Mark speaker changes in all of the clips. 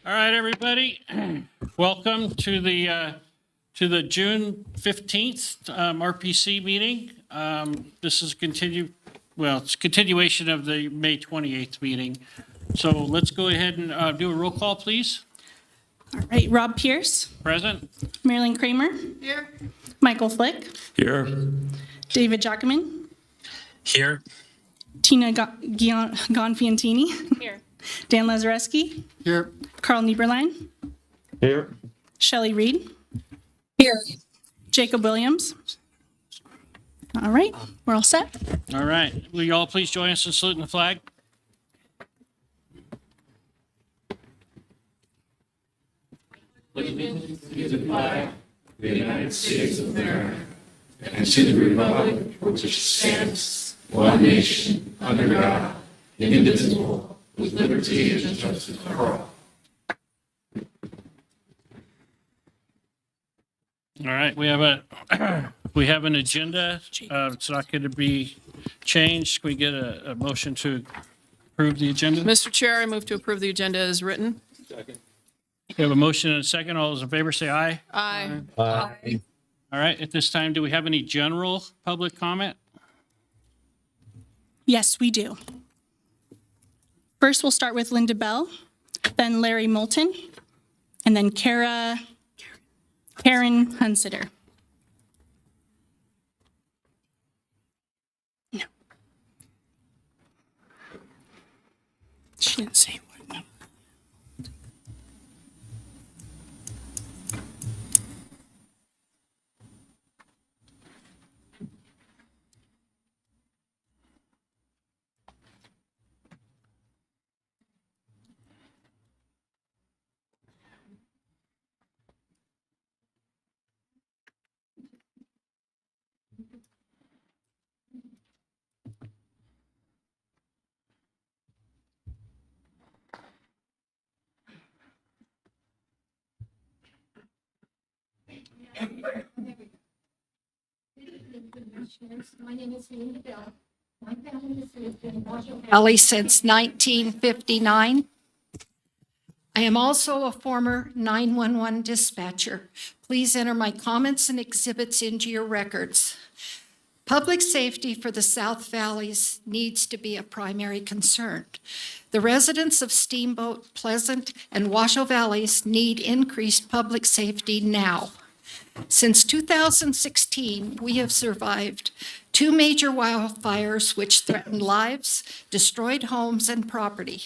Speaker 1: All right, everybody. Welcome to the June 15th RPC meeting. This is it's a continuation of the May 28th meeting. So let's go ahead and do a roll call, please.
Speaker 2: All right, Rob Pierce,
Speaker 1: Present.
Speaker 2: Marilyn Kramer. Here. Michael Flick,
Speaker 3: Here.
Speaker 2: David Jackman,
Speaker 3: Here.
Speaker 2: Tina Gonfiantini. Here. Dan Lazareski.
Speaker 1: Here.
Speaker 2: Carl Nieberlein,
Speaker 3: Here.
Speaker 2: Shelley Reed,
Speaker 4: Here.
Speaker 2: Jacob Williams. All right, we're all set.
Speaker 1: All right. Will you all please join us in saluting the flag? All right, we have an agenda. It's not going to be changed. Can we get a motion to approve the agenda?
Speaker 4: Mr. Chair, I move to approve the agenda as written.
Speaker 1: We have a motion and a second. All those in favor say aye.
Speaker 4: Aye.
Speaker 1: All right, at this time, do we have any general public comment?
Speaker 2: Yes, we do. First, we'll start with Linda Bell, then Larry Moulton, and then Karen Hunsider. No. She didn't say what. No.
Speaker 5: My name is Linda Bell. My family has lived in Washoe Valley since 1959. I am also a former 911 dispatcher. Please enter my comments and exhibits into your records. Public safety for the South Valleys needs to be a primary concern. The residents of Steamboat, Pleasant, and Washoe Valleys need increased public safety now. Since 2016, we have survived 2 major wildfires which threatened lives, destroyed homes, and property.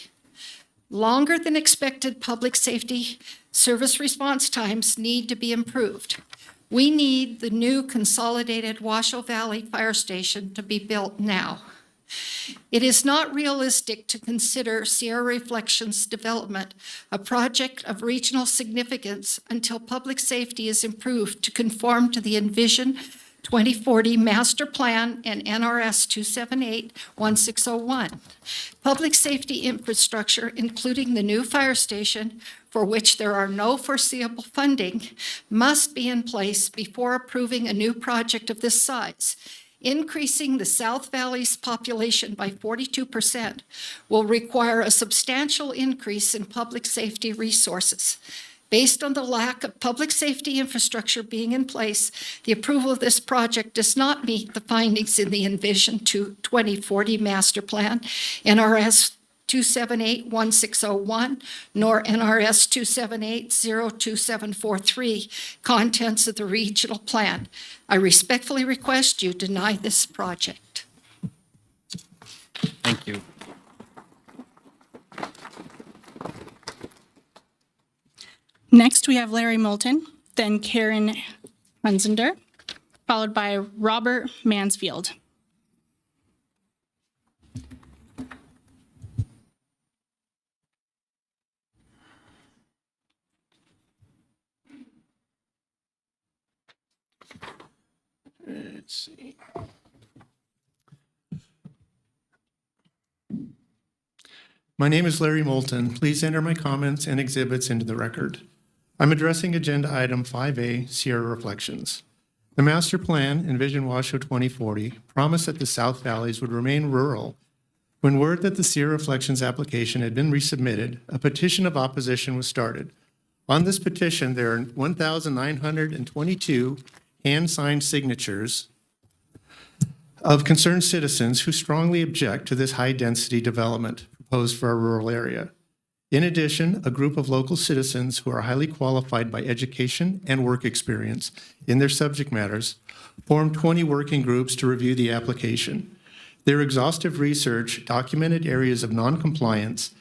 Speaker 5: Longer than expected public safety service response times need to be improved. We need the new consolidated Washoe Valley Fire Station to be built now. It is not realistic to consider Sierra Reflections development a project of regional significance until public safety is improved to conform to the Envision 2040 Master Plan and NRS 278-1601. Public safety infrastructure, including the new fire station, for which there are no foreseeable funding, must be in place before approving a new project of this size. Increasing the South Valley's population by 42% will require a substantial increase in public safety resources. Based on the lack of public safety infrastructure being in place, the approval of this project does not meet the findings in the Envision 2040 Master Plan, NRS 278-1601, nor NRS 278-02743, contents of the regional plan. I respectfully request you deny this project.
Speaker 1: Thank you.
Speaker 2: Next, we have Larry Moulton, then Karen Hunsider, followed by Robert Mansfield.
Speaker 1: Let's see.
Speaker 6: My name is Larry Moulton. Please enter my comments and exhibits into the record. I'm addressing Agenda Item 5A, Sierra Reflections. The Master Plan, Envision Washoe 2040, promised that the South Valleys would remain rural When word that the Sierra Reflections application had been resubmitted, a petition of opposition was started. On this petition, there are 1,922 hand-signed signatures of concerned citizens who strongly object to this high-density development proposed for our rural area. In addition, a group of local citizens who are highly qualified by education and work experience in their subject matters formed 20 working groups to review the application. Their exhaustive research documented areas of noncompliance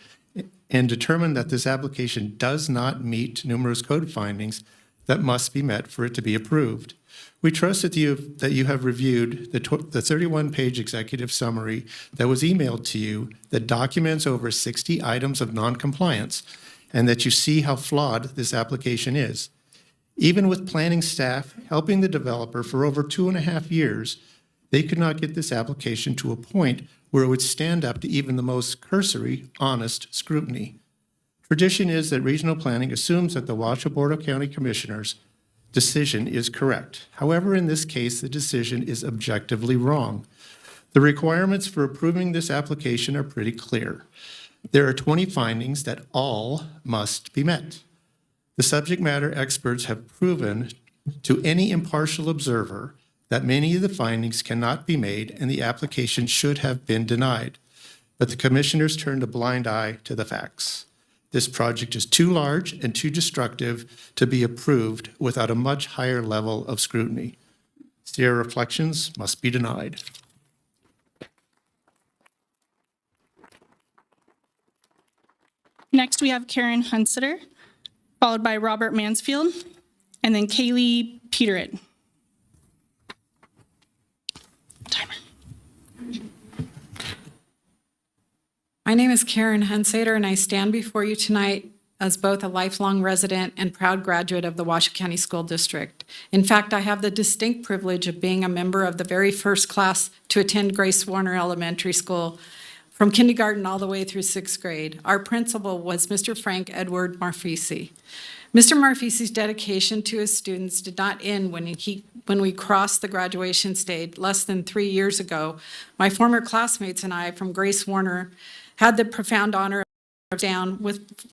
Speaker 6: and determined that this application does not meet numerous code findings that must be met for it to be approved. We trust that you have reviewed the 31-page executive summary that was emailed to you that documents over 60 items of noncompliance, and that you see how flawed this application is. Even with planning staff helping the developer for over 2.5 years, they could not get this application to a point where it would stand up to even the most cursory, honest scrutiny. Tradition is that regional planning assumes that the Washoe Board of County Commissioners' decision is correct. However, in this case, the decision is objectively wrong. The requirements for approving this application are pretty clear. There are 20 findings that all must be met. The subject matter experts have proven to any impartial observer that many of the findings cannot be made and the application should have been denied. But the commissioners turned a blind eye to the facts. This project is too large and too destructive to be approved without a much higher level of scrutiny. Sierra Reflections must be denied.
Speaker 2: Next, we have Karen Hunseter, followed by Robert Mansfield, and then Kaylee Peterett. Timer.
Speaker 7: My name is Karen Hunsater, and I stand before you tonight as both a lifelong resident and proud graduate of the Washoe County School District. In fact, I have the distinct privilege of being a member of the very first class to attend Grace Warner Elementary School from kindergarten all the way through 6th grade. Our principal was Mr. Frank Edward Marfisi. Mr. Marfisi's dedication to his students did not end when we crossed the graduation stage less than 3 years ago. My former classmates and I from Grace Warner had the profound honor of down with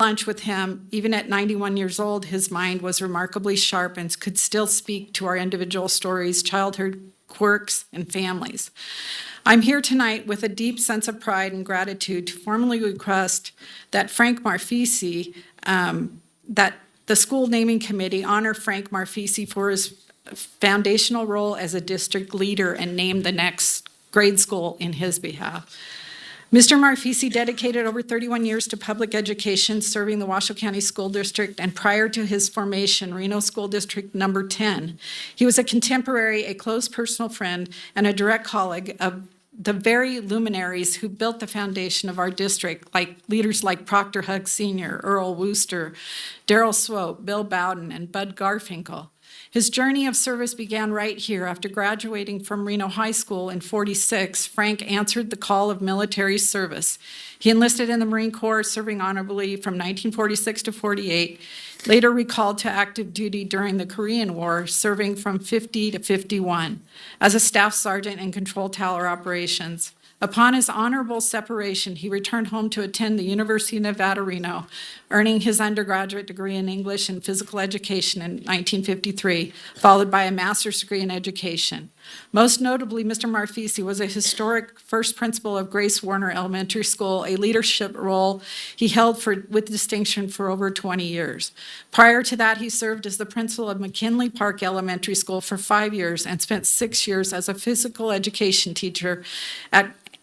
Speaker 7: lunch with him. Even at 91 years old, his mind was remarkably sharp and could still speak to our individual stories, childhood quirks, and families. I'm here tonight with a deep sense of pride and gratitude to formally request that Frank Marfisi, that the school naming committee honor Frank Marfisi for his foundational role as a district leader and name the next grade school in his behalf. Mr. Marfisi dedicated over 31 years to public education, serving the Washoe County School District, and prior to his formation, Reno School District Number 10. He was a contemporary, a close personal friend, and a direct colleague of the very luminaries who built the foundation of our district, like leaders like Proctor Hugg Sr., Earl Wooster, Darrell Swope, Bill Bowden, and Bud Garfinkel. His journey of service began right here. After graduating from Reno High School in '46, Frank answered the call of military service. He enlisted in the Marine Corps, serving honorably from 1946 to '48, later recalled to active duty during the Korean War, serving from '50 to '51 as a staff sergeant in control tower operations. Upon his honorable separation, he returned home to attend the University of Nevada, Reno, earning his undergraduate degree in English and physical education in 1953, followed by a master's degree in education. Most notably, Mr. Marfisi was a historic first principal of Grace Warner Elementary School, a leadership role he held with distinction for over 20 years. Prior to that, he served as the principal of McKinley Park Elementary School for 5 years and spent 6 years as a physical education teacher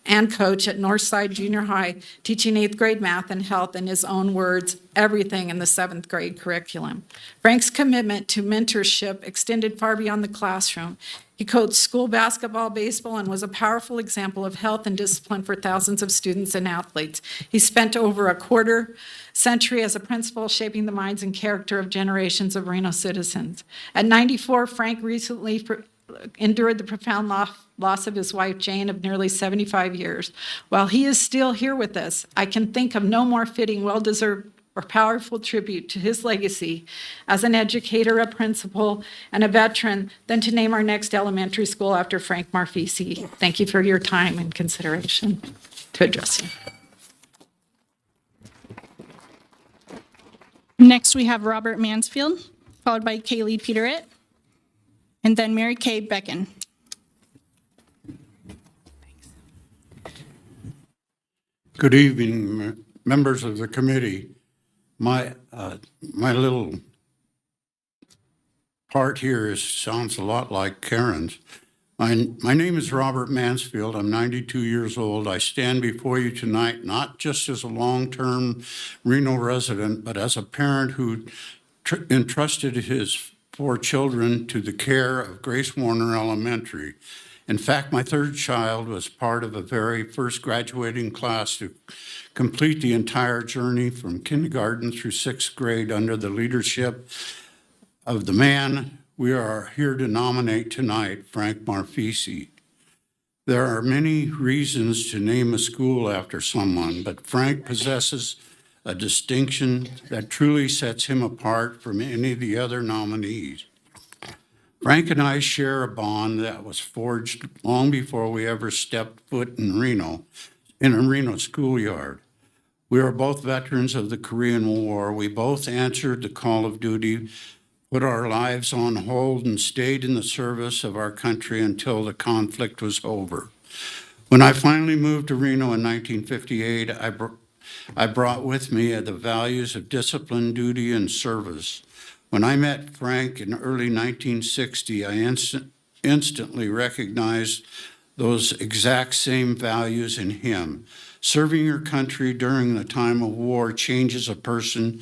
Speaker 7: and coach at Northside Junior High, teaching 8th grade math and health, in his own words, everything in the 7th grade curriculum. Frank's commitment to mentorship extended far beyond the classroom. He coached school basketball, baseball, and was a powerful example of health and discipline for thousands of students and athletes. He spent over a quarter century as a principal, shaping the minds and character of generations of Reno citizens. At 94, Frank recently endured the profound loss of his wife, Jane, of nearly 75 years. While he is still here with us, I can think of no more fitting, well-deserved or powerful tribute to his legacy as an educator, a principal, and a veteran than to name our next elementary school after Frank Marfisi. Thank you for your time and consideration to address you.
Speaker 2: Next, we have Robert Mansfield, followed by Kaylee Peterett, and then Mary Kay Becken.
Speaker 8: Good evening, members of the committee. My little part here sounds a lot like Karen's. My name is Robert Mansfield. I'm 92 years old. I stand before you tonight not just as a long-term Reno resident, but as a parent who entrusted his 4 children to the care of Grace Warner Elementary. In fact, my 3rd child was part of the very first graduating class to complete the entire journey from kindergarten through 6th grade under the leadership of the man we are here to nominate tonight, Frank Marfisi. There are many reasons to name a school after someone, but Frank possesses a distinction that truly sets him apart from any of the other nominees. Frank and I share a bond that was forged long before we ever stepped foot in a Reno schoolyard. We are both veterans of the Korean War. We both answered the call of duty, put our lives on hold, and stayed in the service of our country until the conflict was over. When I finally moved to Reno in 1958, I brought with me the values of discipline, duty, and service. When I met Frank in early 1960, I instantly recognized those exact same values in him. Serving your country during the time of war changes a person.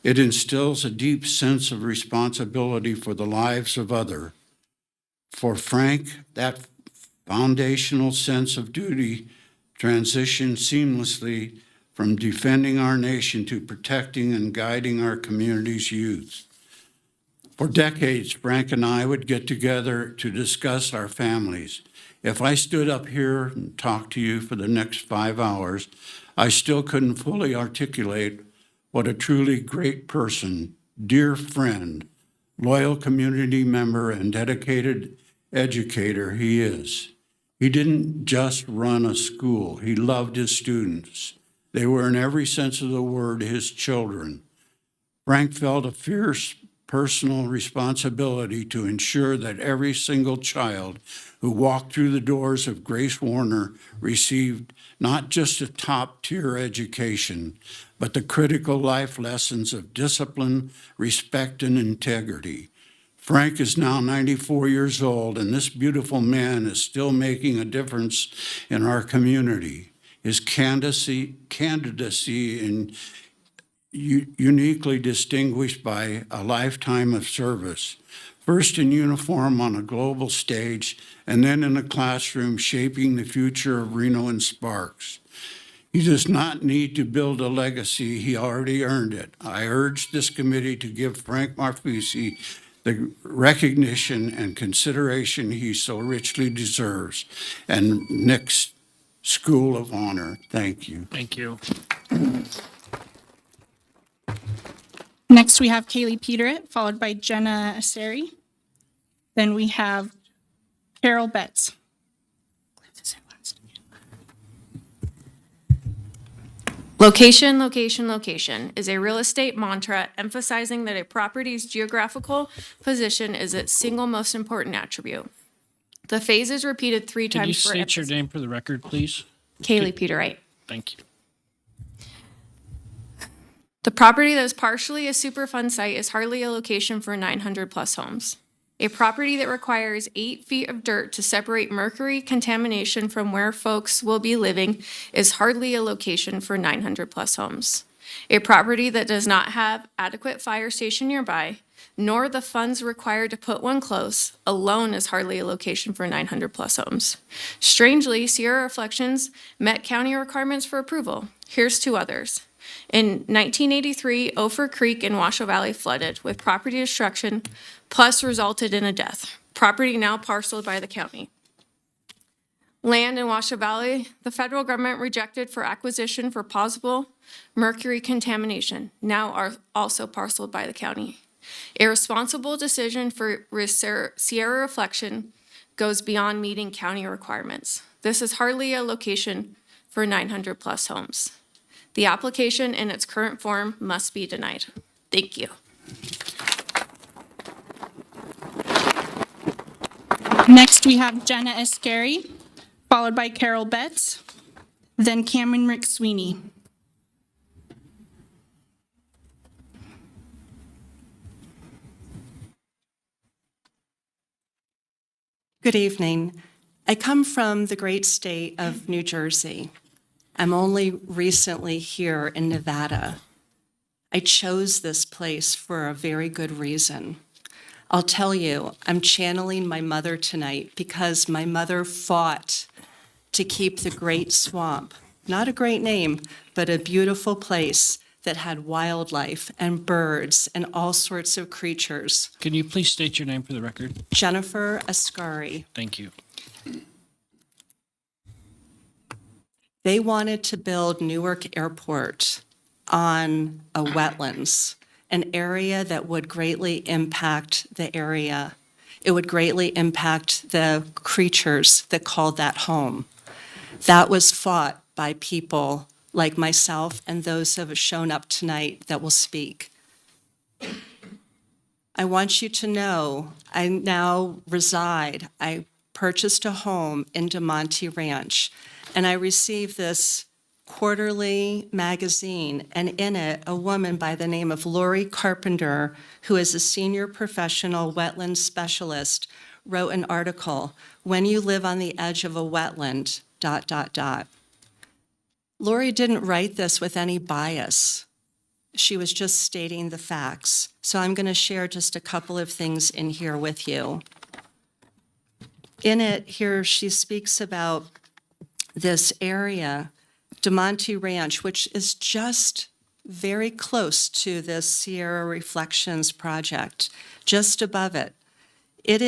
Speaker 8: It instills a deep sense of responsibility for the lives of others. For Frank, that foundational sense of duty transitioned seamlessly from defending our nation to protecting and guiding our community's youth. For decades, Frank and I would get together to discuss our families. If I stood up here and talked to you for the next 5 hours, I still couldn't fully articulate what a truly great person, dear friend, loyal community member, and dedicated educator he is. He didn't just run a school. He loved his students. They were, in every sense of the word, his children. Frank felt a fierce personal responsibility to ensure that every single child who walked through the doors of Grace Warner received not just a top-tier education, but the critical life lessons of discipline, respect, and integrity. Frank is now 94 years old, and this beautiful man is still making a difference in our community. His candidacy in uniquely distinguished by a lifetime of service, first in uniform on a global stage, and then in a classroom shaping the future of Reno and Sparks. He does not need to build a legacy, he already earned it. I urge this committee to give Frank Marfisi the recognition and consideration he so richly deserves. And next School of Honor, thank you.
Speaker 1: Thank you.
Speaker 2: Next, we have Kaylee Peterett, followed by Jenna Aseri. Then we have Carol Betts.
Speaker 9: Location, location, location is a real estate mantra emphasizing that a property's geographical position is its single most important attribute. The phrase is repeated 3
Speaker 1: Can you
Speaker 9: times for
Speaker 1: state your
Speaker 9: emphasis.
Speaker 1: name for the record, please?
Speaker 9: Kaylee Peterite.
Speaker 1: Thank you.
Speaker 9: The property that is partially a Superfund site is hardly a location for 900 plus homes. A property that requires 8 feet of dirt to separate mercury contamination from where folks will be living is hardly a location for 900 plus homes. A property that does not have adequate fire station nearby, nor the funds required to put one close, alone is hardly a location for 900 plus homes. Strangely, Sierra Reflections met county requirements for approval. Here's 2 others. In 1983, Ophir Creek in Washoe Valley flooded with property destruction, plus resulted in a death. Property now parceled by the county. land in Washoe Valley, the federal government rejected for acquisition for possible mercury contamination, now are also parceled by the county. A responsible decision for Sierra Reflection goes beyond meeting county requirements. This is hardly a location for 900-plus homes. The application in its current form must be denied. Thank you.
Speaker 2: Next, we have Jenna Ascari, followed by Carol Betts, then Cameron McSweeney.
Speaker 10: Good evening. I come from the great state of New Jersey. I'm only recently here in Nevada. I chose this place for a very good reason. I'll tell you, I'm channeling my mother tonight because my mother fought to keep the Great Swamp, not a great name, but a beautiful place that had wildlife and birds and all sorts of creatures.
Speaker 1: Can you please state your name for the record?
Speaker 10: Jennifer Ascari.
Speaker 1: Thank you.
Speaker 10: They wanted to build Newark Airport on a wetlands, an area that would greatly impact the area. It would greatly impact the creatures that called that home. That was fought by people like myself and those who have shown up tonight that will speak. I want you to know I now reside. I purchased a home in DeMonte Ranch, and I received this quarterly magazine, and in it, a woman by the name of Lori Carpenter, who is a senior professional wetland specialist, wrote an article, "When You Live on the Edge of a Wetland, ... Lori didn't write this with any bias. She was just stating the facts. So I'm going to share just a couple of things in here with you. In it, here she speaks about this area, DeMonte Ranch, which is just very close to this Sierra Reflections project, just above it. It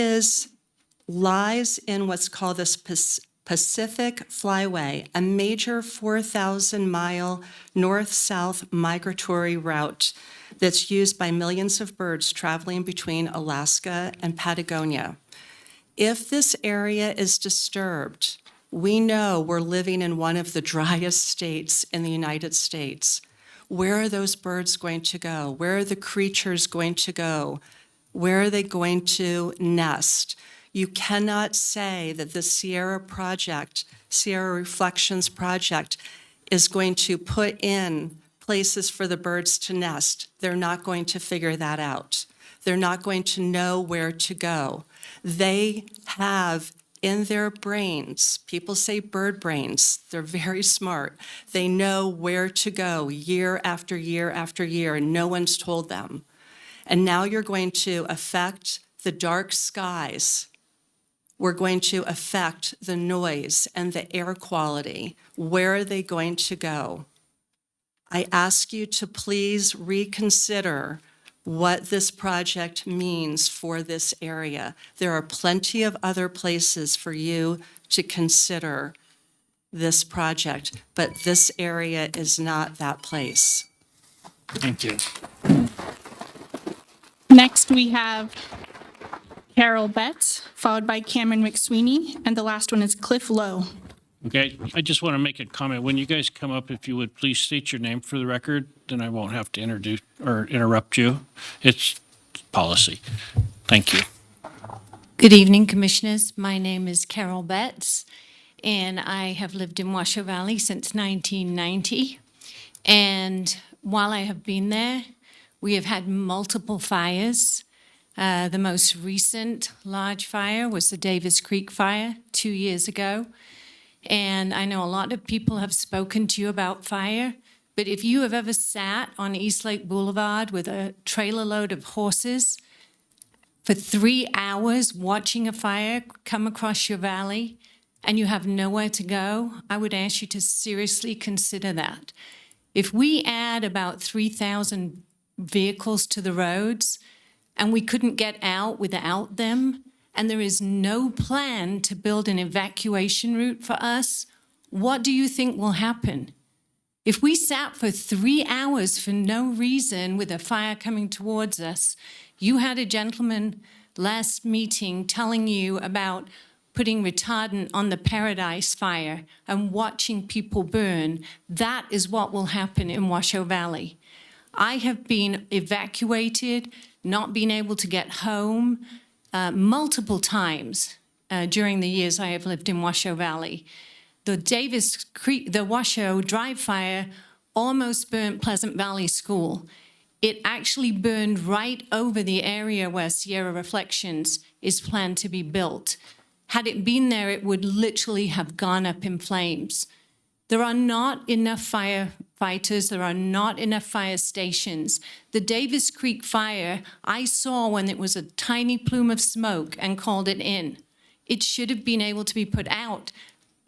Speaker 10: lies in what's called this Pacific Flyway, a major 4,000-mile north-south migratory route that's used by millions of birds traveling between Alaska and Patagonia. If this area is disturbed, we know we're living in one of the driest states in the United States. Where are those birds going to go? Where are the creatures going to go? Where are they going to nest? You cannot say that the Sierra Reflections project, is going to put in places for the birds to nest. They're not going to figure that out. They're not going to know where to go. They have in their brains, people say bird brains, they're very smart. They know where to go year after year after year, and no one's told them. And now you're going to affect the dark skies. We're going to affect the noise and the air quality. Where are they going to go? I ask you to please reconsider what this project means for this area. There are plenty of other places for you to consider this project, but this area is not that place.
Speaker 1: Thank you.
Speaker 2: Next, we have Carol Betts, followed by Cameron McSweeney, and the last one is Cliff Lowe.
Speaker 1: Okay, I just want to make a comment. When you guys come up, if you would please state your name for the record, then I won't have to introduce or interrupt you. It's policy. Thank you.
Speaker 11: Good evening, Commissioners. My name is Carol Betts, and I have lived in Washoe Valley since 1990. And while I have been there, we have had multiple fires. The most recent large fire was the Davis Creek fire 2 years ago. And I know a lot of people have spoken to you about fire, but if you have ever sat on East Lake Boulevard with a trailer load of horses for 3 hours watching a fire come across your valley and you have nowhere to go, I would ask you to seriously consider that. If we add about 3,000 vehicles to the roads and we couldn't get out without them, and there is no plan to build an evacuation route for us, what do you think will happen? If we sat for 3 hours for no reason with a fire coming towards us, you had a gentleman last meeting telling you about putting retardant on the Paradise Fire and watching people burn. That is what will happen in Washoe Valley. I have been evacuated, not been able to get home multiple times during the years I have lived in Washoe Valley. The Davis Creek, the Washoe Drive fire almost burnt Pleasant Valley School. It actually burned right over the area where Sierra Reflections is planned to be built. Had it been there, it would literally have gone up in flames. There are not enough firefighters. There are not enough fire stations. The Davis Creek fire, I saw when it was a tiny plume of smoke and called it in. It should have been able to be put out.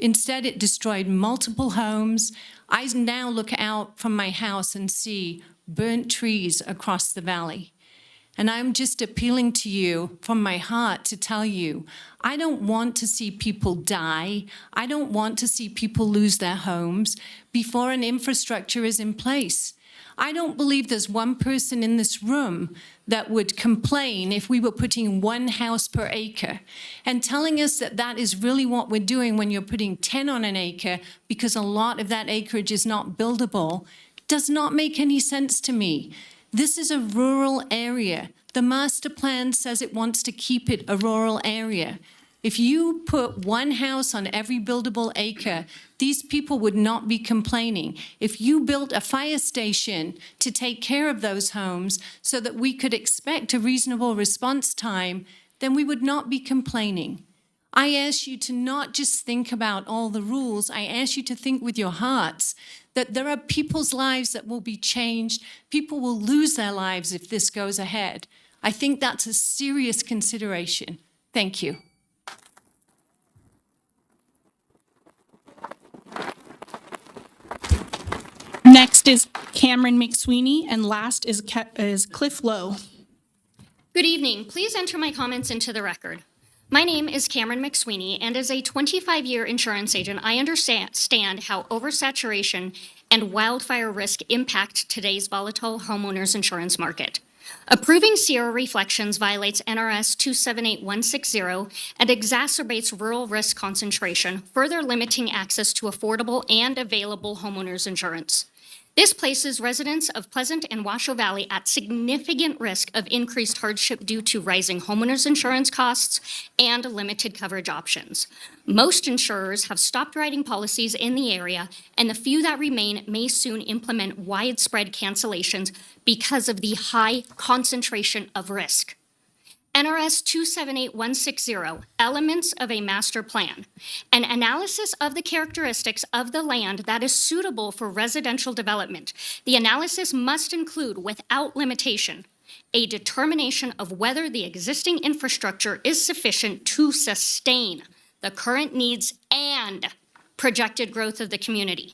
Speaker 11: Instead, it destroyed multiple homes. I now look out from my house and see burnt trees across the valley. And I'm just appealing to you from my heart to tell you, I don't want to see people die. I don't want to see people lose their homes before an infrastructure is in place. I don't believe there's one person in this room that would complain if we were putting 1 house per acre and telling us that that is really what we're doing when you're putting 10 on an acre because a lot of that acreage is not buildable does not make any sense to me. This is a rural area. The master plan says it wants to keep it a rural area. If you put 1 house on every buildable acre, these people would not be complaining. If you built a fire station to take care of those homes so that we could expect a reasonable response time, then we would not be complaining. I ask you to not just think about all the rules. I ask you to think with your hearts that there are people's lives that will be changed. People will lose their lives if this goes ahead. I think that's a serious consideration. Thank you.
Speaker 2: Next is Cameron McSweeney, and last is Cliff Lowe.
Speaker 12: Good evening. Please enter my comments into the record. My name is Cameron McSweeney, and as a 25-year insurance agent, I understand how oversaturation and wildfire risk impact today's volatile homeowners insurance market. Approving Sierra Reflections violates NRS 278160 and exacerbates rural risk concentration, further limiting access to affordable and available homeowners insurance. This places residents of Pleasant and Washoe Valley at significant risk of increased hardship due to rising homeowners insurance costs and limited coverage options. Most insurers have stopped writing policies in the area, and the few that remain may soon implement widespread cancellations because of the high concentration of risk. NRS 278160, Elements of a Master Plan, an analysis of the characteristics of the land that is suitable for residential development. The analysis must include, without limitation, a determination of whether the existing infrastructure is sufficient to sustain the current needs and projected growth of the community.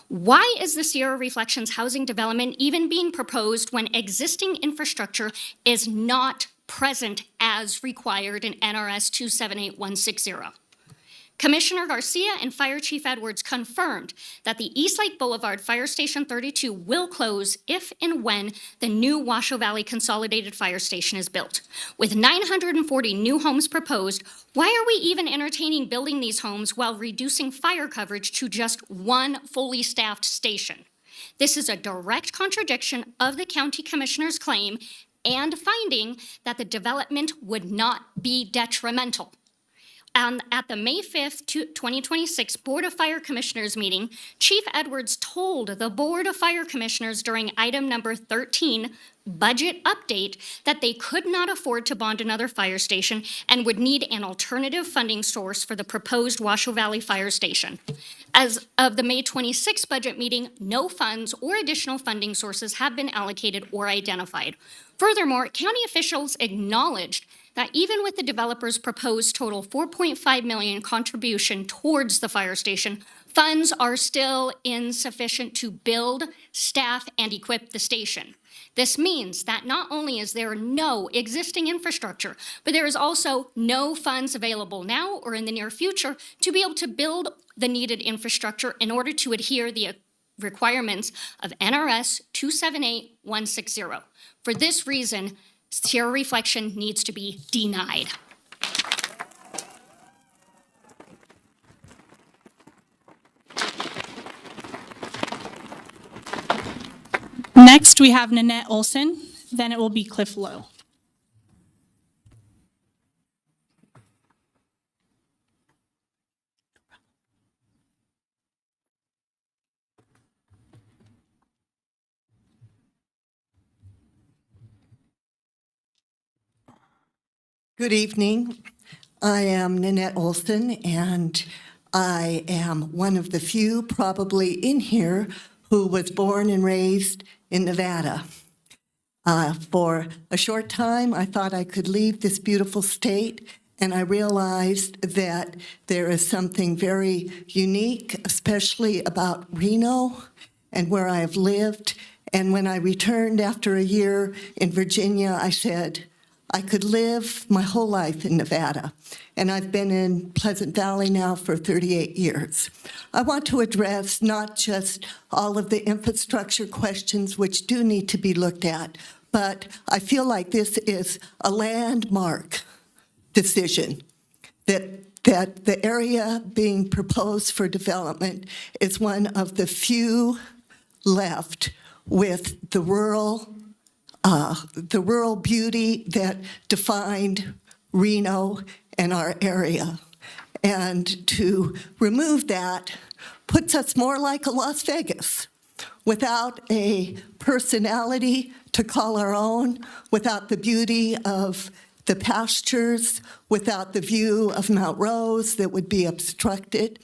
Speaker 12: Why is the Sierra Reflections housing development even being proposed when existing infrastructure is not present as required in NRS 278160? Commissioner Garcia and Fire Chief Edwards confirmed that the East Lake Boulevard Fire Station 32 will close if and when the new Washoe Valley Consolidated Fire Station is built. With 940 new homes proposed, why are we even entertaining building these homes while reducing fire coverage to just one fully staffed station? This is a direct contradiction of the county commissioner's claim and finding that the development would not be detrimental. At the May 5th, 2026 Board of Fire Commissioners meeting, Chief Edwards told the Board of Fire Commissioners during item number 13, budget update, that they could not afford to bond another fire station and would need an alternative funding source for the proposed Washoe Valley Fire Station. As of the May 26th budget meeting, no funds or additional funding sources have been allocated or identified. Furthermore, county officials acknowledged that even with the developer's proposed total $4.5 million contribution towards the fire station, funds are still insufficient to build, staff, and equip the station. This means that not only is there no existing infrastructure, but there is also no funds available now or in the near future to be able to build the needed infrastructure in order to adhere the requirements of NRS 278160. For this reason, Sierra Reflection needs to be denied.
Speaker 2: Next, we have Nanette Olson, then it will be Cliff Lowe.
Speaker 13: Good evening. I am Nanette Olson, and I am one of the few probably in here who was born and raised in Nevada. For a short time, I thought I could leave this beautiful state, and I realized that there is something very unique, especially about Reno and where I have lived. And when I returned after a year in Virginia, I said, I could live my whole life in Nevada, and I've been in Pleasant Valley now for 38 years. I want to address not just all of the infrastructure questions which do need to be looked at, but I feel like this is a landmark decision, that the area being proposed for development is one of the few left with the rural beauty that defined Reno and our area. And to remove that puts us more like a Las Vegas, without a personality to call our own, without the beauty of the pastures, without the view of Mount Rose that would be obstructed.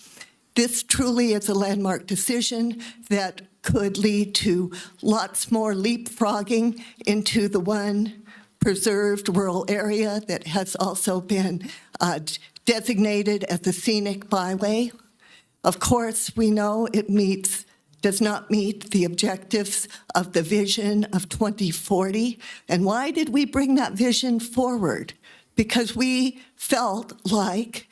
Speaker 13: This truly is a landmark decision that could lead to lots more leapfrogging into the one preserved rural area that has also been designated as a scenic byway. Of course, we know it does not meet the objectives of the vision of 2040. And why did we bring that vision forward? Because we felt like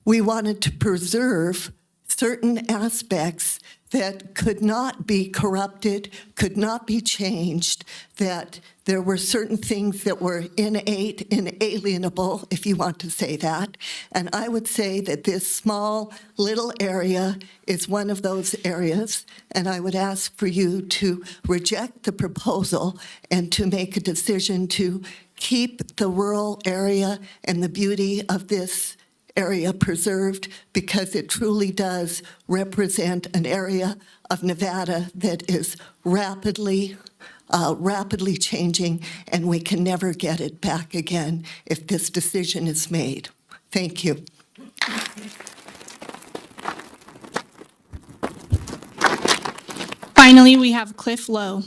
Speaker 13: we wanted to preserve certain aspects that could not be corrupted, could not be changed, that there were certain things that were innate, inalienable, if you want to say that. And I would say that this small little area is one of those areas, and I would ask for you to reject the proposal and to make a decision to keep the rural area and the beauty of this area preserved, because it truly does represent an area of Nevada that is rapidly changing, and we can never get it back again if this decision is made. Thank you.
Speaker 2: Finally, we have Cliff Lowe.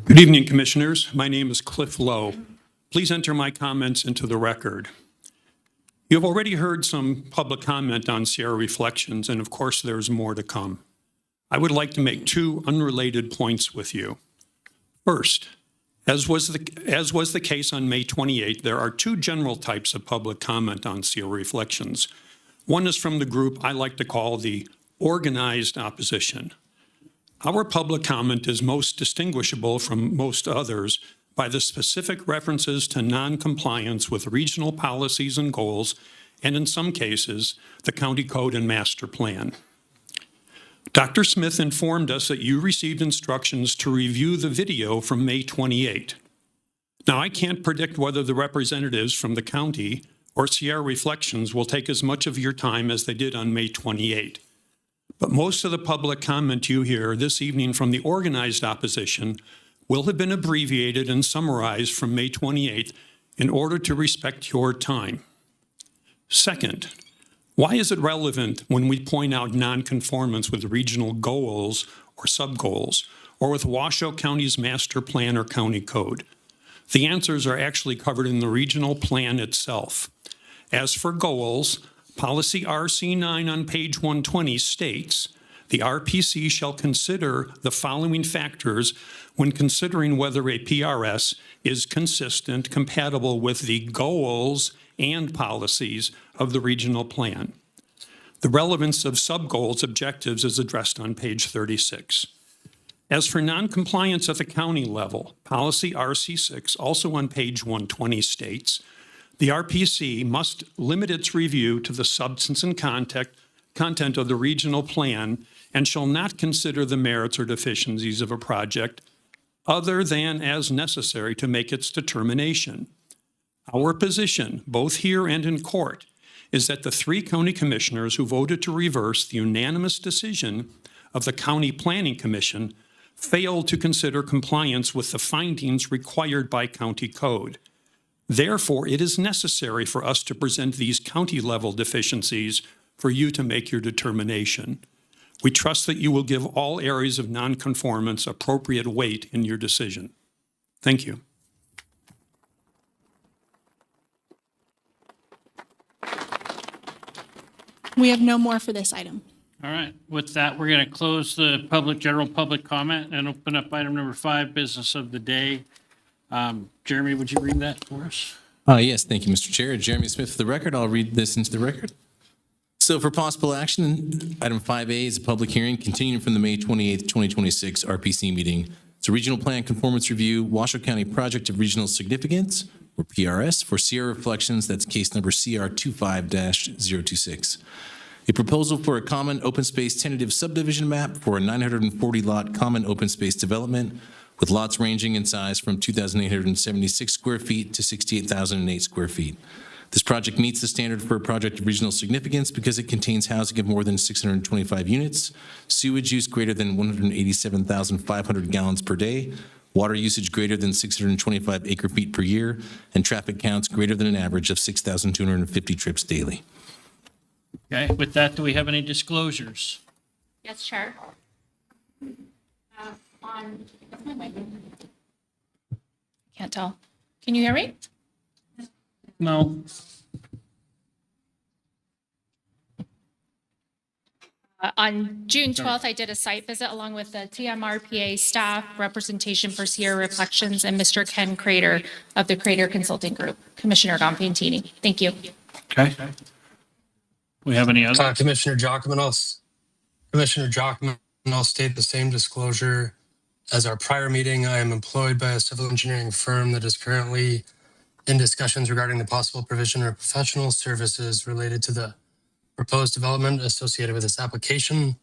Speaker 14: Good evening, Commissioners. My name is Cliff Lowe. Please enter my comments into the record. You have already heard some public comment on Sierra Reflections, and of course, there's more to come. I would like to make two unrelated points with you. First, as was the case on May 28, there are two general types of public comment on Sierra Reflections. One is from the group I like to call the organized opposition. Our public comment is most distinguishable from most others by the specific references to non-compliance with regional policies and goals, and in some cases, the county code and master plan. Dr. Smith informed us that you received instructions to review the video from May 28. Now, I can't predict whether the representatives from the county or Sierra Reflections will take as much of your time as they did on May 28. But most of the public comment you hear this evening from the organized opposition will have been abbreviated and summarized from May 28th in order to respect your time. Second, why is it relevant when we point out nonconformance with regional goals or sub-goals, or with Washoe County's master plan or county code? The answers are actually covered in the regional plan itself. As for goals, policy RC9 on page 120 states, the RPC shall consider the following factors when considering whether a PRS is consistent, compatible with the goals and policies of the regional plan. The relevance of sub-goals objectives is addressed on page 36. As for noncompliance at the county level, policy RC6, also on page 120, states, the RPC must limit its review to the substance and content of the regional plan and shall not consider the merits or deficiencies of a project other than as necessary to make its determination. Our position, both here and in court, is that the 3 county commissioners who voted to reverse the unanimous decision of the County Planning Commission failed to consider compliance with the findings required by county code. Therefore, it is necessary for us to present these county-level deficiencies for you to make your determination. We trust that you will give all areas of nonconformance appropriate weight in your decision. Thank you.
Speaker 2: We have no more for this item.
Speaker 1: All right, with that, we're going to close the general public comment and open up item number 5, business of the day. Jeremy, would you read that for us?
Speaker 15: Yes, thank you, Mr. Chair. Jeremy Smith for the record. I'll read this into the record. So for possible action, item 5A is a public hearing continuing from the May 28th, 2026 RPC meeting. It's a regional plan conformance review, Washoe County Project of Regional Significance, or PRS, for Sierra Reflections. That's case number CR25-026. A proposal for a common open space tentative subdivision map for a 940-lot common open space development with lots ranging in size from 2,876 square feet to 68,008 square feet. This project meets the standard for a project of regional significance because it contains housing of more than 625 units, sewage use greater than 187,500 gallons per day, water usage greater than 625 acre feet per year, and traffic counts greater than an average of 6,250 trips daily.
Speaker 1: Okay, with that, do we have any disclosures?
Speaker 12: Yes, Chair.
Speaker 2: Can't tell. Can you hear me?
Speaker 1: No.
Speaker 16: On June 12th, I did a site visit along with the TMRPA staff, representation for Sierra Reflections, and Mr. Ken Crater of the Crater Consulting Group, Commissioner Don Pantini. Thank you.
Speaker 1: Okay. We have any other?
Speaker 17: Commissioner Jockman, I'll state the same disclosure as our prior meeting. I am employed by a civil engineering firm that is currently in discussions regarding the possible provision of professional services related to the proposed development associated with this application.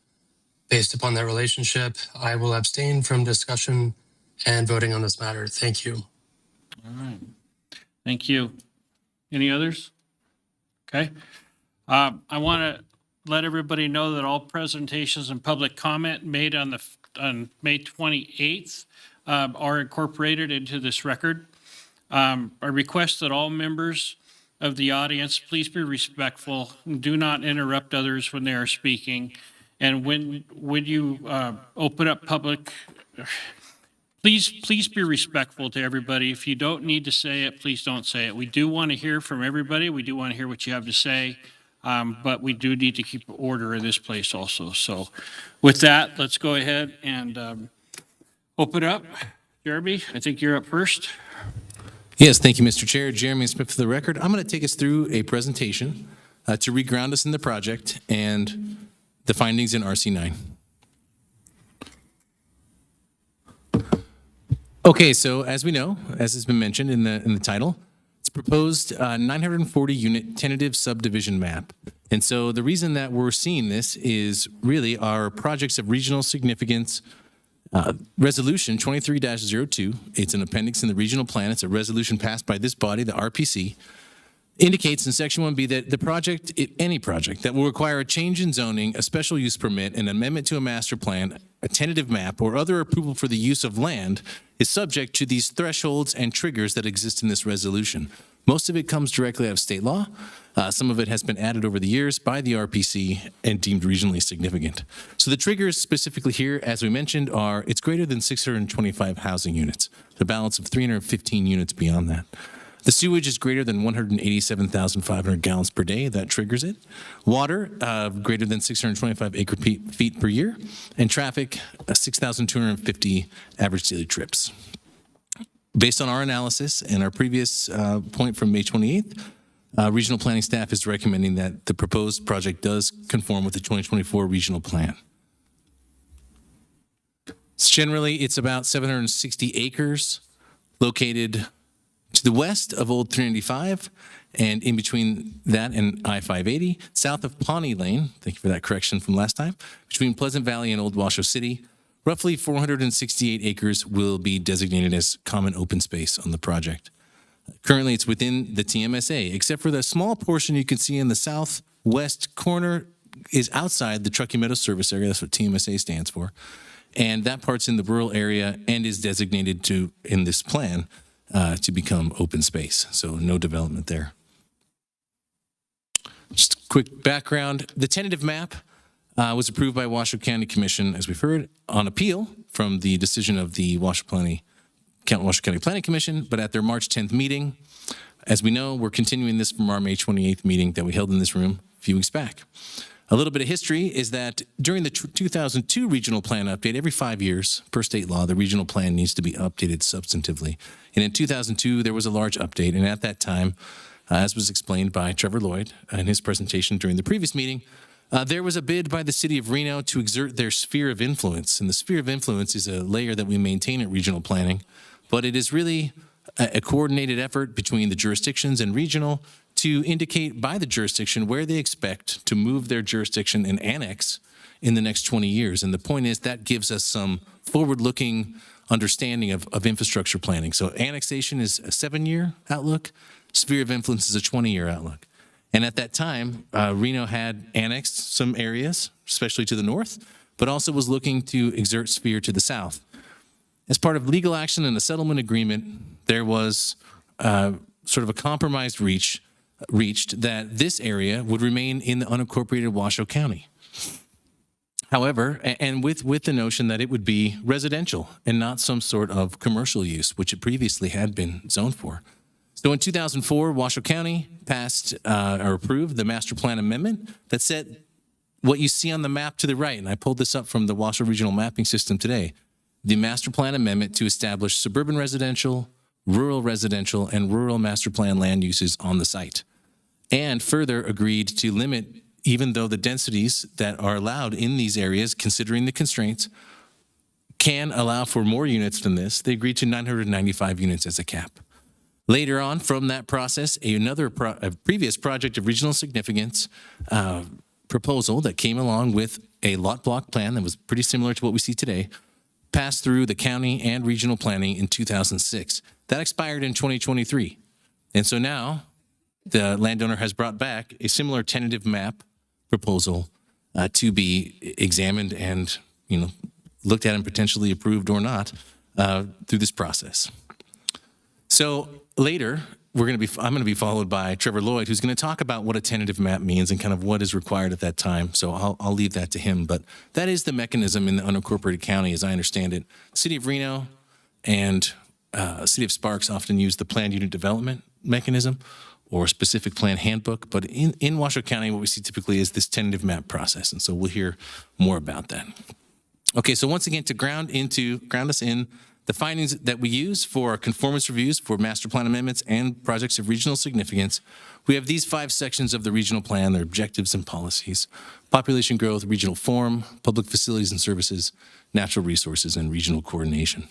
Speaker 17: Based upon that relationship, I will abstain from discussion and voting on this matter. Thank you.
Speaker 1: All right. Thank you. Any others? Okay. I want to let everybody know that all presentations and public comment made on May 28th are incorporated into this record. I request that all members of the audience please be respectful. Do not interrupt others when they are speaking. And when you open up public, please be respectful to everybody. If you don't need to say it, please don't say it. We do want to hear from everybody. We do want to hear what you have to say. But we do need to keep order in this place also. So with that, let's go ahead and open up. Jeremy, I think you're up first.
Speaker 15: Yes, thank you, Mr. Chair. Jeremy Smith for the record. I'm going to take us through a presentation to reground us in the project and the findings in RC9. Okay, so as we know, as has been mentioned in the title, it's proposed 940-unit tentative subdivision map. And so the reason that we're seeing this is really our projects of regional significance. Resolution 23-02, it's an appendix in the regional plan. It's a resolution passed by this body, the RPC, indicates in section 1B that the project, any project that will require a change in zoning, a special use permit, an amendment to a master plan, a tentative map, or other approval for the use of land is subject to these thresholds and triggers that exist in this resolution. Most of it comes directly out of state law. Some of it has been added over the years by the RPC and deemed regionally significant. So the triggers specifically here, as we mentioned, are it's greater than 625 housing units, the balance of 315 units beyond that. The sewage is greater than 187,500 gallons per day. That triggers it. Water, greater than 625 acre feet per year. And traffic, 6,250 average daily trips. Based on our analysis and our previous point from May 28th, regional planning staff is recommending that the proposed project does conform with the 2024 regional plan. Generally, it's about 760 acres located to the west of Old 395 and in between that and I-580, south of Pawnee Lane, thank you for that correction from last time, between Pleasant Valley and Old Washoe City. Roughly 468 acres will be designated as common open space on the project. Currently, it's within the TMSA, except for the small portion you can see in the southwest corner is outside the Truckee Meadows Service Area. That's what TMSA stands for. And that part's in the rural area and is designated to, in this plan, to become open space. So no development there. Just a quick background. The tentative map was approved by Washoe County Commission, as we've heard, on appeal from the decision of the Washoe County Planning Commission, but at their March 10th meeting. As we know, we're continuing this from our May 28th meeting that we held in this room a few weeks back. A little bit of history is that during the 2002 regional plan update, every 5 years, per state law, the regional plan needs to be updated substantively. And in 2002, there was a large update. And at that time, as was explained by Trevor Lloyd in his presentation during the previous meeting, there was a bid by the city of Reno to exert their sphere of influence. And the sphere of influence is a layer that we maintain at regional planning, but it is really a coordinated effort between the jurisdictions and regional to indicate by the jurisdiction where they expect to move their jurisdiction and annex in the next 20 years. And the point is that gives us some forward-looking understanding of infrastructure planning. So annexation is a 7-year outlook. Sphere of influence is a 20-year outlook. And at that time, Reno had annexed some areas, especially to the north, but also was looking to exert sphere to the south. As part of legal action and a settlement agreement, there was sort of a compromise reached that this area would remain in the unincorporated Washoe County. However, and with the notion that it would be residential and not some sort of commercial use, which it previously had been zoned for. So in 2004, Washoe County passed or approved the master plan amendment that said what you see on the map to the right, and I pulled this up from the Washoe Regional Mapping System today, the master plan amendment to establish suburban residential, rural residential, and rural master plan land uses on the site. And further agreed to limit, even though the densities that are allowed in these areas, considering the constraints, can allow for more units than this, they agreed to 995 units as a cap. Later on from that process, a previous project of regional significance proposal that came along with a lot block plan that was pretty similar to what we see today, passed through the county and regional planning in 2006. That expired in 2023. And so now the landowner has brought back a similar tentative map proposal to be examined and, looked at and potentially approved or not through this process. So later, I'm going to be followed by Trevor Lloyd, who's going to talk about what a tentative map means and kind of what is required at that time. So I'll leave that to him. But that is the mechanism in the unincorporated county, as I understand it. The city of Reno and city of Sparks often use the planned unit development mechanism or specific plan handbook. But in Washoe County, what we see typically is this tentative map process. And so we'll hear more about that. Okay, so once again, to ground us in the findings that we use for conformance reviews for master plan amendments and projects of regional significance, we have these 5 sections of the regional plan, their objectives and policies: population growth, regional form, public facilities and services, natural resources, and regional coordination.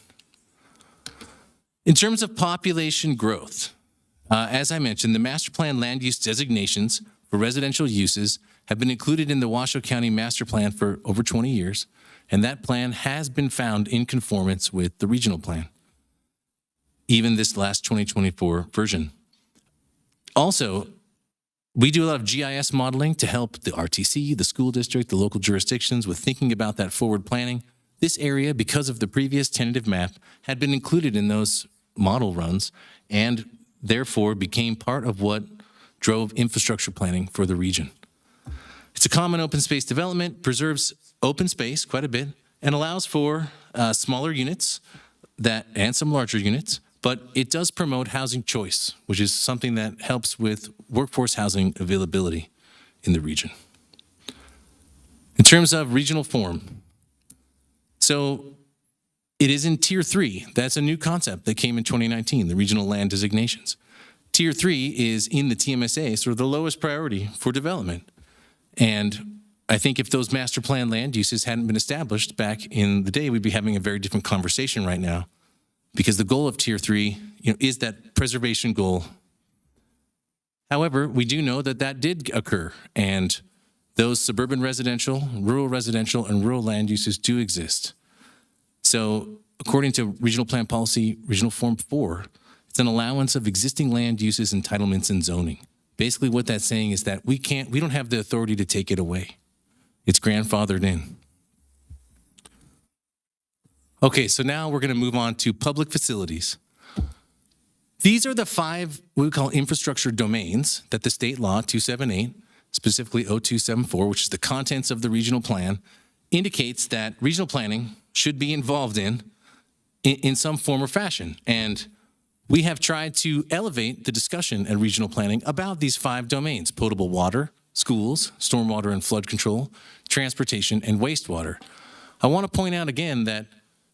Speaker 15: In terms of population growth, as I mentioned, the master plan land use designations for residential uses have been included in the Washoe County Master Plan for over 20 years, and that plan has been found in conformance with the regional plan, even this last 2024 version. Also, we do a lot of GIS modeling to help the RTC, the school district, the local jurisdictions with thinking about that forward planning. This area, because of the previous tentative map, had been included in those model runs, and therefore became part of what drove infrastructure planning for the region. It's a common open space development, preserves open space quite a bit, and allows for smaller units and some larger units, but it does promote housing choice, which is something that helps with workforce housing availability in the region. In terms of regional form, so it is in Tier 3. That's a new concept that came in 2019, the regional land designations. Tier 3 is in the TMSA, sort of the lowest priority for development. And I think if those master plan land uses hadn't been established back in the day, we'd be having a very different conversation right now, because the goal of Tier 3, is that preservation goal. However, we do know that that did occur, and those suburban residential, and rural land uses do exist. So according to Regional Plan Policy, Regional Form 4, it's an allowance of existing land uses, entitlements, and zoning. Basically what that's saying is that we don't have the authority to take it away. It's grandfathered in. Okay, so now we're going to move on to public facilities. These are the 5 what we call infrastructure domains that the state law 278, specifically 0274, which is the contents of the regional plan, indicates that regional planning should be involved in some form or fashion. And we have tried to elevate the discussion at regional planning about these 5 domains: potable water, schools, stormwater and flood control, transportation, and wastewater. I want to point out again that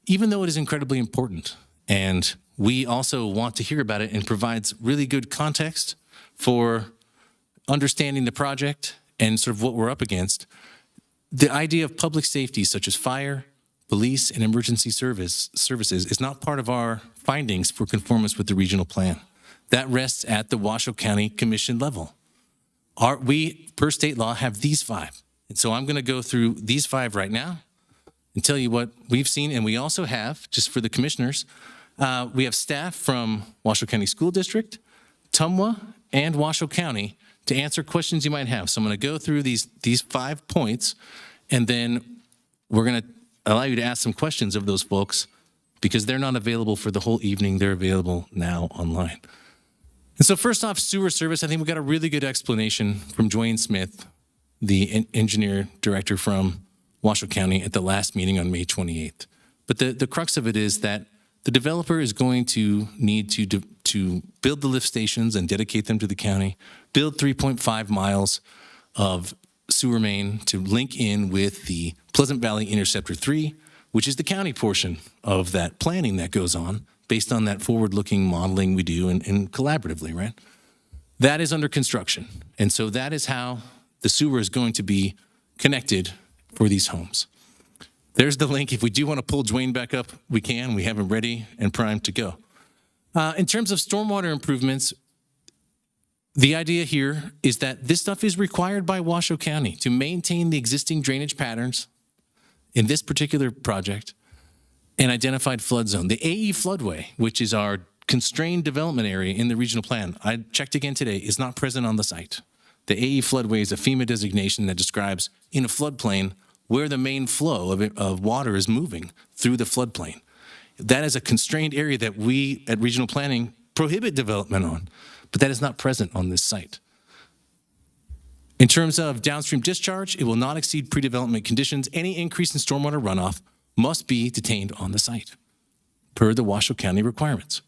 Speaker 15: even though it is incredibly important, and we also want to hear about it and provides really good context for understanding the project and sort of what we're up against, the idea of public safety such as fire, police, and emergency services is not part of our findings for conformance with the regional plan. That rests at the Washoe County Commission level. We, per state law, have these 5. And so I'm going to go through these 5 right now and tell you what we've seen. And we also have, just for the commissioners, we have staff from Washoe County School District, Tumwa, and Washoe County to answer questions you might have. So I'm going to go through these 5 points, and then we're going to allow you to ask some questions of those folks, because they're not available for the whole evening. They're available now online. And so first off, sewer service. I think we got a really good explanation from Dwayne Smith, the engineer director from Washoe County, at the last meeting on May 28th. But the crux of it is that the developer is going to need to build the lift stations and dedicate them to the county, build 3.5 miles of sewer main to link in with the Pleasant Valley Interceptor 3, which is the county portion of that planning that goes on based on that forward-looking modeling we do and collaboratively, right? That is under construction. And so that is how the sewer is going to be connected for these homes. There's the link. If we do want to pull Dwayne back up, we can. We have him ready and primed to go. In terms of stormwater improvements, the idea here is that this stuff is required by Washoe County to maintain the existing drainage patterns in this particular project and identified flood zone. The AE floodway, which is our constrained development area in the regional plan, I checked again today, is not present on the site. The AE floodway is a FEMA designation that describes in a floodplain where the main flow of water is moving through the floodplain. That is a constrained area that we at regional planning prohibit development on, but that is not present on this site. In terms of downstream discharge, it will not exceed pre-development conditions. Any increase in stormwater runoff must be detained on the site, per the Washoe County requirements.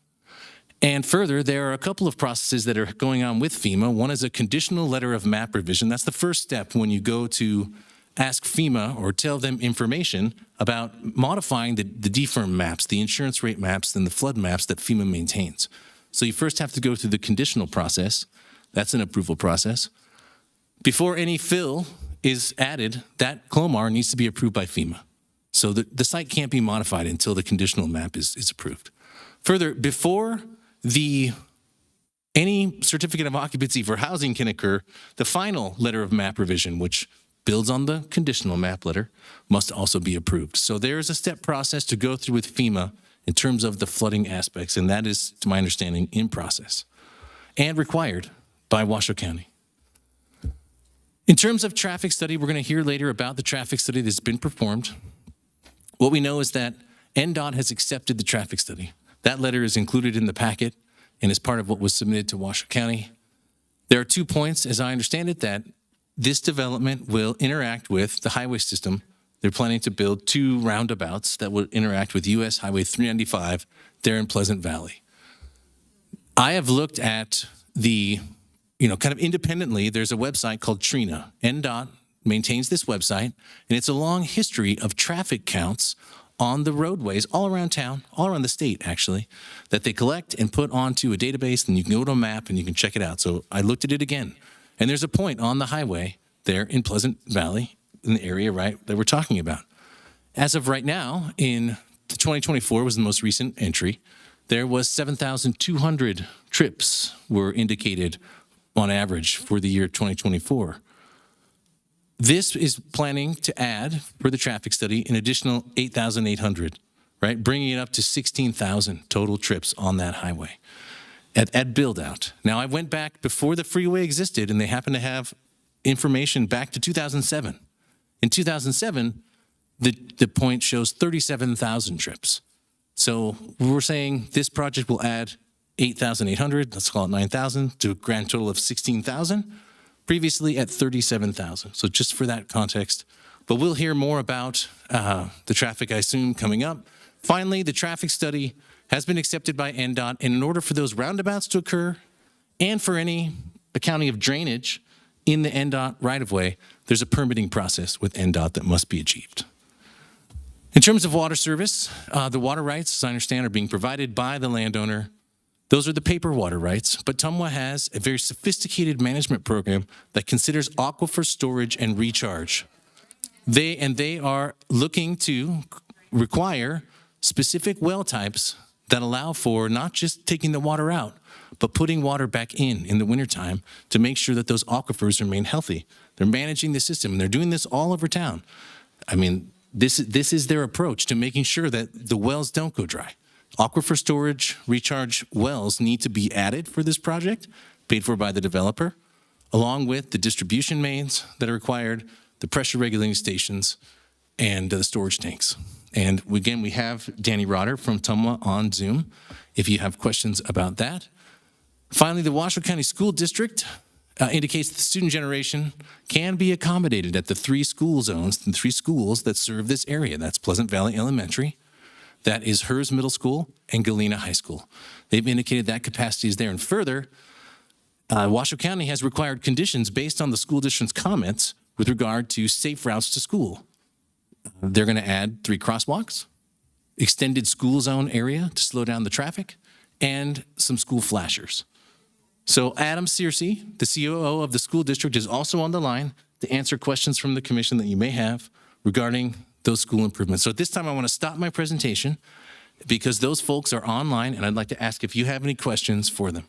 Speaker 15: And further, there are a couple of processes that are going on with FEMA. One is a conditional letter of map revision. That's the first step when you go to ask FEMA or tell them information about modifying the DFIRM maps, the insurance rate maps, and the flood maps that FEMA maintains. So you first have to go through the conditional process. That's an approval process. Before any fill is added, that CLOMAR needs to be approved by FEMA. So the site can't be modified until the conditional map is approved. Further, before any certificate of occupancy for housing can occur, the final letter of map revision, which builds on the conditional map letter, must also be approved. So there is a step process to go through with FEMA in terms of the flooding aspects, and that is, to my understanding, in process and required by Washoe County. In terms of traffic study, we're going to hear later about the traffic study that's been performed. What we know is that NDOT has accepted the traffic study. That letter is included in the packet. and is part of what was submitted to Washoe County. There are 2 points, as I understand it, that this development will interact with the highway system. They're planning to build 2 roundabouts that will interact with US Highway 395 there in Pleasant Valley. I have looked at the, kind of independently, there's a website called Trina. NDOT maintains this website, and it's a long history of traffic counts on the roadways all around town, all around the state, actually, that they collect and put onto a database, and you can go to a map and you can check it out. So I looked at it again, and there's a point on the highway there in Pleasant Valley, in the area, right, that we're talking about. As of right now, in 2024 was the most recent entry, there was 7,200 trips were indicated on average for the year 2024. This is planning to add, for the traffic study, an additional 8,800, right? Bringing it up to 16,000 total trips on that highway at build out. Now, I went back before the freeway existed, and they happen to have information back to 2007. In 2007, the point shows 37,000 trips. So we're saying this project will add 8,800, let's call it 9,000, to a grand total of 16,000, previously at 37,000. So just for that context. But we'll hear more about the traffic, I assume, coming up. Finally, the traffic study has been accepted by NDOT, and in order for those roundabouts to occur and for any accounting of drainage in the NDOT right-of-way, there's a permitting process with NDOT that must be achieved. In terms of water service, the water rights, as I understand, are being provided by the landowner. Those are the paper water rights, but Tumwa has a very sophisticated management program that considers aquifer storage and recharge. They are looking to require specific well types that allow for not just taking the water out, but putting water back in the wintertime to make sure that those aquifers remain healthy. They're managing the system, and they're doing this all over town. I mean, this is their approach to making sure that the wells don't go dry. Aquifer storage, recharge wells need to be added for this project, paid for by the developer, along with the distribution mains that are required, the pressure regulating stations, and the storage tanks. And again, we have Danny Rotter from Tumwa on Zoom if you have questions about that. Finally, the Washoe County School District indicates that the student generation can be accommodated at the 3 school zones, the 3 schools that serve this area. That's Pleasant Valley Elementary, that is Hers Middle School, and Galena High School. They've indicated that capacity is there. And further, Washoe County has required conditions based on the school district's comments with regard to safe routes to school. They're going to add 3 crosswalks, extended school zone area to slow down the traffic, and some school flashers. So Adam Searcy, the COO of the school district, is also on the line to answer questions from the commission that you may have regarding those school improvements. So at this time, I want to stop my presentation because those folks are online, and I'd like to ask if you have any questions for them.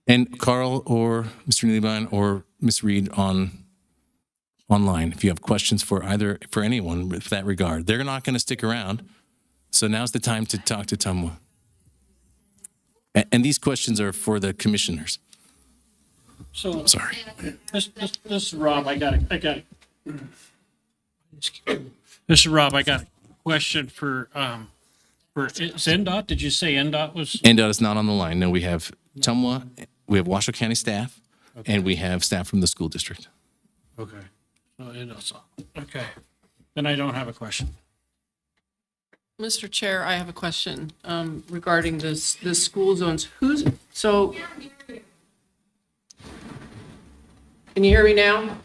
Speaker 15: And Carl or Mr. Nealbein or Ms. Reed online, if you have questions for anyone with that regard. They're not going to stick around. So now's the time to talk to Tumwa. And these questions are for the commissioners.
Speaker 1: So,
Speaker 15: Sorry.
Speaker 1: This is Rob. I got This is Rob. I got a question for is NDOT. Did you say NDOT was?
Speaker 15: NDOT is not on the line. No, we have Tumwa, we have Washoe County staff, and we have staff from the school district.
Speaker 1: Okay. So NDOT's on. Okay. Then I don't have a question.
Speaker 4: Mr. Chair, I have a question regarding the school zones. Can you hear me now?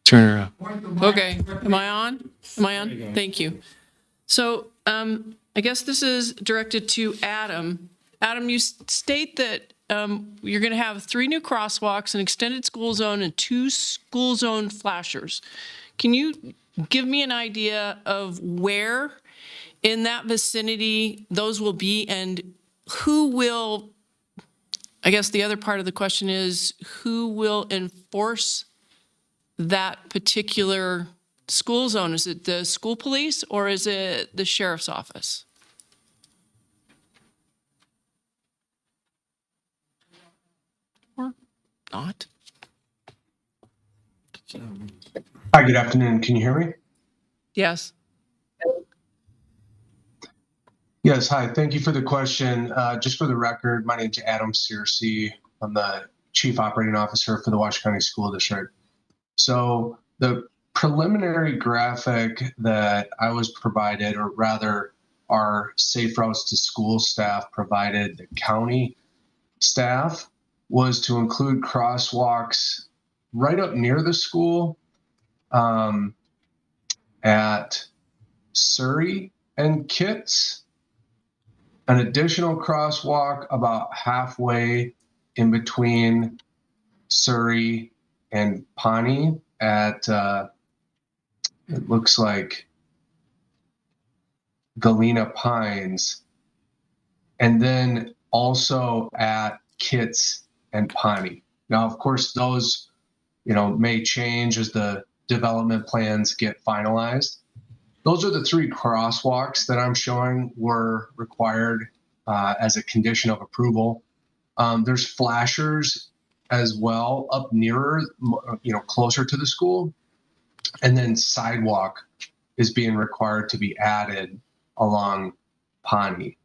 Speaker 15: Turn her up.
Speaker 4: Okay, am I on? Thank you. So I guess this is directed to Adam. Adam, you state that you're going to have 3 new crosswalks, an extended school zone, and 2 school zone flashers. Can you give me an idea of where in that vicinity those will be, and who will, I guess the other part of the question is, who will enforce that particular school zone? Is it the school police or is it the sheriff's office? Or not?
Speaker 18: Hi, good afternoon. Can you hear me?
Speaker 4: Yes.
Speaker 18: Yes, hi. Thank you for the question. Just for the record, my name's Adam Searcy. I'm the Chief Operating Officer for the Washoe County School District. So the preliminary graphic that I was provided, or rather our Safe Routes to School staff provided the county staff, was to include crosswalks right up near the school at Surrey and Kitts, an additional crosswalk about halfway in between Surrey and Pawnee at, it looks like Galena Pines, and then also at Kitts and Pawnee. Now, of course, those, may change as the development plans get finalized. Those are the 3 crosswalks that I'm showing were required as a condition of approval. There's flashers as well up nearer, closer to the school. And then sidewalk is being required to be added along Pawnee.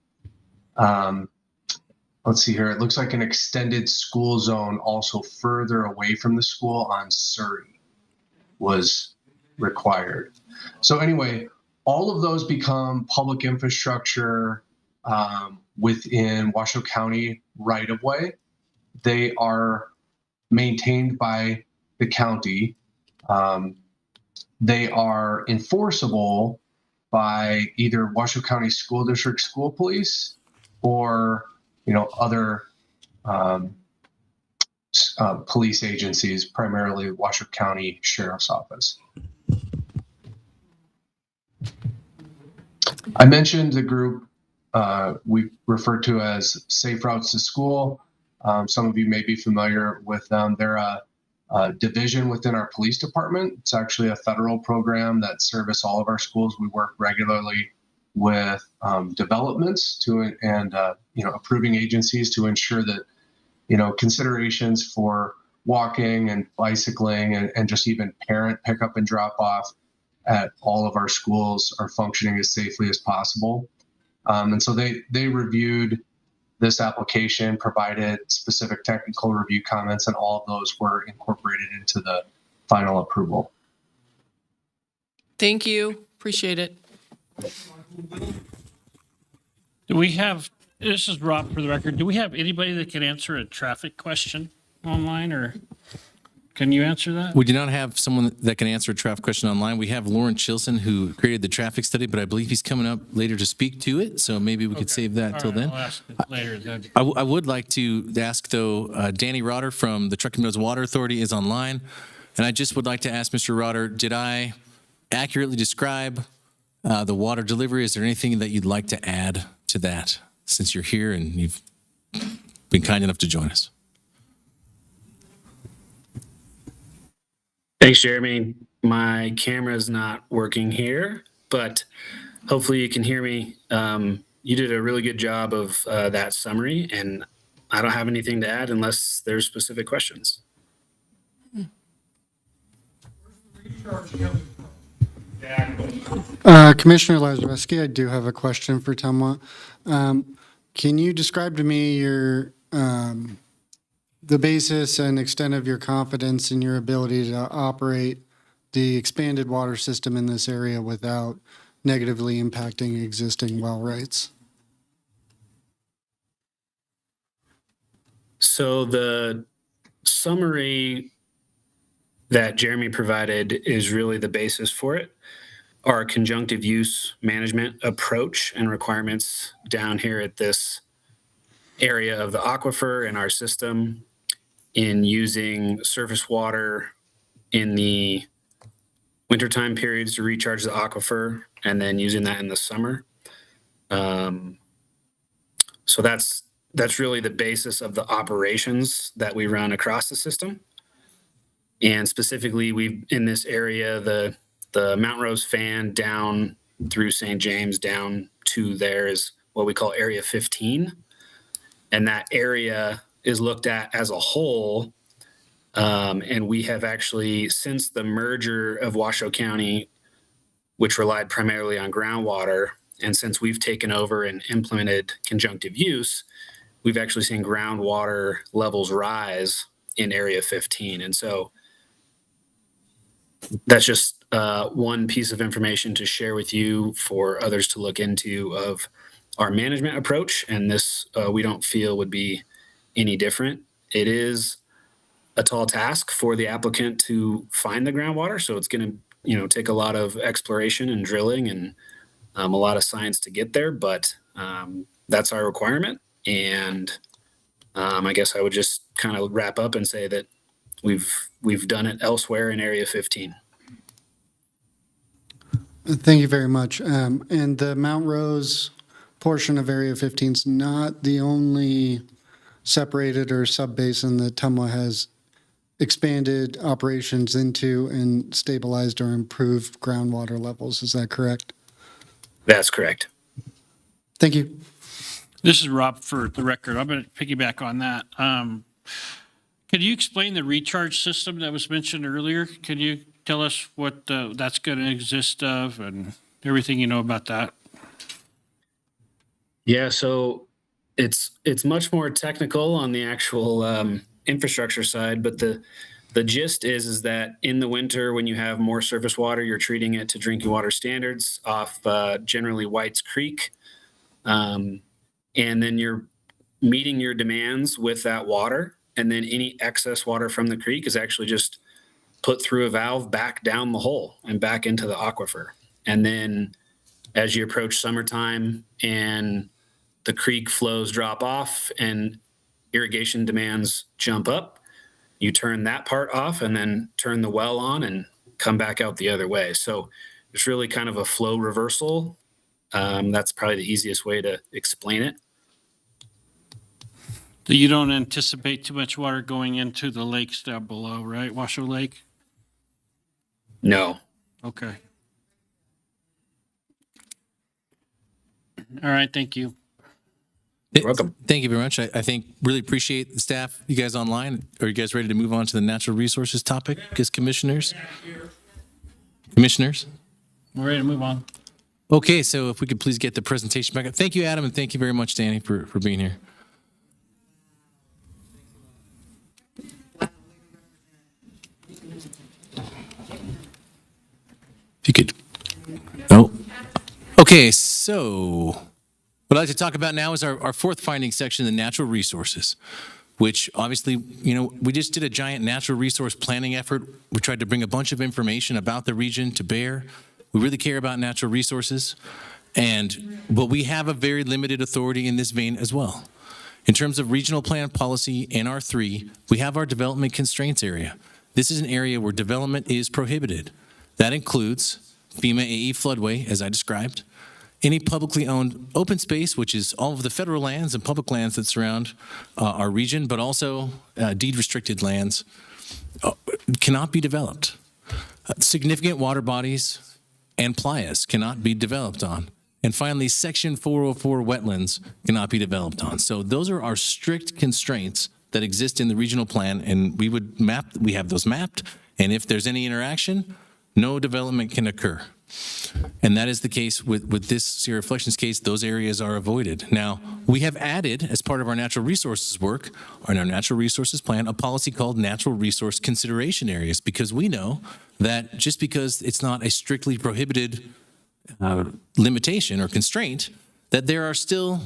Speaker 18: Let's see here. It looks like an extended school zone also further away from the school on Surrey was required. So anyway, all of those become public infrastructure within Washoe County right-of-way. They are maintained by the county. They are enforceable by either Washoe County School District School Police or other police agencies, primarily Washoe County Sheriff's Office. I mentioned the group we refer to as Safe Routes to School. Some of you may be familiar with them. They're a division within our police department. It's actually a federal program that service all of our schools. We work regularly with developments and approving agencies to ensure that considerations for walking and bicycling and just even parent pickup and drop off at all of our schools are functioning as safely as possible. And so they reviewed this application, provided specific technical review comments, and all of those were incorporated into the final approval.
Speaker 4: Thank you. Appreciate it.
Speaker 1: Do we have, this is Rob for the record, do we have anybody that can answer a traffic question online, or can you answer that?
Speaker 15: We do not have someone that can answer a traffic question online. We have Lauren Chilson, who created the traffic study, but I believe he's coming up later to speak to it, so maybe we could save that till then.
Speaker 1: I'll ask it later then.
Speaker 15: I would like to ask, though, Danny Rotter from the Truckee Meadows Water Authority is online, and I just would like to ask Mr. Rotter, did I accurately describe the water delivery? Is there anything that you'd like to add to that, since you're here and you've been kind enough to join us?
Speaker 3: Thanks, Jeremy. My camera is not working here, but hopefully you can hear me. You did a really good job of that summary, and I don't have anything to add unless there's specific questions.
Speaker 19: Commissioner Lazarewski, I do have a question for Temwa. Can you describe to me your the basis and extent of your confidence in your ability to operate the expanded water system in this area without negatively impacting existing well rights?
Speaker 3: So the summary that Jeremy provided is really the basis for it. Our conjunctive use management approach and requirements down here at this area of the aquifer in our system, in using surface water in the wintertime periods to recharge the aquifer, and then using that in the summer. So that's really the basis of the operations that we run across the system. And specifically, we've in this area, the Mount Rose fan down through St. James down to there is what we call Area 15. And that area is looked at as a whole. And we have actually, since the merger of Washoe County which relied primarily on groundwater. And since we've taken over and implemented conjunctive use, we've actually seen groundwater levels rise in Area 15. And so that's just one piece of information to share with you for others to look into of our management approach. And this we don't feel would be any different. It is a tall task for the applicant to find the groundwater. So it's going to, take a lot of exploration and drilling and a lot of science to get there. But that's our requirement. And I guess I would just kind of wrap up and say that we've done it elsewhere in Area 15.
Speaker 19: Thank you very much. And the Mount Rose portion of Area 15 is not the only separated or sub-basin that TUMWA has expanded operations into and stabilized or improved groundwater levels. Is that correct?
Speaker 3: That's correct.
Speaker 19: Thank you.
Speaker 1: This is Rob for the record. I'm going to piggyback on that. Could you explain the recharge system that was mentioned earlier? Can you tell us what that's going to exist of and everything you know about that?
Speaker 3: Yeah, so it's much more technical on the actual infrastructure side, but the gist is that in the winter, when you have more surface water, you're treating it to drinking water standards off generally White's Creek. And then you're meeting your demands with that water. And then any excess water from the creek is actually just put through a valve back down the hole and back into the aquifer. And then as you approach summertime and the creek flows drop off and irrigation demands jump up, you turn that part off and then turn the well on and come back out the other way. So it's really kind of a flow reversal. That's probably the easiest way to explain it.
Speaker 1: You don't anticipate too much water going into the lakes down below, right? Washoe Lake?
Speaker 3: No.
Speaker 1: Okay. All right, thank you.
Speaker 3: You're welcome.
Speaker 15: Thank you very much. I think really appreciate the staff. You guys online? Are you guys ready to move on to the natural resources topic as commissioners? Commissioners?
Speaker 1: We're ready to move on.
Speaker 15: Okay, so if we could please get the presentation back up. Thank you, Adam, and thank you very much, Danny, for being here. If you could. Oh. Okay, so what I'd like to talk about now is our fourth finding section, the natural resources, which obviously, we just did a giant natural resource planning effort. We tried to bring a bunch of information about the region to bear. We really care about natural resources, but we have a very limited authority in this vein as well. In terms of regional plan policy in R3, we have our development constraints area. This is an area where development is prohibited. That includes FEMA AE floodway, as I described, any publicly owned open space, which is all of the federal lands and public lands that surround our region, but also deed restricted lands, cannot be developed. Significant water bodies and playas cannot be developed on. And finally, Section 404 wetlands cannot be developed on. So those are our strict constraints that exist in the regional plan, and we have those mapped, and if there's any interaction, no development can occur. And that is the case with this Sierra Reflections case. Those areas are avoided. Now, we have added, as part of our natural resources work, in our natural resources plan, a policy called natural resource consideration areas, because we know that just because it's not a strictly prohibited limitation or constraint, that there are still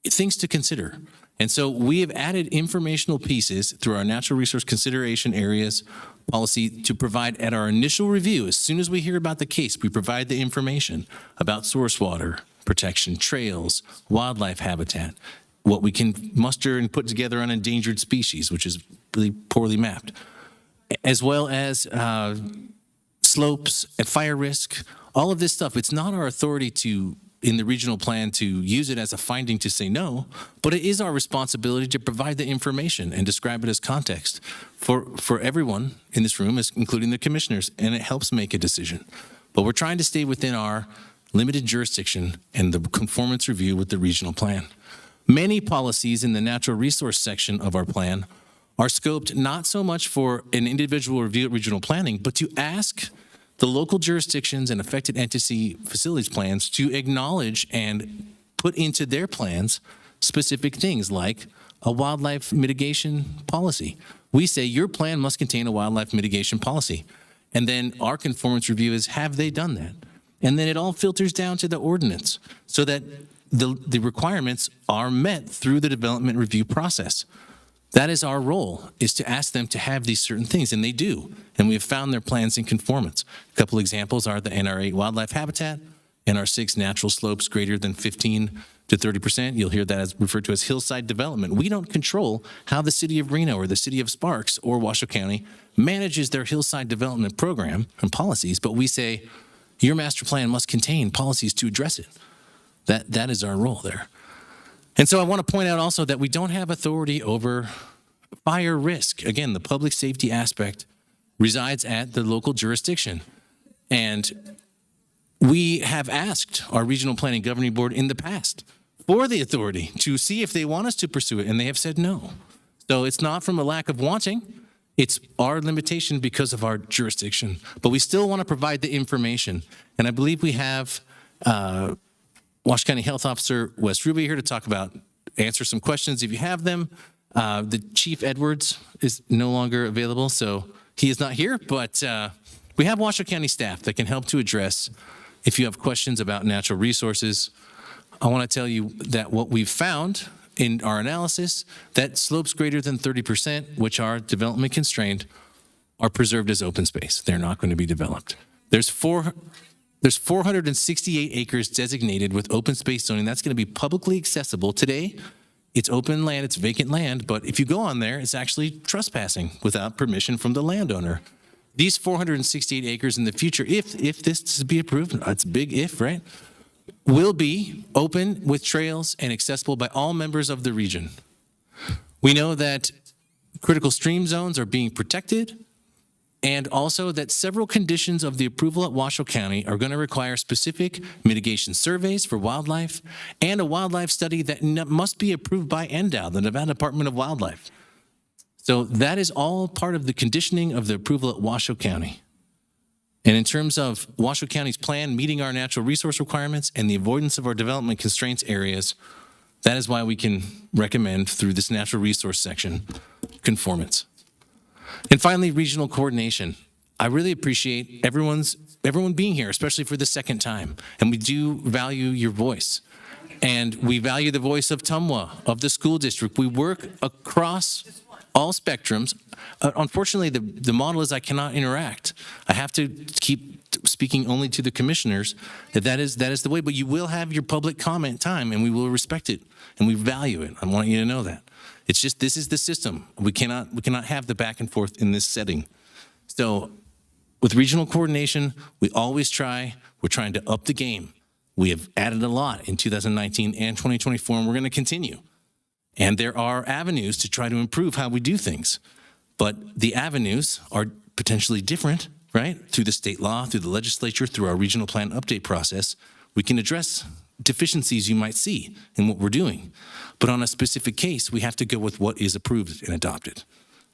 Speaker 15: things to consider. And so we have added informational pieces through our natural resource consideration areas policy to provide at our initial review. As soon as we hear about the case, we provide the information about source water protection, trails, wildlife habitat, what we can muster and put together on endangered species, which is really poorly mapped, as well as slopes and fire risk, all of this stuff. It's not our authority in the regional plan to use it as a finding to say no, but it is our responsibility to provide the information and describe it as context for everyone in this room, including the commissioners, and it helps make a decision. But we're trying to stay within our limited jurisdiction and the conformance review with the regional plan. Many policies in the natural resource section of our plan are scoped not so much for an individual review at regional planning, but to ask the local jurisdictions and affected entity facilities plans to acknowledge and put into their plans specific things like a wildlife mitigation policy. We say your plan must contain a wildlife mitigation policy. And then our conformance review is, have they done that? And then it all filters down to the ordinance so that the requirements are met through the development review process. That is our role, is to ask them to have these certain things, and they do. And we have found their plans in conformance. A couple examples are the NR8 wildlife habitat, NR6 natural slopes greater than 15 to 30%. You'll hear that as referred to as hillside development. We don't control how the city of Reno or the city of Sparks or Washoe County manages their hillside development program and policies, but we say your master plan must contain policies to address it. That is our role there. And so I want to point out also that we don't have authority over fire risk. Again, the public safety aspect resides at the local jurisdiction. And we have asked our regional planning governing board in the past for the authority to see if they want us to pursue it, and they have said no. So it's not from a lack of wanting, it's our limitation because of our jurisdiction. But we still want to provide the information. And I believe we have Washoe County Health Officer Wes Ruby here to answer some questions if you have them. The Chief Edwards is no longer available, so he is not here, but we have Washoe County staff that can help to address if you have questions about natural resources. I want to tell you that what we've found in our analysis, that slopes greater than 30%, which are development constrained, are preserved as open space. They're not going to be developed. There's 468 acres designated with open space zoning. That's going to be publicly accessible. Today, it's open land, it's vacant land, but if you go on there, it's actually trespassing without permission from the landowner. These 468 acres in the future, if this is to be approved, it's a big if, right? Will be open with trails and accessible by all members of the region. We know that critical stream zones are being protected, and also that several conditions of the approval at Washoe County are going to require specific mitigation surveys for wildlife and a wildlife study that must be approved by NDOW, the Nevada Department of Wildlife. So that is all part of the conditioning of the approval at Washoe County. And in terms of Washoe County's plan meeting our natural resource requirements and the avoidance of our development constraints areas, that is why we can recommend through this natural resource section conformance. And finally, regional coordination. I really appreciate everyone being here, especially for the second time. And we do value your voice. And we value the voice of TUMWA, of the school district. We work across all spectrums. Unfortunately, the model is I cannot interact. I have to keep speaking only to the commissioners. That is the way, but you will have your public comment time, and we will respect it, and we value it. I want you to know that. It's just, this is the system. We cannot have the back and forth in this setting. So with regional coordination, we're trying to up the game. We have added a lot in 2019 and 2024, and we're going to continue. And there are avenues to try to improve how we do things. But the avenues are potentially different, right? Through the state law, through the legislature, through our regional plan update process, we can address deficiencies you might see in what we're doing. But on a specific case, we have to go with what is approved and adopted.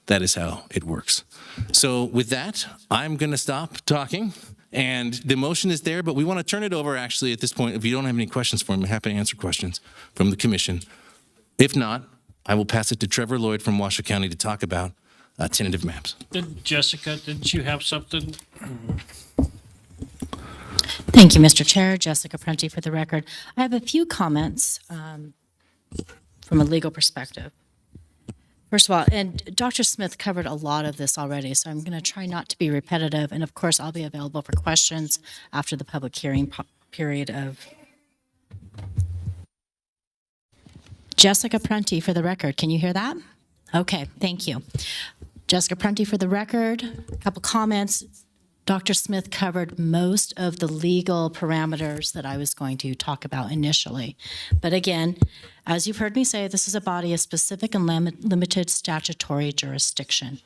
Speaker 15: That is how it works. So with that, I'm going to stop talking. And the motion is there, but we want to turn it over actually at this point. If you don't have any questions for me, I'm happy to answer questions from the commission. If not, I will pass it to Trevor Lloyd from Washoe County to talk about tentative maps.
Speaker 1: Jessica, didn't you have something?
Speaker 20: Thank you, Mr. Chair. Jessica Prenti for the record. I have a few comments from a legal perspective. First of all, and Dr. Smith covered a lot of this already, so I'm going to try not to be repetitive. And of course, I'll be available for questions after the public hearing period of. Jessica Prenti for the record. Can you hear that? Okay, thank you. Jessica Prenti for the record. A couple comments. Dr. Smith covered most of the legal parameters that I was going to talk about initially. But again, as you've heard me say, this is a body of specific and limited statutory jurisdiction.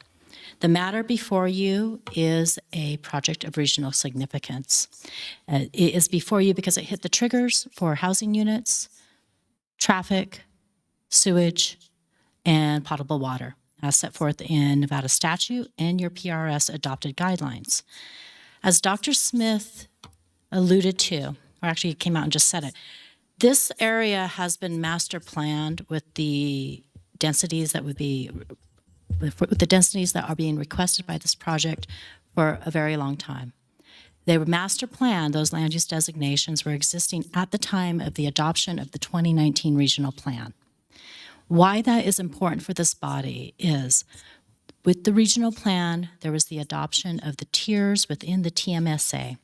Speaker 20: The matter before you is a project of regional significance. It is before you because it hit the triggers for housing units, traffic, sewage, and potable water, as set forth in Nevada statute and your PRS adopted guidelines. As Dr. Smith alluded to, or actually he came out and just said it, this area has been master planned with the densities that would be, with the densities that are being requested by this project for a very long time. They were master planned, those land use designations were existing at the time of the adoption of the 2019 regional plan. Why that is important for this body is with the regional plan, there was the adoption of the tiers within the TMSA.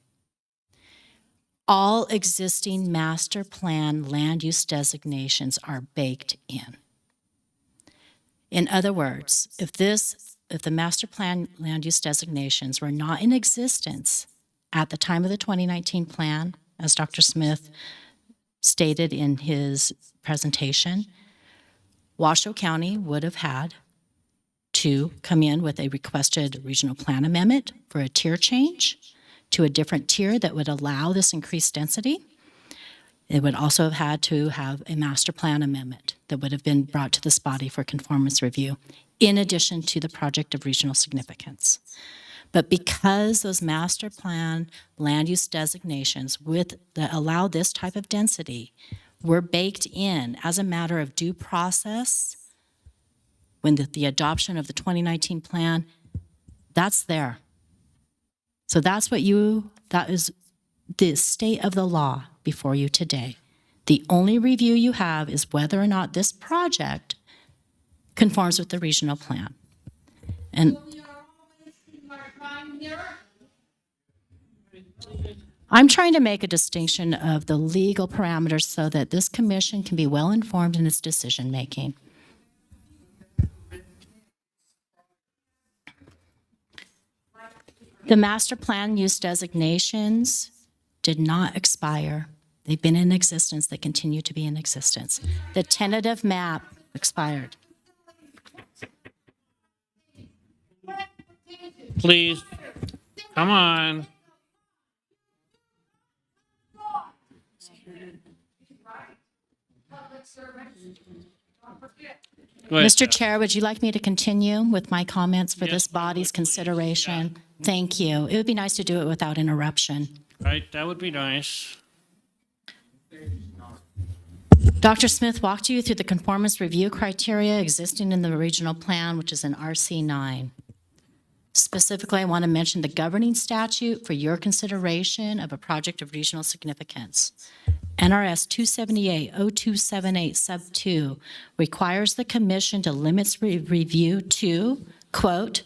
Speaker 20: All existing master plan land use designations are baked in. In other words, if the master plan land use designations were not in existence at the time of the 2019 plan, as Dr. Smith stated in his presentation, Washoe County would have had to come in with a requested regional plan amendment for a tier change to a different tier that would allow this increased density. It would also have had to have a master plan amendment that would have been brought to this body for conformance review, in addition to the project of regional significance. But because those master plan land use designations that allow this type of density were baked in as a matter of due process, when the adoption of the 2019 plan, that's there. So that is the state of the law before you today. The only review you have is whether or not this project conforms with the regional plan. And I'm trying to make a distinction of the legal parameters so that this commission can be well informed in its decision making. The master plan use designations did not expire. They've been in existence. They continue to be in existence. The tentative map expired.
Speaker 1: Please, come on. Go ahead,
Speaker 20: Mr. Chair, would you like me to continue with my comments for this body's consideration? Thank you. It would be nice to do it without interruption.
Speaker 1: Right, that would be nice.
Speaker 20: Dr. Smith walked you through the conformance review criteria existing in the regional plan, which is in RC9. Specifically, I want to mention the governing statute for your consideration of a project of regional significance. NRS 278-0278 sub 2 requires the commission to limit review to, quote,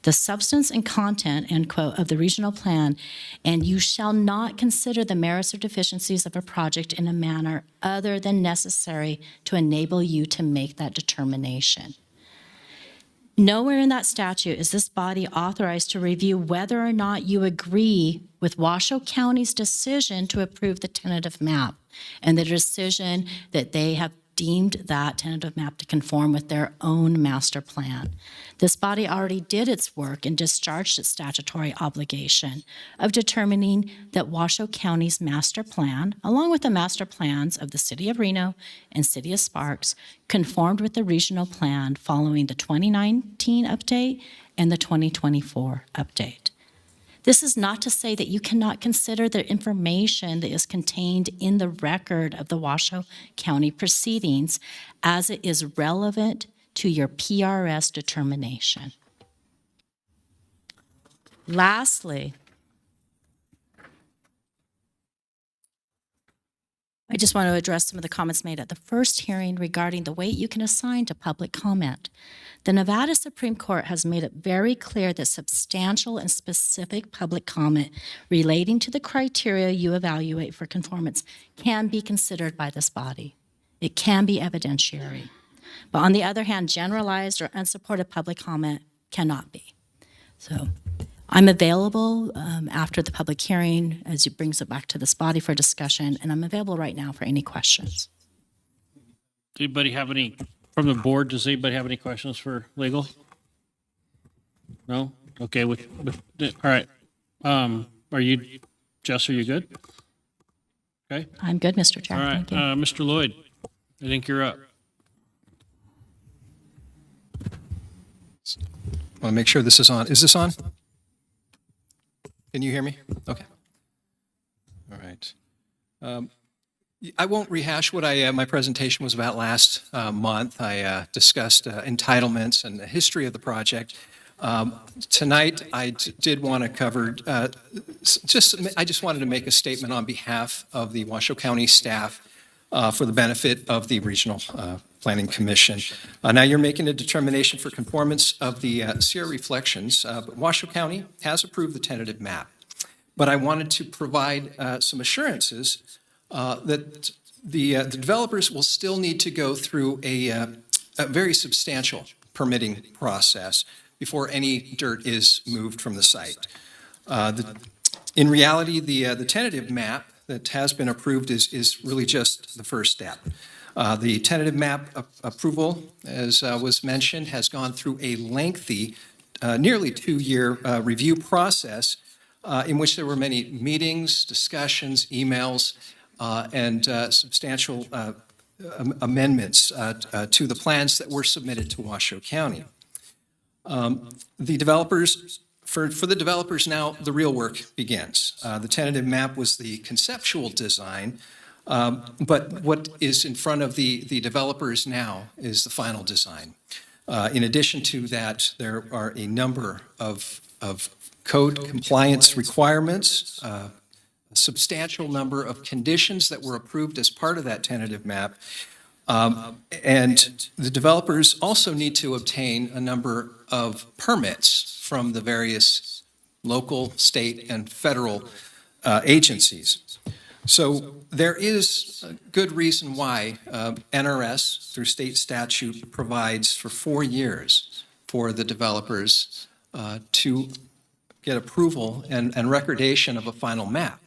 Speaker 20: the substance and content, end quote, of the regional plan, and you shall not consider the merits or deficiencies of a project in a manner other than necessary to enable you to make that determination. Nowhere in that statute is this body authorized to review whether or not you agree with Washoe County's decision to approve the tentative map and the decision that they have deemed that tentative map to conform with their own master plan. This body already did its work and discharged its statutory obligation of determining that Washoe County's master plan, along with the master plans of the City of Reno and City of Sparks, conformed with the regional plan following the 2019 update and the 2024 update. This is not to say that you cannot consider the information that is contained in the record of the Washoe County proceedings as it is relevant to your PRS determination. Lastly, I just want to address some of the comments made at the first hearing regarding the weight you can assign to public comment. The Nevada Supreme Court has made it very clear that substantial and specific public comment relating to the criteria you evaluate for conformance can be considered by this body. It can be evidentiary. But on the other hand, generalized or unsupported public comment cannot be. So I'm available after the public hearing as it brings it back to this body for discussion, and I'm available right now for any questions.
Speaker 1: Anybody have any, from the board, does anybody have any questions for legal? No? Okay, all right. Are you, Jess, are you good? Okay.
Speaker 20: I'm good, Mr. Chair.
Speaker 1: All right,
Speaker 20: Thank you.
Speaker 1: Mr. Lloyd, I think you're up.
Speaker 21: I want to make sure this is on. Is this on? Can you hear me? Okay. All right. I won't rehash what my presentation was about last month. I discussed entitlements and the history of the project. Tonight, I did want to cover, I just wanted to make a statement on behalf of the Washoe County staff for the benefit of the Regional Planning Commission. Now you're making a determination for conformance of the Sierra Reflections, but Washoe County has approved the tentative map. But I wanted to provide some assurances that the developers will still need to go through a very substantial permitting process before any dirt is moved from the site. In reality, the tentative map that has been approved is really just the first step. The tentative map approval, as was mentioned, has gone through a lengthy, nearly 2-year review process in which there were many meetings, discussions, emails, and substantial amendments to the plans that were submitted to Washoe County. The developers, for the developers now, the real work begins. The tentative map was the conceptual design, but what is in front of the developers now is the final design. In addition to that, there are a number of code compliance requirements, a substantial number of conditions that were approved as part of that tentative map. And the developers also need to obtain a number of permits from the various local, state, and federal agencies. So there is a good reason why NRS, through state statute, provides for 4 years for the developers to get approval and recordation of a final map,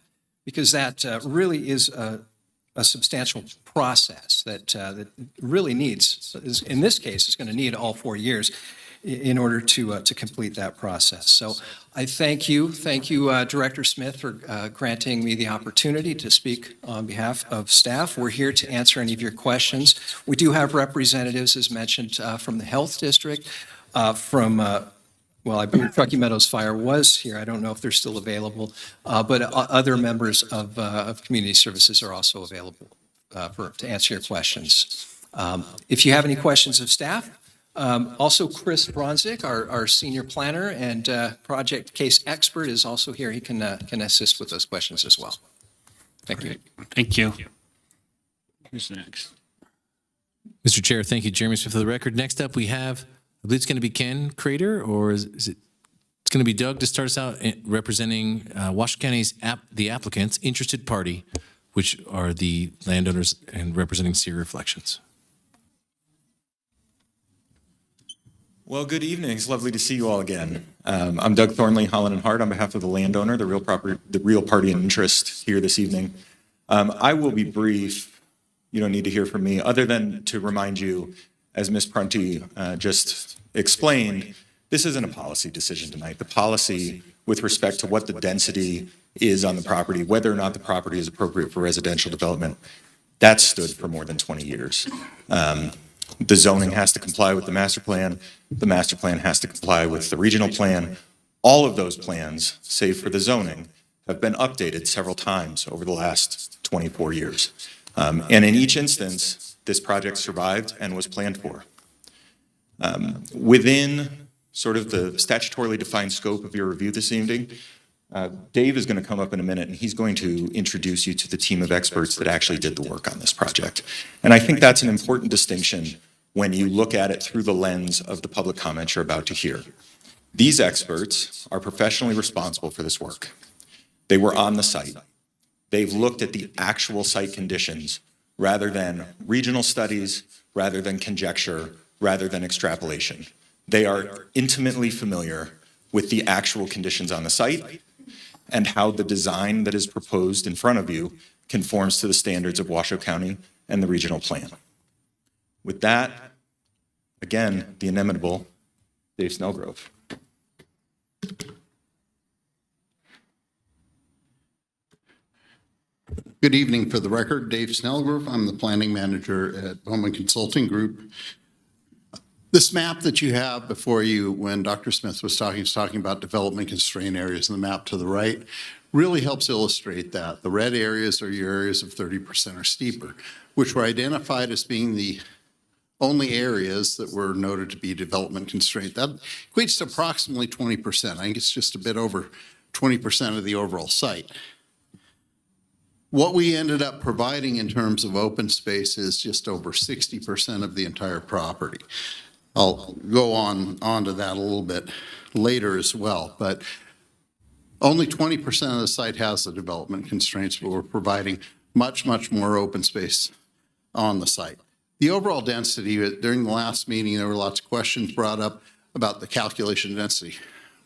Speaker 21: because that really is a substantial process that really needs, in this case, is going to need all 4 years in order to complete that process. So I thank you, Director Smith, for granting me the opportunity to speak on behalf of staff. We're here to answer any of your questions. We do have representatives, as mentioned, from the Health District, well, I believe Truckee Meadows Fire was here. I don't know if they're still available, but other members of Community Services are also available to answer your questions. If you have any questions of staff, also Chris Bronzik, our senior planner and project case expert, is also here. He can assist with those questions as well. Thank you.
Speaker 1: Thank you. Who's next?
Speaker 15: Mr. Chair, thank you, Jeremy Smith. For the record, next up we have, I believe it's going to be Ken Crater, or is it? It's going to be Doug to start us out representing Washoe County's the applicants, interested party, which are the landowners, and representing Sierra Reflections.
Speaker 22: Well, good evening. It's lovely to see you all again. I'm Doug Thornley, Holland and Hart, on behalf of the landowner, the real party in interest here this evening. I will be brief. You don't need to hear from me, other than to remind you, as Ms. Prunty just explained, this isn't a policy decision tonight. The policy with respect to what the density is on the property, whether or not the property is appropriate for residential development, that's stood for more than 20 years. The zoning has to comply with the master plan. The master plan has to comply with the regional plan. All of those plans, save for the zoning, have been updated several times over the last 24 years. And in each instance, this project survived and was planned for. Within sort of the statutorily defined scope of your review this evening, Dave is going to come up in a minute and he's going to introduce you to the team of experts that actually did the work on this project. And I think that's an important distinction when you look at it through the lens of the public comments you're about to hear. These experts are professionally responsible for this work. They were on the site. They've looked at the actual site conditions rather than regional studies, rather than conjecture, rather than extrapolation. They are intimately familiar with the actual conditions on the site and how the design that is proposed in front of you conforms to the standards of Washoe County and the regional plan. With that, again, the inimitable Dave Snellgrove.
Speaker 8: Good evening. For the record, Dave Snellgrove. I'm the planning manager at Bowman Consulting Group. This map that you have before you, when Dr. Smith was talking about development constrained areas, and the map to the right really helps illustrate that. The red areas are your areas of 30% or steeper, which were identified as being the only areas that were noted to be development constrained. That equates to approximately 20%. I think it's just a bit over 20% of the overall site. What we ended up providing in terms of open space is just over 60% of the entire property. I'll go on to that a little bit later as well, but only 20% of the site has the development constraints, but we're providing much, much more open space on the site. The overall density, during the last meeting, there were lots of questions brought up about the calculation density.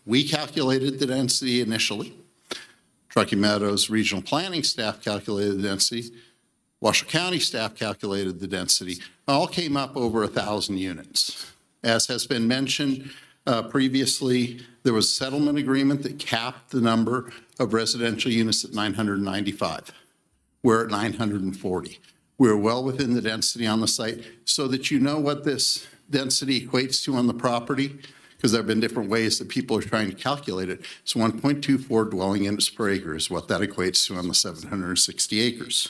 Speaker 8: We calculated the density initially. Truckee Meadows Regional Planning staff calculated the density. Washoe County staff calculated the density. All came up over 1,000 units. As has been mentioned previously, there was a settlement agreement that capped the number of residential units at 995. We're at 940. We're well within the density on the site. So that you know what this density equates to on the property, because there have been different ways that people are trying to calculate it. It's 1.24 dwelling units per acre is what that equates to on the 760 acres.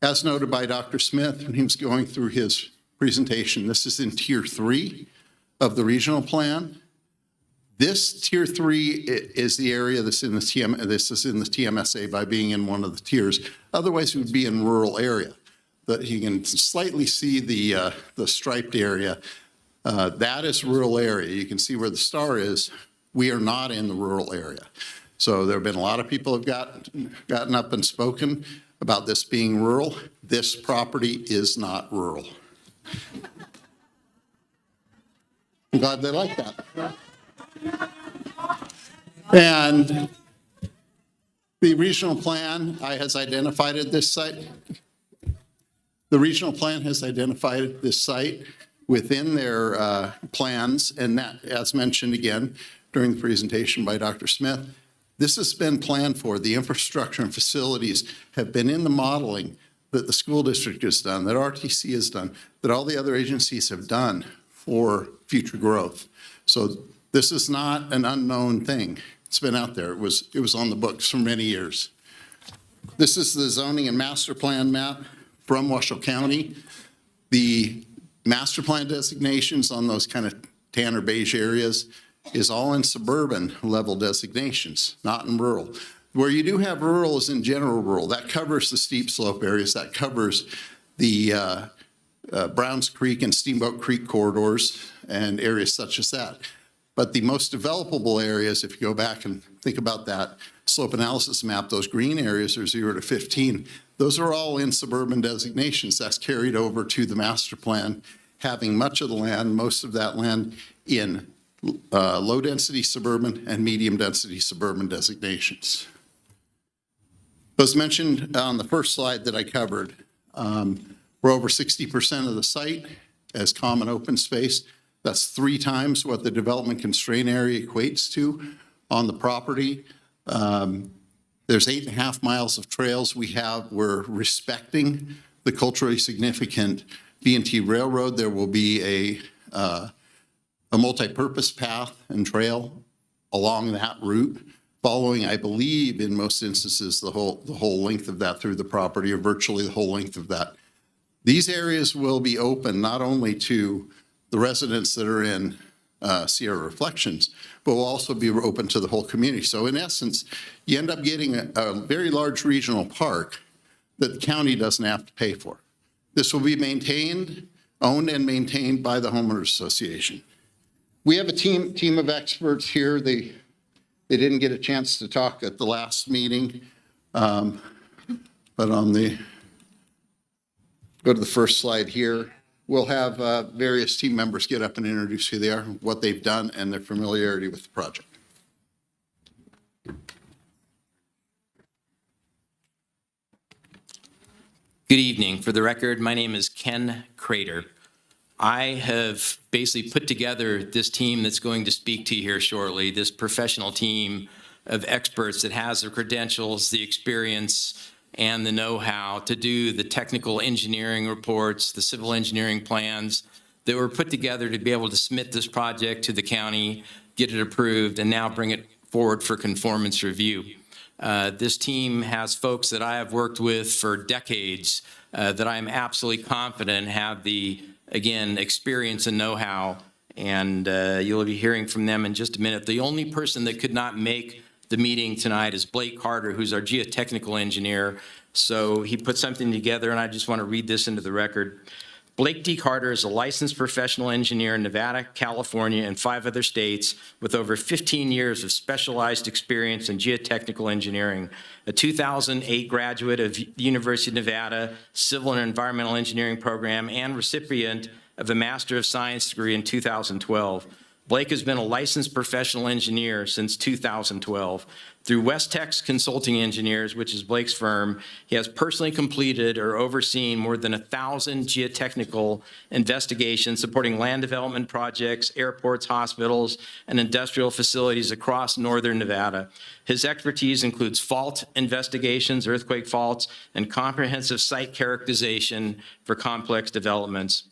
Speaker 8: As noted by Dr. Smith when he was going through his presentation, this is in Tier 3 of the regional plan. This Tier 3 is the area that's in the TMSA by being in one of the tiers. Otherwise, it would be in rural area. But you can slightly see the striped area. That is rural area. You can see where the star is. We are not in the rural area. So there have been a lot of people who have gotten up and spoken about this being rural. This property is not rural. I'm glad they like that. And the regional plan has identified this site. The regional plan has identified this site within their plans, and that, as mentioned again during the presentation by Dr. Smith, this has been planned for. The infrastructure and facilities have been in the modeling that the school district has done, that RTC has done, that all the other agencies have done for future growth. So this is not an unknown thing. It's been out there. It was on the books for many years. This is the zoning and master plan map from Washoe County. The master plan designations on those kind of tan or beige areas is all in suburban level designations, not in rural. Where you do have rural is in general rural. That covers the steep slope areas. That covers the Browns Creek and Steamboat Creek corridors and areas such as that. But the most developable areas, if you go back and think about that slope analysis map, those green areas are 0 to 15. Those are all in suburban designations. That's carried over to the master plan, having much of the land, most of that land in low-density suburban and medium-density suburban designations. As mentioned on the first slide that I covered, we're over 60% of the site as common open space. That's 3 times what the development constraint area equates to on the property. There's 8.5 miles of trails we're respecting the culturally significant V&T Railroad. There will be a multi-purpose path and trail along that route, following, I believe, in most instances, the whole length of that through the property, or virtually the whole length of that. These areas will be open not only to the residents that are in Sierra Reflections, but will also be open to the whole community. So in essence, you end up getting a very large regional park that the county doesn't have to pay for. This will be owned and maintained by the Homeowners Association. We have a team of experts here. They didn't get a chance to talk at the last meeting, but go to the first slide here. We'll have various team members get up and introduce who they are, what they've done, and their familiarity with the project.
Speaker 5: Good evening. For the record, my name is Ken Crater. I have basically put together this team that's going to speak to you here shortly, this professional team of experts that has the credentials, the experience, and the know-how to do the technical engineering reports, the civil engineering plans that were put together to be able to submit this project to the county, get it approved, and now bring it forward for conformance review. This team has folks that I have worked with for decades that I am absolutely confident have the, again, experience and know-how, and you'll be hearing from them in just a minute. The only person that could not make the meeting tonight is Blake Carter, who's our geotechnical engineer. So he put something together, and I just want to read this into the record. Blake D. Carter is a licensed professional engineer in Nevada, California, and 5 other states with over 15 years of specialized experience in geotechnical engineering. A 2008 graduate of the University of Nevada Civil and Environmental Engineering program and recipient of a Master of Science degree in 2012. Blake has been a licensed professional engineer since 2012. Through Westex Consulting Engineers, which is Blake's firm, he has personally completed or overseen more than 1,000 geotechnical investigations supporting land development projects, airports, hospitals, and industrial facilities across northern Nevada. His expertise includes fault investigations, earthquake faults, and comprehensive site characterization for complex developments.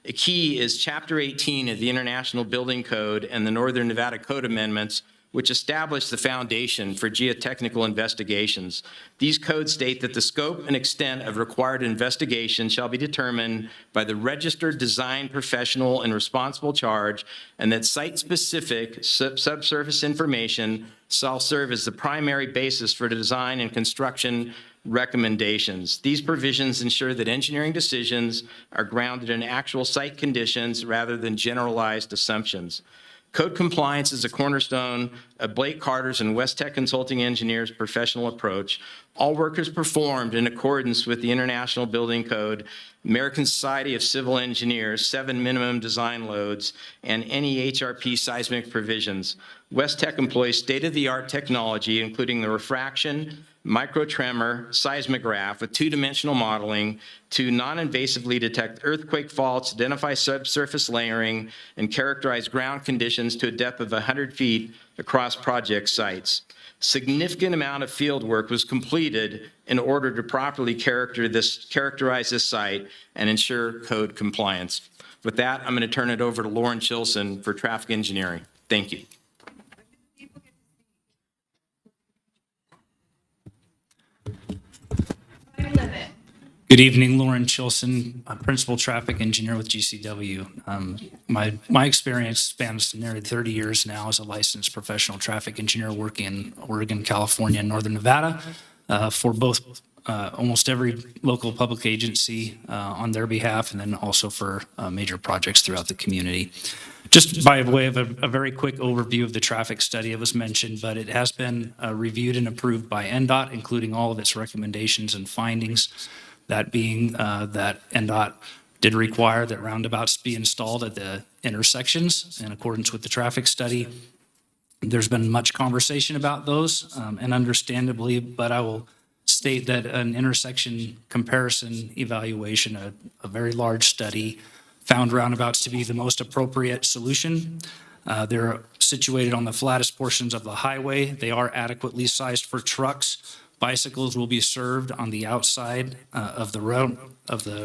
Speaker 5: A key is Chapter 18 of the International Building Code and the Northern Nevada Code Amendments, which establish the foundation for geotechnical investigations. These codes state that the scope and extent of required investigation shall be determined by the registered design professional in responsible charge, and that site-specific subsurface information shall serve as the primary basis for the design and construction recommendations. These provisions ensure that engineering decisions are grounded in actual site conditions rather than generalized assumptions. Code compliance is a cornerstone of Blake Carter's and Westex Consulting Engineers' professional approach. All work is performed in accordance with the International Building Code, American Society of Civil Engineers, 7 minimum design loads, and any HRP seismic provisions. Westex employs state-of-the-art technology, including the refraction, microtremor seismograph with 2-dimensional modeling to non-invasively detect earthquake faults, identify subsurface layering, and characterize ground conditions to a depth of 100 feet across project sites. Significant amount of field work was completed in order to properly characterize this site and ensure code compliance. With that, I'm going to turn it over to Lauren Chilson for traffic engineering. Thank you.
Speaker 6: Good evening, Lauren Chilson, Principal Traffic Engineer with GCW. My experience spans nearly 30 years now as a licensed professional traffic engineer working in Oregon, California, and Northern Nevada for both almost every local public agency on their behalf, and then also for major projects throughout the community. Just by way of a very quick overview of the traffic study, it was mentioned, but it has been reviewed and approved by NDOT, including all of its recommendations and findings. That being that NDOT did require that roundabouts be installed at the intersections in accordance with the traffic study. There's been much conversation about those, and understandably, but I will state that an intersection comparison evaluation, a very large study, found roundabouts to be the most appropriate solution. They're situated on the flattest portions of the highway. They are adequately sized for trucks. Bicycles will be served on the outside of the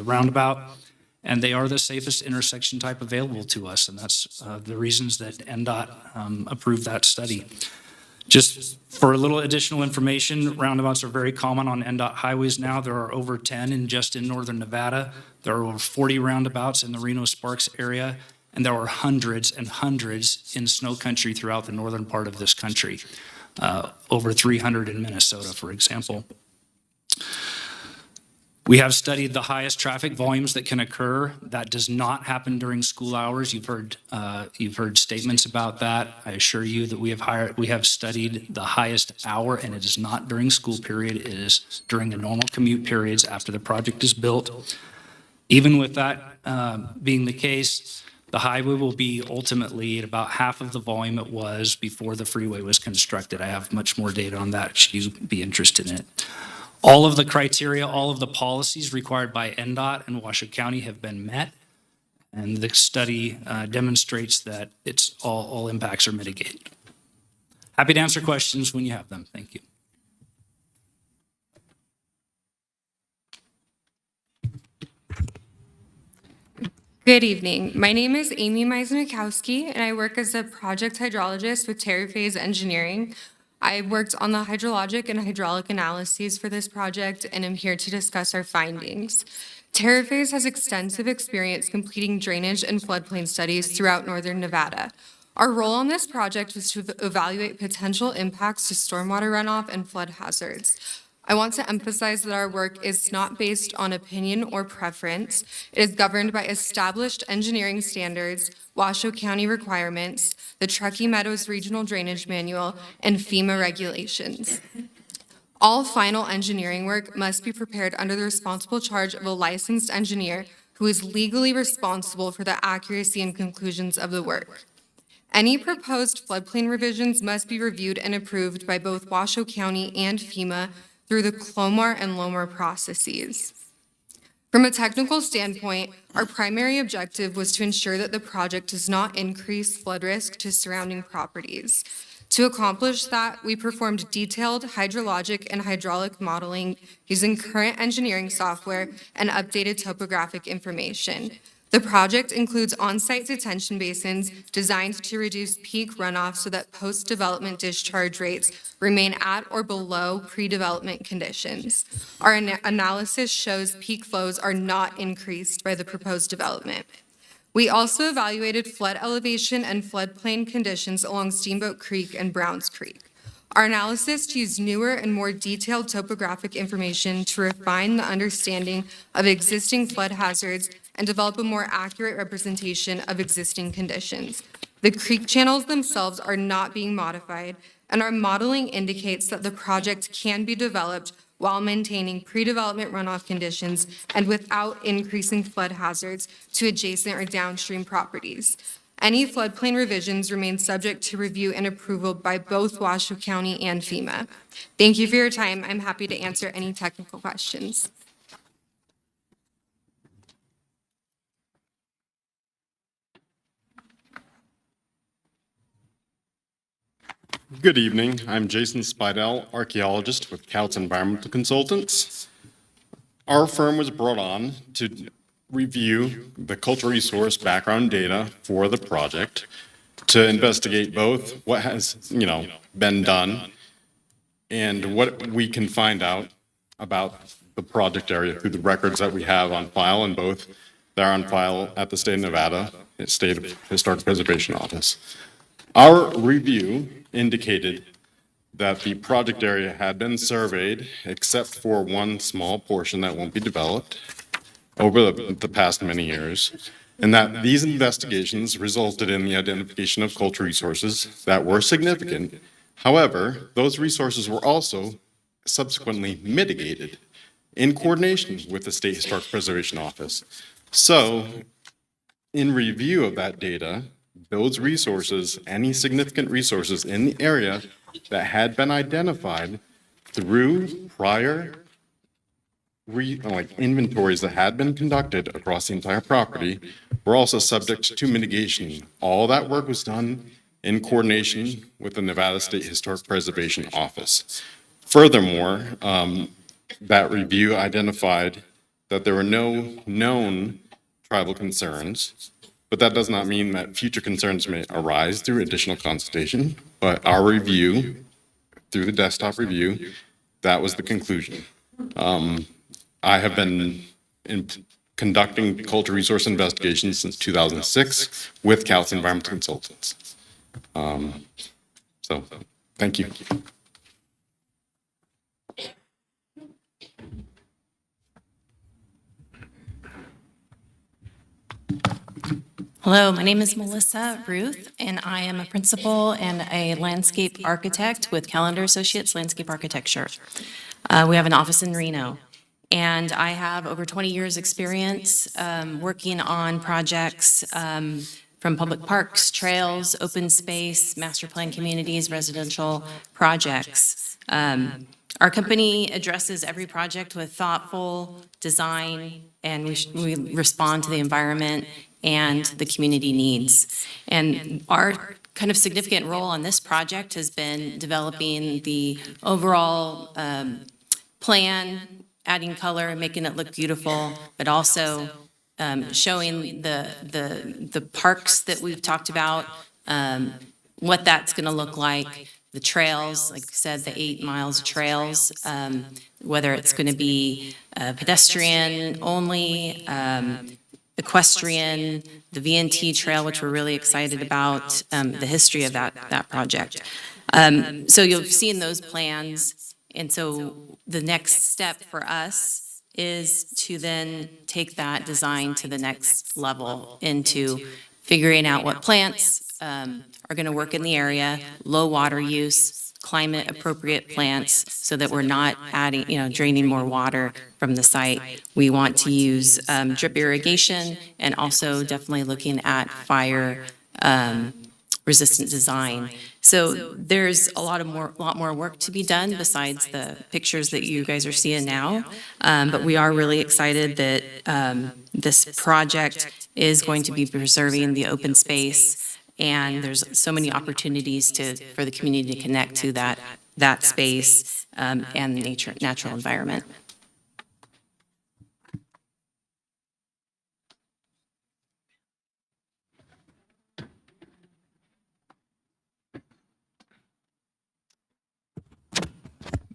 Speaker 6: roundabout, and they are the safest intersection type available to us, and that's the reasons that NDOT approved that study. Just for a little additional information, roundabouts are very common on NDOT highways now. There are over 10 just in northern Nevada. There are over 40 roundabouts in the Reno-Sparks area, and there are hundreds and hundreds in snow country throughout the northern part of this country. Over 300 in Minnesota, for example. We have studied the highest traffic volumes that can occur. That does not happen during school hours. You've heard statements about that. I assure you that we have studied the highest hour, and it is not during school period. It is during the normal commute periods after the project is built. Even with that being the case, the highway will be ultimately at about half of the volume it was before the freeway was constructed. I have much more data on that should you be interested in it. All of the criteria, all of the policies required by NDOT and Washoe County have been met, and the study demonstrates that all impacts are mitigated. Happy to answer questions when you have them. Thank you.
Speaker 7: Good evening. My name is Amy Meisner-Mikowski, and I work as a project hydrologist with Terraphase Engineering. I worked on the hydrologic and hydraulic analyses for this project, and I'm here to discuss our findings. Terraphase has extensive experience completing drainage and floodplain studies throughout northern Nevada. Our role on this project was to evaluate potential impacts to stormwater runoff and flood hazards. I want to emphasize that our work is not based on opinion or preference. It is governed by established engineering standards, Washoe County requirements, the Truckee Meadows Regional Drainage Manual, and FEMA regulations. All final engineering work must be prepared under the responsible charge of a licensed engineer who is legally responsible for the accuracy and conclusions of the work. Any proposed floodplain revisions must be reviewed and approved by both Washoe County and FEMA through the CLOMAR and LOMAR processes. From a technical standpoint, our primary objective was to ensure that the project does not increase flood risk to surrounding properties. To accomplish that, we performed detailed hydrologic and hydraulic modeling using current engineering software and updated topographic information. The project includes on-site detention basins designed to reduce peak runoff so that post-development discharge rates remain at or below pre-development conditions. Our analysis shows peak flows are not increased by the proposed development. We also evaluated flood elevation and floodplain conditions along Steamboat Creek and Browns Creek. Our analysis used newer and more detailed topographic information to refine the understanding of existing flood hazards and develop a more accurate representation of existing conditions. The creek channels themselves are not being modified, and our modeling indicates that the project can be developed while maintaining pre-development runoff conditions and without increasing flood hazards to adjacent or downstream properties. Any floodplain revisions remain subject to review and approval by both Washoe County and FEMA. Thank you for your time. I'm happy to answer any technical questions.
Speaker 9: Good evening. I'm Jason Spidell, archaeologist with Couts Environmental Consultants. Our firm was brought on to review the cultural resource background data for the project, to investigate both what has, been done and what we can find out about the project area through the records that we have on file, and both that are on file at the State of Nevada State Historic Preservation Office. Our review indicated that the project area had been surveyed, except for one small portion that won't be developed, over the past many years, and that these investigations resulted in the identification of cultural resources that were significant. However, those resources were also subsequently mitigated in coordination with the State Historic Preservation Office. So, in review of that data, those resources, any significant resources in the area that had been identified through prior inventories that had been conducted across the entire property, were also subject to mitigation. All that work was done in coordination with the Nevada State Historic Preservation Office. Furthermore, that review identified that there were no known tribal concerns, but that does not mean that future concerns may arise through additional consultation. But our review, through the desktop review, that was the conclusion. I have been conducting cultural resource investigations since 2006 with Couts Environmental Consultants. So, thank you.
Speaker 23: Hello, my name is Melissa Ruth, and I am a principal and a landscape architect with Callender Associates Landscape Architecture. We have an office in Reno, and I have over 20 years' experience working on projects from public parks, trails, open space, master plan communities, residential projects. Our company addresses every project with thoughtful design, and we respond to the environment and the community needs. And our kind of significant role on this project has been developing the overall plan, adding color, making it look beautiful, but also showing the parks that we've talked about, what that's going to look like, the trails, like I said, the 8 miles of trails, whether it's going to be pedestrian only, equestrian, the VNT trail, which we're really excited about, the history of that project. So you'll see in those plans, and so the next step for us is to then take that design to the next level into figuring out what plants are going to work in the area, low water use, climate appropriate plants, so that we're not adding, draining more water from the site. We want to use drip irrigation, and also definitely looking at fire resistant design. So there's a lot more work to be done besides the pictures that you guys are seeing now. But we are really excited that this project is going to be preserving the open space, and there's so many opportunities for the community to connect to that space and the natural environment.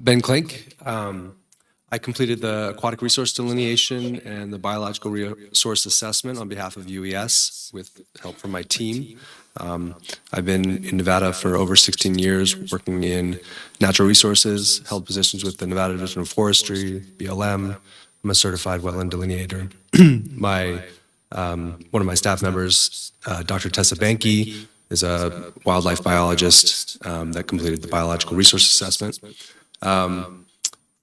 Speaker 10: Ben Klink. I completed the aquatic resource delineation and the biological resource assessment on behalf of UES with help from my team. I've been in Nevada for over 16 years, working in natural resources, held positions with the Nevada Division of Forestry, BLM. I'm a certified wetland delineator. One of my staff members, Dr. Tessa Banke, is a wildlife biologist that completed the biological resource assessment.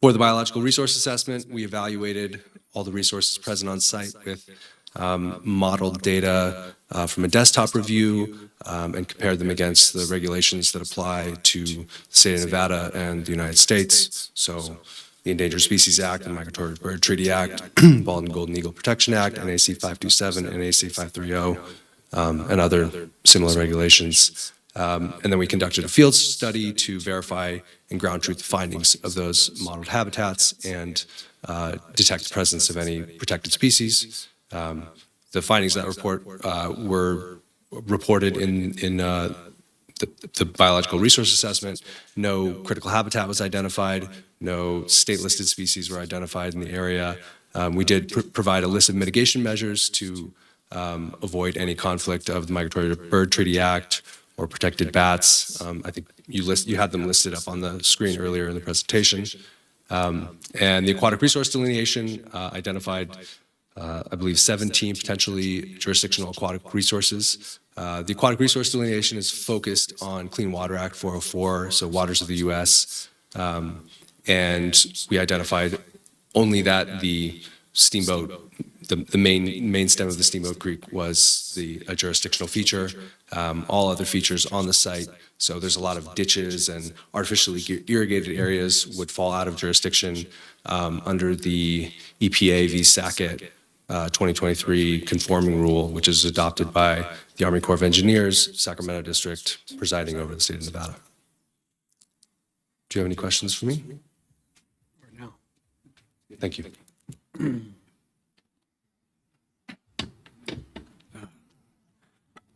Speaker 10: For the biological resource assessment, we evaluated all the resources present on site with modeled data from a desktop review and compared them against the regulations that apply to the state of Nevada and the United States. So the Endangered Species Act, the Migratory Bird Treaty Act, Bald and Golden Eagle Protection Act, NAC 527, NAC 530, and other similar regulations. And then we conducted a field study to verify and ground truth the findings of those modeled habitats and detect the presence of any protected species. The findings of that report were reported in the biological resource assessment. No critical habitat was identified. No state-listed species were identified in the area. We did provide a list of mitigation measures to avoid any conflict of the Migratory Bird Treaty Act or protected bats. I think you had them listed up on the screen earlier in the presentation. And the aquatic resource delineation identified, I believe, 17 potentially jurisdictional aquatic resources. The aquatic resource delineation is focused on Clean Water Act 404, so waters of the U.S. And we identified only that the steamboat, the main stem of the Steamboat Creek was a jurisdictional feature. All other features on the site, so there's a lot of ditches and artificially irrigated areas would fall out of jurisdiction under the EPA v. Sackett 2023 conforming rule, which is adopted by the Army Corps of Engineers, Sacramento District, presiding over the state of Nevada. Do you have any questions for me?
Speaker 3: No.
Speaker 10: Thank you.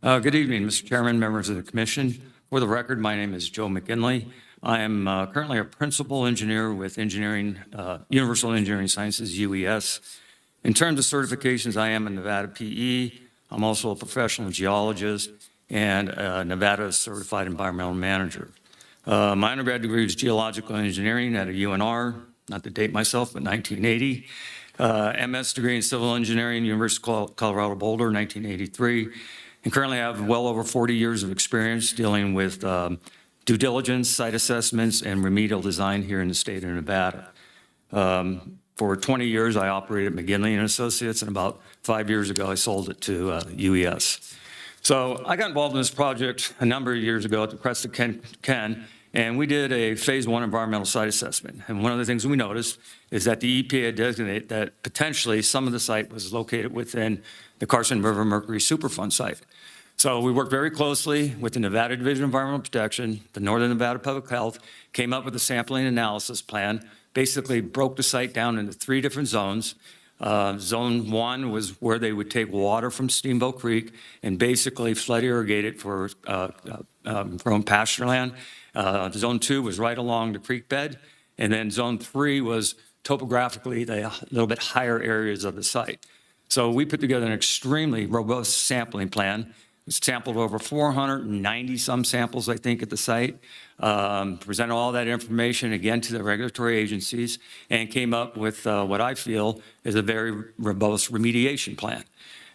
Speaker 11: Good evening, Mr. Chairman, members of the commission. For the record, my name is Joe McKinley. I am currently a principal engineer with Universal Engineering Sciences, UES. In terms of certifications, I am a Nevada PE. I'm also a professional geologist and a Nevada certified environmental manager. My undergrad degree is geological engineering at a UNR, not to date myself, but 1980. MS degree in civil engineering, University of Colorado Boulder, 1983. And currently I have well over 40 years of experience dealing with due diligence, site assessments, and remedial design here in the state of Nevada. For 20 years, I operated McGinley and Associates, and about 5 years ago, I sold it to UES. So I got involved in this project a number of years ago at the request of Ken, and we did a phase 1 environmental site assessment. And one of the things we noticed is that the EPA had designated that potentially some of the site was located within the Carson River Mercury Superfund site. So we worked very closely with the Nevada Division of Environmental Protection, the Northern Nevada Public Health, came up with a sampling analysis plan, basically broke the site down into 3 different zones. Zone 1 was where they would take water from Steamboat Creek and basically flood irrigate it from pasture land. Zone 2 was right along the creek bed. And then Zone 3 was topographically the little bit higher areas of the site. So we put together an extremely robust sampling plan. We sampled over 490 some samples, I think, at the site, presented all that information again to the regulatory agencies, and came up with what I feel is a very robust remediation plan.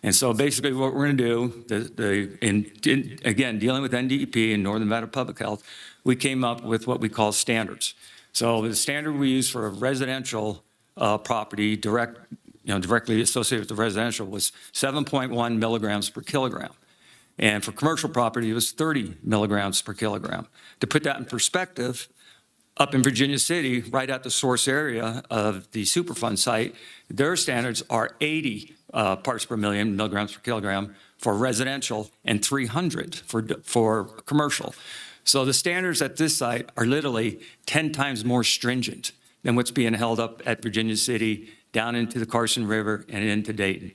Speaker 11: And so basically what we're going to do, again, dealing with NDEP and Northern Nevada Public Health, we came up with what we call standards. So the standard we use for a residential property directly associated with the residential was 7.1 milligrams per kilogram. And for commercial property, it was 30 milligrams per kilogram. To put that in perspective, up in Virginia City, right at the source area of the Superfund site, their standards are 80 parts per million milligrams per kilogram for residential and 300 for commercial. So the standards at this site are literally 10 times more stringent than what's being held up at Virginia City, down into the Carson River and into Dayton.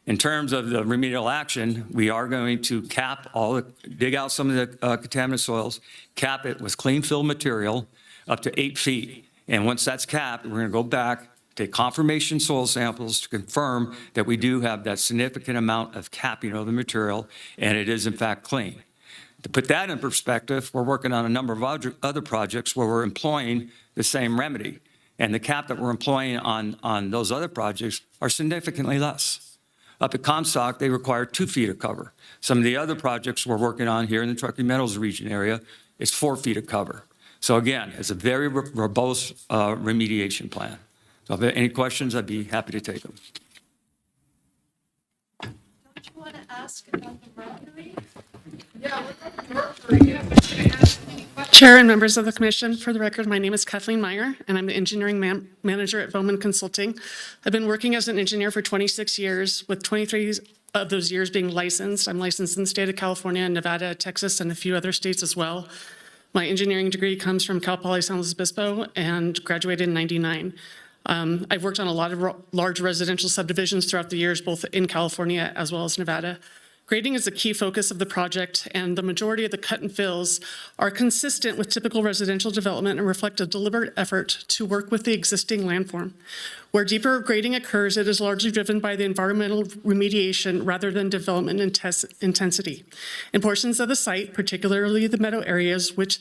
Speaker 11: In terms of the remedial action, we are going to dig out some of the contaminant soils, cap it with clean fill material up to 8 feet. And once that's capped, we're going to go back, take confirmation soil samples to confirm that we do have that significant amount of capping of the material, and it is in fact clean. To put that in perspective, we're working on a number of other projects where we're employing the same remedy. And the cap that we're employing on those other projects are significantly less. Up at Comstock, they require 2 feet of cover. Some of the other projects we're working on here in the Truckee Meadows region area is 4 feet of cover. So again, it's a very robust remediation plan. So if there are any questions, I'd be happy to take them.
Speaker 12: Don't you want to ask about the mercury?
Speaker 13: Chair and members of the commission, for the record, my name is Kathleen Meyer, and I'm the engineering manager at Bowman Consulting. I've been working as an engineer for 26 years, with 23 of those years being licensed. I'm licensed in the state of California, Nevada, Texas, and a few other states as well. My engineering degree comes from Cal Poly San Luis Obispo and graduated in '99. I've worked on a lot of large residential subdivisions throughout the years, both in California as well as Nevada. Grading is a key focus of the project, and the majority of the cut and fills are consistent with typical residential development and reflect a deliberate effort to work with the existing landform. Where deeper grading occurs, it is largely driven by the environmental remediation rather than development intensity. In portions of the site, particularly the meadow areas, which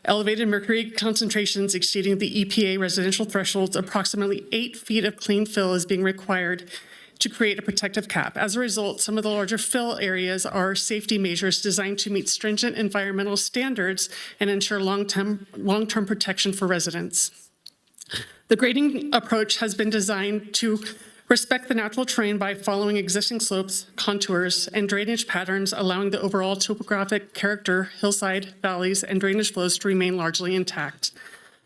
Speaker 13: elevated mercury concentrations exceeding the EPA residential thresholds, approximately 8 feet of clean fill is being required to create a protective cap. As a result, some of the larger fill areas are safety measures designed to meet stringent environmental standards and ensure long-term protection for residents. The grading approach has been designed to respect the natural terrain by following existing slopes, contours, and drainage patterns, allowing the overall topographic character, hillside, valleys, and drainage flows to remain largely intact.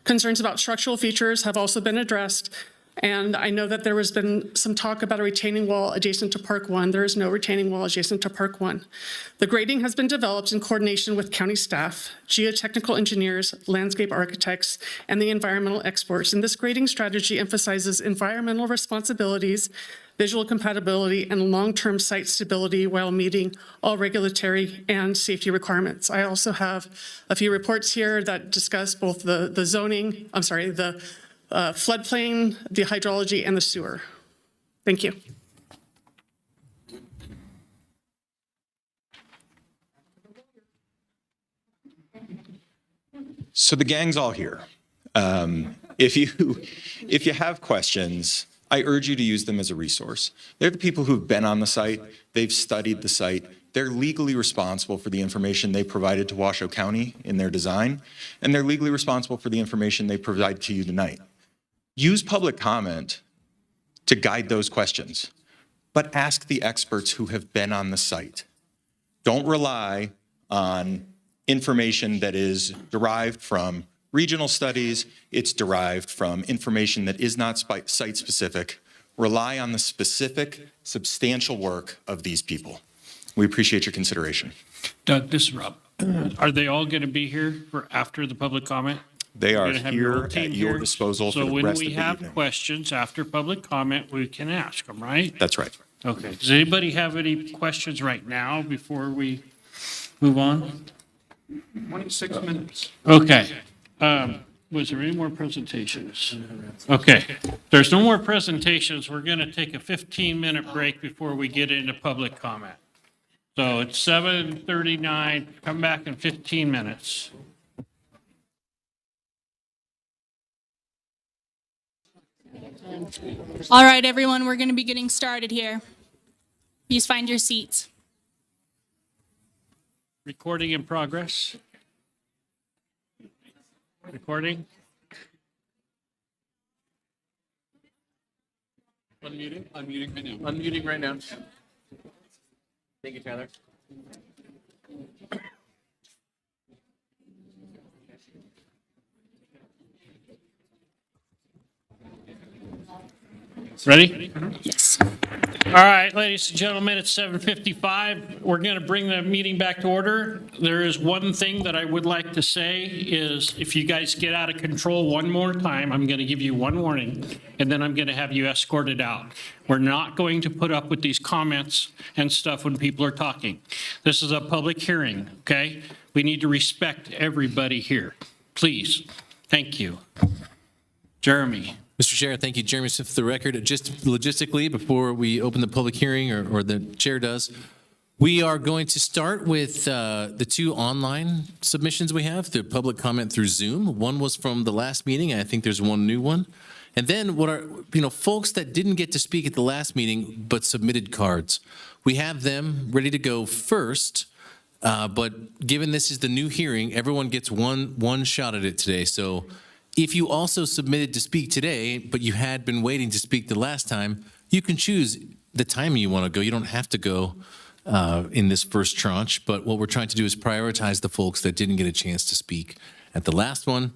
Speaker 13: Concerns about structural features have also been addressed, and I know that there has been some talk about a retaining wall adjacent to Park 1. There is no retaining wall adjacent to Park 1. The grading has been developed in coordination with county staff, geotechnical engineers, landscape architects, and the environmental experts. And this grading strategy emphasizes environmental responsibilities, visual compatibility, and long-term site stability while meeting all regulatory and safety requirements. I also have a few reports here that discuss both the floodplain, the hydrology, and the sewer. Thank you.
Speaker 22: So the gang's all here. If you have questions, I urge you to use them as a resource. They're the people who've been on the site. They've studied the site. They're legally responsible for the information they provided to Washoe County in their design, and they're legally responsible for the information they provide to you tonight. Use public comment to guide those questions, but ask the experts who have been on the site. Don't rely on information that is derived from regional studies. It's derived from information that is not site-specific. Rely on the specific, substantial work of these people. We appreciate your consideration.
Speaker 1: Doug, this is Rob. Are they all going to be here for after the public comment?
Speaker 22: They
Speaker 1: We're
Speaker 22: are
Speaker 1: gonna have your whole
Speaker 22: here
Speaker 1: team
Speaker 22: at your
Speaker 1: here.
Speaker 22: disposal for
Speaker 1: So
Speaker 22: the
Speaker 1: when
Speaker 22: rest
Speaker 1: we
Speaker 22: of the
Speaker 1: have
Speaker 22: evening.
Speaker 1: questions after public comment, we can ask them, right?
Speaker 22: That's right.
Speaker 1: Okay. Does anybody have any questions right now before we move on?
Speaker 3: 26 minutes.
Speaker 1: Okay. Was there any more presentations? Okay. If there's no more presentations, we're going to take a 15-minute break before we get into public comment. So it's 7:39. Come back in 15 minutes.
Speaker 2: All right, everyone, we're going to be getting started here. Please find your seats.
Speaker 1: Recording in progress. Recording.
Speaker 14: Unmuting right now. Unmuting right now. Thank you, Tyler.
Speaker 1: Ready?
Speaker 2: Yes.
Speaker 1: All right, ladies and gentlemen, it's 7:55. We're going to bring the meeting back to order. There is one thing that I would like to say is if you guys get out of control one more time, I'm going to give you one warning, and then I'm going to have you escorted out. We're not going to put up with these comments and stuff when people are talking. This is a public hearing, okay? We need to respect everybody here. Please. Thank you. Jeremy.
Speaker 15: Mr. Chair, thank you. Jeremy Smith, for the record. Just logistically, before we open the public hearing, or the chair does, we are going to start with the two online submissions we have, the public comment through Zoom. One was from the last meeting, and I think there's one new one. And then what are, folks that didn't get to speak at the last meeting but submitted cards. We have them ready to go first, but given this is the new hearing, everyone gets one shot at it today. So if you also submitted to speak today, but you had been waiting to speak the last time, you can choose the time you want to go. You don't have to go in this first tranche, but what we're trying to do is prioritize the folks that didn't get a chance to speak at the last one.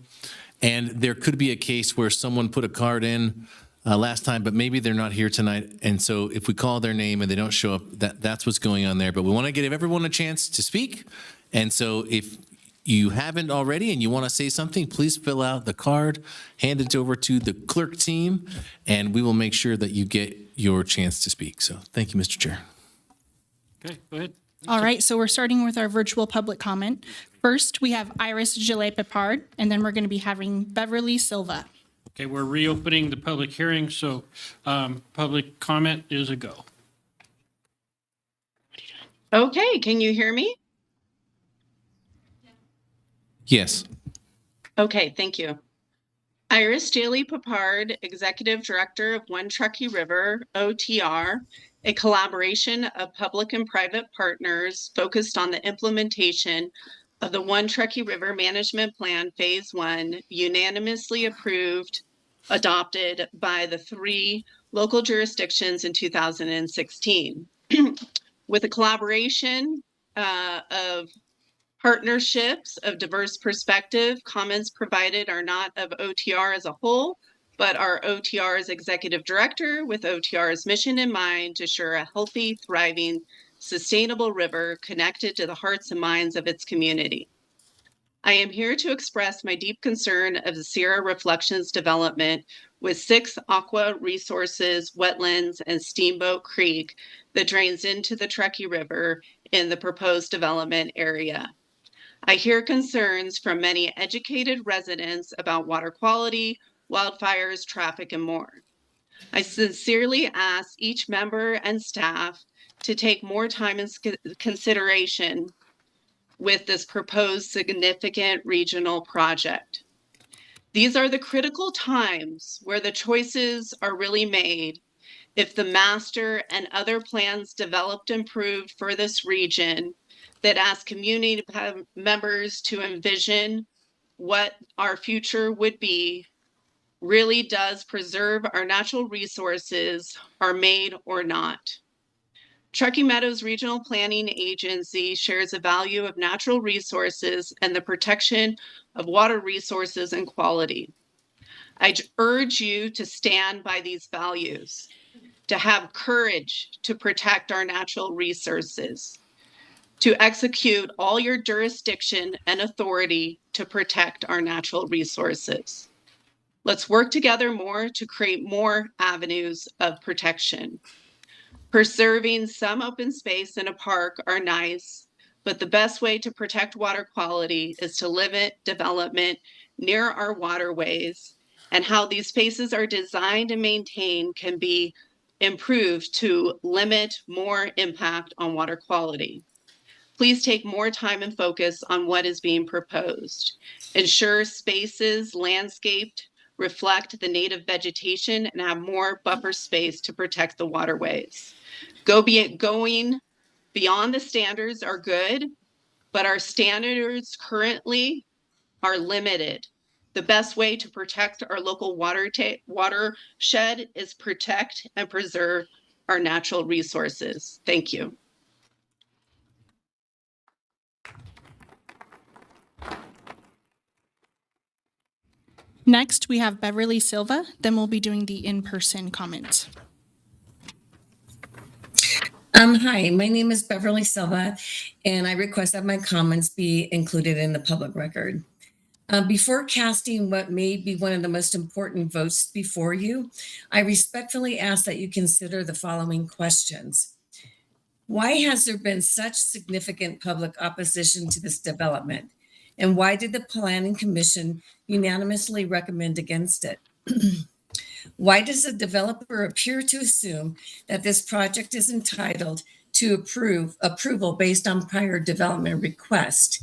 Speaker 15: And there could be a case where someone put a card in last time, but maybe they're not here tonight. And so if we call their name and they don't show up, that's what's going on there. But we want to give everyone a chance to speak. And so if you haven't already and you want to say something, please fill out the card, hand it over to the clerk team, and we will make sure that you get your chance to speak. So thank you, Mr. Chair.
Speaker 1: Okay, go ahead.
Speaker 2: All right, so we're starting with our virtual public comment. First, we have Iris Gillet-Pepard, and then we're going to be having Beverly Silva.
Speaker 1: Okay, we're reopening the public hearing, so public comment is a go.
Speaker 16: Okay, can you hear me?
Speaker 15: Yes.
Speaker 16: Okay, thank you. Iris Gillet-Pepard, Executive Director of One Truckee River, OTR, a collaboration of public and private partners focused on the implementation of the One Truckee River Management Plan Phase 1, unanimously adopted by the 3 local jurisdictions in 2016. With a collaboration of partnerships of diverse perspective, comments provided are not of OTR as a whole, but are OTR's executive director with OTR's mission in mind to ensure a healthy, thriving, sustainable river connected to the hearts and minds of its community. I am here to express my deep concern of the Sierra Reflections development with 6 aqua resources, wetlands, and Steamboat Creek that drains into the Truckee River in the proposed development area. I hear concerns from many educated residents about water quality, wildfires, traffic, and more. I sincerely ask each member and staff to take more time in consideration with this proposed significant regional project. These are the critical times where the choices are really made if the master and other plans developed and approved for this region that ask community members to envision what our future would be really does preserve our natural resources, are made or not. Truckee Meadows Regional Planning Agency shares the value of natural resources and the protection of water resources and quality. I urge you to stand by these values, to have courage to protect our natural resources, to execute all your jurisdiction and authority to protect our natural resources. Let's work together more to create more avenues of protection. Preserving some open space in a park are nice, but the best way to protect water quality is to limit development near our waterways, and how these spaces are designed and maintained can be improved to limit more impact on water quality. Please take more time and focus on what is being proposed. Ensure spaces landscaped reflect the native vegetation and have more buffer space to protect the waterways. Going beyond the standards are good, but our standards currently are limited. The best way to protect our local watershed is protect and preserve our natural resources. Thank you.
Speaker 2: Next, we have Beverly Silva, then we'll be doing the in-person comments.
Speaker 4: Hi, my name is Beverly Silva, and I request that my comments be included in the public record. Before casting what may be one of the most important votes before you, I respectfully ask that you consider the following questions. Why has there been such significant public opposition to this development? And why did the Planning Commission unanimously recommend against it? Why does the developer appear to assume that this project is entitled to approval based on prior development request?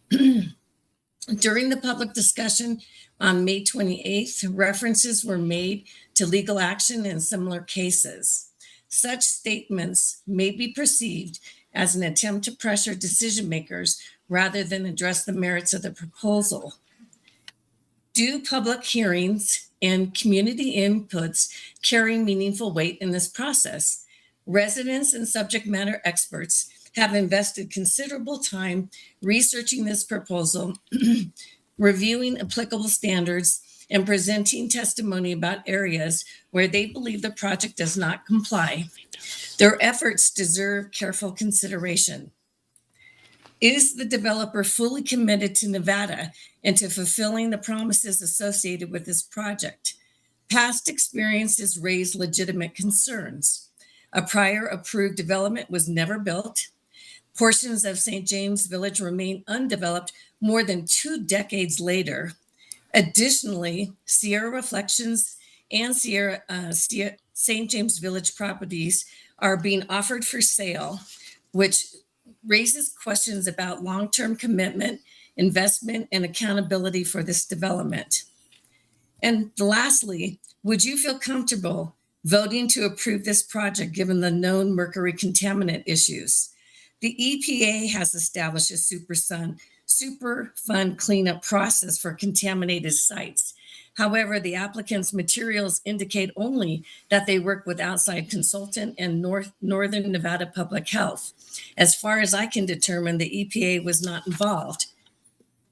Speaker 4: During the public discussion on May 28th, references were made to legal action in similar cases. Such statements may be perceived as an attempt to pressure decision makers rather than address the merits of the proposal. Do public hearings and community inputs carry meaningful weight in this process? Residents and subject matter experts have invested considerable time researching this proposal, reviewing applicable standards, and presenting testimony about areas where they believe the project does not comply. Their efforts deserve careful consideration. Is the developer fully committed to Nevada and to fulfilling the promises associated with this project? Past experiences raise legitimate concerns. A prior approved development was never built. Portions of St. James Village remain undeveloped more than 2 decades later. Additionally, Sierra Reflections and St. James Village properties are being offered for sale, which raises questions about long-term commitment, investment, and accountability for this development. And lastly, would you feel comfortable voting to approve this project given the known mercury contaminant issues? The EPA has established a Superfund cleanup process for contaminated sites. However, the applicant's materials indicate only that they work with outside consultant and Northern Nevada Public Health. As far as I can determine, the EPA was not involved.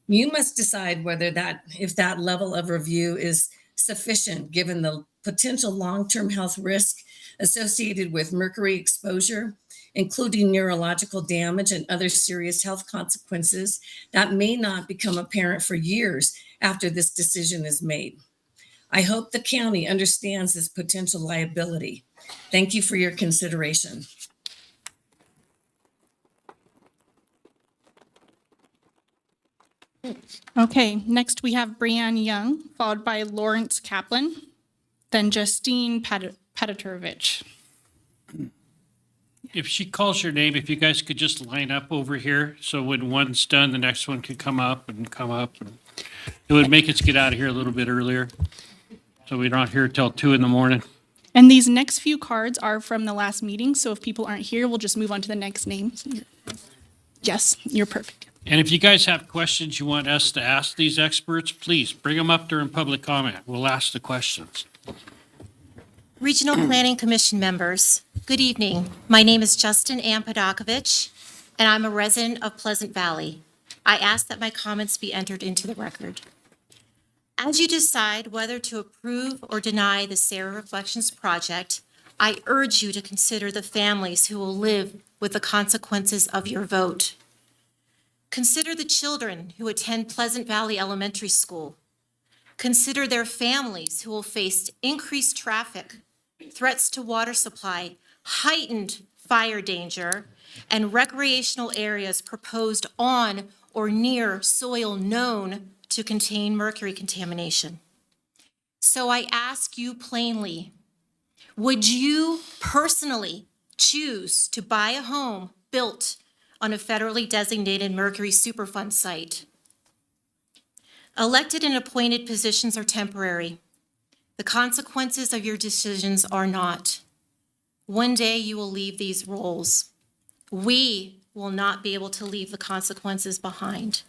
Speaker 4: You must decide if that level of review is sufficient given the potential long-term health risk associated with mercury exposure, including neurological damage and other serious health consequences that may not become apparent for years after this decision is made. I hope the county understands this potential liability. Thank you for your consideration.
Speaker 2: Okay, next we have Brianne Young, followed by Lawrence Kaplan, then Justine Petitorovich.
Speaker 1: If she calls your name, if you guys could just line up over here, so when one's done, the next one could come up. It would make us get out of here a little bit earlier, so we're not here till 2 in the morning.
Speaker 2: And these next few cards are from the last meeting, so if people aren't here, we'll just move on to the next name. Yes, you're perfect.
Speaker 1: And if you guys have questions you want us to ask these experts, please bring them up during public comment. We'll ask the questions.
Speaker 17: Regional Planning Commission members, good evening. My name is Justin Ann Podakovich, and I'm a resident of Pleasant Valley. I ask that my comments be entered into the record. As you decide whether to approve or deny the Sierra Reflections project, I urge you to consider the families who will live with the consequences of your vote. Consider the children who attend Pleasant Valley Elementary School. Consider their families who will face increased traffic, threats to water supply, heightened fire danger, and recreational areas proposed on or near soil known to contain mercury contamination. So I ask you plainly, would you personally choose to buy a home built on a federally designated Mercury Superfund site? Elected and appointed positions are temporary. The consequences of your decisions are not. One day you will leave these roles. We will not be able to leave the consequences behind.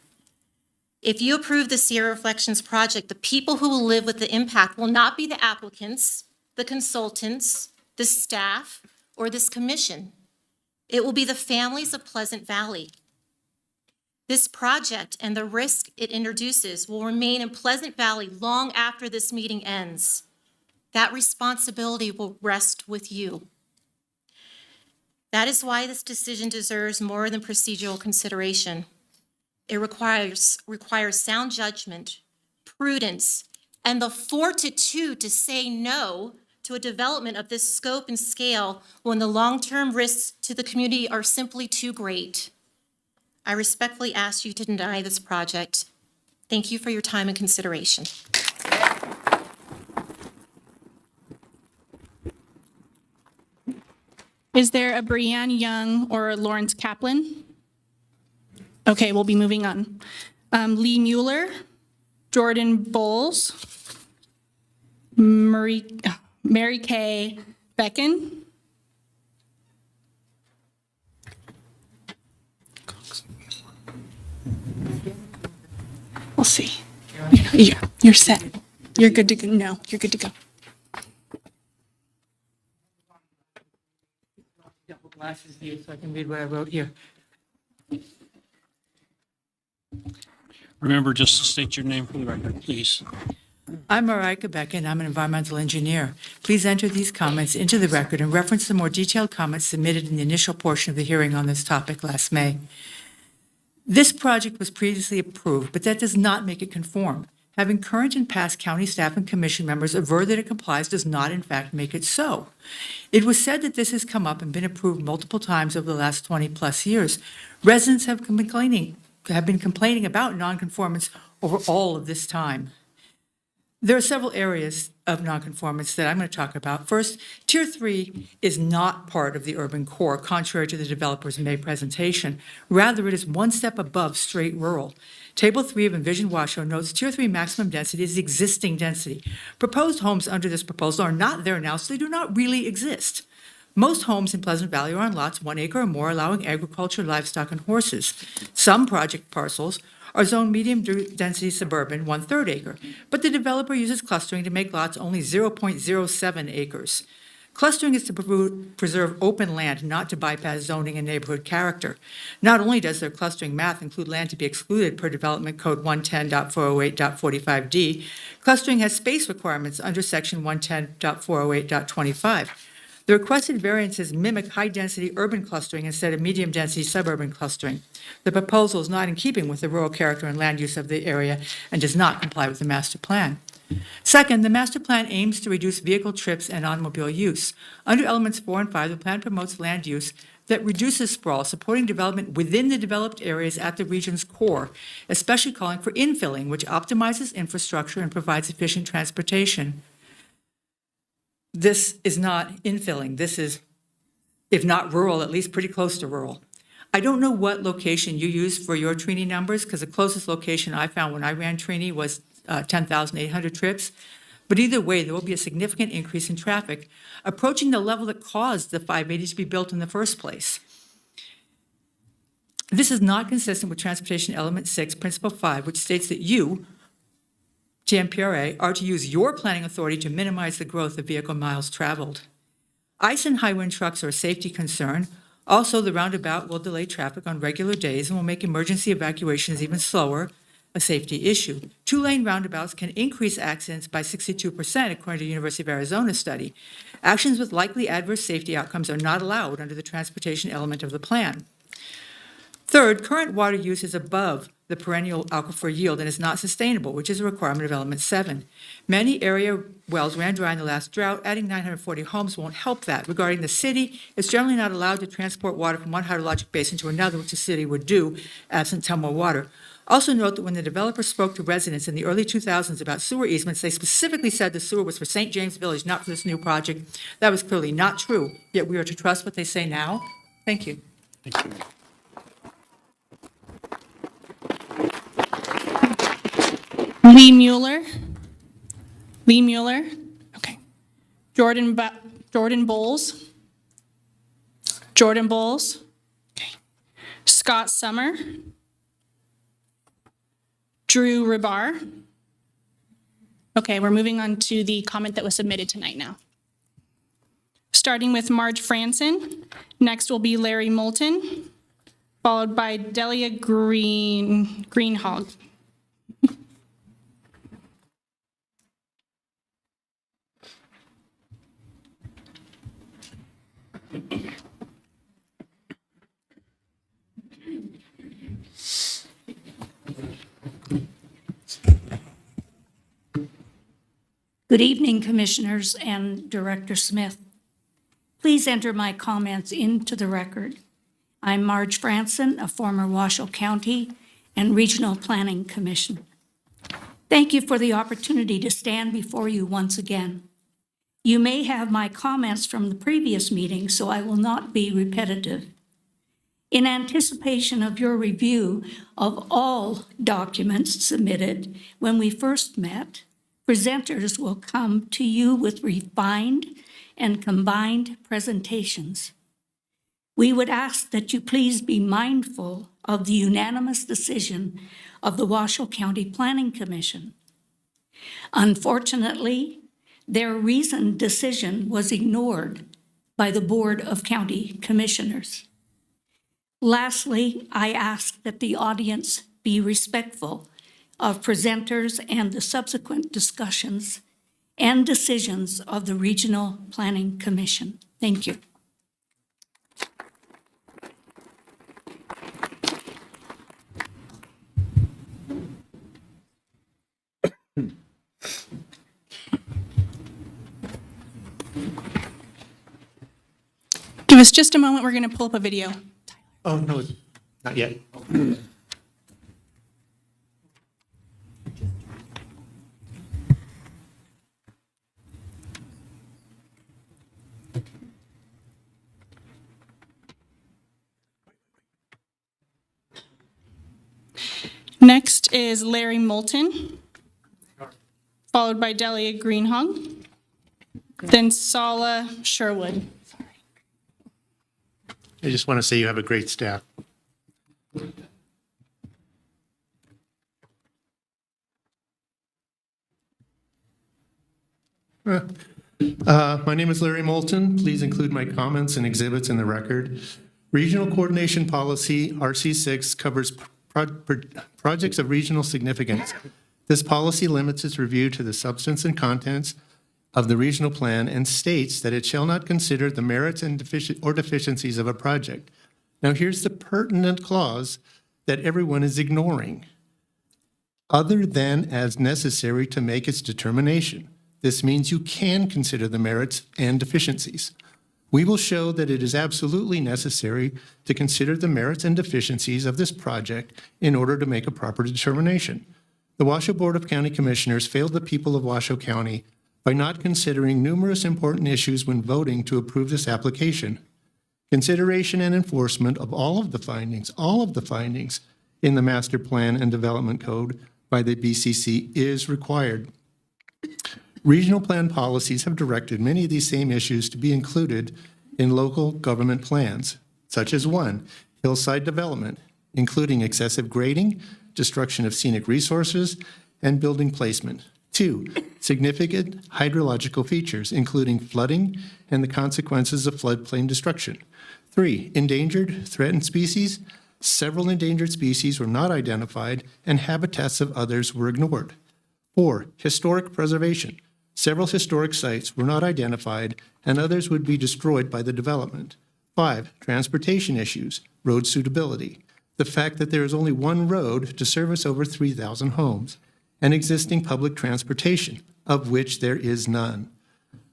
Speaker 17: If you approve the Sierra Reflections project, the people who will live with the impact will not be the applicants, the consultants, the staff, or this commission. It will be the families of Pleasant Valley. This project and the risk it introduces will remain in Pleasant Valley long after this meeting ends. That responsibility will rest with you. That is why this decision deserves more than procedural consideration. It requires sound judgment, prudence, and the fortitude to say no to a development of this scope and scale when the long-term risks to the community are simply too great. I respectfully ask you to deny this project. Thank you for your time and consideration.
Speaker 2: Is there a Brianne Young or a Lawrence Kaplan? Okay, we'll be moving on. Lee Mueller, Jordan Bowles, Mary Kay Becken, we'll see. You're set. You're good to go. No, you're good to go.
Speaker 18: Double glasses here so I can read what I wrote here.
Speaker 1: Remember just to state your name for the record, please.
Speaker 18: I'm Marika Becken. I'm an environmental engineer. Please enter these comments into the record and reference the more detailed comments submitted in the initial portion of the hearing on this topic last May. This project was previously approved, but that does not make it conform. Having current and past county staff and commission members aver that it complies does not in fact make it so. It was said that this has come up and been approved multiple times over the last 20-plus years. Residents have been complaining about nonconformance over all of this time. There are several areas of nonconformance that I'm going to talk about. First, Tier 3 is not part of the urban core, contrary to the developer's May presentation. Rather, it is one step above straight rural. Table 3 of Envision Washoe notes Tier 3 maximum density is existing density. Proposed homes under this proposal are not there now, so they do not really exist. Most homes in Pleasant Valley are on lots 1 acre or more, allowing agriculture, livestock, and horses. Some project parcels are zoned medium-density suburban, 1/3 acre, but the developer uses clustering to make lots only 0.07 acres. Clustering is to preserve open land, not to bypass zoning and neighborhood character. Not only does their clustering math include land to be excluded per Development Code 110.408.45D, clustering has space requirements under Section 110.408.25. The requested variances mimic high-density urban clustering instead of medium-density suburban clustering. The proposal is not in keeping with the rural character and land use of the area and does not comply with the master plan. Second, the master plan aims to reduce vehicle trips and automobile use. Under elements 4 and 5, the plan promotes land use that reduces sprawl, supporting development within the developed areas at the region's core, especially calling for infilling, which optimizes infrastructure and provides efficient transportation. This is not infilling. This is, if not rural, at least pretty close to rural. I don't know what location you use for your Trini numbers, because the closest location I found when I ran Trini was 10,800 trips. But either way, there will be a significant increase in traffic, approaching the level that caused the 580 to be built in the first place. This is not consistent with Transportation Element 6, Principle 5, which states that you, TMPRA, are to use your planning authority to minimize the growth of vehicle miles traveled. Ice and high-wind trucks are a safety concern. Also, the roundabout will delay traffic on regular days and will make emergency evacuations even slower, a safety issue. 2-lane roundabouts can increase accidents by 62%, according to the University of Arizona study. Actions with likely adverse safety outcomes are not allowed under the transportation element of the plan. Third, current water use is above the perennial aquifer yield and is not sustainable, which is a requirement of Element 7. Many area wells ran dry in the last drought. Adding 940 homes won't help that. Regarding the city, it's generally not allowed to transport water from one hydrologic basin to another, which the city would do absent more water. Also note that when the developer spoke to residents in the early 2000s about sewer easements, they specifically said the sewer was for St. James Village, not for this new project. That was clearly not true, yet we are to trust what they say now. Thank you.
Speaker 1: Thank you.
Speaker 2: Lee Mueller. Lee Mueller. Okay. Jordan Bowles. Jordan Bowles. Okay. Scott Summer. Drew Ribar. Okay, we're moving on to the comment that was submitted tonight now. Starting with Marge Franson. Next will be Larry Moulton, followed by Delia Greenhog.
Speaker 19: Good evening, Commissioners and Director Smith. Please enter my comments into the record. I'm Marge Franson, a former Washoe County and Regional Planning Commissioner. Thank you for the opportunity to stand before you once again. You may have my comments from the previous meeting, so I will not be repetitive. In anticipation of your review of all documents submitted when we first met, presenters will come to you with refined and combined presentations. We would ask that you please be mindful of the unanimous decision of the Washoe County Planning Commission. Unfortunately, their reasoned decision was ignored by the Board of County Commissioners. Lastly, I ask that the audience be respectful of presenters and the subsequent discussions and decisions of the Regional Planning Commission. Thank you.
Speaker 2: Give us just a moment, we're going to pull up a video.
Speaker 20: Oh, no, not yet.
Speaker 2: Next is Larry Moulton, followed by Delia Greenhog, then Sala Sherwood.
Speaker 20: I just want to say you have a great staff. My name is Larry Moulton. Please include my comments and exhibits in the record. Regional Coordination Policy, RC6, covers projects of regional significance. This policy limits its review to the substance and contents of the regional plan and states that it shall not consider the merits and deficiencies of a project. Now, here's the pertinent clause that everyone is ignoring. Other than as necessary to make its determination. This means you can consider the merits and deficiencies. We will show that it is absolutely necessary to consider the merits and deficiencies of this project in order to make a proper determination. The Washoe Board of County Commissioners failed the people of Washoe County by not considering numerous important issues when voting to approve this application. Consideration and enforcement of all of the findings in the Master Plan and Development Code by the BCC is required. Regional plan policies have directed many of these same issues to be included in local government plans, such as 1, hillside development, including excessive grading, destruction of scenic resources, and building placement. 2, significant hydrological features, including flooding and the consequences of floodplain destruction. 3, endangered, threatened species. Several endangered species were not identified and habitats of others were ignored. 4, historic preservation. Several historic sites were not identified and others would be destroyed by the development. 5, transportation issues, road suitability. the fact that there is only one road to service over 3,000 homes, and existing public transportation, of which there is none.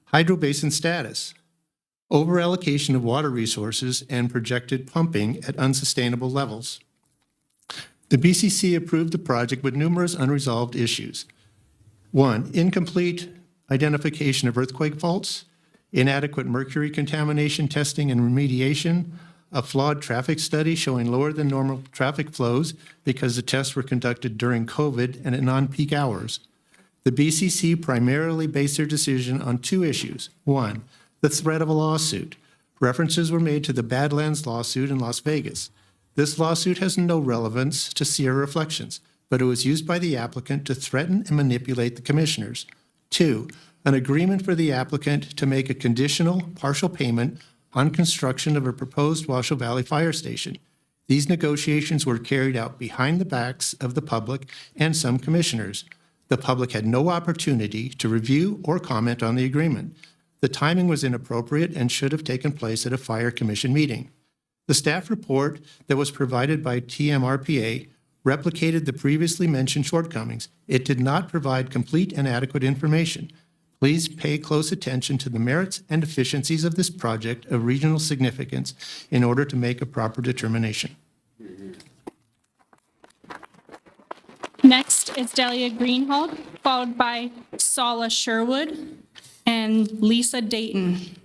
Speaker 20: Hydro basin status, over-allocation of water resources and projected pumping at unsustainable levels. The BCC approved the project with numerous unresolved issues. 1, incomplete identification of earthquake faults, inadequate mercury contamination testing and remediation, a flawed traffic study showing lower than normal traffic flows because the tests were conducted during COVID and at non-peak hours. The BCC primarily based their decision on 2 issues. 1, the threat of a lawsuit. References were made to the Badlands lawsuit in Las Vegas. This lawsuit has no relevance to Sierra Reflections, but it was used by the applicant to threaten and manipulate the commissioners. 2, an agreement for the applicant to make a conditional partial payment on construction of a proposed Washoe Valley Fire Station. These negotiations were carried out behind the backs of the public and some commissioners. The public had no opportunity to review or comment on the agreement. The timing was inappropriate and should have taken place at a fire commission meeting. The staff report that was provided by TMRPA replicated the previously mentioned shortcomings. It did not provide complete and adequate information. Please pay close attention to the merits and deficiencies of this project of regional significance in order to make a proper determination.
Speaker 2: Next is Delia Greenhalgh, followed by Sala Sherwood and Lisa Dayton.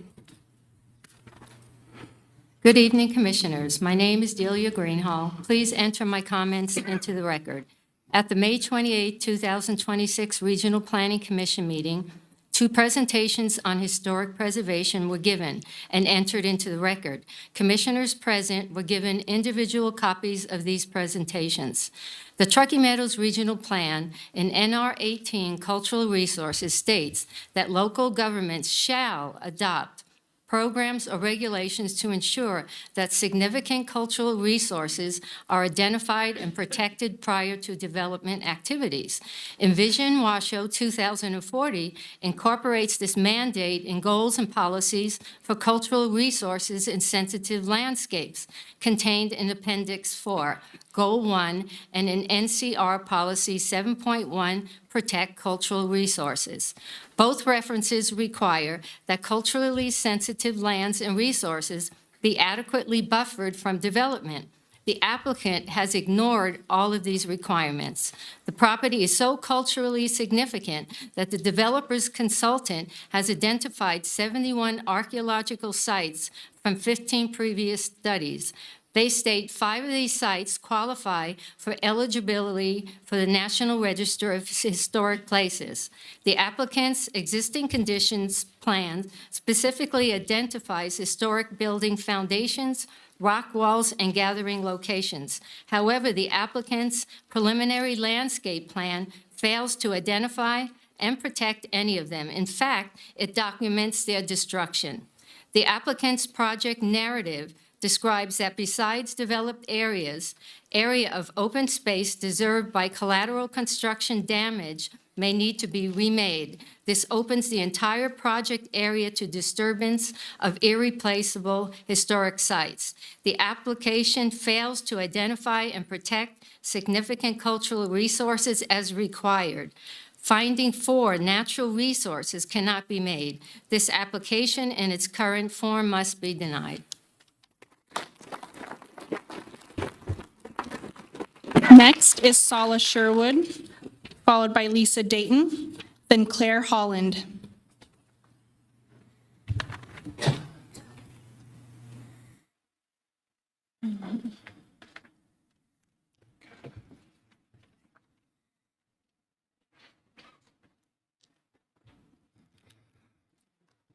Speaker 5: Good evening, Commissioners. My name is Delia Greenhalgh. Please enter my comments into the record. At the May 28, 2026 Regional Planning Commission meeting, 2 presentations on historic preservation were given and entered into the record. Commissioners present were given individual copies of these presentations. The Truckee Meadows Regional Plan in NR 18 Cultural Resources states that local governments shall adopt programs or regulations to ensure that significant cultural resources are identified and protected prior to development activities. Envision Washoe 2040 incorporates this mandate in goals and policies for cultural resources in sensitive landscapes contained in Appendix 4, Goal 1, and in NCR Policy 7.1, Protect Cultural Resources. Both references require that culturally sensitive lands and resources be adequately buffered from development. The applicant has ignored all of these requirements. The property is so culturally significant that the developer's consultant has identified 71 archaeological sites from 15 previous studies. They state 5 of these sites qualify for eligibility for the National Register of Historic Places. The applicant's existing conditions plan specifically identifies historic building foundations, rock walls, and gathering locations. However, the applicant's preliminary landscape plan fails to identify and protect any of them. In fact, it documents their destruction. The applicant's project narrative describes that besides developed areas, area of open space deserved by collateral construction damage may need to be remade. This opens the entire project area to disturbance of irreplaceable historic sites. The application fails to identify and protect significant cultural resources as required. Finding 4 natural resources cannot be made. This application in its current form must be denied.
Speaker 2: Next is Sala Sherwood, followed by Lisa Dayton, then Claire Holland.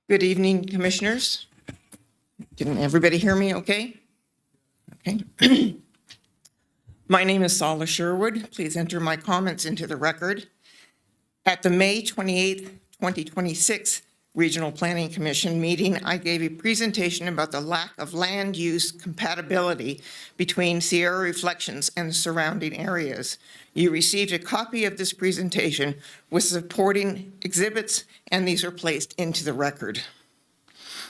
Speaker 8: Good evening, Commissioners. Can everybody hear me okay? Okay. My name is Sala Sherwood. Please enter my comments into the record. At the May 28th, 2026 Regional Planning Commission meeting, I gave a presentation about the lack of land use compatibility between Sierra Reflections and the surrounding areas. You received a copy of this presentation with supporting exhibits, and these are placed into the record.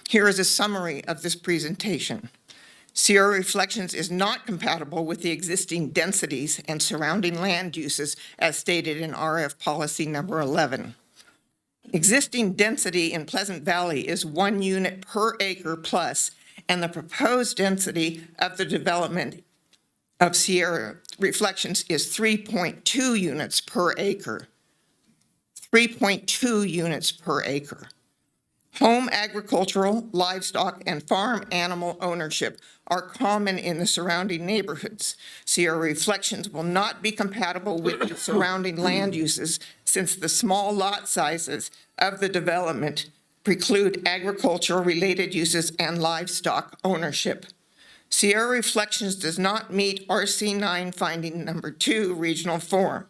Speaker 8: Here is a summary of this presentation. Sierra Reflections is not compatible with the existing densities and surrounding land uses as stated in RF Policy Number 11. Existing density in Pleasant Valley is 1 unit per acre plus, and the proposed density of the development of Sierra Reflections is 3.2 units per acre. 3.2 units per acre. Home agricultural, livestock, and farm animal ownership are common in the surrounding neighborhoods. Sierra Reflections will not be compatible with the surrounding land uses since the small lot sizes of the development preclude agricultural-related uses and livestock ownership. Sierra Reflections does not meet RC9 finding number 2 regional form.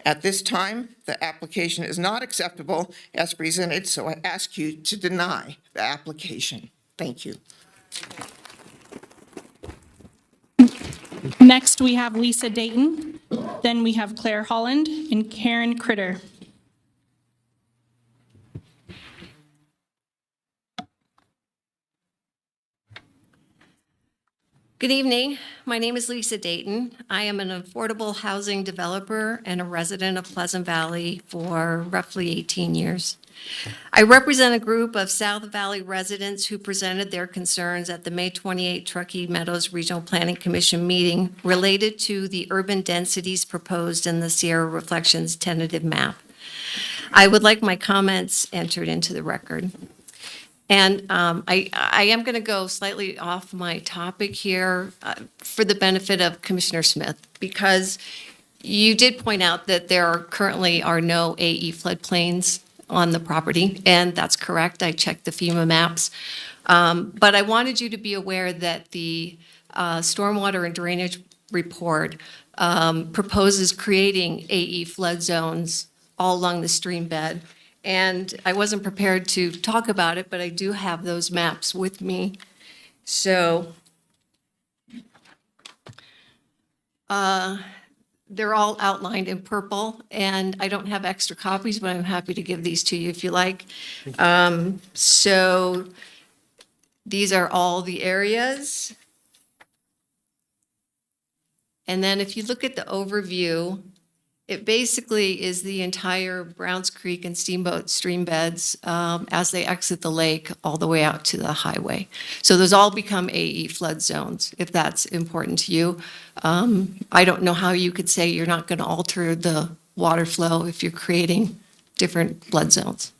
Speaker 8: At this time, the application is not acceptable as presented, so I ask you to deny the application. Thank you.
Speaker 2: Next, we have Lisa Dayton. Then we have Claire Holland and Karen Critter.
Speaker 6: Good evening. My name is Lisa Dayton. I am an affordable housing developer and a resident of Pleasant Valley for roughly 18 years. I represent a group of South Valley residents who presented their concerns at the May 28 Truckee Meadows Regional Planning Commission meeting related to the urban densities proposed in the Sierra Reflections tentative map. I would like my comments entered into the record. And I am going to go slightly off my topic here for the benefit of Commissioner Smith, because you did point out that there currently are no AE floodplains on the property, and that's correct. I checked the FEMA maps. But I wanted you to be aware that the stormwater and drainage report proposes creating AE flood zones all along the stream bed. And I wasn't prepared to talk about it, but I do have those maps with me. So they're all outlined in purple, and I don't have extra copies, but I'm happy to give these to you if you like. So these are all the areas. And then if you look at the overview, it basically is the entire Browns Creek and Steamboat stream beds as they exit the lake all the way out to the highway. So those all become AE flood zones, if that's important to you. I don't know how you could say you're not going to alter the water flow if you're creating different flood zones.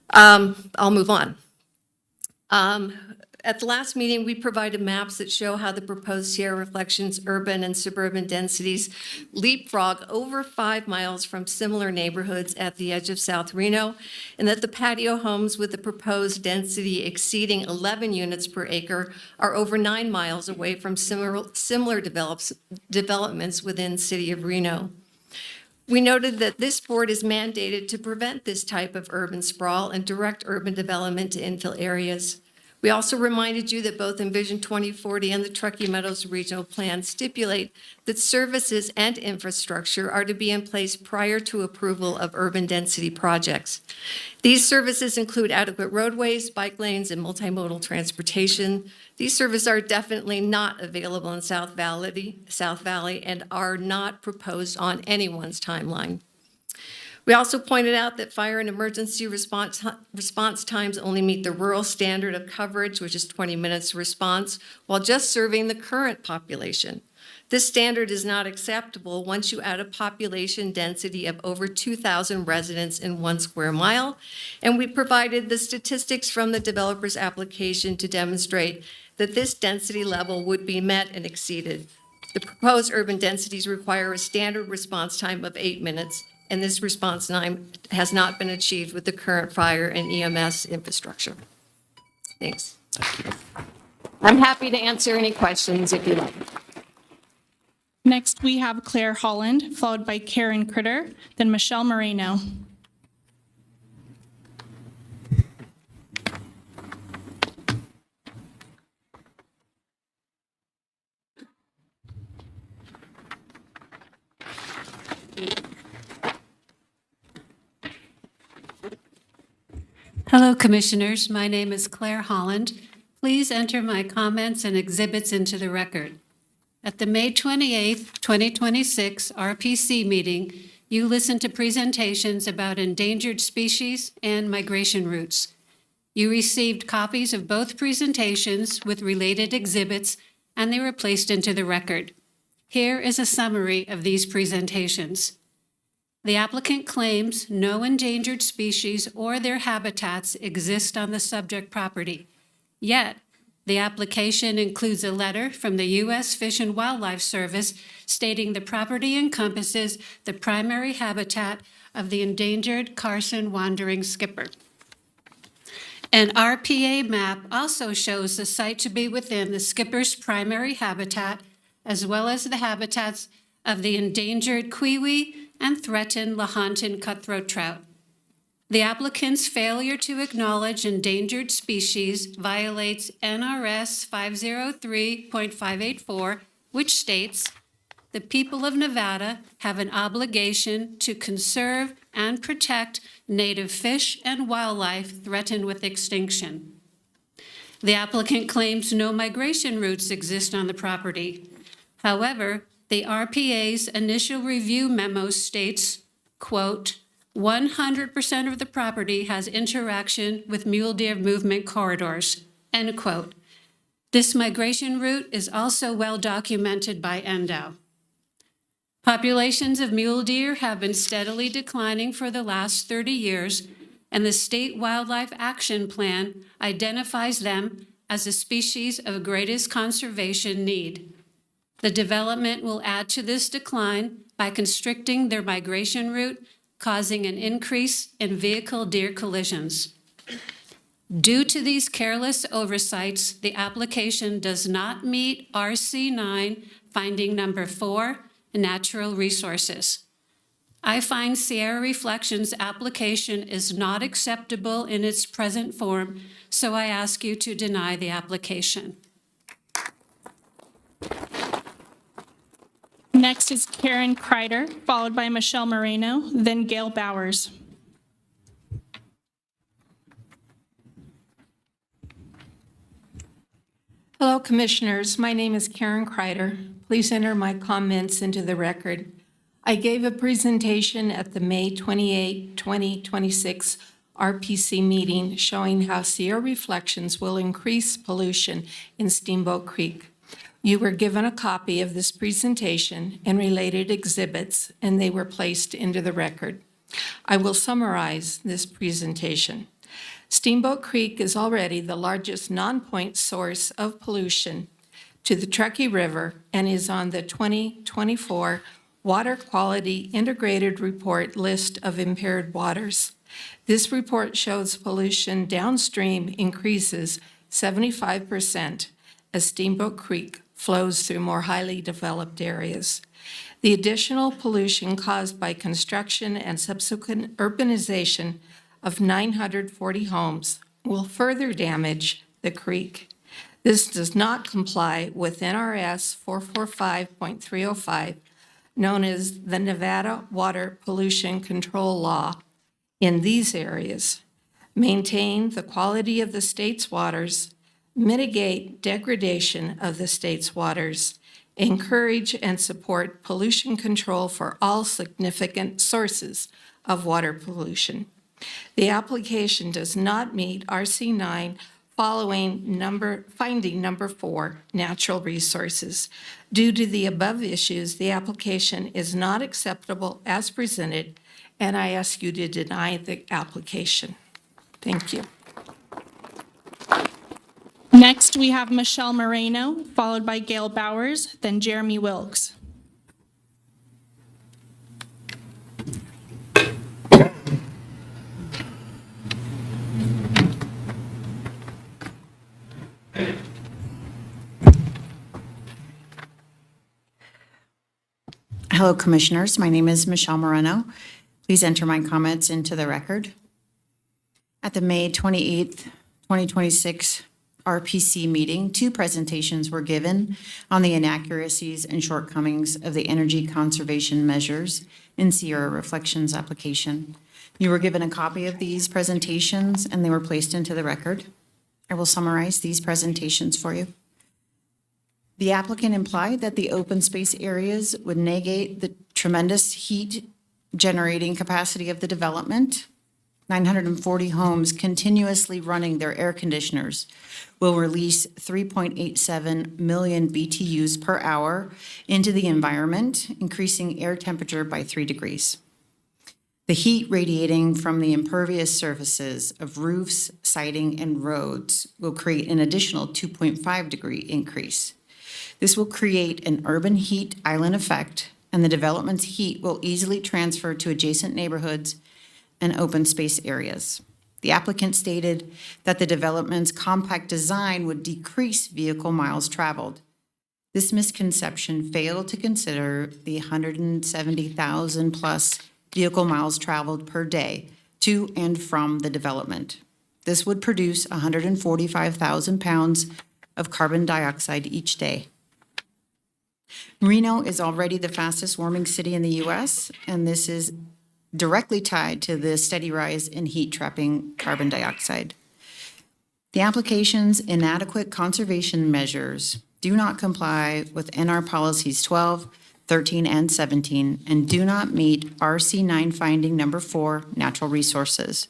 Speaker 6: I'll move on. At the last meeting, we provided maps that show how the proposed Sierra Reflections urban and suburban densities leapfrog over 5 miles from similar neighborhoods at the edge of South Reno, and that the patio homes with the proposed density exceeding 11 units per acre are over 9 miles away from similar developments within City of Reno. We noted that this board is mandated to prevent this type of urban sprawl and direct urban development to infill areas. We also reminded you that both Envision 2040 and the Truckee Meadows Regional Plan stipulate that services and infrastructure are to be in place prior to approval of urban density projects. These services include adequate roadways, bike lanes, and multimodal transportation. These services are definitely not available in South Valley, and are not proposed on anyone's timeline. We also pointed out that fire and emergency response times only meet the rural standard of coverage, which is 20 minutes response, while just serving the current population. This standard is not acceptable once you add a population density of over 2,000 residents in 1 square mile. And we provided the statistics from the developer's application to demonstrate that this density level would be met and exceeded. The proposed urban densities require a standard response time of 8 minutes, and this response time has not been achieved with the current fire and EMS infrastructure. Thanks. I'm happy to answer any questions if you like.
Speaker 2: Next, we have Claire Holland, followed by Karen Critter, then Michelle Moreno.
Speaker 7: Hello, Commissioners. My name is Claire Holland, Please enter my comments and exhibits into the record. At the May 28, 2026 RPC meeting, you listened to presentations about endangered species and migration routes. You received copies of both presentations with related exhibits, and they were placed into the record. Here is a summary of these presentations. The applicant claims no endangered species or their habitats exist on the subject property. Yet, the application includes a letter from the U.S. Fish and Wildlife Service stating the property encompasses the primary habitat of the endangered Carson wandering skipper. An RPA map also shows the site to be within the skipper's primary habitat, as well as the habitats of the endangered kiwi and threatened Lahontan cutthroat trout. The applicant's failure to acknowledge endangered species violates NRS 503.584, which states, "The people of Nevada have an obligation to conserve and protect native fish and wildlife threatened with extinction." The applicant claims no migration routes exist on the property. However, the RPA's initial review memo states, quote, 100% of the property has interaction with mule deer movement corridors, end quote. This migration route is also well documented by NDOW. Populations of mule deer have been steadily declining for the last 30 years, and the State Wildlife Action Plan identifies them as a species of greatest conservation need. The development will add to this decline by constricting their migration route, causing an increase in vehicle deer collisions. Due to these careless oversights, the application does not meet RC9 finding number 4, natural resources. I find Sierra Reflections application is not acceptable in its present form, so I ask you to deny the application.
Speaker 2: Next is Karen Kreider, followed by Michelle Moreno, then Gail Bowers.
Speaker 9: Hello, Commissioners. My name is Karen Kreider. Please enter my comments into the record. I gave a presentation at the May 28, 2026 RPC meeting showing how Sierra Reflections will increase pollution in Steamboat Creek. You were given a copy of this presentation and related exhibits, and they were placed into the record. I will summarize this presentation. Steamboat Creek is already the largest non-point source of pollution to the Truckee River and is on the 2024 Water Quality Integrated Report list of impaired waters. This report shows pollution downstream increases 75% as Steamboat Creek flows through more highly developed areas. The additional pollution caused by construction and subsequent urbanization of 940 homes will further damage the creek. This does not comply with NRS 445.305, known as the Nevada Water Pollution Control Law, in these areas. Maintain the quality of the state's waters, mitigate degradation of the state's waters, encourage and support pollution control for all significant sources of water pollution. The application does not meet RC9 following finding number 4, natural resources. Due to the above issues, the application is not acceptable as presented, and I ask you to deny the application. Thank you.
Speaker 2: Next, we have Michelle Moreno, followed by Gail Bowers, then Jeremy Wilkes.
Speaker 21: Hello, Commissioners. My name is Michelle Moreno. Please enter my comments into the record. At the May 28th, 2026 RPC meeting, 2 presentations were given on the inaccuracies and shortcomings of the energy conservation measures in Sierra Reflections application. You were given a copy of these presentations and they were placed into the record. I will summarize these presentations for you. The applicant implied that the open space areas would negate the tremendous heat generating capacity of the development. 940 homes continuously running their air conditioners will release 3.87 million BTUs per hour into the environment, increasing air temperature by 3 degrees. The heat radiating from the impervious surfaces of roofs, siding, and roads will create an additional 2.5 degree increase. This will create an urban heat island effect, and the development's heat will easily transfer to adjacent neighborhoods and open space areas. The applicant stated that the development's compact design would decrease vehicle miles traveled. This misconception failed to consider the 170,000 plus vehicle miles traveled per day to and from the development. This would produce 145,000 pounds of carbon dioxide each day. Reno is already the fastest warming city in the U.S., and this is directly tied to the steady rise in heat trapping carbon dioxide. The application's inadequate conservation measures do not comply with NR policies 12, 13, and 17, and do not meet RC 9 finding number 4, natural resources.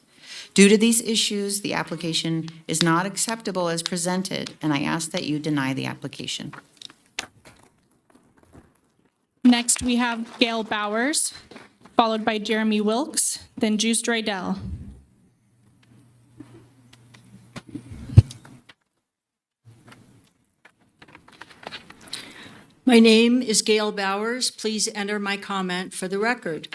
Speaker 21: Due to these issues, the application is not acceptable as presented, and I ask that you deny the application.
Speaker 2: Next, we have Gail Bowers, followed by Jeremy Wilkes, then Juice Draydell.
Speaker 10: My name is Gail Bowers. Please enter my comment for the record.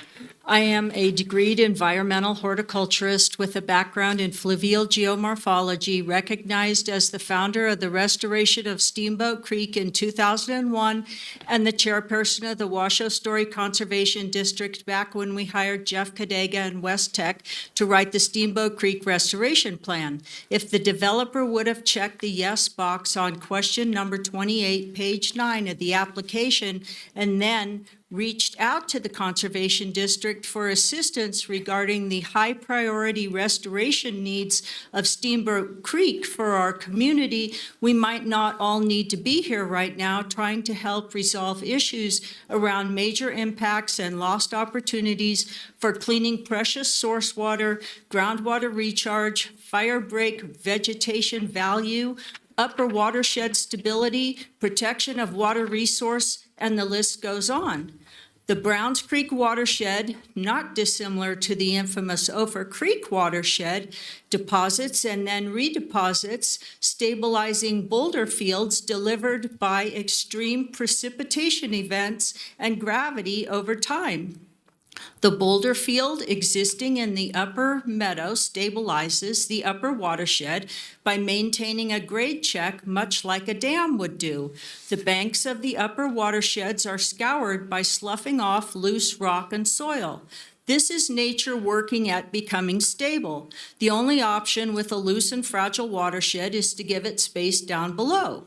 Speaker 10: I am a degreed environmental horticulturist with a background in fluvial geomorphology, recognized as the founder of the restoration of Steamboat Creek in 2001 and the chairperson of the Washoe Story Conservation District back when we hired Jeff Kadega and West Tech to write the Steamboat Creek Restoration Plan. If the developer would have checked the yes box on question number 28, page 9 of the application, and then reached out to the Conservation District for assistance regarding the high-priority restoration needs of Steamboat Creek for our community, we might not all need to be here right now trying to help resolve issues around major impacts and lost opportunities for cleaning precious source water, groundwater recharge, fire break vegetation value, upper watershed stability, protection of water resource, and the list goes on. The Browns Creek watershed, not dissimilar to the infamous Ophir Creek watershed, deposits and then redeposits, stabilizing boulder fields delivered by extreme precipitation events and gravity over time. The boulder field existing in the upper meadow stabilizes the upper watershed by maintaining a grade check, much like a dam would do. The banks of the upper watersheds are scoured by sloughing off loose rock and soil. This is nature working at becoming stable. The only option with a loose and fragile watershed is to give it space down below.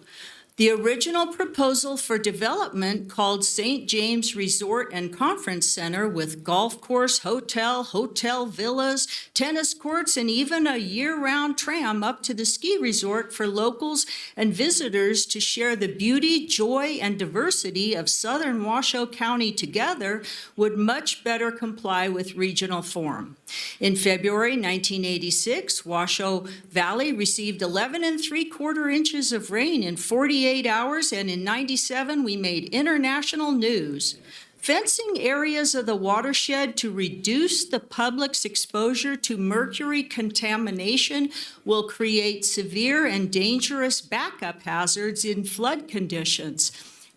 Speaker 10: The original proposal for development, called St. James Resort and Conference Center with golf course, hotel villas, tennis courts, and even a year-round tram up to the ski resort for locals and visitors to share the beauty, joy, and diversity of southern Washoe County together, would much better comply with regional form. In February 1986, Washoe Valley received 11 3/4 inches of rain in 48 hours, and in 97 we made international news. Fencing areas of the watershed to reduce the public's exposure to mercury contamination will create severe and dangerous backup hazards in flood conditions.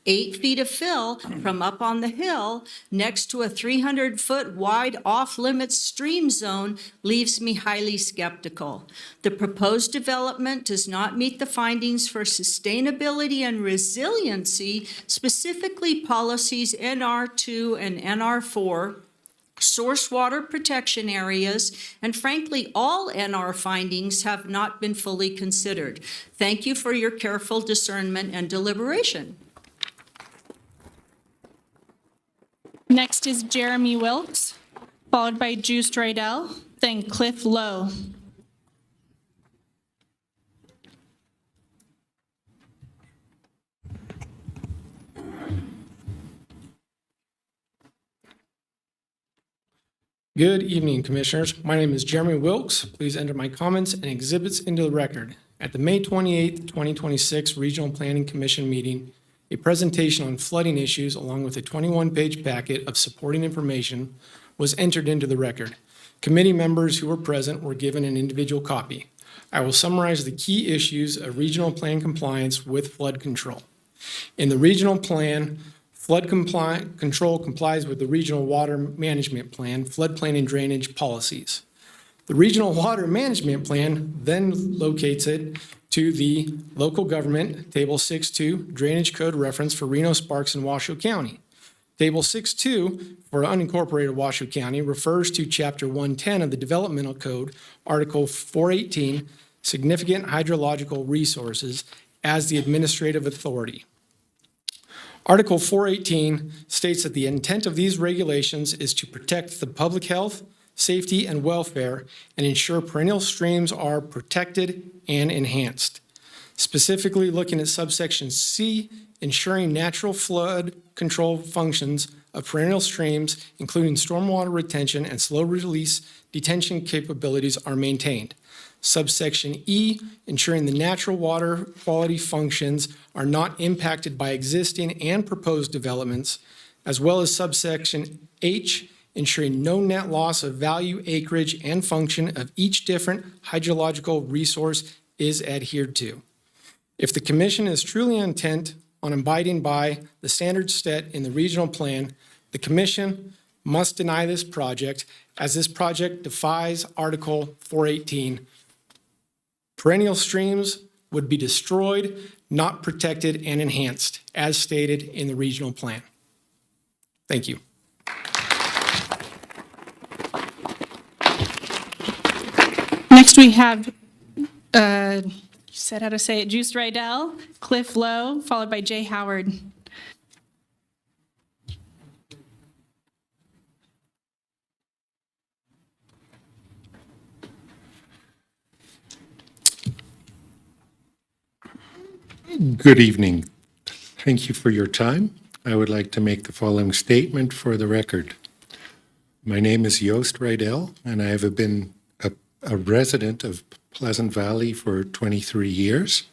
Speaker 10: 8 feet of fill from up on the hill next to a 300-foot wide off-limits stream zone leaves me highly skeptical. The proposed development does not meet the findings for sustainability and resiliency, specifically policies NR2 and NR4, source water protection areas, and frankly, all NR findings have not been fully considered. Thank you for your careful discernment and deliberation.
Speaker 2: Next is Jeremy Wilkes, followed by Juice Draydell, then Cliff Lowe.
Speaker 11: Good evening, Commissioners. My name is Jeremy Wilkes. Please enter my comments and exhibits into the record. At the May 28, 2026 Regional Planning Commission meeting, a presentation on flooding issues along with a 21-page packet of supporting information was entered into the record. Committee members who were present were given an individual copy. I will summarize the key issues of regional plan compliance with flood control. In the regional plan, flood control complies with the Regional Water Management Plan, floodplain and drainage policies. The Regional Water Management Plan then locates it to the local government, Table 6.2, Drainage Code reference for Reno, Sparks, and Washoe County. Table 6.2 for unincorporated Washoe County refers to Chapter 110 of the Developmental Code, Article 418, Significant Hydrological Resources, as the administrative authority. Article 418 states that the intent of these regulations is to protect the public health, safety, and welfare and ensure perennial streams are protected and enhanced. Specifically looking at subsection C, ensuring natural flood control functions of perennial streams, including stormwater retention and slow release detention capabilities, are maintained. Subsection E, ensuring the natural water quality functions are not impacted by existing and proposed developments, as well as subsection H, ensuring no net loss of value, acreage, and function of each different hydrological resource is adhered to. If the commission is truly intent on abiding by the standards set in the regional plan, the commission must deny this project, as this project defies Article 418. Perennial streams would be destroyed, not protected and enhanced, as stated in the regional plan. Thank you.
Speaker 2: Next, we have, you said how to say it, Juice Rydell, Cliff Lowe, followed by Jay Howard.
Speaker 12: Good evening. Thank you for your time. I would like to make the following statement for the record. My name is Joost Rydell, and I have been a resident of Pleasant Valley for 23 years.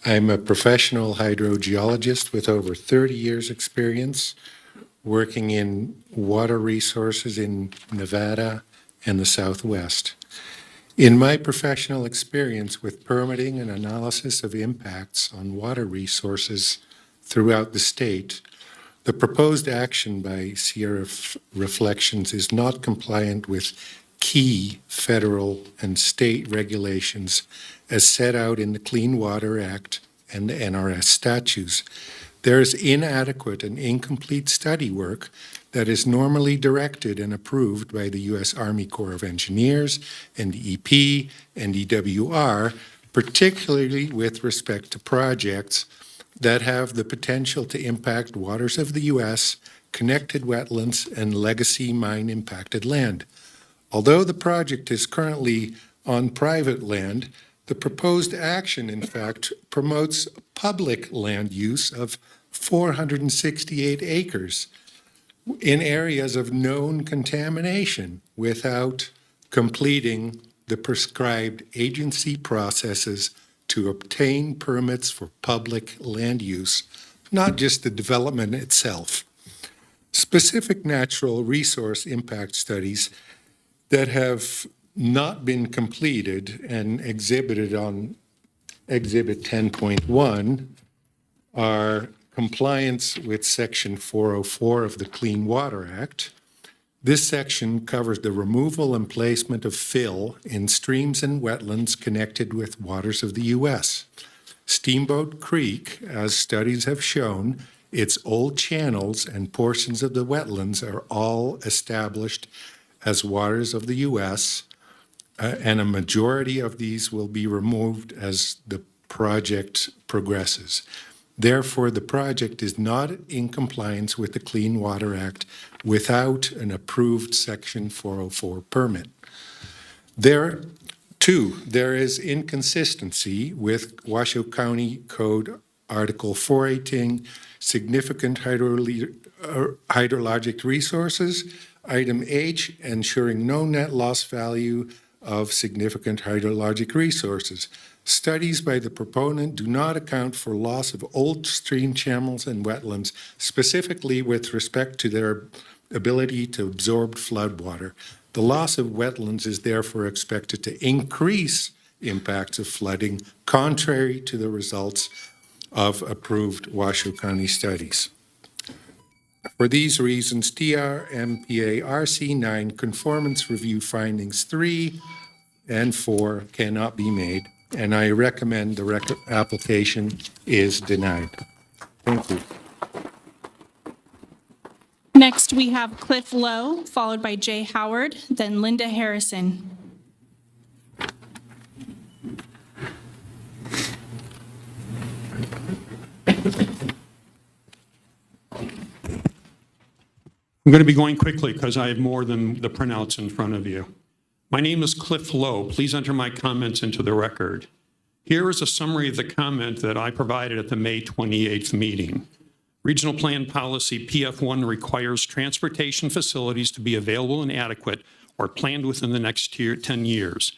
Speaker 12: I'm a professional hydrogeologist with over 30 years' experience working in water resources in Nevada and the Southwest. In my professional experience with permitting and analysis of impacts on water resources throughout the state, the proposed action by Sierra Reflections is not compliant with key federal and state regulations as set out in the Clean Water Act and the NRS statutes. There is inadequate and incomplete study work that is normally directed and approved by the U.S. Army Corps of Engineers, NDEP, and EWR, particularly with respect to projects that have the potential to impact waters of the U.S., connected wetlands, and legacy mine-impacted land. Although the project is currently on private land, the proposed action, in fact, promotes public land use of 468 acres in areas of known contamination without completing the prescribed agency processes to obtain permits for public land use, not just the development itself. Specific natural resource impact studies that have not been completed and exhibited on Exhibit 10.1 are compliance with Section 404 of the Clean Water Act. This section covers the removal and placement of fill in streams and wetlands connected with waters of the U.S. Steamboat Creek, as studies have shown, its old channels and portions of the wetlands are all established as waters of the U.S., and a majority of these will be removed as the project progresses. Therefore, the project is not in compliance with the Clean Water Act without an approved Section 404 permit. There is inconsistency with Washoe County Code Article 418, significant hydrologic resources, Item H, ensuring no net loss value of significant hydrologic resources. Studies by the proponent do not account for loss of old stream channels and wetlands, specifically with respect to their ability to absorb floodwater. The loss of wetlands is therefore expected to increase impacts of flooding, contrary to the results of approved Washoe County studies. For these reasons, TRMPA RC9 conformance review findings 3 and 4 cannot be made, and I recommend the application is denied. Thank you.
Speaker 2: Next, we have Cliff Lowe, followed by Jay Howard, then Linda Harrison.
Speaker 13: I'm going to be going quickly because I have more than the printouts in front of you. My name is Cliff Lowe. Please enter my comments into the record. Here is a summary of the comment that I provided at the May 28th meeting. Regional Plan Policy PF1 requires transportation facilities to be available and adequate or planned within the next 10 years.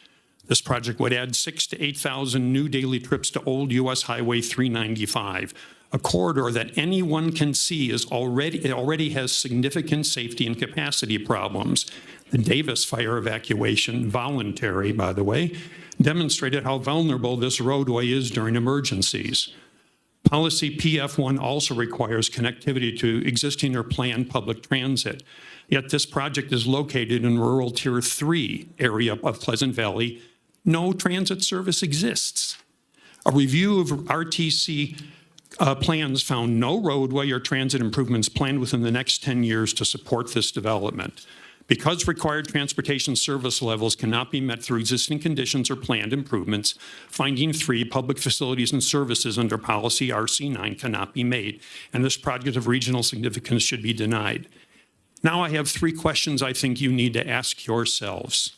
Speaker 13: This project would add 6,000 to 8,000 new daily trips to Old US Highway 395, a corridor that anyone can see already has significant safety and capacity problems. The Davis fire evacuation, voluntary by the way, demonstrated how vulnerable this roadway is during emergencies. Policy PF1 also requires connectivity to existing or planned public transit. Yet this project is located in rural Tier 3 area of Pleasant Valley. No transit service exists. A review of RTC plans found no roadway or transit improvements planned within the next 10 years to support this development. Because required transportation service levels cannot be met through existing conditions or planned improvements, finding 3, public facilities and services under policy RC9 cannot be made, and this project of regional significance should be denied. Now I have 3 questions I think you need to ask yourselves.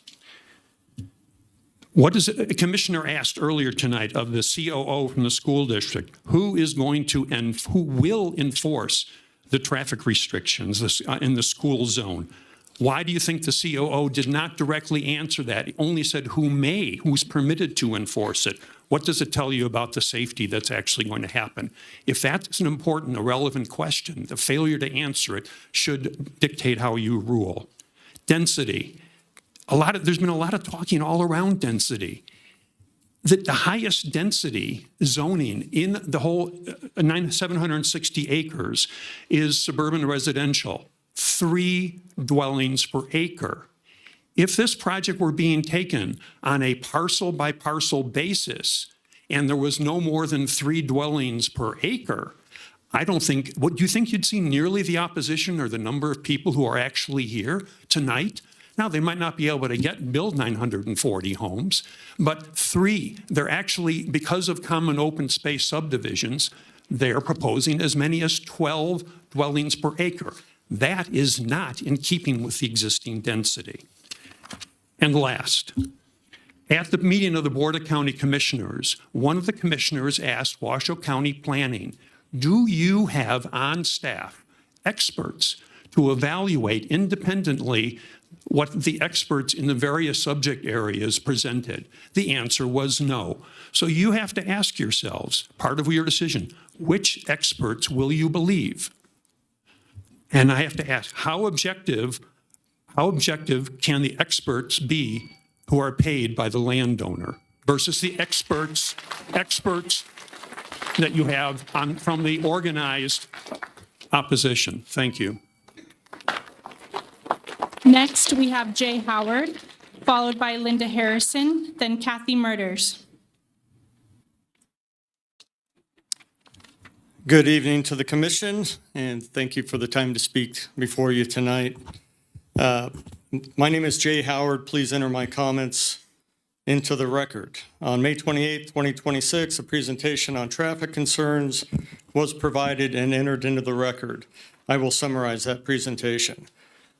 Speaker 13: What is a commissioner asked earlier tonight of the COO from the school district? Who is going to and who will enforce the traffic restrictions in the school zone? Why do you think the COO did not directly answer that? He only said who's permitted to enforce it. What does it tell you about the safety that's actually going to happen? If that's an important, a relevant question, the failure to answer it should dictate how you rule. Density. There's been a lot of talking all around density. The highest density zoning in the whole 760 acres is suburban residential, 3 dwellings per acre. If this project were being taken on a parcel by parcel basis and there was no more than 3 dwellings per acre, do you think you'd see nearly the opposition or the number of people who are actually here tonight? Now, they might not be able to build 940 homes, but 3, they're actually, because of common open space subdivisions, they're proposing as many as 12 dwellings per acre. That is not in keeping with the existing density. And last, at the meeting of the Board of County Commissioners, one of the commissioners asked Washoe County Planning, do you have on staff experts to evaluate independently what the experts in the various subject areas presented? The answer was no. So you have to ask yourselves, part of your decision, which experts will you believe? And I have to ask, how objective can the experts be who are paid by the landowner versus the experts that you have from the organized opposition? Thank you.
Speaker 2: Next, we have Jay Howard, followed by Linda Harrison, then Kathy Murders.
Speaker 22: Good evening to the commission, and thank you for the time to speak before you tonight. My name is Jay Howard. Please enter my comments into the record. On May 28, 2026, a presentation on traffic concerns was provided and entered into the record. I will summarize that presentation.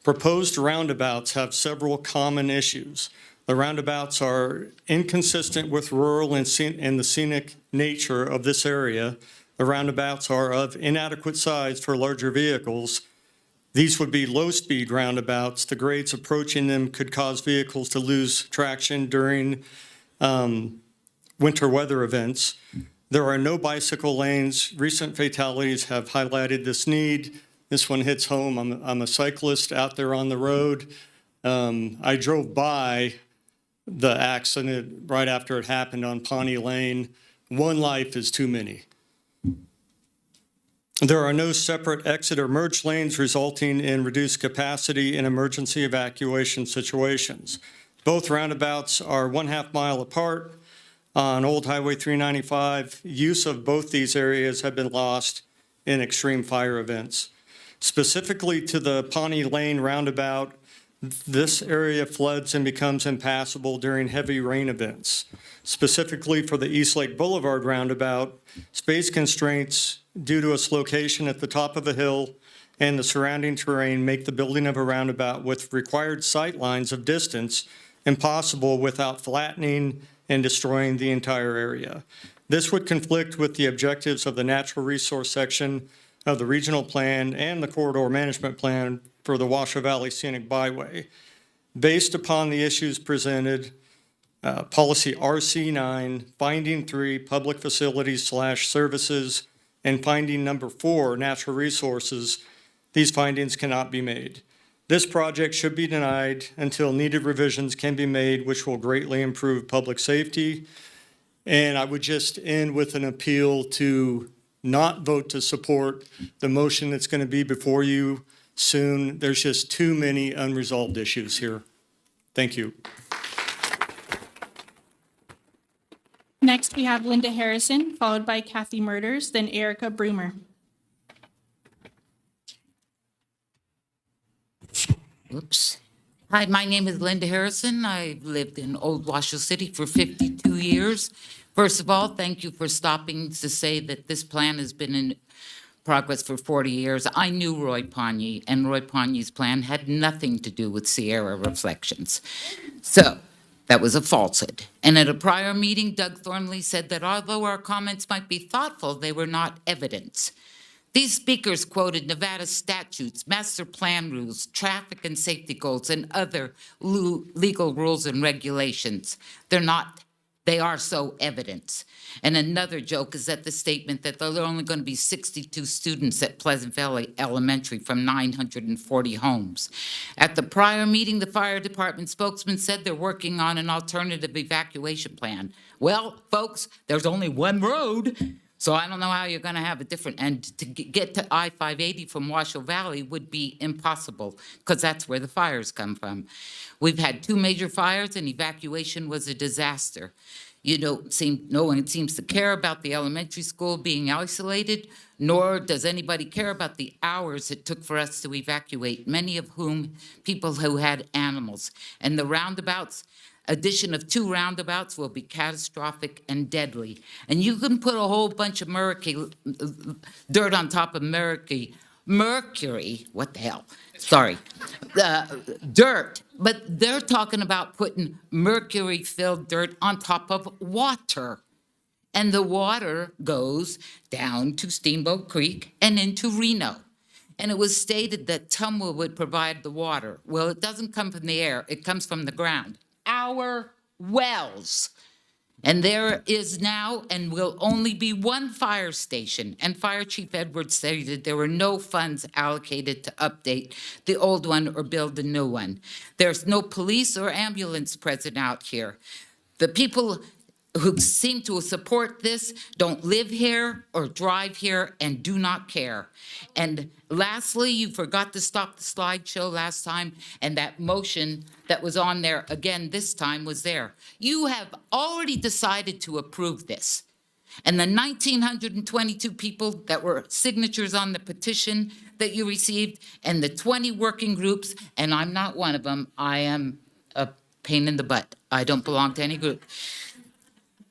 Speaker 22: Proposed roundabouts have several common issues. The roundabouts are inconsistent with rural and the scenic nature of this area. The roundabouts are of inadequate size for larger vehicles, These would be low-speed roundabouts. The grades approaching them could cause vehicles to lose traction during winter weather events. There are no bicycle lanes. Recent fatalities have highlighted this need. This one hits home. I'm a cyclist out there on the road. I drove by the accident right after it happened on Pawnee Lane. One life is too many. There are no separate exit or merge lanes, resulting in reduced capacity in emergency evacuation situations. Both roundabouts are 1/2 mile apart on Old Highway 395. Use of both these areas have been lost in extreme fire events. Specifically to the Pawnee Lane roundabout, this area floods and becomes impassable during heavy rain events. Specifically for the East Lake Boulevard roundabout, space constraints due to its location at the top of a hill and the surrounding terrain make the building of a roundabout with required sight lines of distance impossible without flattening and destroying the entire area. This would conflict with the objectives of the natural resource section of the regional plan and the corridor management plan for the Washoe Valley Scenic Byway. Based upon the issues presented, policy RC9, finding 3, public facilities / services, and finding number 4, natural resources, these findings cannot be made. This project should be denied until needed revisions can be made, which will greatly improve public safety. And I would just end with an appeal to not vote to support the motion that's going to be before you soon. There's just too many unresolved issues here. Thank you.
Speaker 2: Next, we have Linda Harrison, followed by Kathy Murders, then Erica Broomer.
Speaker 3: Oops. Hi, my name is Linda Harrison. I've lived in Old Washoe City for 52 years. First of all, thank you for stopping to say that this plan has been in progress for 40 years. I knew Roy Pawnee, and Roy Pawnee's plan had nothing to do with Sierra Reflections. So that was a falsehood. And at a prior meeting, Doug Thornley said that although our comments might be thoughtful, they were not evidence. These speakers quoted Nevada statutes, master plan rules, traffic and safety goals, and other legal rules and regulations. They are so evidence. And another joke is that the statement that there are only going to be 62 students at Pleasant Valley Elementary from 940 homes. At the prior meeting, the fire department spokesman said they're working on an alternative evacuation plan. Well, folks, there's only one road. So I don't know how you're going to have a different, and to get to I-580 from Washoe Valley would be impossible because that's where the fires come from. We've had 2 major fires and evacuation was a disaster. No one seems to care about the elementary school being isolated, nor does anybody care about the hours it took for us to evacuate, many of whom people who had animals. And the roundabouts, addition of 2 roundabouts will be catastrophic and deadly. And you can put a whole bunch of dirt on top of mercury, what the hell? Sorry, dirt. But they're talking about putting mercury-filled dirt on top of water. And the water goes down to Steamboat Creek and into Reno. And it was stated that Tumwa would provide the water. Well, it doesn't come from the air, it comes from the ground. Our wells. And there is now and will only be 1 fire station. And Fire Chief Edwards stated there were no funds allocated to update the old one or build a new one. There's no police or ambulance present out here. The people who seem to support this don't live here or drive here and do not care. And lastly, you forgot to stop the slideshow last time, and that motion that was on there again this time was there. You have already decided to approve this. And the 1,922 people that were signatures on the petition that you received, and the 20 working groups, and I'm not one of them, I am a pain in the butt. I don't belong to any group,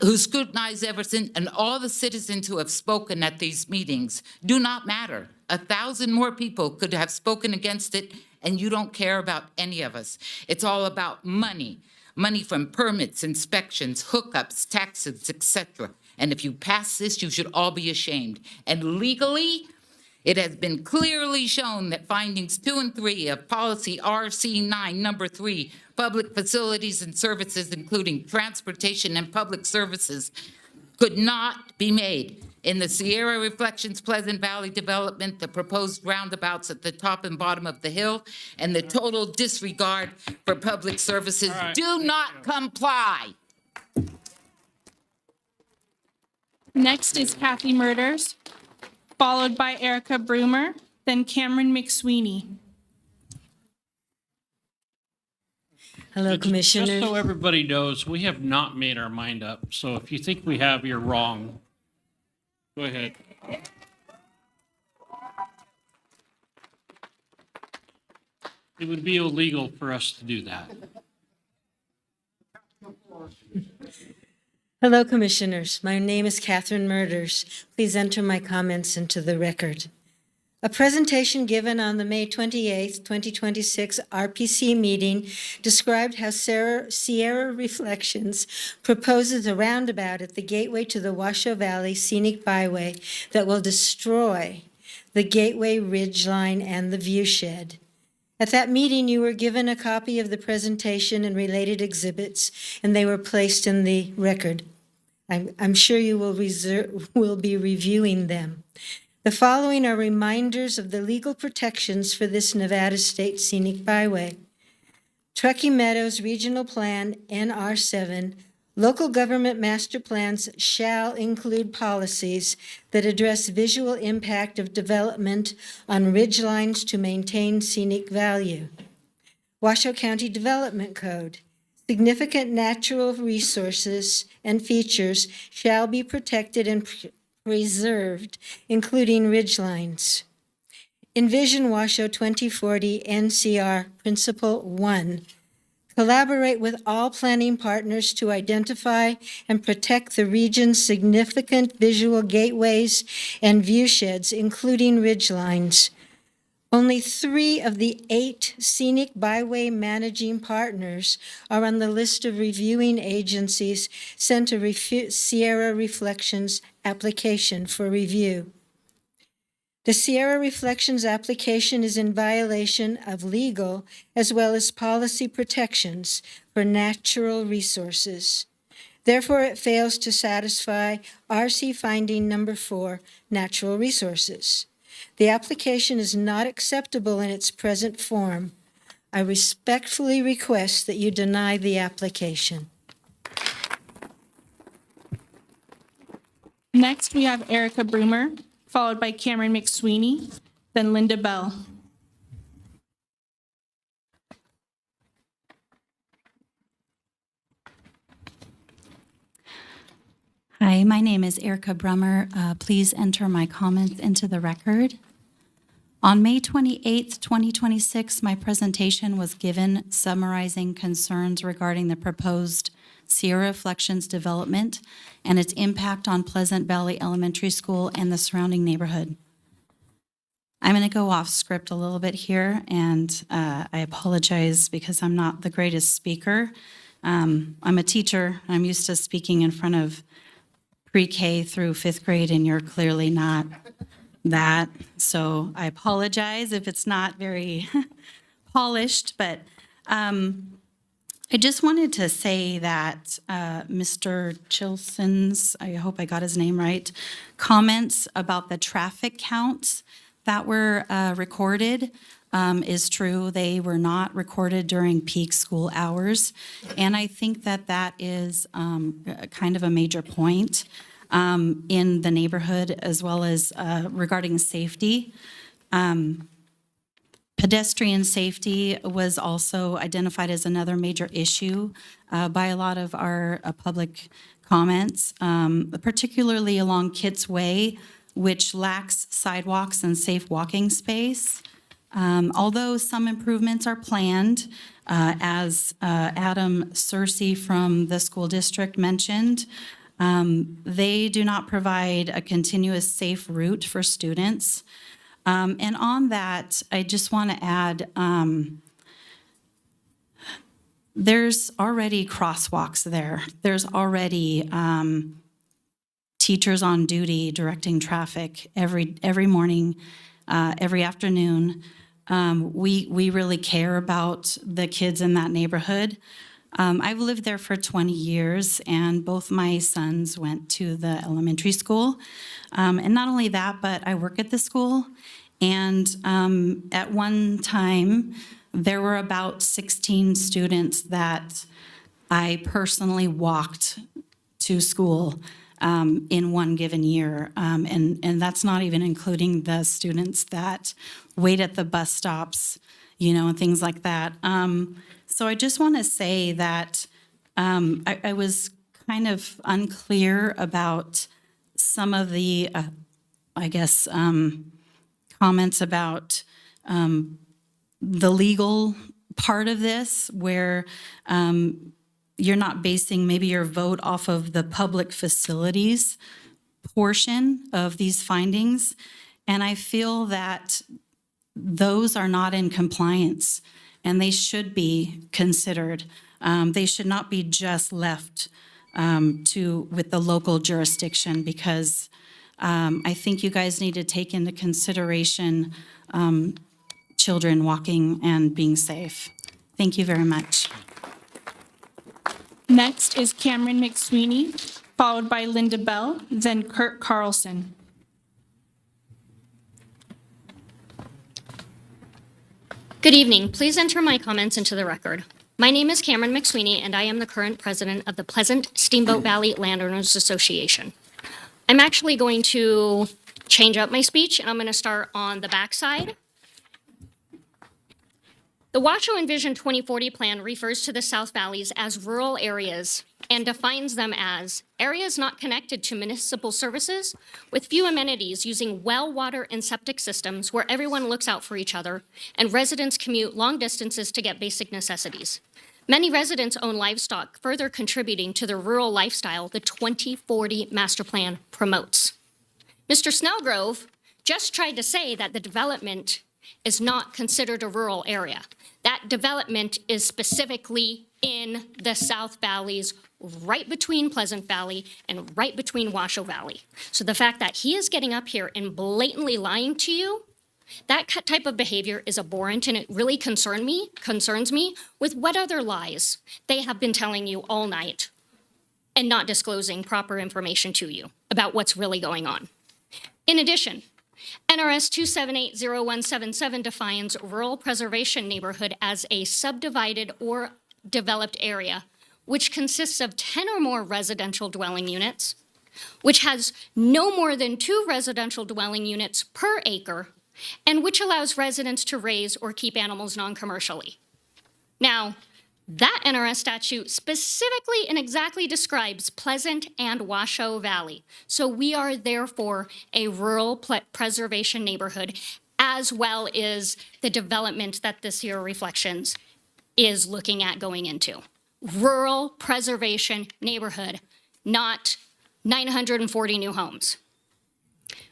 Speaker 3: who scrutinized Everson, and all the citizens who have spoken at these meetings do not matter. 1,000 more people could have spoken against it, and you don't care about any of us. It's all about money. Money from permits, inspections, hookups, taxes, etc. And if you pass this, you should all be ashamed. And legally, It has been clearly shown that findings 2 and 3 of policy RC9, number 3, public facilities and services, including transportation and public services, could not be made. In the Sierra Reflections Pleasant Valley development, the proposed roundabouts at the top and bottom of the hill, and the total disregard for public services do not comply.
Speaker 2: Next is Kathy Murders, followed by Erica Brumer, then Cameron McSweeney.
Speaker 14: Hello,
Speaker 1: Just
Speaker 14: Commissioners.
Speaker 1: so everybody knows, we have not made our mind up. So if you think we have, you're wrong. Go ahead. It would be illegal for us to do that.
Speaker 14: Hello, Commissioners. My name is Catherine Murders. Please enter my comments into the record. A presentation given on the May 28, 2026 RPC meeting described how Sierra Reflections proposes a roundabout at the gateway to the Washoe Valley Scenic Byway that will destroy the Gateway Ridgeline and the viewshed. At that meeting, you were given a copy of the presentation and related exhibits, and they were placed in the record. I'm sure you will be reviewing them. The following are reminders of the legal protections for this Nevada State Scenic Byway. Truckee Meadows Regional Plan, NR7, local government master plans shall include policies that address visual impact of development on ridgelines to maintain scenic value. Washoe County Development Code, significant natural resources and features shall be protected and preserved, including ridgelines. Envision Washoe 2040 NCR Principle 1. Collaborate with all planning partners to identify and protect the region's significant visual gateways and viewsheds, including ridgelines. Only 3 of the 8 scenic byway managing partners are on the list of reviewing agencies sent a Sierra Reflections application for review. The Sierra Reflections application is in violation of legal as well as policy protections for natural resources. Therefore, it fails to satisfy RC finding number 4, natural resources. The application is not acceptable in its present form. I respectfully request that you deny the application.
Speaker 2: Next, we have Erica Brumer, followed by Cameron McSweeney, then Linda Bell.
Speaker 15: Hi, my name is Erica Brummer. Please enter my comments into the record. On May 28th, 2026, my presentation was given summarizing concerns regarding the proposed Sierra Reflections development and its impact on Pleasant Valley Elementary School and the surrounding neighborhood. I'm going to go off script a little bit here, and I apologize because I'm not the greatest speaker. I'm a teacher. I'm used to speaking in front of pre-K through 5th grade, and you're clearly not that. So I apologize if it's not very polished, but I just wanted to say that Mr. Chilson's, I hope I got his name right, comments about the traffic counts that were recorded is true. They were not recorded during peak school hours. And I think that that is kind of a major point in the neighborhood, as well as regarding safety. Pedestrian safety was also identified as another major issue by a lot of our public comments, particularly along Kitts Way, which lacks sidewalks and safe walking space. Although some improvements are planned, as Adam Searcy from the school district mentioned, they do not provide a continuous safe route for students. And on that, I just want to add, there's already crosswalks there. There's already teachers on duty directing traffic every morning every afternoon. We really care about the kids in that neighborhood. I've lived there for 20 years, and both my sons went to the elementary school. And not only that, but I work at the school. And at one time, there were about 16 students that I personally walked to school in one given year. And that's not even including the students that wait at the bus stops, and things like that. So I just want to say that I was kind of unclear about some of the, comments about the legal part of this, where you're not basing maybe your vote off of the public facilities portion of these findings. And I feel that those are not in compliance, and they should be considered. They should not be just left with the local jurisdiction, because I think you guys need to take into consideration children walking and being safe. Thank you very much.
Speaker 2: Next is Cameron McSweeney, followed by Linda Bell, then Kurt Carlson.
Speaker 4: Good evening. Please enter my comments into the record. My name is Cameron McSweeney, and I am the current president of the Pleasant Steamboat Valley Landowners Association. I'm actually going to change up my speech, and I'm going to start on the backside. The Washoe Envision 2040 plan refers to the South Valleys as rural areas and defines them as areas not connected to municipal services with few amenities, using well, water, and septic systems where everyone looks out for each other and residents commute long distances to get basic necessities. Many residents own livestock, further contributing to the rural lifestyle the 2040 master plan promotes. Mr. Snellgrove just tried to say that the development is not considered a rural area. That development is specifically in the South Valleys, right between Pleasant Valley and right between Washoe Valley. So the fact that he is getting up here and blatantly lying to you, that type of behavior is abhorrent, and it really concerns me with what other lies they have been telling you all night and not disclosing proper information to you about what's really going on. In addition, NRS 2780177 defines rural preservation neighborhood as a subdivided or developed area which consists of 10 or more residential dwelling units, which has no more than 2 residential dwelling units per acre, and which allows residents to raise or keep animals non-commercially. Now, that NRS statute specifically and exactly describes Pleasant and Washoe Valley. So we are therefore a rural preservation neighborhood, as well as the development that this year Reflections is looking at going into. Rural preservation neighborhood, not 940 new homes.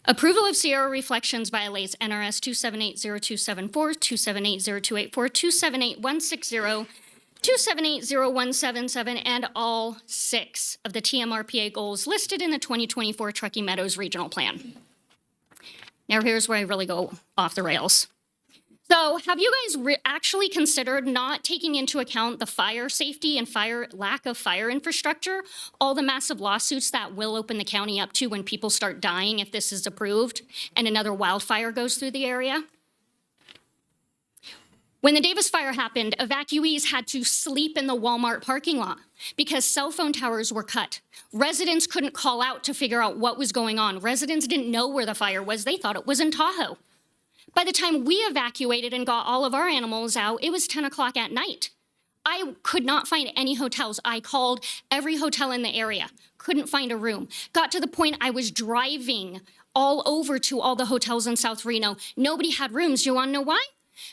Speaker 4: Approval of Sierra Reflections violates NRS 2780274, 2780284, 278160, 2780177, and all 6 of the TMRPA goals listed in the 2024 Truckee Meadows Regional Plan. Now here's where I really go off the rails. So have you guys actually considered not taking into account the fire safety and lack of fire infrastructure, all the massive lawsuits that will open the county up to when people start dying if this is approved and another wildfire goes through the area? When the Davis fire happened, evacuees had to sleep in the Walmart parking lot because cell phone towers were cut. Residents couldn't call out to figure out what was going on. Residents didn't know where the fire was. They thought it was in Tahoe. By the time we evacuated and got all of our animals out, it was 10 o'clock at night. I could not find any hotels. I called every hotel in the area, couldn't find a room. Got to the point I was driving all over to all the hotels in South Reno. Nobody had rooms. You want to know why?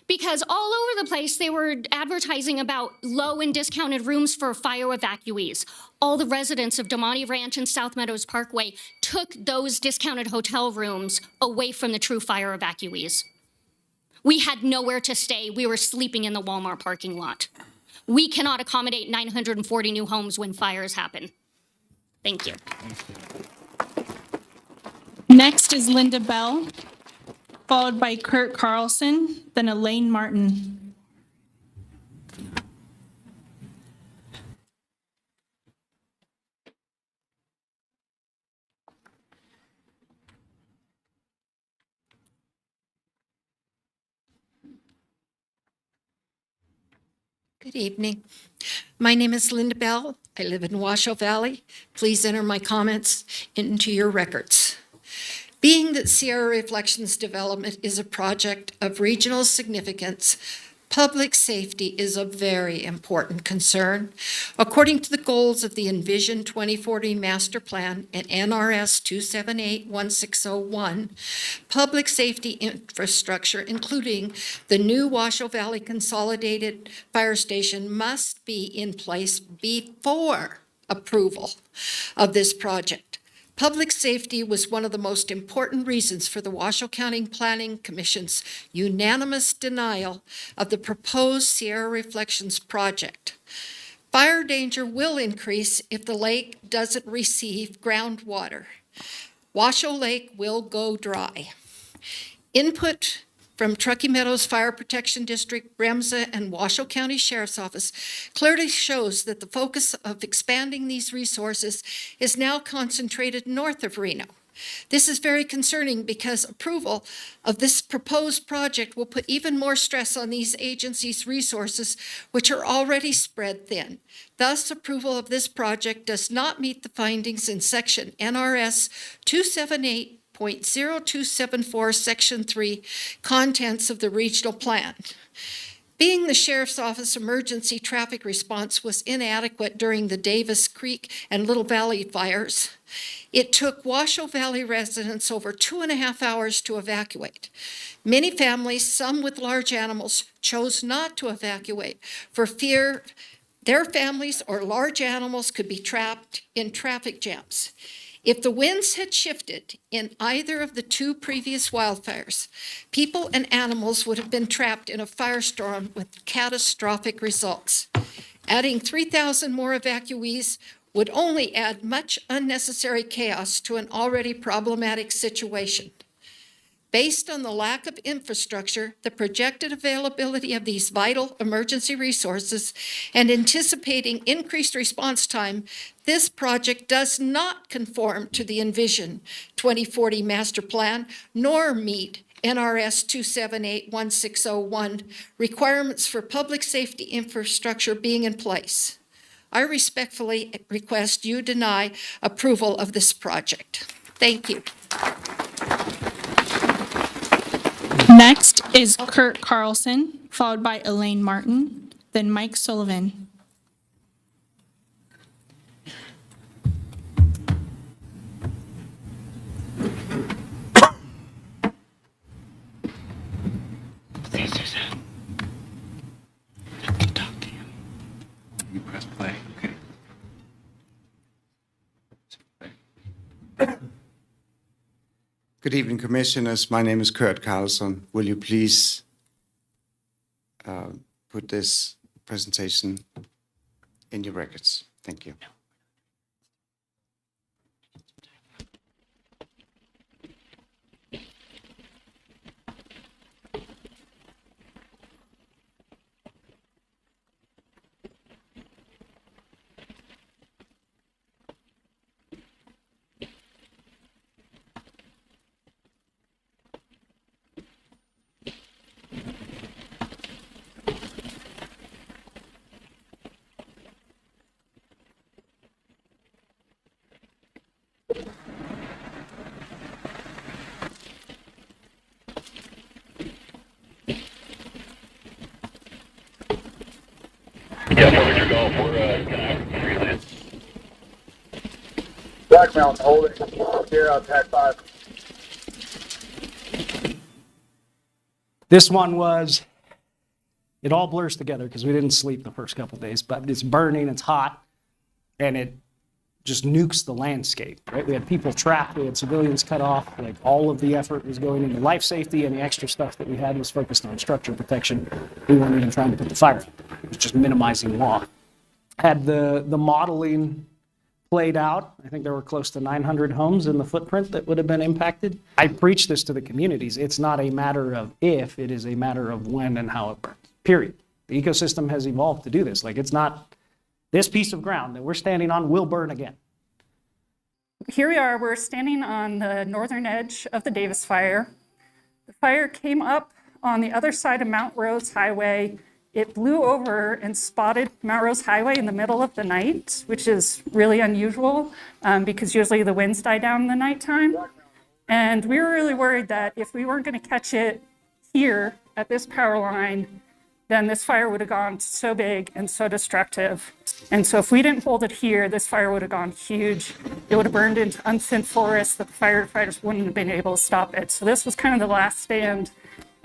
Speaker 4: Because all over the place, they were advertising about low and discounted rooms for fire evacuees. All the residents of Damonte Ranch and South Meadows Parkway took those discounted hotel rooms away from the true fire evacuees. We had nowhere to stay. We were sleeping in the Walmart parking lot. We cannot accommodate 940 new homes when fires happen. Thank you.
Speaker 2: Next is Linda Bell, followed by Kurt Carlson, then Elaine Martin.
Speaker 16: Good evening. My name is Linda Bell. I live in Washoe Valley. Please enter my comments into your records. Being that Sierra Reflections development is a project of regional significance, public safety is a very important concern. According to the goals of the Envision 2040 Master Plan and NRS 278-1601, public safety infrastructure, including the new Washoe Valley Consolidated Fire Station, must be in place before approval of this project. Public safety was one of the most important reasons for the Washoe County Planning Commission's unanimous denial of the proposed Sierra Reflections project. Fire danger will increase if the lake doesn't receive groundwater. Washoe Lake will go dry. Input from Truckee Meadows Fire Protection District, REMSA, and Washoe County Sheriff's Office clearly shows that the focus of expanding these resources is now concentrated north of Reno. This is very concerning because approval of this proposed project will put even more stress on these agencies' resources, which are already spread thin. Thus, approval of this project does not meet the findings in section NRS 278.0274, Section 3, contents of the regional plan. Being the Sheriff's Office emergency traffic response was inadequate during the Davis Creek and Little Valley fires, it took Washoe Valley residents over 2.5 hours to evacuate. Many families, some with large animals, chose not to evacuate for fear their families or large animals could be trapped in traffic jams. If the winds had shifted in either of the two previous wildfires, people and animals would have been trapped in a firestorm with catastrophic results. Adding 3,000 more evacuees would only add much unnecessary chaos to an already problematic situation. Based on the lack of infrastructure, the projected availability of these vital emergency resources, and anticipating increased response time, this project does not conform to the Envision 2040 Master Plan, nor meet NRS 278-1601 requirements for public safety infrastructure being in place. I respectfully request you deny approval of this project. Thank you.
Speaker 2: Next is Kurt Carlson, followed by Elaine Martin, then Mike Sullivan.
Speaker 17: You press play, okay.
Speaker 23: Good evening, Commissioners. My name is Kurt Carlson. Will you please put this presentation in your records? Thank you.
Speaker 24: Black Mountain holding here on Pack 5.
Speaker 25: This one was, it all blurs together because we didn't sleep the first couple of days, but it's burning, it's hot, and it just nukes the landscape, right? We had people trapped, we had civilians cut off, like all of the effort was going into life safety, and the extra stuff that we had was focused on structure protection. We weren't even trying to put the fire out. It was just minimizing loss. Had the modeling played out. I think there were close to 900 homes in the footprint that would have been impacted. I preach this to the communities. It's not a matter of if, it is a matter of when and how it burns, period. The ecosystem has evolved to do this. Like, it's not, this piece of ground that we're standing on will burn again.
Speaker 5: Here we are, we're standing on the northern edge of the Davis fire. The fire came up on the other side of Mount Rose Highway. It blew over and spotted Mount Rose Highway in the middle of the night, which is really unusual because usually the winds die down in the nighttime. And we were really worried that if we weren't going to catch it here at this power line, then this fire would have gone so big and so destructive. And so if we didn't hold it here, this fire would have gone huge. It would have burned into unthinned forests. The firefighters wouldn't have been able to stop it. So this was kind of the last stand.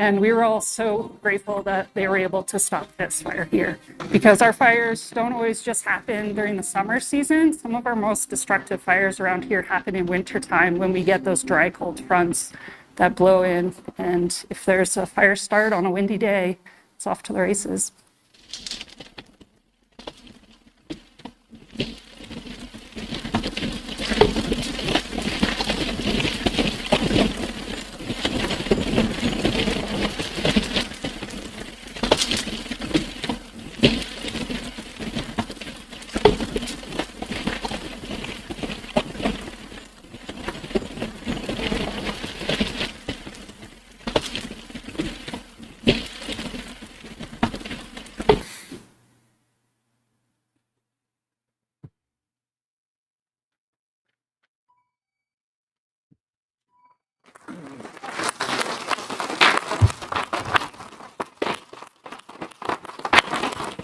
Speaker 5: And we were all so grateful that they were able to stop this fire here, because our fires don't always just happen during the summer season. Some of our most destructive fires around here happen in wintertime when we get those dry, cold fronts that blow in. And if there's a fire start on a windy day, it's off to the races.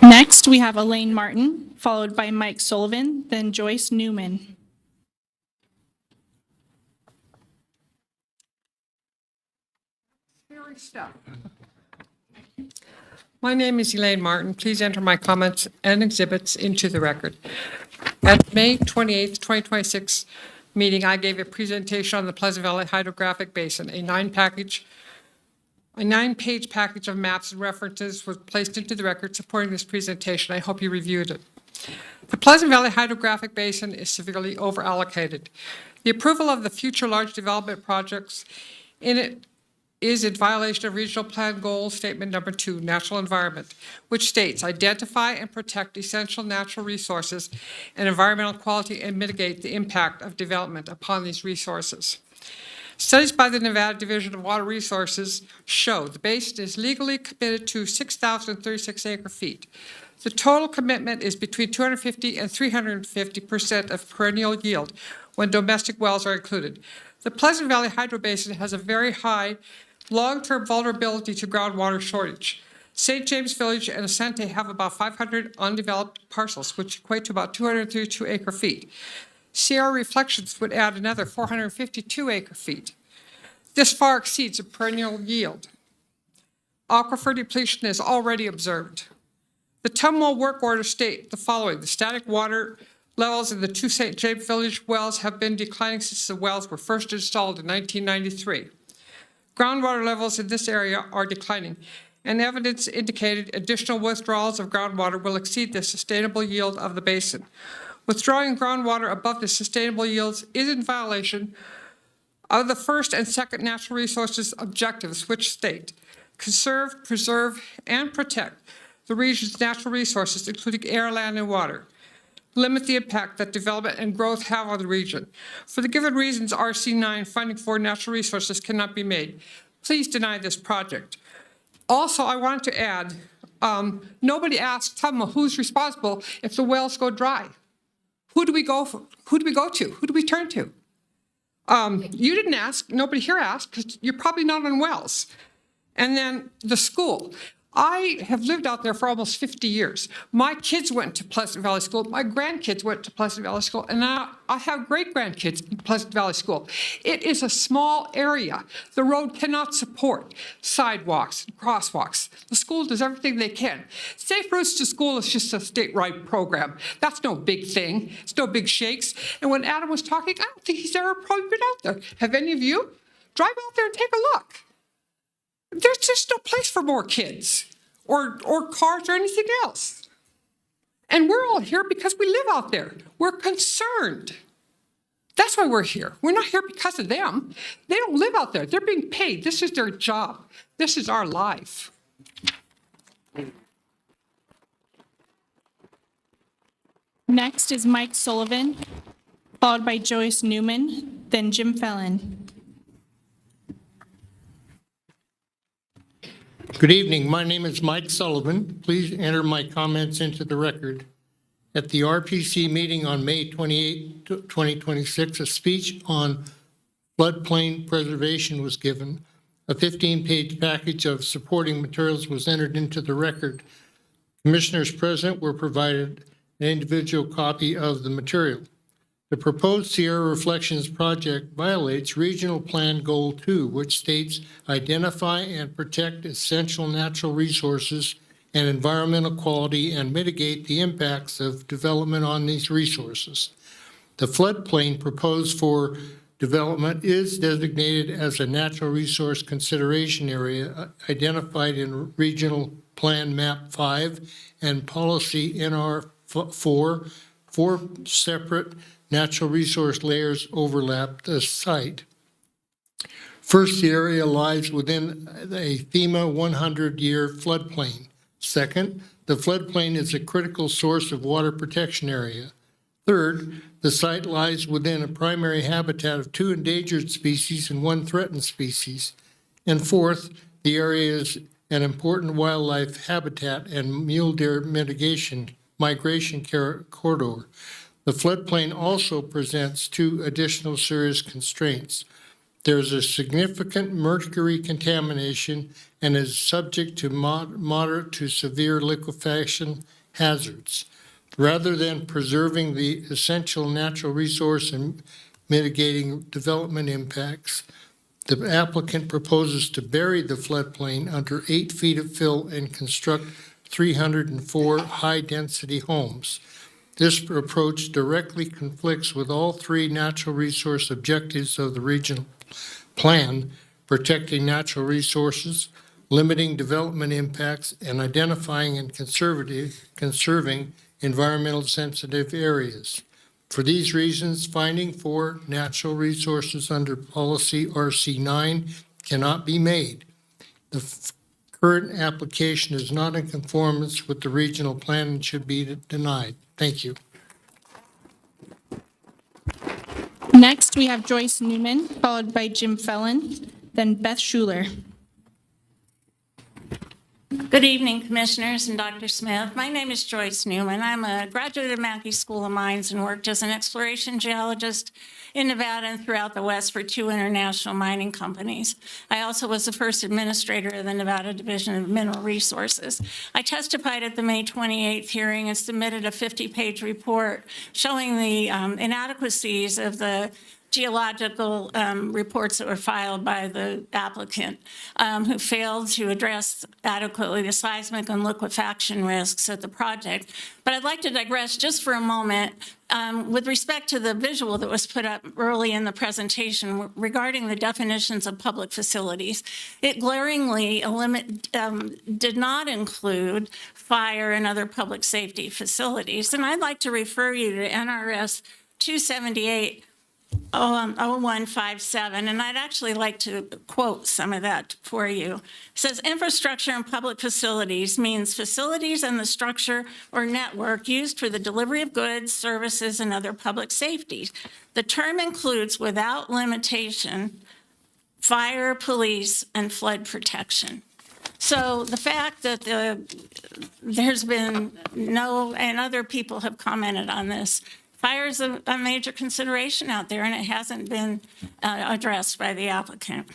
Speaker 2: Next, we have Elaine Martin, followed by Mike Sullivan, then Joyce Newman.
Speaker 8: My name is Elaine Martin. Please enter my comments and exhibits into the record. At May 28th, 2026 meeting, I gave a presentation on the Pleasant Valley Hydrographic Basin. A nine-page package of maps and references was placed into the record supporting this presentation. I hope you reviewed it. The Pleasant Valley Hydrographic Basin is severely overallocated. The approval of the future large development projects in it is in violation of Regional Plan Goal Statement Number 2, Natural Environment, which states, identify and protect essential natural resources and environmental quality and mitigate the impact of development upon these resources. Studies by the Nevada Division of Water Resources show the basin is legally committed to 6,036 acre-feet. The total commitment is between 250 and 350% of perennial yield when domestic wells are included. The Pleasant Valley Hydro Basin has a very high long-term vulnerability to groundwater shortage. St. James Village and Asante have about 500 undeveloped parcels, which equate to about 232 acre-feet. Sierra Reflections would add another 452 acre-feet. This far exceeds a perennial yield. Aquifer depletion is already observed. The Tumwell work order state the following: the static water levels in the two St. James Village wells have been declining since the wells were first installed in 1993. Groundwater levels in this area are declining, and evidence indicated additional withdrawals of groundwater will exceed the sustainable yield of the basin. Withdrawing groundwater above the sustainable yields is in violation of the first and second natural resources objectives, which state, conserve, preserve, and protect the region's natural resources, including air, land, and water. Limit the impact that development and growth have on the region. For the given reasons, RC9 funding for natural resources cannot be made. Please deny this project. Also, I want to add, nobody asked Tumwell who's responsible if the wells go dry. Who do we go for? Who do we go to? Who do we turn to? You didn't ask. Nobody here asked because you're probably not on wells. And then the school. I have lived out there for almost 50 years. My kids went to Pleasant Valley School. My grandkids went to Pleasant Valley School. And now I have great-grandkids in Pleasant Valley School. It is a small area. The road cannot support sidewalks and crosswalks. The school does everything they can. Safe Routes to School is just a statewide program. That's no big thing. It's no big shakes. And when Adam was talking, I don't think he's ever probably been out there. Have any of you? Drive out there and take a look. There's just no place for more kids or cars or anything else. And we're all here because we live out there. We're concerned. That's why we're here. We're not here because of them. They don't live out there. They're being paid. This is their job. This is our life.
Speaker 2: Next is Mike Sullivan, followed by Joyce Newman, then Jim Fallon.
Speaker 6: Good evening. My name is Mike Sullivan. Please enter my comments into the record. At the RPC meeting on May 28, 2026, a speech on floodplain preservation was given. A 15-page package of supporting materials was entered into the record. Commissioners present were provided an individual copy of the material. The proposed Sierra Reflections project violates Regional Plan Goal 2, which states identify and protect essential natural resources and environmental quality and mitigate the impacts of development on these resources. The floodplain proposed for development is designated as a natural resource consideration area identified in Regional Plan Map 5 and Policy NR 4. Four separate natural resource layers overlap the site. First, the area lies within a FEMA 100-year floodplain. Second, the floodplain is a critical source of water protection area. Third, the site lies within a primary habitat of 2 endangered species and 1 threatened species. And fourth, the area is an important wildlife habitat and mule deer migration corridor. The floodplain also presents 2 additional serious constraints. There is a significant mercury contamination and is subject to moderate to severe liquefaction hazards. Rather than preserving the essential natural resource and mitigating development impacts, the applicant proposes to bury the floodplain under 8 feet of fill and construct 304 high-density homes. This approach directly conflicts with all 3 natural resource objectives of the regional plan: protecting natural resources, limiting development impacts, and identifying and conserving environmental sensitive areas. For these reasons, finding for natural resources under policy RC9 cannot be made. The current application is not in conformance with the regional plan and should be denied. Thank you.
Speaker 2: Next, we have Joyce Newman, followed by Jim Fallon, then Beth Schuler.
Speaker 7: Good evening, Commissioners and Dr. Smith. My name is Joyce Newman. I'm a graduate of Mackey School of Mines and worked as an exploration geologist in Nevada and throughout the West for 2 international mining companies. I also was the first administrator of the Nevada Division of Mineral Resources. I testified at the May 28th hearing and submitted a 50-page report showing the inadequacies of the geological reports that were filed by the applicant, who failed to address adequately the seismic and liquefaction risks at the project. But I'd like to digress just for a moment with respect to the visual that was put up early in the presentation regarding the definitions of public facilities. It glaringly did not include fire and other public safety facilities. And I'd like to refer you to NRS 278 0157, and I'd actually like to quote some of that for you. It says, infrastructure and public facilities means facilities and the structure or network used for the delivery of goods, services, and other public safety. The term includes, without limitation, fire, police, and flood protection. So the fact that there's been no, and other people have commented on this, fire is a major consideration out there, and it hasn't been addressed by the applicant.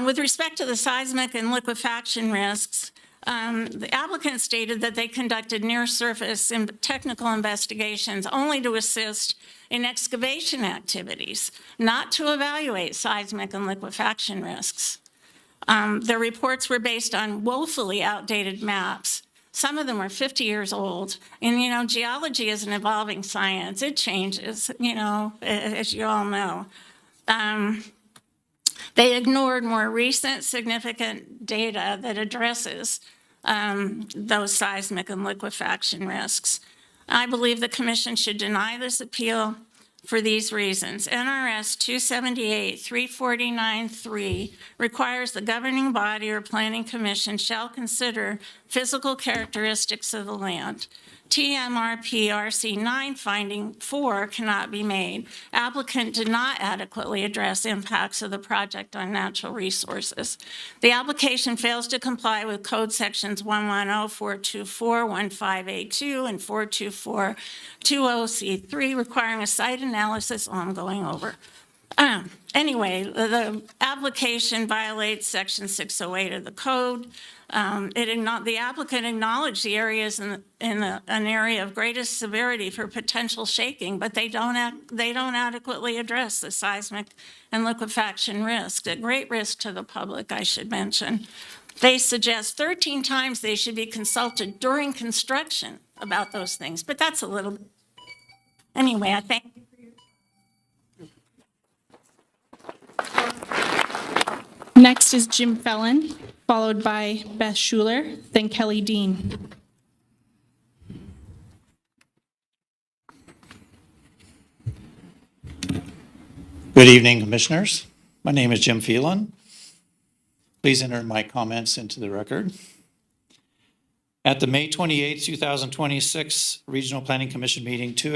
Speaker 7: With respect to the seismic and liquefaction risks, the applicant stated that they conducted near-surface technical investigations only to assist in excavation activities, not to evaluate seismic and liquefaction risks. Their reports were based on woefully outdated maps. Some of them are 50 years old. And, geology is an evolving science. It changes, as you all know. They ignored more recent significant data that addresses those seismic and liquefaction risks. I believe the commission should deny this appeal for these reasons. NRS 278-349-3 requires the governing body or planning commission shall consider physical characteristics of the land. TMRP RC9 finding 4 cannot be made. Applicant did not adequately address impacts of the project on natural resources. The application fails to comply with code sections 110, 424, 1582, and 424-20C3 requiring a site analysis I'm going over. Anyway, the application violates section 608 of the code. The applicant acknowledged the areas in an area of greatest severity for potential shaking, but they don't adequately address the seismic and liquefaction risk, a great risk to the public, I should mention. They suggest 13 times they should be consulted during construction about those things, but that's a little bit. Anyway, I thank you.
Speaker 2: Next is Jim Fellon, followed by Beth Schuler, then Kelly Dean.
Speaker 9: Good evening, Commissioners. My name is Jim Phelan. Please enter my comments into the record. At the May 28, 2026 Regional Planning Commission meeting, two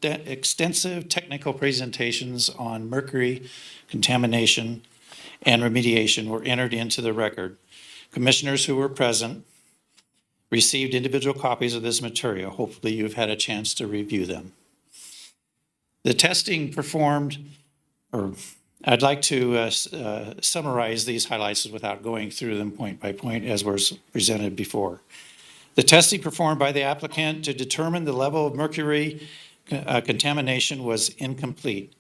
Speaker 9: extensive technical presentations on mercury contamination and remediation were entered into the record. Commissioners who were present received individual copies of this material. Hopefully you've had a chance to review them. The testing performed, or I'd like to summarize these highlights without going through them point by point as was presented before. The testing performed by the applicant to determine the level of mercury contamination was incomplete.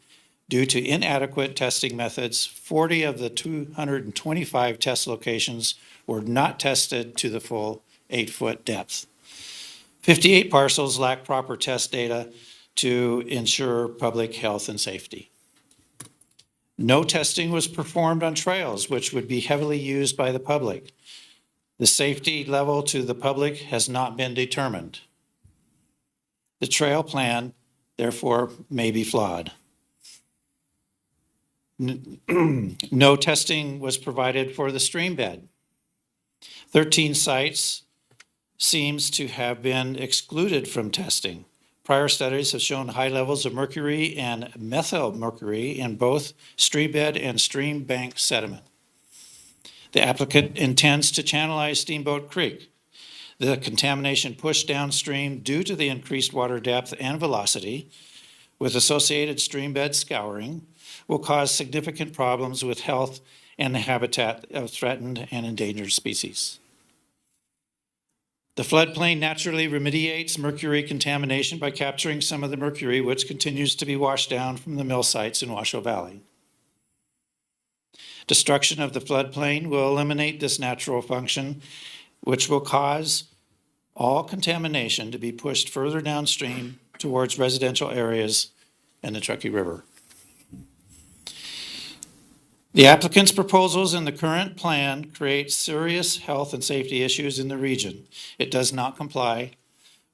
Speaker 9: Due to inadequate testing methods, 40 of the 225 test locations were not tested to the full 8-foot depth. 58 parcels lack proper test data to ensure public health and safety. No testing was performed on trails, which would be heavily used by the public. The safety level to the public has not been determined. The trail plan, therefore, may be flawed. No testing was provided for the stream bed. 13 sites seems to have been excluded from testing. Prior studies have shown high levels of mercury and methyl mercury in both stream bed and stream bank sediment. The applicant intends to channelize Steamboat Creek. The contamination pushed downstream due to the increased water depth and velocity with associated stream bed scouring will cause significant problems with health and the habitat of threatened and endangered species. The floodplain naturally remediates mercury contamination by capturing some of the mercury which continues to be washed down from the mill sites in Washoe Valley. Destruction of the floodplain will eliminate this natural function, which will cause all contamination to be pushed further downstream towards residential areas and the Truckee River. The applicant's proposals in the current plan create serious health and safety issues in the region. It does not comply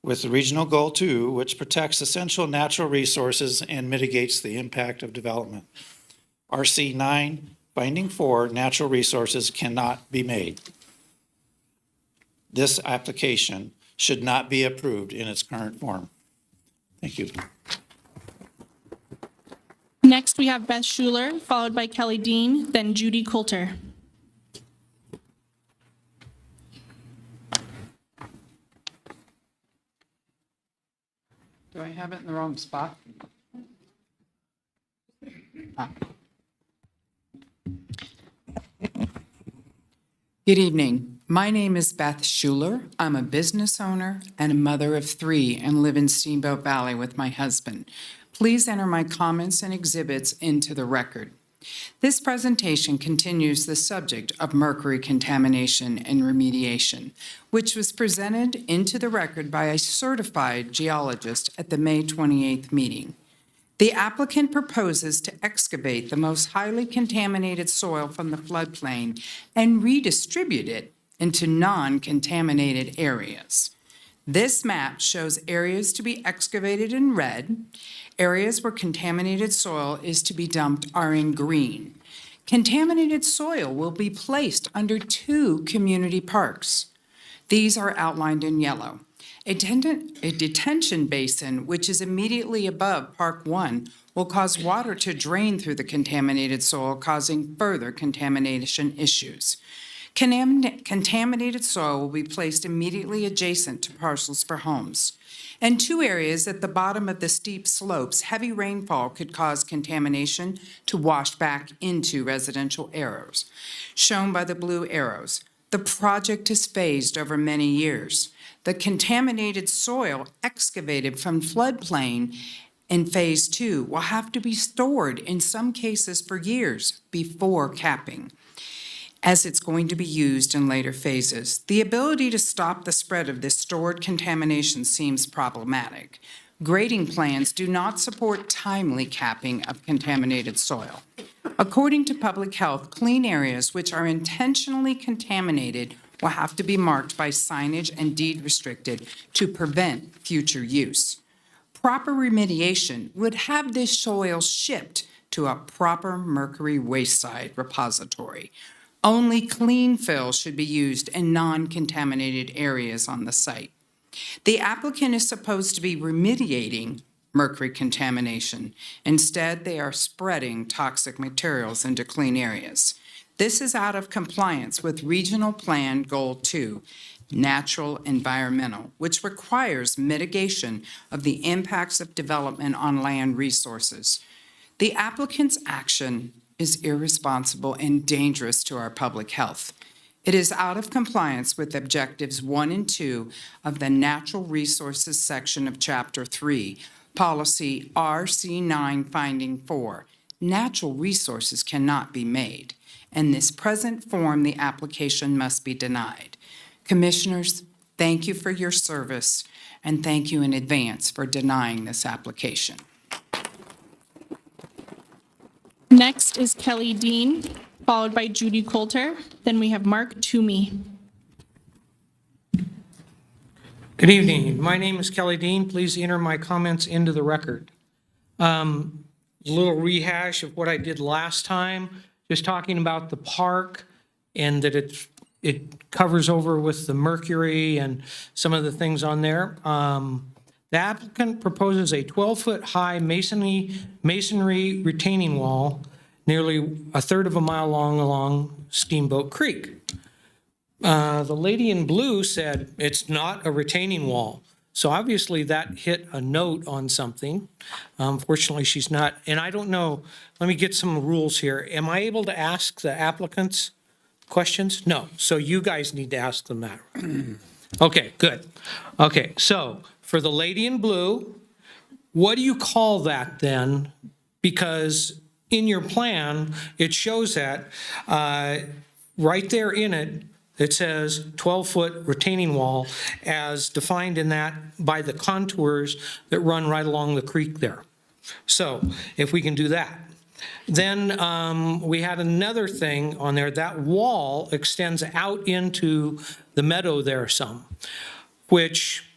Speaker 9: with the Regional Goal 2, which protects essential natural resources and mitigates the impact of development. RC 9, finding 4, natural resources cannot be made. This application should not be approved in its current form. Thank you.
Speaker 2: Next, we have Beth Schuler, followed by Kelly Dean, then Judy Coulter.
Speaker 18: Do I have it in the wrong spot? Good evening. My name is Beth Schuler. I'm a business owner and a mother of 3 and live in Steamboat Valley with my husband. Please enter my comments and exhibits into the record. This presentation continues the subject of mercury contamination and remediation, which was presented into the record by a certified geologist at the May 28th meeting. The applicant proposes to excavate the most highly contaminated soil from the floodplain and redistribute it into non-contaminated areas. This map shows areas to be excavated in red. Areas where contaminated soil is to be dumped are in green. Contaminated soil will be placed under 2 community parks. These are outlined in yellow. A detention basin, which is immediately above Park 1, will cause water to drain through the contaminated soil, causing further contamination issues. Contaminated soil will be placed immediately adjacent to parcels for homes. In 2 areas at the bottom of the steep slopes, heavy rainfall could cause contamination to wash back into residential areas, shown by the blue arrows. The project is phased over many years. The contaminated soil excavated from floodplain in Phase 2 will have to be stored in some cases for years before capping, as it's going to be used in later phases. The ability to stop the spread of this stored contamination seems problematic. Grading plans do not support timely capping of contaminated soil. According to public health, clean areas which are intentionally contaminated will have to be marked by signage and deed restricted to prevent future use. Proper remediation would have this soil shipped to a proper mercury waste site repository. Only clean fill should be used in non-contaminated areas on the site. The applicant is supposed to be remediating mercury contamination. Instead, they are spreading toxic materials into clean areas. This is out of compliance with Regional Plan Goal 2, Natural Environmental, which requires mitigation of the impacts of development on land resources. The applicant's action is irresponsible and dangerous to our public health. It is out of compliance with Objectives 1 and 2 of the Natural Resources section of Chapter 3, Policy RC9 Finding 4. Natural resources cannot be made. In this present form, the application must be denied. Commissioners, thank you for your service, and thank you in advance for denying this application.
Speaker 2: Next is Kelly Dean, followed by Judy Coulter. Then we have Mark Toomey.
Speaker 10: Good evening. My name is Kelly Dean. Please enter my comments into the record. A little rehash of what I did last time, just talking about the park and that it covers over with the mercury and some of the things on there. The applicant proposes a 12-foot high masonry retaining wall, nearly 1/3 of a mile long along Steamboat Creek. The lady in blue said it's not a retaining wall. So obviously that hit a note on something. Fortunately, she's not, and I don't know, let me get some rules here. Am I able to ask the applicants questions? No, so you guys need to ask them that. Okay, good. Okay, so for the lady in blue, what do you call that then? Because in your plan, it shows that right there in it, it says 12-foot retaining wall as defined in that by the contours that run right along the creek there. So if we can do that. Then we had another thing on there. That wall extends out into the meadow there some, which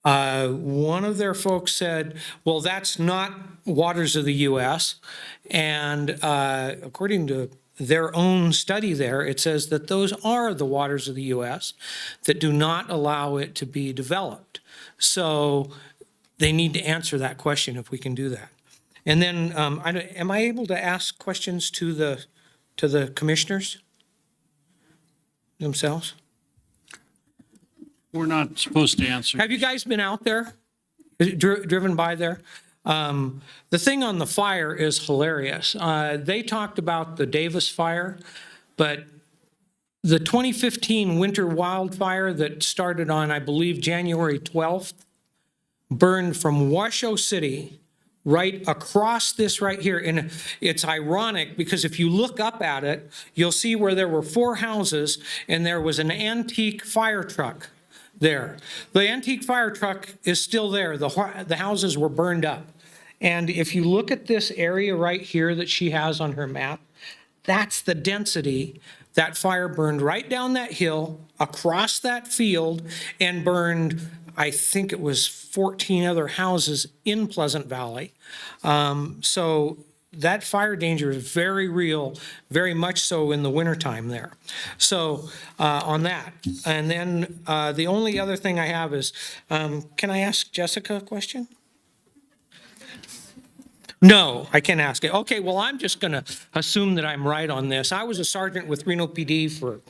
Speaker 10: one of their folks said, well, that's not waters of the U.S. And according to their own study there, it says that those are the waters of the U.S. that do not allow it to be developed. So they need to answer that question if we can do that. And then, am I able to ask questions to the commissioners themselves?
Speaker 1: We're not supposed to answer.
Speaker 10: Have you guys been out there, driven by there? The thing on the fire is hilarious. They talked about the Davis fire, but the 2015 winter wildfire that started on, I believe, January 12th, burned from Washoe City right across this right here. And it's ironic because if you look up at it, you'll see where there were 4 houses and there was an antique fire truck there. The antique fire truck is still there. The houses were burned up. And if you look at this area right here that she has on her map, That's the density. That fire burned right down that hill, across that field, and burned, I think it was 14 other houses in Pleasant Valley. So that fire danger is very real, very much so in the wintertime there. So on that. And then the only other thing I have is, can I ask Jessica a question? No, I can't ask it. Okay, well, I'm just going to assume that I'm right on this. I was a sergeant with Reno PD for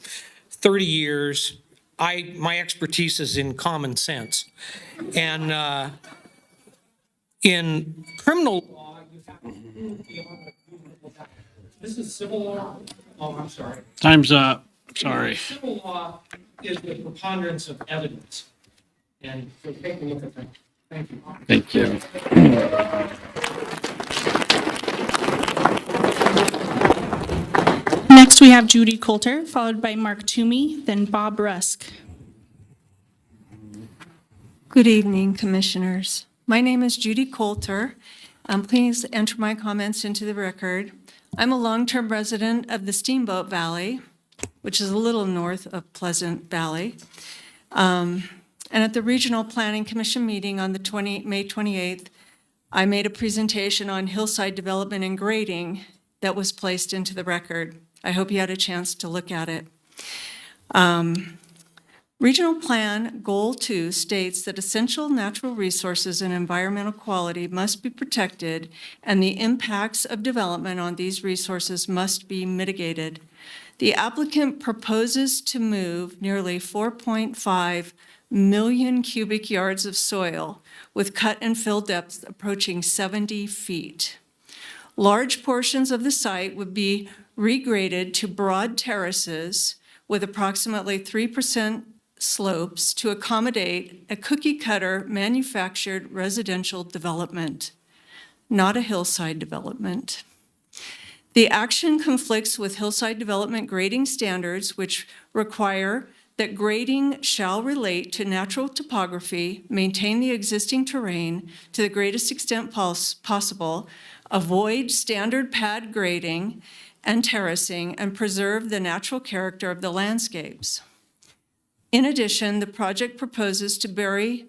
Speaker 10: 30 years. My expertise is in common sense. And in criminal law, you have to prove beyond a reasonable doubt. This is civil law. Oh, I'm sorry.
Speaker 1: Time's up. Sorry.
Speaker 10: Civil law is the preponderance of evidence. And so take a look at that. Thank you.
Speaker 1: Thank you.
Speaker 2: Next, we have Judy Coulter, followed by Mark Toomey, then Bob Rusk.
Speaker 11: Good evening, Commissioners. My name is Judy Coulter. Please enter my comments into the record. I'm a long-term resident of the Steamboat Valley, which is a little north of Pleasant Valley. And at the Regional Planning Commission meeting on the May 28th, I made a presentation on hillside development and grading that was placed into the record. I hope you had a chance to look at it. Regional Plan Goal 2 states that essential natural resources and environmental quality must be protected, and the impacts of development on these resources must be mitigated. The applicant proposes to move nearly 4.5 million cubic yards of soil with cut and fill depths approaching 70 feet. Large portions of the site would be regraded to broad terraces with approximately 3% slopes to accommodate a cookie-cutter manufactured residential development, not a hillside development. The action conflicts with hillside development grading standards, which require that grading shall relate to natural topography, maintain the existing terrain to the greatest extent possible, avoid standard pad grading and terracing, and preserve the natural character of the landscapes. In addition, the project proposes to bury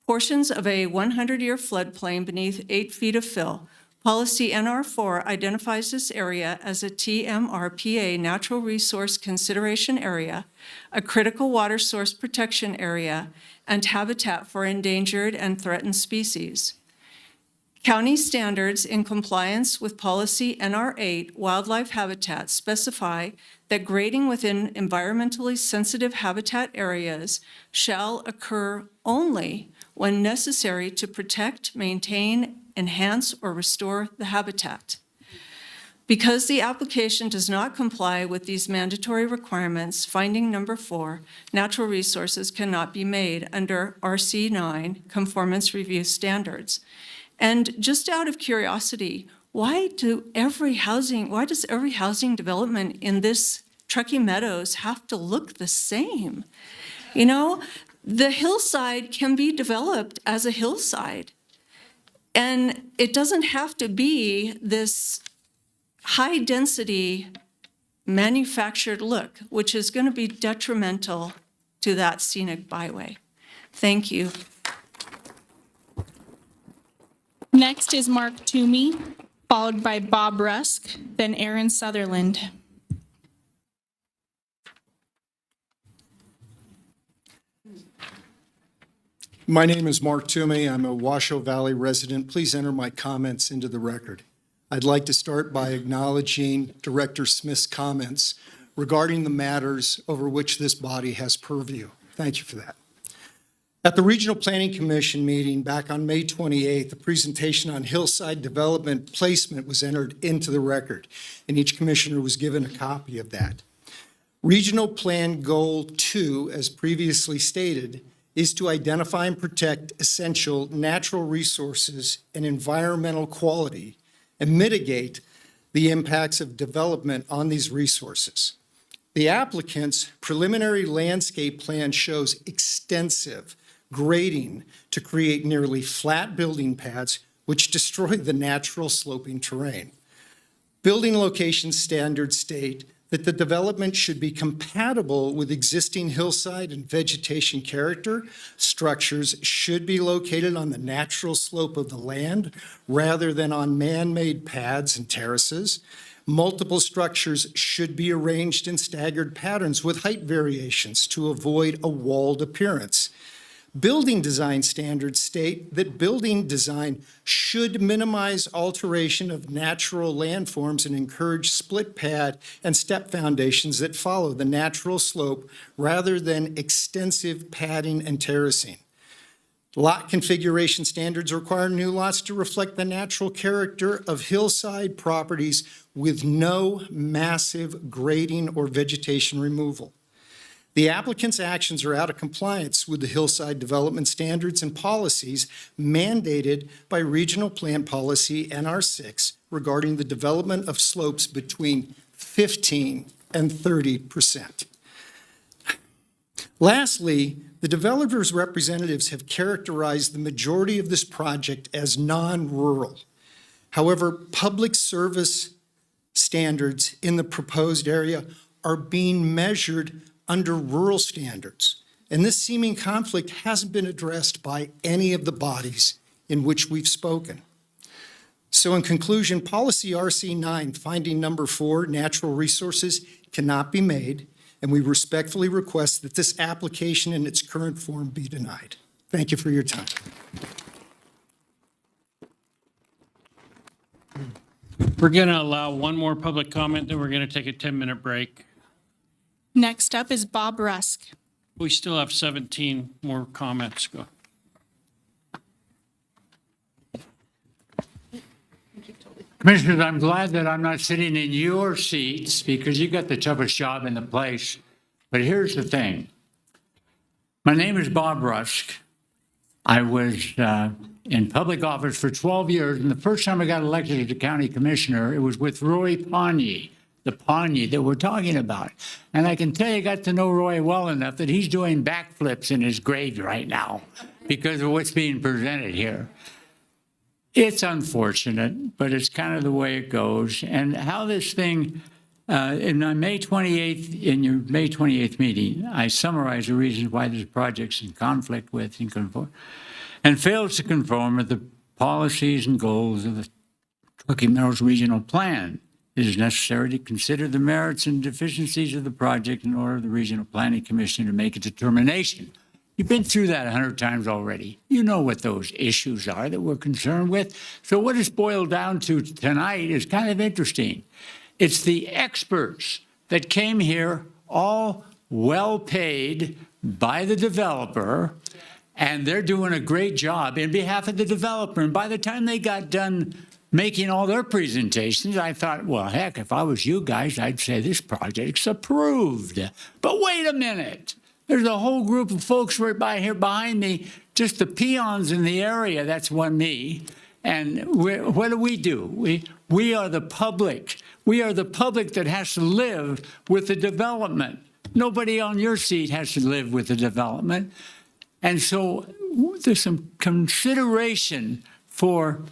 Speaker 11: portions of a 100-year floodplain beneath 8 feet of fill. Policy NR4 identifies this area as a TMRPA Natural Resource Consideration Area, a critical water source protection area, and habitat for endangered and threatened species. County standards in compliance with Policy NR8 Wildlife Habitat specify that grading within environmentally sensitive habitat areas shall occur only when necessary to protect, maintain, enhance, or restore the habitat. Because the application does not comply with these mandatory requirements, finding number 4, natural resources cannot be made under RC9 conformance review standards. And just out of curiosity, why does every housing development in this Truckee Meadows have to look the same? You know, the hillside can be developed as a hillside. And it doesn't have to be this high-density manufactured look, which is going to be detrimental to that scenic byway. Thank you.
Speaker 2: Next is Mark Toomey, followed by Bob Rusk, then Aaron Sutherland.
Speaker 12: My name is Mark Toomey. I'm a Washoe Valley resident. Please enter my comments into the record. I'd like to start by acknowledging Director Smith's comments regarding the matters over which this body has purview. Thank you for that. At the Regional Planning Commission meeting back on May 28th, the presentation on hillside development placement was entered into the record, and each commissioner was given a copy of that. Regional Plan Goal 2, as previously stated, is to identify and protect essential natural resources and environmental quality and mitigate the impacts of development on these resources. The applicant's preliminary landscape plan shows extensive grading to create nearly flat building pads which destroy the natural sloping terrain. Building location standards state that the development should be compatible with existing hillside and vegetation character. Structures should be located on the natural slope of the land rather than on man-made pads and terraces. Multiple structures should be arranged in staggered patterns with height variations to avoid a walled appearance. Building design standards state that building design should minimize alteration of natural landforms and encourage split pad and step foundations that follow the natural slope rather than extensive padding and terracing. Lot configuration standards require new lots to reflect the natural character of hillside properties with no massive grading or vegetation removal. The applicant's actions are out of compliance with the hillside development standards and policies mandated by Regional Plan Policy NR6 regarding the development of slopes between 15 and 30%. Lastly, the developer's representatives have characterized the majority of this project as non-rural. However, public service standards in the proposed area are being measured under rural standards, and this seeming conflict hasn't been addressed by any of the bodies in which we've spoken. So in conclusion, policy RC9, finding number 4, natural resources cannot be made, and we respectfully request that this application in its current form be denied. Thank you for your time.
Speaker 1: We're going to allow one more public comment, then we're going to take a 10-minute break.
Speaker 2: Next up is Bob Rusk.
Speaker 1: We still have 17 more comments. Go.
Speaker 13: Commissioners, I'm glad that I'm not sitting in your seats because you got the toughest job in the place. But here's the thing. My name is Bob Rusk. I was in public office for 12 years, and the first time I got elected as a county commissioner, it was with Roy Pawnee, the Pawnee that we're talking about. And I can tell you, I got to know Roy well enough that he's doing backflips in his grave right now because of what's being presented here. It's unfortunate, but it's kind of the way it goes. And how this thing, in your May 28th meeting, I summarized the reasons why this project's in conflict with and fails to conform with the policies and goals of the Truckee Meadows Regional Plan. It is necessary to consider the merits and deficiencies of the project in order for the Regional Planning Commission to make a determination. You've been through that 100 times already. You know what those issues are that we're concerned with. So what it's boiled down to tonight is kind of interesting. It's the experts that came here, all well paid by the developer, and they're doing a great job in behalf of the developer. And by the time they got done making all their presentations, I thought, well, heck, if I was you guys, I'd say this project's approved. But wait a minute. There's a whole group of folks right by here behind me, just the peons in the area. That's me. And what do? We are the public. We are the public that has to live with the development. Nobody on your seat has to live with the development. And so there's some consideration for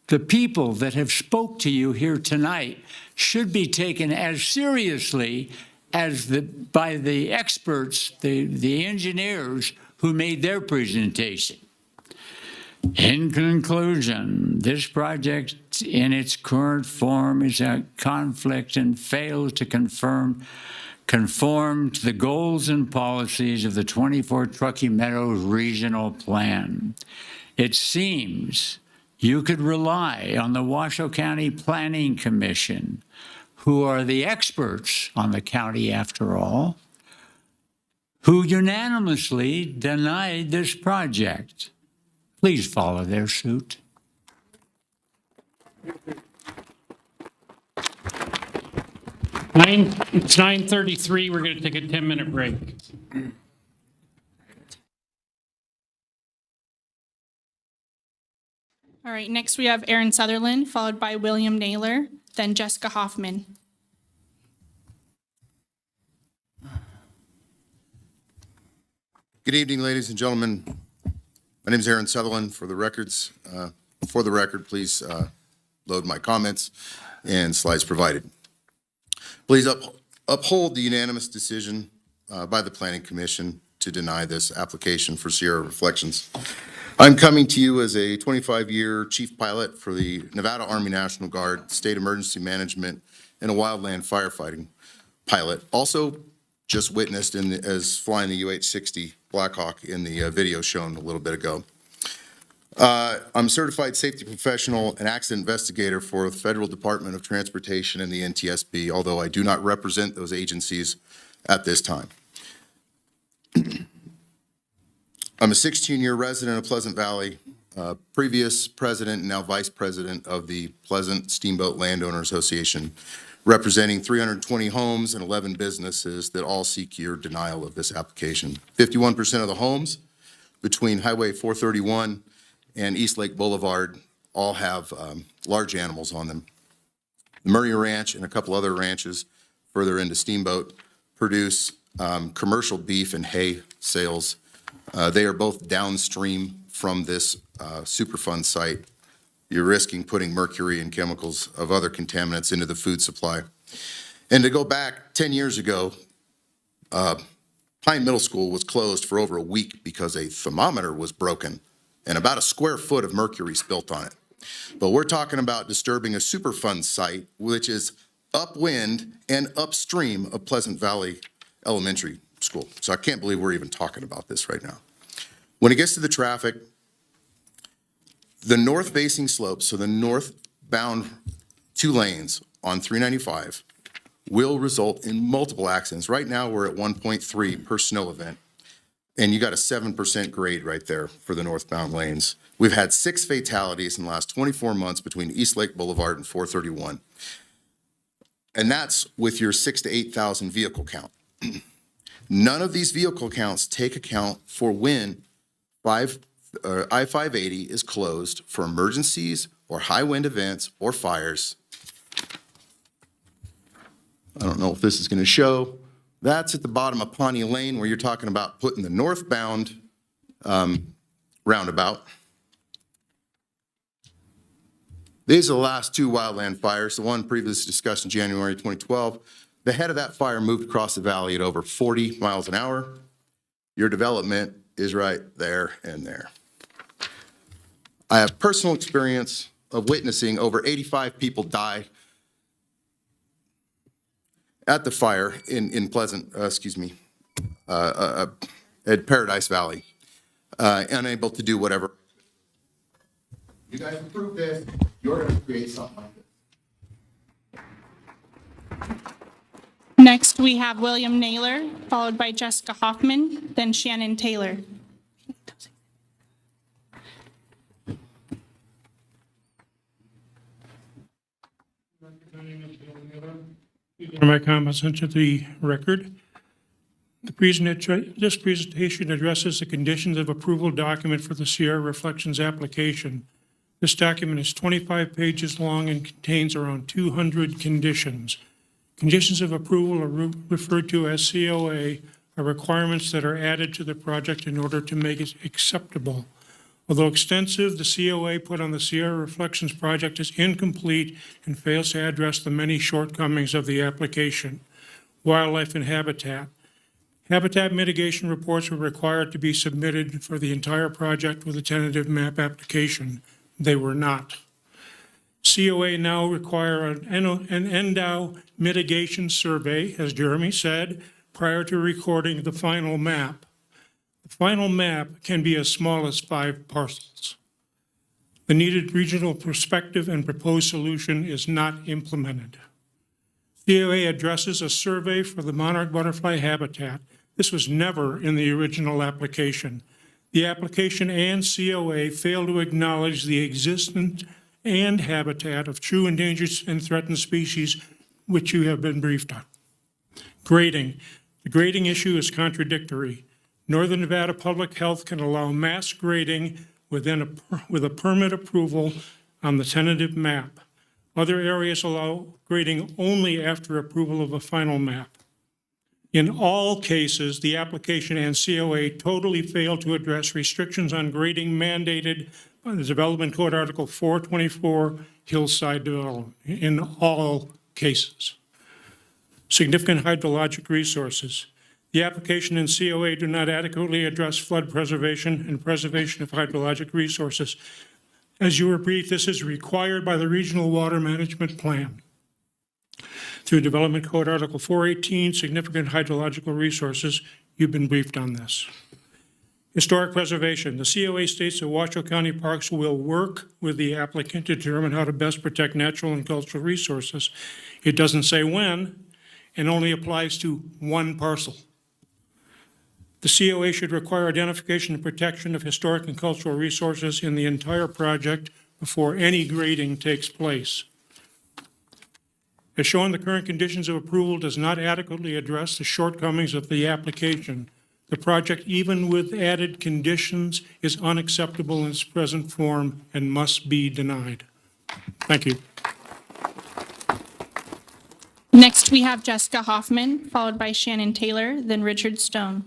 Speaker 13: the people that have spoke to you here tonight should be taken as seriously as by the experts, the engineers who made their presentation. In conclusion, this project in its current form is a conflict and fails to conform to the goals and policies of the 24 Truckee Meadows Regional Plan. It seems you could rely on the Washoe County Planning Commission, who are the experts on the county after all, who unanimously denied this project. Please follow their suit.
Speaker 1: It's 9:33. We're going to take a 10-minute break.
Speaker 2: All right, next we have Aaron Sutherland, followed by William Naylor, then Jessica Hoffman.
Speaker 19: Good evening, ladies and gentlemen. My name is Aaron Sutherland. For the record, please load my comments. and slides provided. Please uphold the unanimous decision by the Planning Commission to deny this application for Sierra Reflections. I'm coming to you as a 25-year chief pilot for the Nevada Army National Guard, State Emergency Management, and a wildland firefighting pilot. Also just witnessed as flying the UH-60 Blackhawk in the video shown a little bit ago. I'm a certified safety professional and accident investigator for the Federal Department of Transportation and the NTSB, although I do not represent those agencies at this time. I'm a 16-year resident of Pleasant Valley, previous president and now vice president of the Pleasant Steamboat Landowners Association, representing 320 homes and 11 businesses that all seek your denial of this application. 51% of the homes between Highway 431 and East Lake Boulevard all have large animals on them. The Murray Ranch and a couple other ranches further into Steamboat produce commercial beef and hay sales. They are both downstream from this Superfund site. You're risking putting mercury and chemicals of other contaminants into the food supply. And to go back 10 years ago, Pine Middle School was closed for over a week because a thermometer was broken and about a square foot of mercury spilt on it. But we're talking about disturbing a Superfund site, which is upwind and upstream of Pleasant Valley Elementary School. So I can't believe we're even talking about this right now. When it gets to the traffic, the north-facing slopes, so the northbound 2 lanes on 395, will result in multiple accidents. Right now, we're at 1.3 per snow event, and you got a 7% grade right there for the northbound lanes. We've had 6 fatalities in the last 24 months between East Lake Boulevard and 431. And that's with your 6,000 to 8,000 vehicle count. None of these vehicle counts take account for when I-580 is closed for emergencies or high wind events or fires. I don't know if this is going to show. That's at the bottom of Pawnee Lane where you're talking about putting the northbound roundabout. These are the last 2 wildland fires, the one previously discussed in January 2012. The head of that fire moved across the valley at over 40 miles an hour. Your development is right there and there. I have personal experience of witnessing over 85 people die at the fire in Pleasant, at Paradise Valley, unable to do whatever. You guys approve this, you're going to create something like this.
Speaker 2: Next, we have William Naylor, followed by Jessica Hoffman, then Shannon Taylor.
Speaker 3: My comments into the record. This presentation addresses the conditions of approval document for the Sierra Reflections application. This document is 25 pages long and contains around 200 conditions. Conditions of approval are referred to as COA, are requirements that are added to the project in order to make it acceptable. Although extensive, the COA put on the Sierra Reflections project is incomplete and fails to address the many shortcomings of the application. Wildlife and habitat. Habitat mitigation reports were required to be submitted for the entire project with a tentative map application. They were not. COA now require an NDOW mitigation survey, as Jeremy said, prior to recording the final map. The final map can be as small as 5 parcels. The needed regional perspective and proposed solution is not implemented. COA addresses a survey for the monarch butterfly habitat. This was never in the original application. The application and COA fail to acknowledge the existence and habitat of true endangered and threatened species, which you have been briefed on. Grading. The grading issue is contradictory. Northern Nevada Public Health can allow mass grading with a permit approval on the tentative map. Other areas allow grading only after approval of a final map. In all cases, the application and COA totally fail to address restrictions on grading mandated by the Development Code Article 424, hillside development, in all cases. Significant hydrologic resources. The application and COA do not adequately address flood preservation and preservation of hydrologic resources. As you were briefed, this is required by the Regional Water Management Plan. Through Development Code Article 418, significant hydrological resources, you've been briefed on this. Historic preservation. The COA states that Washoe County Parks will work with the applicant to determine how to best protect natural and cultural resources. It doesn't say when, and only applies to one parcel. The COA should require identification and protection of historic and cultural resources in the entire project before any grading takes place. As shown, the current conditions of approval does not adequately address the shortcomings of the application. The project, even with added conditions, is unacceptable in its present form and must be denied. Thank you.
Speaker 2: Next, we have Jessica Hoffman, followed by Shannon Taylor, then Richard Stone.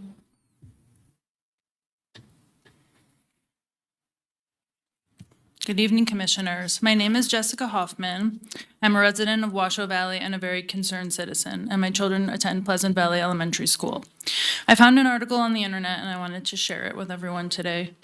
Speaker 14: Good evening, Commissioners. My name is Jessica Hoffman. I'm a resident of Washoe Valley and a very concerned citizen, and my children attend Pleasant Valley Elementary School. I found an article on the internet and I wanted to share it with everyone today.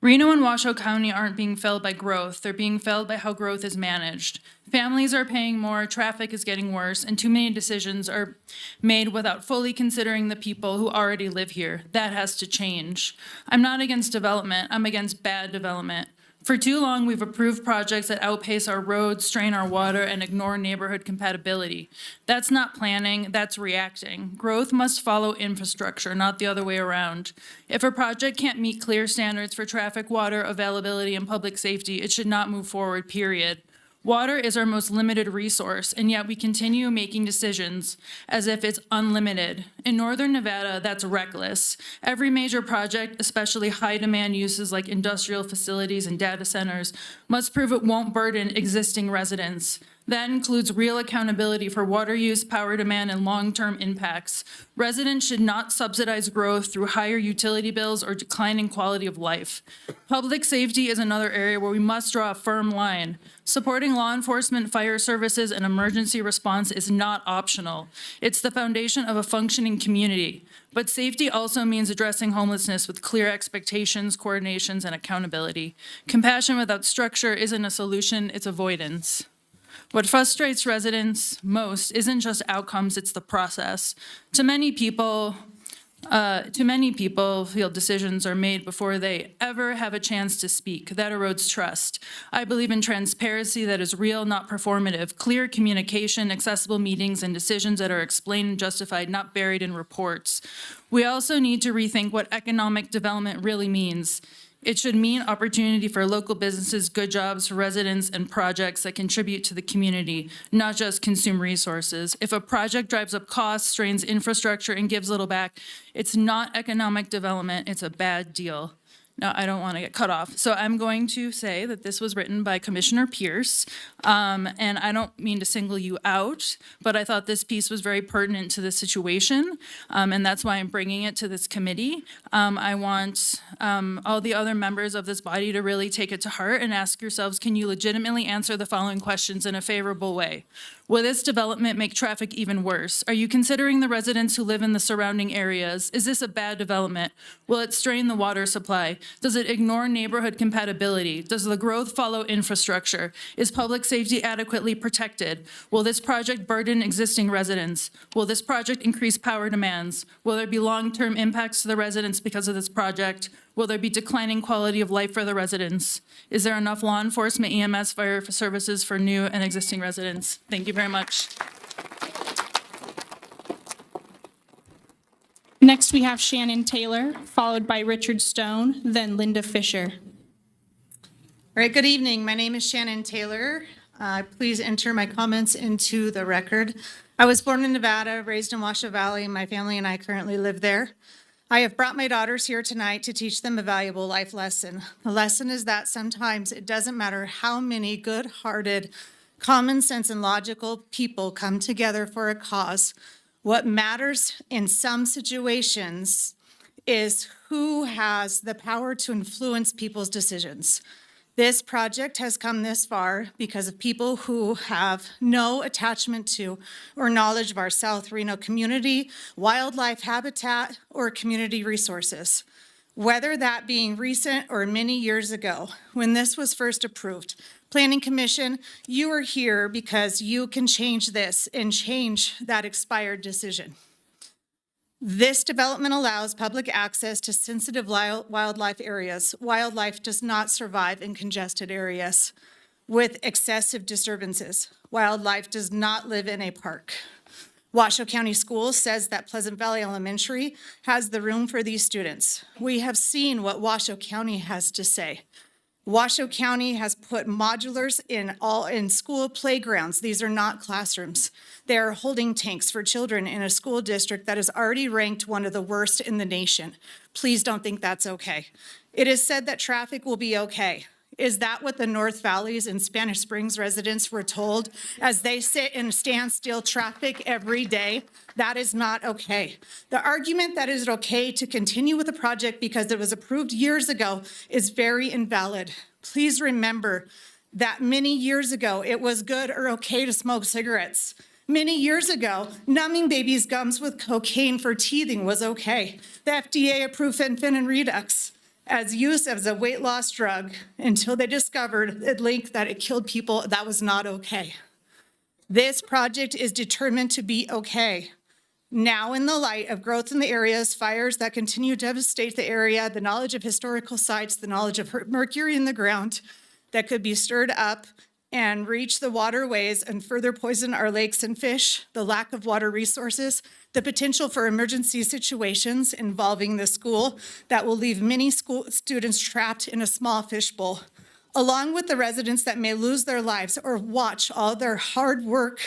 Speaker 14: Reno and Washoe County aren't being felled by growth, they're being felled by how growth is managed. Families are paying more, traffic is getting worse, and too many decisions are made without fully considering the people who already live here. That has to change. I'm not against development, I'm against bad development. For too long, we've approved projects that outpace our roads, strain our water, and ignore neighborhood compatibility. That's not planning, that's reacting. Growth must follow infrastructure, not the other way around. If a project can't meet clear standards for traffic, water, availability, and public safety, it should not move forward, period. Water is our most limited resource, and yet we continue making decisions as if it's unlimited. In Northern Nevada, that's reckless. Every major project, especially high-demand uses like industrial facilities and data centers, must prove it won't burden existing residents. That includes real accountability for water use, power demand, and long-term impacts. Residents should not subsidize growth through higher utility bills or declining quality of life. Public safety is another area where we must draw a firm line. Supporting law enforcement, fire services, and emergency response is not optional. It's the foundation of a functioning community. But safety also means addressing homelessness with clear expectations, coordinations, and accountability. Compassion without structure isn't a solution, it's avoidance. What frustrates residents most isn't just outcomes, it's the process. Too many people feel decisions are made before they ever have a chance to speak. That erodes trust. I believe in transparency that is real, not performative, clear communication, accessible meetings, and decisions that are explained and justified, not buried in reports. We also need to rethink what economic development really means. It should mean opportunity for local businesses, good jobs for residents, and projects that contribute to the community, not just consume resources. If a project drives up costs, strains infrastructure, and gives little back, it's not economic development, it's a bad deal. Now, I don't want to get cut off. So I'm going to say that this was written by Commissioner Pierce, and I don't mean to single you out, but I thought this piece was very pertinent to the situation, and that's why I'm bringing it to this committee. I want all the other members of this body to really take it to heart and ask yourselves, can you legitimately answer the following questions in a favorable way? Will this development make traffic even worse? Are you considering the residents who live in the surrounding areas? Is this a bad development? Will it strain the water supply? Does it ignore neighborhood compatibility? Does the growth follow infrastructure? Is public safety adequately protected? Will this project burden existing residents? Will this project increase power demands? Will there be long-term impacts to the residents because of this project? Will there be declining quality of life for the residents? Is there enough law enforcement, EMS, fire services for new and existing residents? Thank you very much.
Speaker 2: Next, we have Shannon Taylor, followed by Richard Stone, then Linda Fisher.
Speaker 15: All right, good evening. My name is Shannon Taylor. Please enter my comments into the record. I was born in Nevada, raised in Washoe Valley. My family and I currently live there. I have brought my daughters here tonight to teach them a valuable life lesson. The lesson is that sometimes it doesn't matter how many good-hearted, common sense, and logical people come together for a cause. What matters in some situations is who has the power to influence people's decisions. This project has come this far because of people who have no attachment to or knowledge of our South Reno community, wildlife habitat, or community resources. Whether that being recent or many years ago, when this was first approved, Planning Commission, you are here because you can change this and change that expired decision. This development allows public access to sensitive wildlife areas. Wildlife does not survive in congested areas with excessive disturbances. Wildlife does not live in a park. Washoe County Schools says that Pleasant Valley Elementary has the room for these students. We have seen what Washoe County has to say. Washoe County has put modulars in school playgrounds. These are not classrooms. They are holding tanks for children in a school district that is already ranked one of the worst in the nation. Please don't think that's okay. It is said that traffic will be okay. Is that what the North Valleys and Spanish Springs residents were told as they sit in standstill traffic every day? That is not okay. The argument that is okay to continue with the project because it was approved years ago is very invalid. Please remember that many years ago, it was good or okay to smoke cigarettes. Many years ago, numbing babies' gums with cocaine for teething was okay. The FDA approved Fen-Phenin Redux as use as a weight loss drug until they discovered at length that it killed people. That was not okay. This project is determined to be okay. Now, in the light of growth in the areas, fires that continue to devastate the area, the knowledge of historical sites, the knowledge of mercury in the ground that could be stirred up and reach the waterways and further poison our lakes and fish, the lack of water resources, the potential for emergency situations involving the school that will leave many school students trapped in a small fishbowl, along with the residents that may lose their lives or watch all their hard work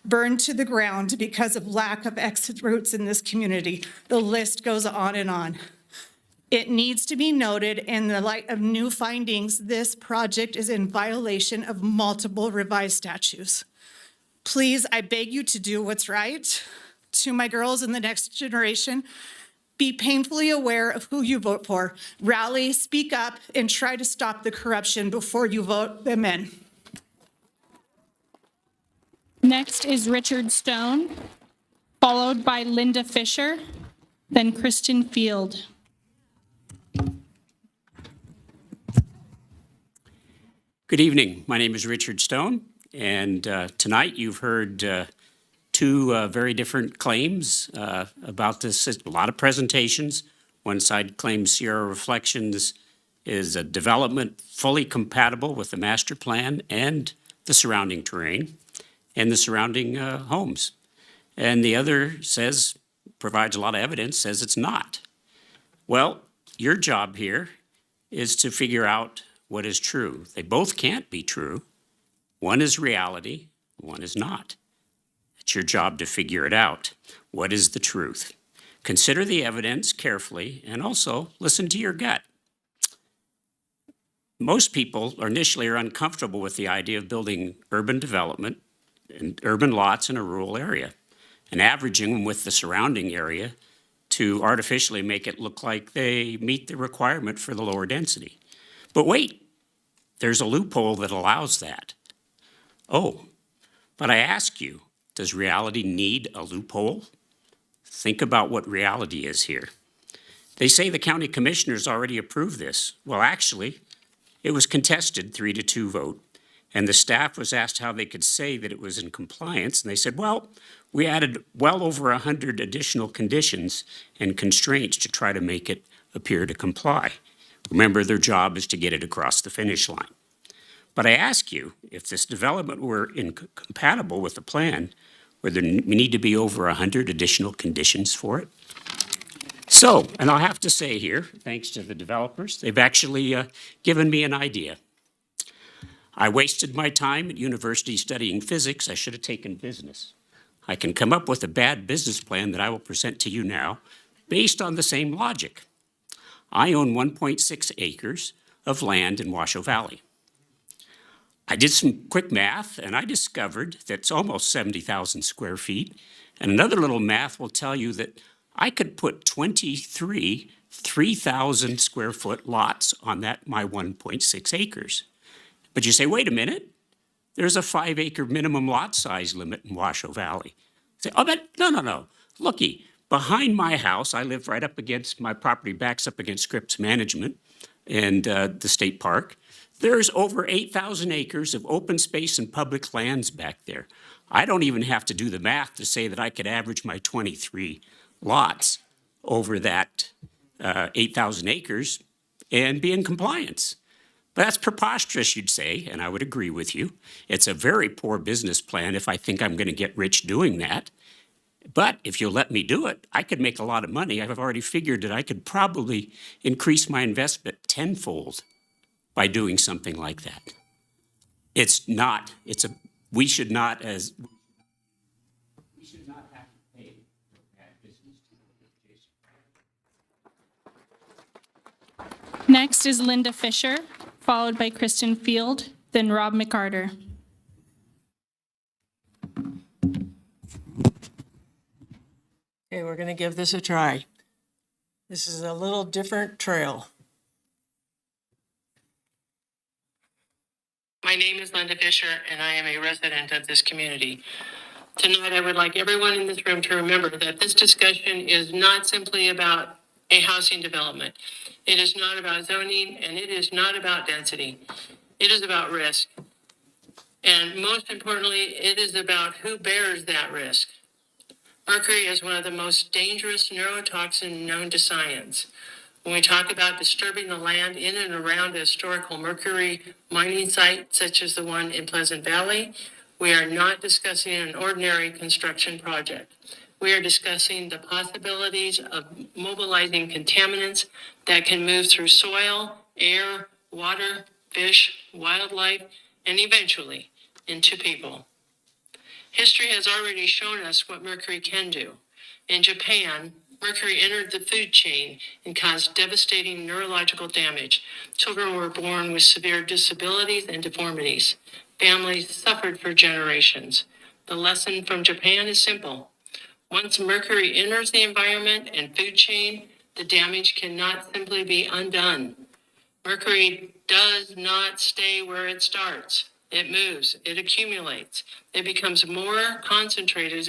Speaker 15: burn to the ground because of lack of exit routes in this community. The list goes on and on. It needs to be noted in the light of new findings, this project is in violation of multiple revised statutes. Please, I beg you to do what's right. To my girls in the next generation, be painfully aware of who you vote for. Rally, speak up, and try to stop the corruption before you vote them in.
Speaker 2: Next is Richard Stone, followed by Linda Fisher, then Kristen Field.
Speaker 4: Good evening. My name is Richard Stone, and tonight you've heard two very different claims about this. A lot of presentations. One side claims Sierra Reflections is a development fully compatible with the master plan and the surrounding terrain and the surrounding homes. And the other says, provides a lot of evidence, says it's not. Well, your job here is to figure out what is true. They both can't be true. One is reality, one is not. It's your job to figure it out. What is the truth? Consider the evidence carefully and also listen to your gut. Most people initially are uncomfortable with the idea of building urban development and urban lots in a rural area and averaging them with the surrounding area to artificially make it look like they meet the requirement for the lower density. But wait, there's a loophole that allows that. Oh, but I ask you, does reality need a loophole? Think about what reality is here. They say the county commissioners already approved this. Well, actually, it was contested 3-2 vote, and the staff was asked how they could say that it was in compliance, and they said, well, we added well over 100 additional conditions and constraints to try to make it appear to comply. Remember, their job is to get it across the finish line. But I ask you, if this development were incompatible with the plan, would there need to be over 100 additional conditions for it? So, and I'll have to say here, thanks to the developers, they've actually given me an idea. I wasted my time at university studying physics. I should have taken business. I can come up with a bad business plan that I will present to you now based on the same logic. I own 1.6 acres of land in Washoe Valley. I did some quick math and I discovered that it's almost 70,000 square feet. And another little math will tell you that I could put 23 3,000 square foot lots on that, my 1.6 acres. But you say, wait a minute, there's a 5-acre minimum lot size limit in Washoe Valley. Say, oh, but no. Looky, behind my house, I live right up against, my property backs up against Scripps Management and the state park. There's over 8,000 acres of open space and public lands back there. I don't even have to do the math to say that I could average my 23 lots over that 8,000 acres and be in compliance. But that's preposterous, you'd say, and I would agree with you. It's a very poor business plan if I think I'm going to get rich doing that. But if you'll let me do it, I could make a lot of money. I've already figured that I could probably increase my investment tenfold by doing something like that. We should not have to pay for bad business.
Speaker 2: Next is Linda Fisher, followed by Kristen Field, then Rob McCarter.
Speaker 16: Okay, we're going to give this a try. This is a little different trail. My name is Linda Fisher, and I am a resident of this community. Tonight, I would like everyone in this room to remember that this discussion is not simply about a housing development. It is not about zoning, and it is not about density. It is about risk. And most importantly, it is about who bears that risk. Mercury is one of the most dangerous neurotoxins known to science. When we talk about disturbing the land in and around a historical mercury mining site, such as the one in Pleasant Valley, we are not discussing an ordinary construction project. We are discussing the possibilities of mobilizing contaminants that can move through soil, air, water, fish, wildlife, and eventually into people. History has already shown us what mercury can do. In Japan, mercury entered the food chain and caused devastating neurological damage. Children were born with severe disabilities and deformities. Families suffered for generations. The lesson from Japan is simple. Once mercury enters the environment and food chain, the damage cannot simply be undone. Mercury does not stay where it starts. It moves, it accumulates, it becomes more concentrated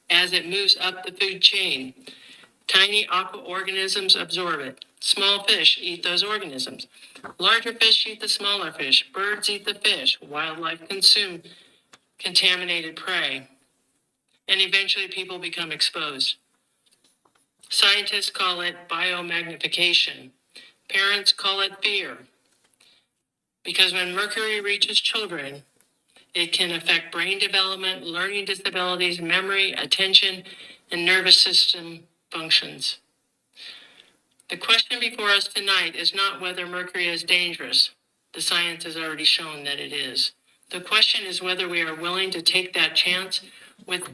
Speaker 16: as it moves up the food chain. Tiny aqua organisms absorb it. Small fish eat those organisms. Larger fish eat the smaller fish. Birds eat the fish. Wildlife consume contaminated prey. And eventually people become exposed. Scientists call it biomagnification. Parents call it fear. Because when mercury reaches children, it can affect brain development, learning disabilities, memory, attention, and nervous system functions. The question before us tonight is not whether mercury is dangerous. The science has already shown that it is. The question is whether we are willing to take that chance with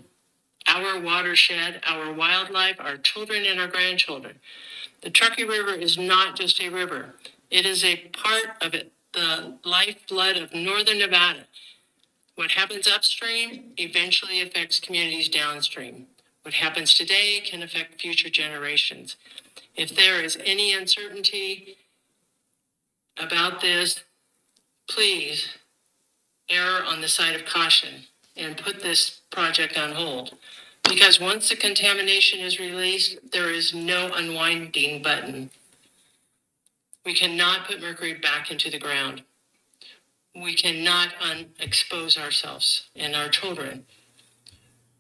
Speaker 16: our watershed, our wildlife, our children, and our grandchildren. The Truckee River is not just a river. It is a part of it, the lifeblood of northern Nevada. What happens upstream eventually affects communities downstream. What happens today can affect future generations. If there is any uncertainty about this, please err on the side of caution and put this project on hold. Because once the contamination is released, there is no unwinding button. We cannot put mercury back into the ground. We cannot expose ourselves and our children.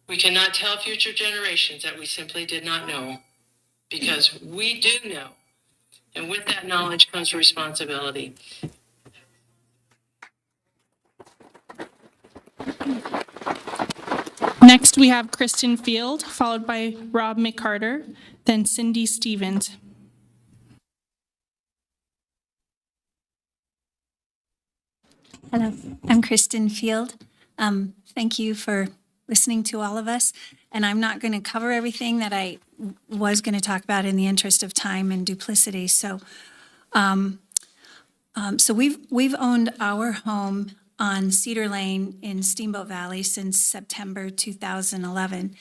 Speaker 16: We cannot tell future generations that we simply did not know, because we do know. And with that knowledge comes responsibility.
Speaker 2: Next, we have Kristen Field, followed by Rob McCarter, then Cindy Stevens.
Speaker 17: Hello, I'm Kristen Field. Thank you for listening to all of us. And I'm not going to cover everything that I was going to talk about in the interest of time and duplicity. So we've owned our home on Cedar Lane in Steamboat Valley since September 2011.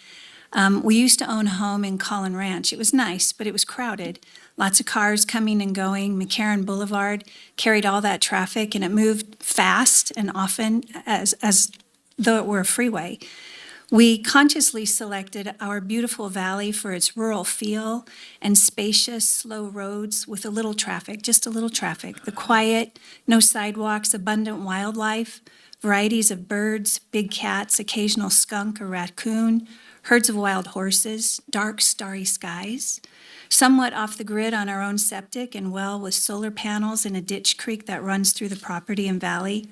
Speaker 17: We used to own a home in Collin Ranch. It was nice, but it was crowded. Lots of cars coming and going. McCarran Boulevard carried all that traffic, and it moved fast and often as though it were a freeway. We consciously selected our beautiful valley for its rural feel and spacious, slow roads with a little traffic, just a little traffic. The quiet, no sidewalks, abundant wildlife, varieties of birds, big cats, occasional skunk or raccoon, herds of wild horses, dark, starry skies. Somewhat off the grid on our own septic and well with solar panels in a ditch creek that runs through the property and valley.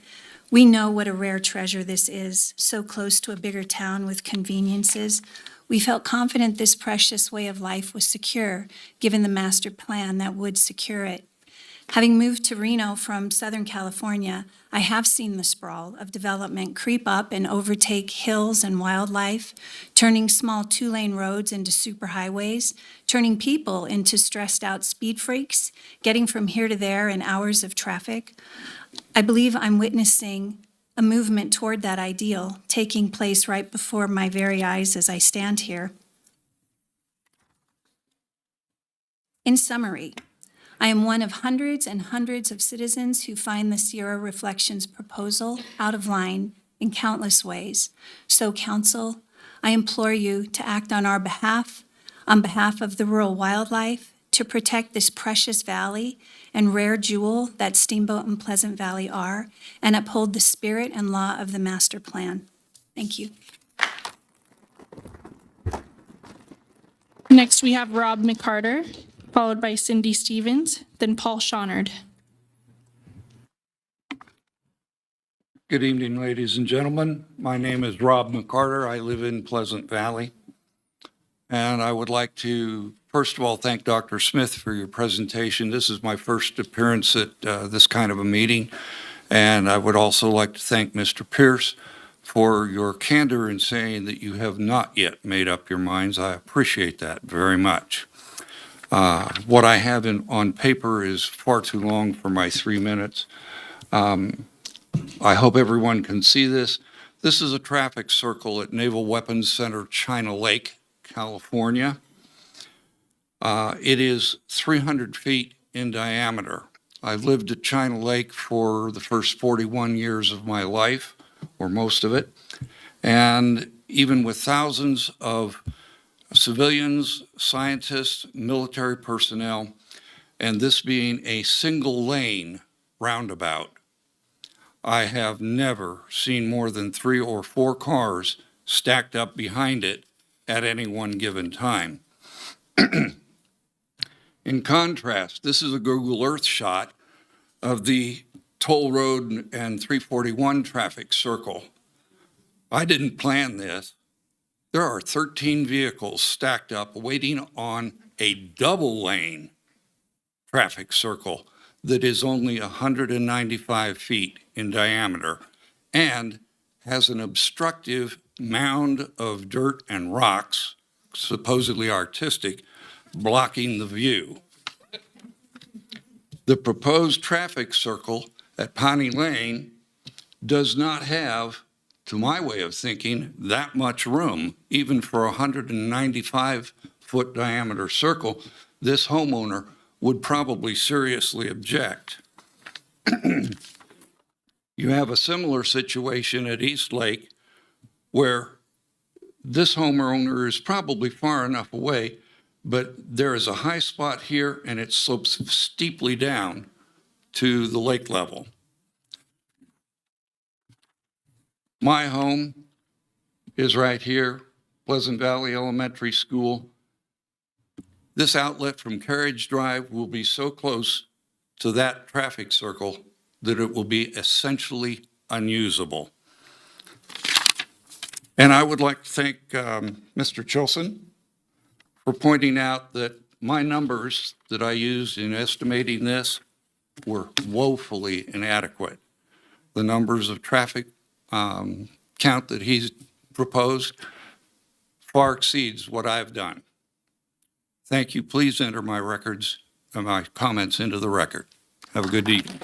Speaker 17: We know what a rare treasure this is, so close to a bigger town with conveniences. We felt confident this precious way of life was secure, given the master plan that would secure it. Having moved to Reno from Southern California, I have seen the sprawl of development creep up and overtake hills and wildlife, turning small two-lane roads into superhighways, turning people into stressed-out speed freaks, getting from here to there in hours of traffic. I believe I'm witnessing a movement toward that ideal taking place right before my very eyes as I stand here. In summary, I am one of hundreds and hundreds of citizens who find the Sierra Reflections proposal out of line in countless ways. So, Council, I implore you to act on our behalf, on behalf of the rural wildlife, to protect this precious valley and rare jewel that Steamboat and Pleasant Valley are, and uphold the spirit and law of the master plan. Thank you.
Speaker 2: Next, we have Rob McCarter, followed by Cindy Stevens, then Paul Shawnard.
Speaker 20: Good evening, ladies and gentlemen. My name is Rob McCarter. I live in Pleasant Valley. And I would like to, first of all, thank Dr. Smith for your presentation. This is my first appearance at this kind of a meeting. And I would also like to thank Mr. Pierce for your candor in saying that you have not yet made up your minds. I appreciate that very much. What I have on paper is far too long for my 3 minutes. I hope everyone can see this. This is a traffic circle at Naval Weapons Center, China Lake, California. It is 300 feet in diameter. I lived at China Lake for the first 41 years of my life, or most of it. And even with thousands of civilians, scientists, military personnel, and this being a single lane roundabout, I have never seen more than 3 or 4 cars stacked up behind it at any one given time. In contrast, this is a Google Earth shot of the Toll Road and 341 traffic circle. I didn't plan this. There are 13 vehicles stacked up waiting on a double lane traffic circle that is only 195 feet in diameter and has an obstructive mound of dirt and rocks, supposedly artistic, blocking the view. The proposed traffic circle at Pawnee Lane does not have, to my way of thinking, that much room, even for a 195-foot diameter circle. This homeowner would probably seriously object. You have a similar situation at East Lake where this homeowner is probably far enough away, but there is a high spot here and it slopes steeply down to the lake level. My home is right here, Pleasant Valley Elementary School. This outlet from Carriage Drive will be so close to that traffic circle that it will be essentially unusable. And I would like to thank Mr. Chilson for pointing out that my numbers that I used in estimating this were woefully inadequate. The numbers of traffic count that he's proposed far exceeds what I've done. Thank you. Please enter my records and my comments into the record. Have a good evening.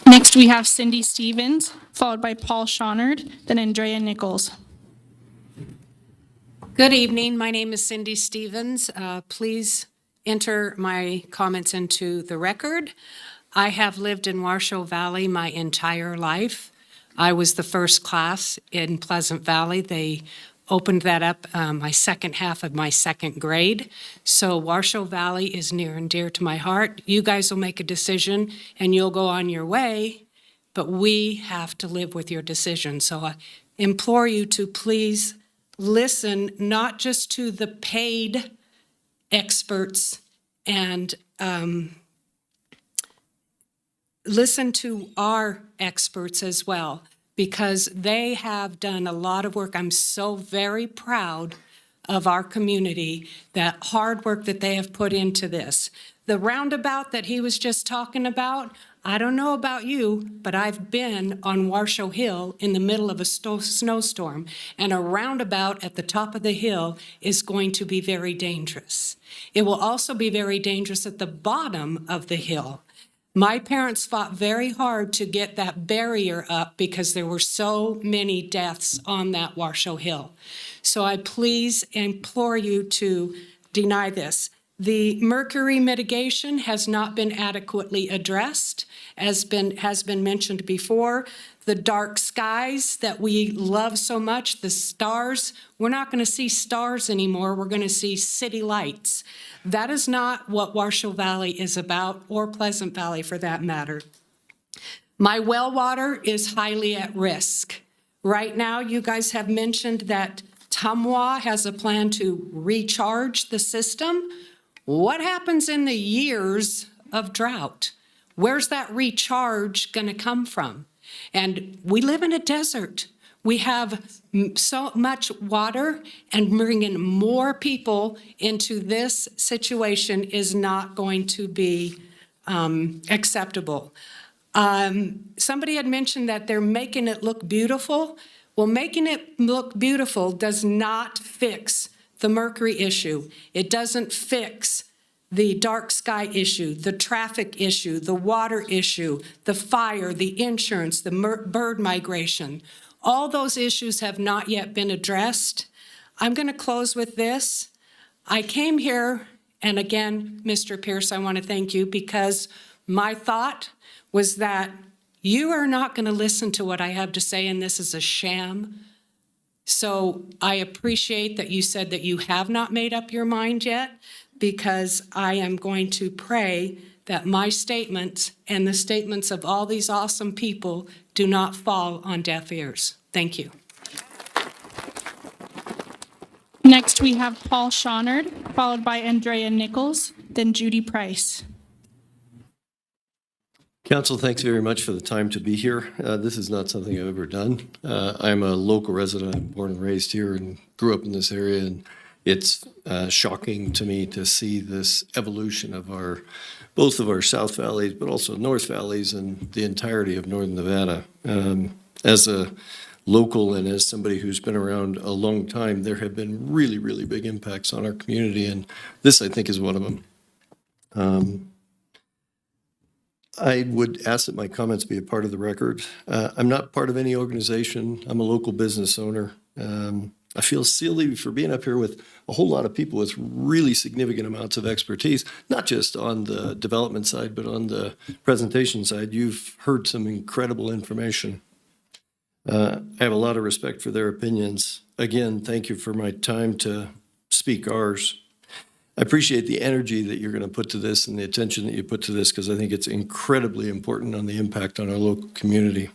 Speaker 2: Next, Next, we have Cindy Stevens, followed by Paul Shawnard, then Andrea Nichols.
Speaker 21: Good evening. My name is Cindy Stevens. Please enter my comments into the record. I have lived in Washoe Valley my entire life. I was the first class in Pleasant Valley. They opened that up my second half of my second grade. So Washoe Valley is near and dear to my heart. You guys will make a decision and you'll go on your way, but we have to live with your decision. So I implore you to please listen not just to the paid experts and listen to our experts as well, because they have done a lot of work. I'm so very proud of our community, that hard work that they have put into this. The roundabout that he was just talking about, I don't know about you, but I've been on Washoe Hill in the middle of a snowstorm, and a roundabout at the top of the hill is going to be very dangerous. It will also be very dangerous at the bottom of the hill. My parents fought very hard to get that barrier up because there were so many deaths on that Washoe Hill. So I please implore you to deny this. The mercury mitigation has not been adequately addressed, as has been mentioned before. The dark skies that we love so much, the stars, we're not going to see stars anymore. We're going to see city lights. That is not what Washoe Valley is about, or Pleasant Valley for that matter. My well water is highly at risk. Right now, you guys have mentioned that Tumwa has a plan to recharge the system. What happens in the years of drought? Where's that recharge going to come from? And we live in a desert. We have so much water, and bringing more people into this situation is not going to be acceptable. Somebody had mentioned that they're making it look beautiful. Well, making it look beautiful does not fix the mercury issue. It doesn't fix the dark sky issue, the traffic issue, the water issue, the fire, the insurance, the bird migration. All those issues have not yet been addressed. I'm going to close with this. I came here, and again, Mr. Pierce, I want to thank you, because my thought was that you are not going to listen to what I have to say, and this is a sham. So I appreciate that you said that you have not made up your mind yet, because I am going to pray that my statements and the statements of all these awesome people do not fall on deaf ears. Thank you.
Speaker 2: Next, we have Paul Shawnard, followed by Andrea Nichols, then Judy Price.
Speaker 22: Council, thanks very much for the time to be here. This is not something I've ever done. I'm a local resident. I'm born and raised here and grew up in this area, and it's shocking to me to see this evolution of both of our South Valleys, but also North Valleys and the entirety of Northern Nevada. As a local and as somebody who's been around a long time, there have been really, really big impacts on our community, and this, I think, is one of them. I would ask that my comments be a part of the record. I'm not part of any organization. I'm a local business owner. I feel silly for being up here with a whole lot of people with really significant amounts of expertise, not just on the development side, but on the presentation side. You've heard some incredible information. I have a lot of respect for their opinions. Again, thank you for my time to speak ours. I appreciate the energy that you're going to put to this and the attention that you put to this, because I think it's incredibly important on the impact on our local community.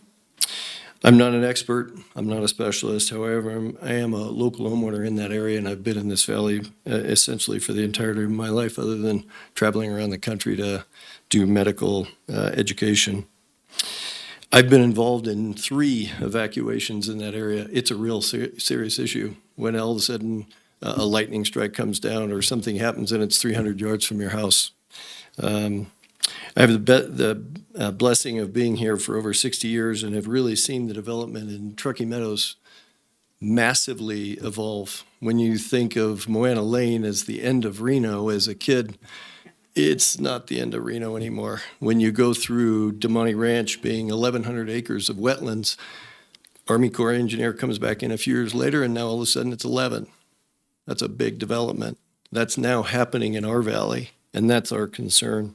Speaker 22: I'm not an expert. I'm not a specialist. However, I am a local homeowner in that area, and I've been in this valley essentially for the entirety of my life, other than traveling around the country to do medical education. I've been involved in 3 evacuations in that area. It's a real serious issue. When all of a sudden a lightning strike comes down or something happens and it's 300 yards from your house. I have the blessing of being here for over 60 years and have really seen the development in Truckee Meadows massively evolve. When you think of Moana Lane as the end of Reno as a kid, it's not the end of Reno anymore. When you go through Demonte Ranch being 1,100 acres of wetlands, Army Corps engineer comes back in a few years later, and now all of a sudden it's 11. That's a big development. That's now happening in our valley, and that's our concern.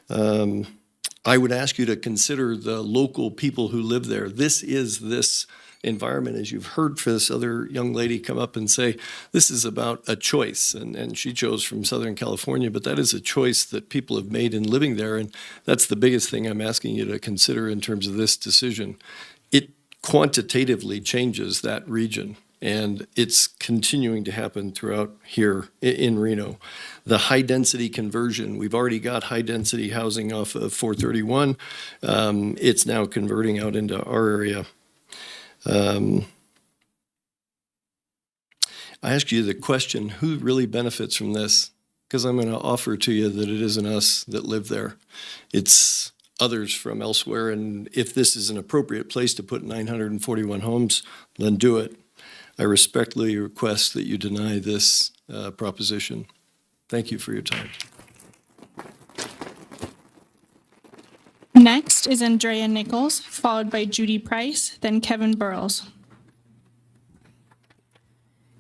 Speaker 22: I would ask you to consider the local people who live there. This environment, as you've heard for this other young lady come up and say, this is about a choice, and she chose from Southern California, but that is a choice that people have made in living there, and that's the biggest thing I'm asking you to consider in terms of this decision. It quantitatively changes that region, and it's continuing to happen throughout here in Reno. The high-density conversion, we've already got high-density housing off of 431. It's now converting out into our area. I ask you the question, who really benefits from this? Because I'm going to offer to you that it isn't us that live there. It's others from elsewhere, and if this is an appropriate place to put 941 homes, then do it. I respectfully request that you deny this proposition. Thank you for your time.
Speaker 2: Next is Andrea Nichols, followed by Judy Price, then Kevin Burrows.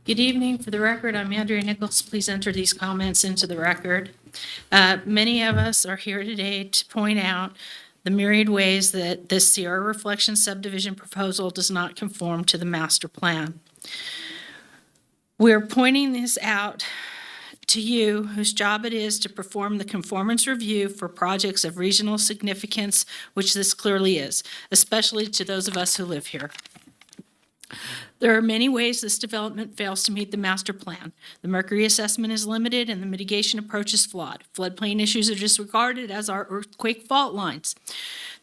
Speaker 5: Good evening. For the record, I'm Andrea Nichols. Please enter these comments into the record. Many of us are here today to point out the myriad ways that this Sierra Reflection subdivision proposal does not conform to the master plan. We're pointing this out to you, whose job it is to perform the conformance review for projects of regional significance, which this clearly is, especially to those of us who live here. There are many ways this development fails to meet the master plan. The mercury assessment is limited and the mitigation approach is flawed. Floodplain issues are disregarded, as are earthquake fault lines.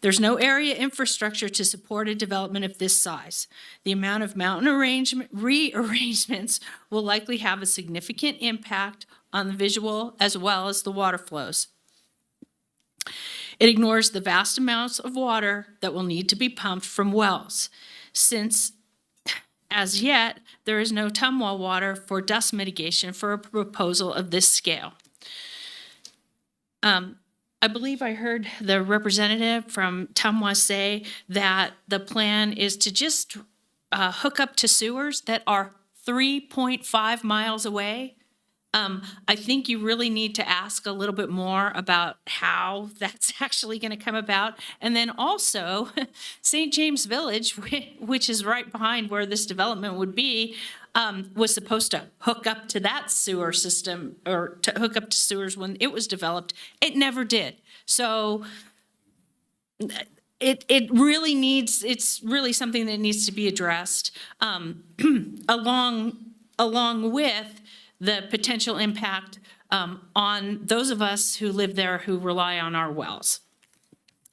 Speaker 5: There's no area infrastructure to support a development of this size. The amount of mountain rearrangements will likely have a significant impact on the visual as well as the water flows. It ignores the vast amounts of water that will need to be pumped from wells, since as yet, there is no tumwell water for dust mitigation for a proposal of this scale. I believe I heard the representative from Tumwa say that the plan is to just hook up to sewers that are 3.5 miles away. I think you really need to ask a little bit more about how that's actually going to come about. And then also, St. James Village, which is right behind where this development would be, was supposed to hook up to that sewer system, or to hook up to sewers when it was developed. It never did. So it really needs, it's really something that needs to be addressed along with the potential impact on those of us who live there who rely on our wells.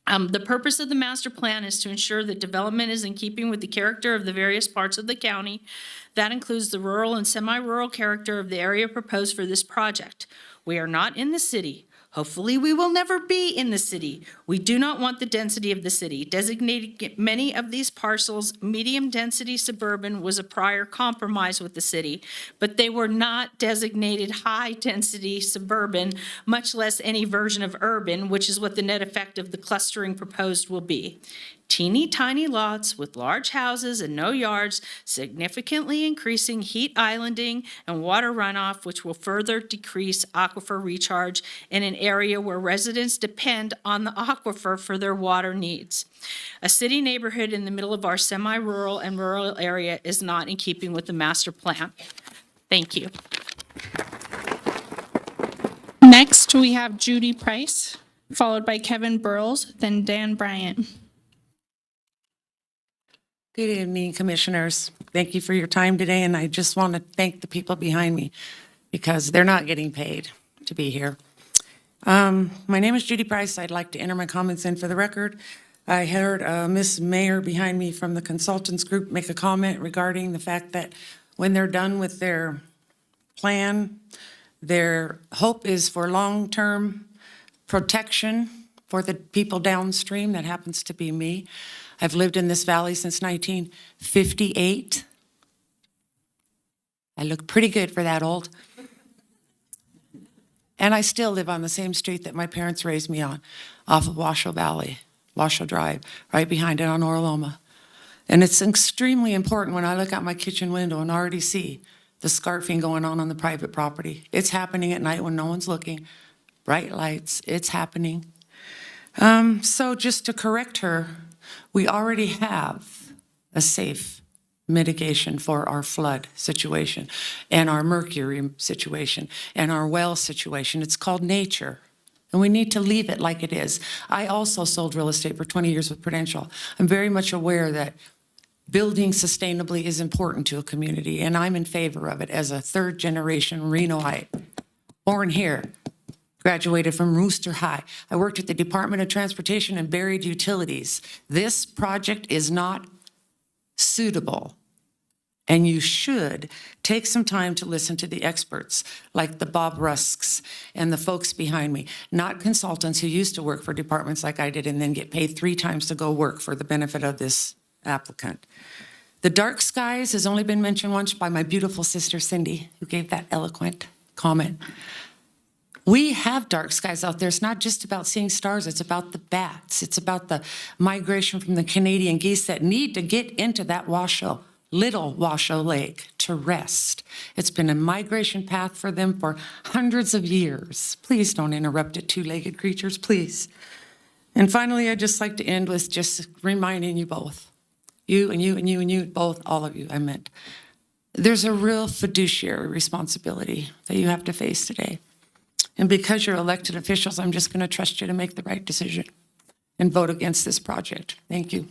Speaker 5: The purpose of the master plan is to ensure that development is in keeping with the character of the various parts of the county. That includes the rural and semi-rural character of the area proposed for this project. We are not in the city. Hopefully, we will never be in the city. We do not want the density of the city. Designating many of these parcels medium-density suburban was a prior compromise with the city, but they were not designated high-density suburban, much less any version of urban, which is what the net effect of the clustering proposed will be. Teeny tiny lots with large houses and no yards, significantly increasing heat islanding and water runoff, which will further decrease aquifer recharge in an area where residents depend on the aquifer for their water needs. A city neighborhood in the middle of our semi-rural and rural area is not in keeping with the master plan. Thank you.
Speaker 2: Next, we have Judy Price, followed by Kevin Burrows, then Dan Bryant.
Speaker 8: Good evening, Commissioners. Thank you for your time today, and I just want to thank the people behind me because they're not getting paid to be here. My name is Judy Price. I'd like to enter my comments in for the record. I heard Ms. Mayor behind me from the consultants group make a comment regarding the fact that when they're done with their plan, their hope is for long-term protection for the people downstream. That happens to be me. I've lived in this valley since 1958. I look pretty good for that old. And I still live on the same street that my parents raised me on, off of Washoe Valley, Washoe Drive, right behind it on Orloma. And it's extremely important when I look out my kitchen window and already see the scarfing going on the private property. It's happening at night when no one's looking. Bright lights, it's happening. So just to correct her, we already have a safe mitigation for our flood situation and our mercury situation and our well situation. It's called nature. And we need to leave it like it is. I also sold real estate for 20 years with Prudential. I'm very much aware that building sustainably is important to a community, and I'm in favor of it as a third-generation Renoite, born here, graduated from Rooster High. I worked at the Department of Transportation and buried utilities. This project is not suitable. And you should take some time to listen to the experts, like the Bob Rusks and the folks behind me, not consultants who used to work for departments like I did and then get paid 3 times to go work for the benefit of this applicant. The dark skies has only been mentioned once by my beautiful sister Cindy, who gave that eloquent comment. We have dark skies out there. It's not just about seeing stars. It's about the bats. It's about the migration from the Canadian geese that need to get into that Washoe, little Washoe Lake, to rest. It's been a migration path for them for hundreds of years. Please don't interrupt it, two-legged creatures, please. And finally, I'd just like to end with just reminding you both, you and you and you and you, both, all of you, I meant, there's a real fiduciary responsibility that you have to face today. And because you're elected officials, I'm just going to trust you to make the right decision and vote against this project. Thank you.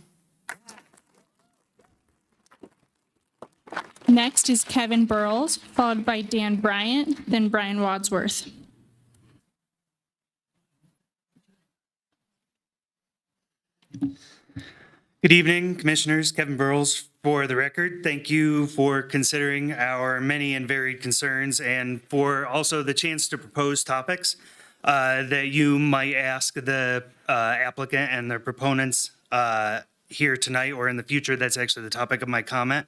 Speaker 2: Next is Kevin Burles, followed by Dan Bryant, then Brian Wadsworth.
Speaker 6: Good evening, Commissioners. Kevin Burles for the record. Thank you for considering our many and varied concerns and for also the chance to propose topics that you might ask the applicant and their proponents here tonight or in the future. That's actually the topic of my comment.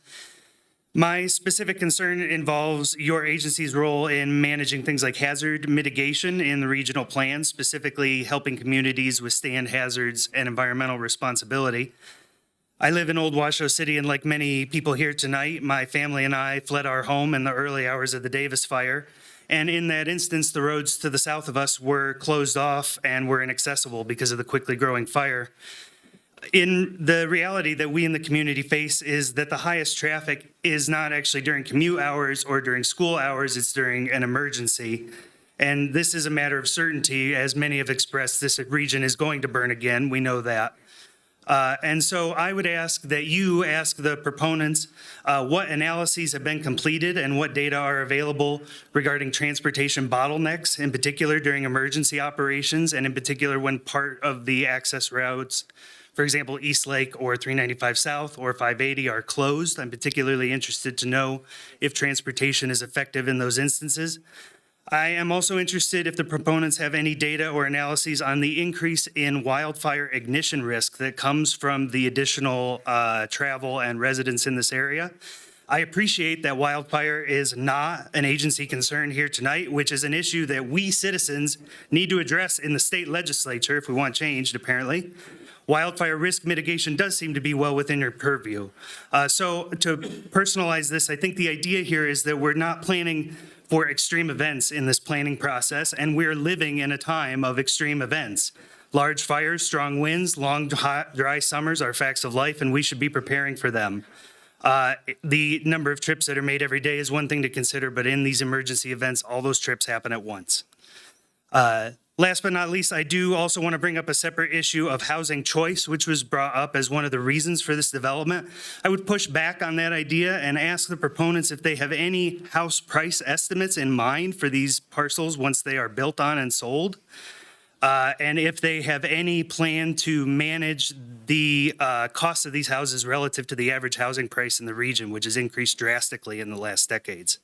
Speaker 6: My specific concern involves your agency's role in managing things like hazard mitigation in the regional plan, specifically helping communities withstand hazards and environmental responsibility. I live in Old Washoe City, and like many people here tonight, my family and I fled our home in the early hours of the Davis fire. And in that instance, the roads to the south of us were closed off and were inaccessible because of the quickly growing fire. In the reality that we in the community face is that the highest traffic is not actually during commute hours or during school hours, it's during an emergency. And this is a matter of certainty, as many have expressed, this region is going to burn again, we know that. And so I would ask that you ask the proponents what analyses have been completed and what data are available regarding transportation bottlenecks, in particular during emergency operations, and in particular when part of the access routes, for example, East Lake or 395 South or 580 are closed. I'm particularly interested to know if transportation is effective in those instances. I am also interested if the proponents have any data or analyses on the increase in wildfire ignition risk that comes from the additional travel and residents in this area. I appreciate that wildfire is not an agency concern here tonight, which is an issue that we citizens need to address in the state legislature if we want changed, apparently. Wildfire risk mitigation does seem to be well within your purview. So to personalize this, I think the idea here is that we're not planning for extreme events in this planning process, and we're living in a time of extreme events. Large fires, strong winds, long, hot, dry summers are facts of life, and we should be preparing for them. The number of trips that are made every day is one thing to consider, but in these emergency events, all those trips happen at once. Last but not least, I do also want to bring up a separate issue of housing choice, which was brought up as one of the reasons for this development. I would push back on that idea and ask the proponents if they have any house price estimates in mind for these parcels once they are built on and sold. And if they have any plan to manage the cost of these houses relative to the average housing price in the region, which has increased drastically in the last decades.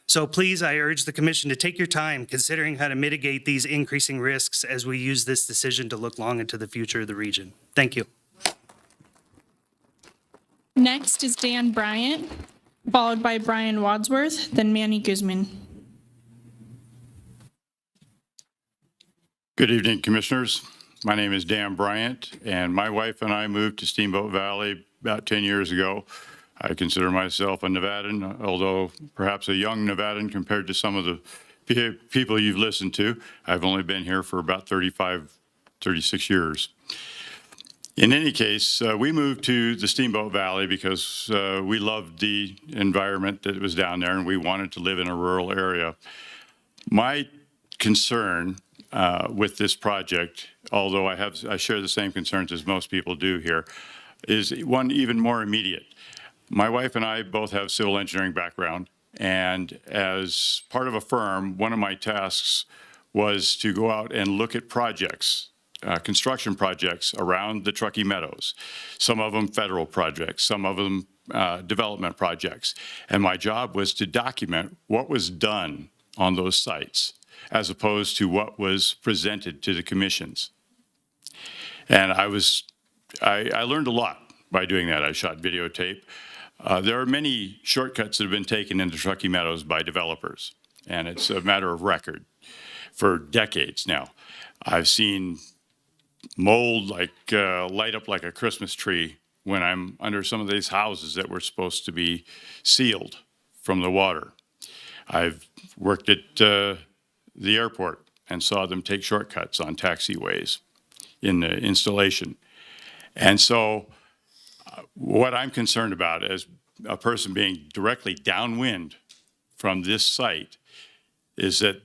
Speaker 6: So please, I urge the commission to take your time considering how to mitigate these increasing risks as we use this decision to look long into the future of the region. Thank you.
Speaker 2: Next is Dan Bryant, followed by Brian Wadsworth, then Manny Guzman.
Speaker 7: Good evening, Commissioners. My name is Dan Bryant, and my wife and I moved to Steamboat Valley about 10 years ago. I consider myself a Nevadan, although perhaps a young Nevadan compared to some of the people you've listened to. I've only been here for about 36 years. In any case, we moved to the Steamboat Valley because we loved the environment that was down there, and we wanted to live in a rural area. My concern with this project, although I share the same concerns as most people do here, is one even more immediate. My wife and I both have civil engineering background, and as part of a firm, one of my tasks was to go out and look at projects, construction projects around the Truckee Meadows, some of them federal projects, some of them development projects. And my job was to document what was done on those sites, as opposed to what was presented to the commissions. And I learned a lot by doing that. I shot videotape. There are many shortcuts that have been taken into Truckee Meadows by developers, and it's a matter of record for decades now. I've seen mold light up like a Christmas tree when I'm under some of these houses that were supposed to be sealed from the water. I've worked at the airport and saw them take shortcuts on taxiways in the installation. And so what I'm concerned about as a person being directly downwind from this site is that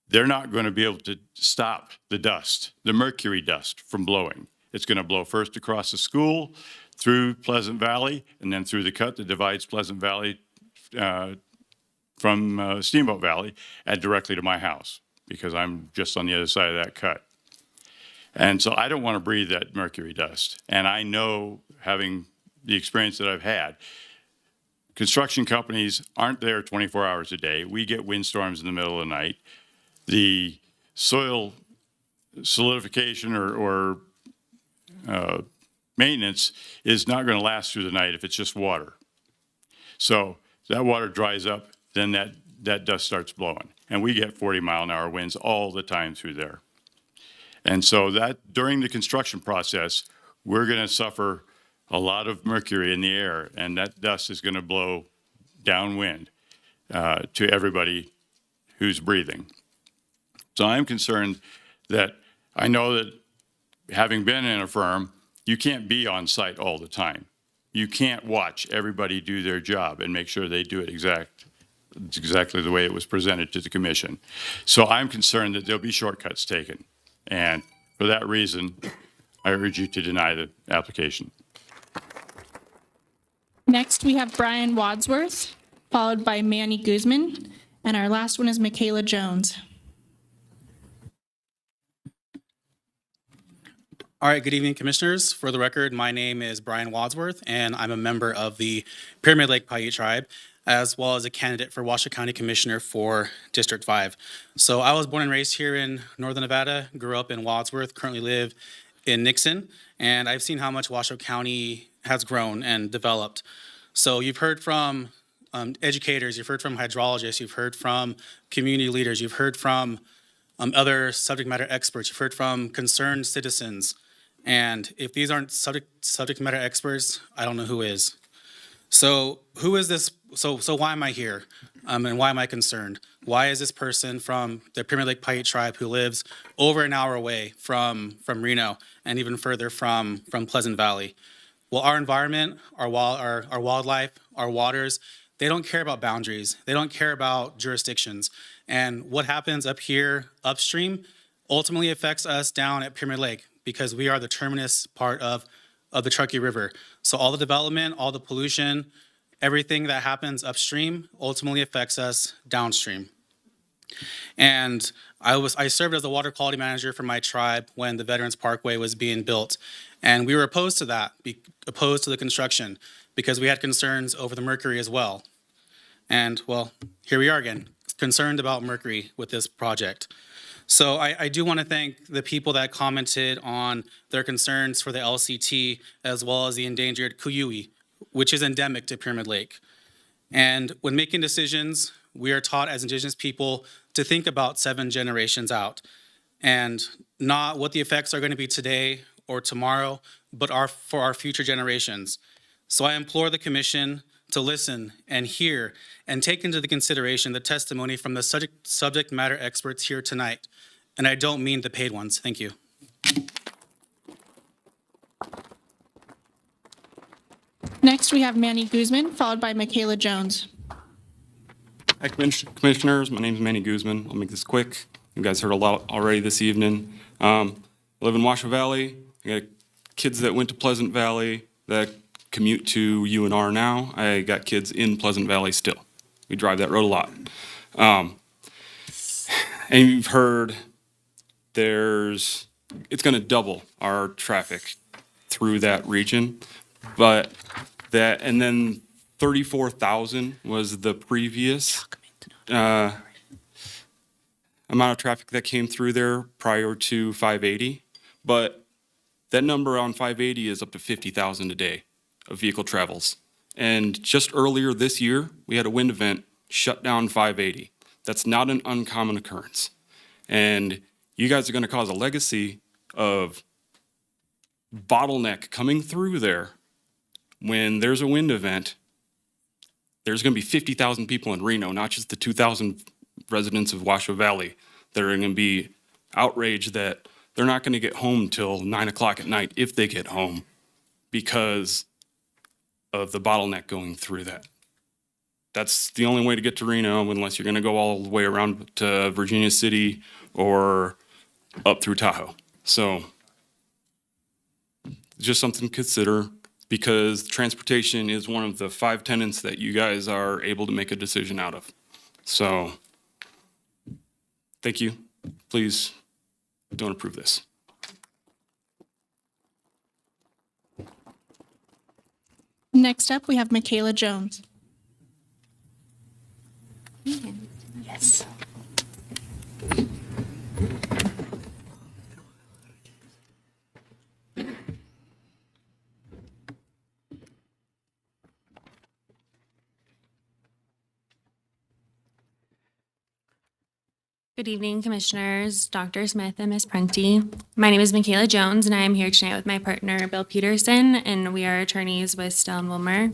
Speaker 7: they're not going to be able to stop the dust, the mercury dust, from blowing. It's going to blow first across the school, through Pleasant Valley, and then through the cut that divides Pleasant Valley from Steamboat Valley, and directly to my house, because I'm just on the other side of that cut. And so I don't want to breathe that mercury dust. And I know, having the experience that I've had, construction companies aren't there 24 hours a day. We get windstorms in the middle of the night. The soil solidification or maintenance is not going to last through the night if it's just water. So that water dries up, then that dust starts blowing. And we get 40-mile-an-hour winds all the time through there. And so that during the construction process, we're going to suffer a lot of mercury in the air, and that dust is going to blow downwind to everybody who's breathing. So I'm concerned that I know that having been in a firm, you can't be on site all the time. You can't watch everybody do their job and make sure they do it exactly the way it was presented to the commission. So I'm concerned that there'll be shortcuts taken. And for that reason, I urge you to deny the application.
Speaker 2: Next, we have Brian Wadsworth, followed by Manny Guzman, and our last one is Michaela Jones.
Speaker 9: All right, good evening, Commissioners. For the record, my name is Brian Wadsworth, and I'm a member of the Pyramid Lake Paiute Tribe, as well as a candidate for Washoe County Commissioner for District 5. So I was born and raised here in Northern Nevada, grew up in Wadsworth, currently live in Nixon, and I've seen how much Washoe County has grown and developed. So you've heard from educators, you've heard from hydrologists, you've heard from community leaders, you've heard from other subject matter experts, you've heard from concerned citizens. And if these aren't subject matter experts, I don't know who is. So who is this? So why am I here? And why am I concerned? Why is this person from the Pyramid Lake Paiute Tribe who lives over an hour away from Reno and even further from Pleasant Valley? Well, our environment, our wildlife, our waters, they don't care about boundaries. They don't care about jurisdictions. And what happens up here upstream ultimately affects us down at Pyramid Lake, because we are the terminus part of the Truckee River. So all the development, all the pollution, everything that happens upstream ultimately affects us downstream. And I served as a water quality manager for my tribe when the Veterans Parkway was being built. And we were opposed to that, opposed to the construction, because we had concerns over the mercury as well. And well, here we are again, concerned about mercury with this project. So I do want to thank the people that commented on their concerns for the LCT, as well as the endangered kuyui, which is endemic to Pyramid Lake. And when making decisions, we are taught as Indigenous people to think about 7 generations out. and not what the effects are going to be today or tomorrow, but for our future generations. So I implore the commission to listen and hear and take into the consideration the testimony from the subject matter experts here tonight. And I don't mean the paid ones. Thank you.
Speaker 2: Next, we have Manny Guzman, followed by Michaela Jones.
Speaker 10: Hi, Commissioners. My name is Manny Guzman. I'll make this quick. You guys heard a lot already this evening. I live in Washoe Valley. I got kids that went to Pleasant Valley that commute to UNR now. I got kids in Pleasant Valley still. We drive that road a lot. And you've heard it's going to double our traffic through that region. But and then 34,000 was the previous amount of traffic that came through there prior to 580. But that number on 580 is up to 50,000 a day of vehicle travels. And just earlier this year, we had a wind event shut down 580. That's not an uncommon occurrence. And you guys are going to cause a legacy of bottleneck coming through there. When there's a wind event, there's going to be 50,000 people in Reno, not just the 2,000 residents of Washoe Valley that are going to be outraged that they're not going to get home till 9 o'clock at night if they get home because of the bottleneck going through that. That's the only way to get to Reno unless you're going to go all the way around to Virginia City or up through Tahoe. So just something to consider, because transportation is one of the 5 tenets that you guys are able to make a decision out of. So, thank you. Please don't approve this.
Speaker 2: Next up, we have Michaela Jones.
Speaker 18: Yes.
Speaker 23: Good evening, Commissioners, Dr. Smith and Ms. Prenti. My name is Michaela Jones, and I am here tonight with my partner, Bill Peterson, and we are attorneys with Still and Wilmer.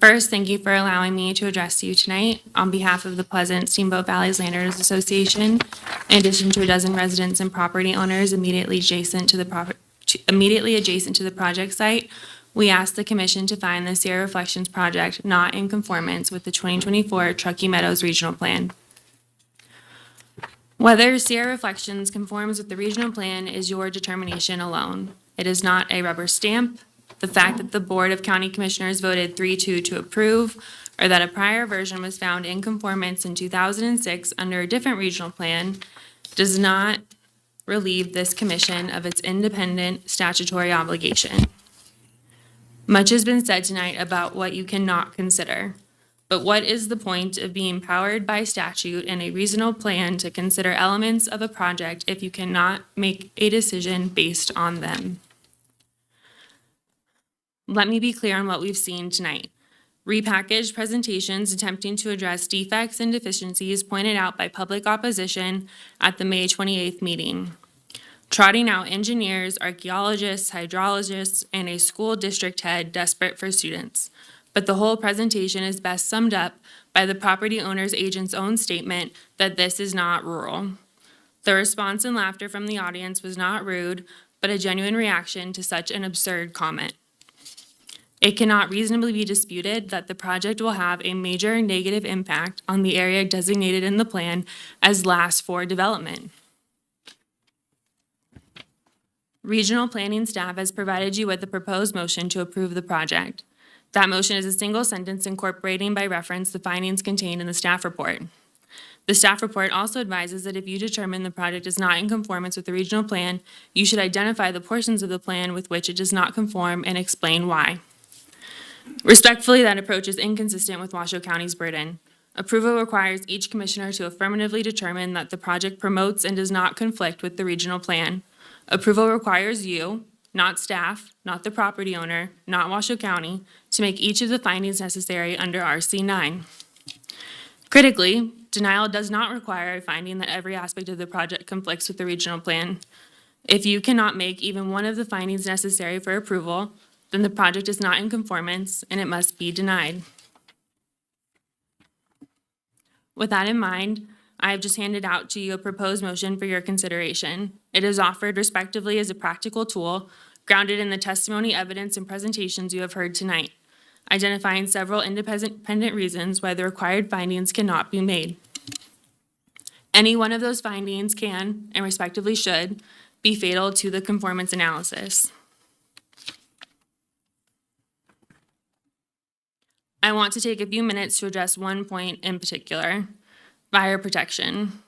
Speaker 23: First, thank you for allowing me to address you tonight on behalf of the Pleasant Steamboat Valley Landowners Association, in addition to a dozen residents and property owners immediately adjacent to the project site. We ask the Commission to find the Sierra Reflections project not in conformance with the 2024 Truckee Meadows Regional Plan. Whether Sierra Reflections conforms with the regional plan is your determination alone. It is not a rubber stamp. The fact that the Board of County Commissioners voted 3-2 to approve, or that a prior version was found in conformance in 2006 under a different regional plan, does not relieve this commission of its independent statutory obligation. Much has been said tonight about what you cannot consider. But what is the point of being powered by statute in a regional plan to consider elements of a project if you cannot make a decision based on them? Let me be clear on what we've seen tonight. Repackaged presentations attempting to address defects and deficiencies pointed out by public opposition at the May 28th meeting. Trotting out engineers, archaeologists, hydrologists, and a school district head desperate for students. But the whole presentation is best summed up by the property owner's agent's own statement that this is not rural. The response and laughter from the audience was not rude, but a genuine reaction to such an absurd comment. It cannot reasonably be disputed that the project will have a major negative impact on the area designated in the plan as last for development. Regional planning staff has provided you with a proposed motion to approve the project. That motion is a single sentence incorporating by reference the findings contained in the staff report. The staff report also advises that if you determine the project is not in conformance with the regional plan, you should identify the portions of the plan with which it does not conform and explain why. Respectfully, that approach is inconsistent with Washoe County's burden. Approval requires each commissioner to affirmatively determine that the project promotes and does not conflict with the regional plan. Approval requires you, not staff, not the property owner, not Washoe County, to make each of the findings necessary under RC 9. Critically, denial does not require a finding that every aspect of the project conflicts with the regional plan. If you cannot make even one of the findings necessary for approval, then the project is not in conformance and it must be denied. With that in mind, I have just handed out to you a proposed motion for your consideration. It is offered respectively as a practical tool grounded in the testimony, evidence, and presentations you have heard tonight, identifying several independent reasons why the required findings cannot be made. Any one of those findings can, and respectively should, be fatal to the conformance analysis. I want to take a few minutes to address one point in particular: fire protection.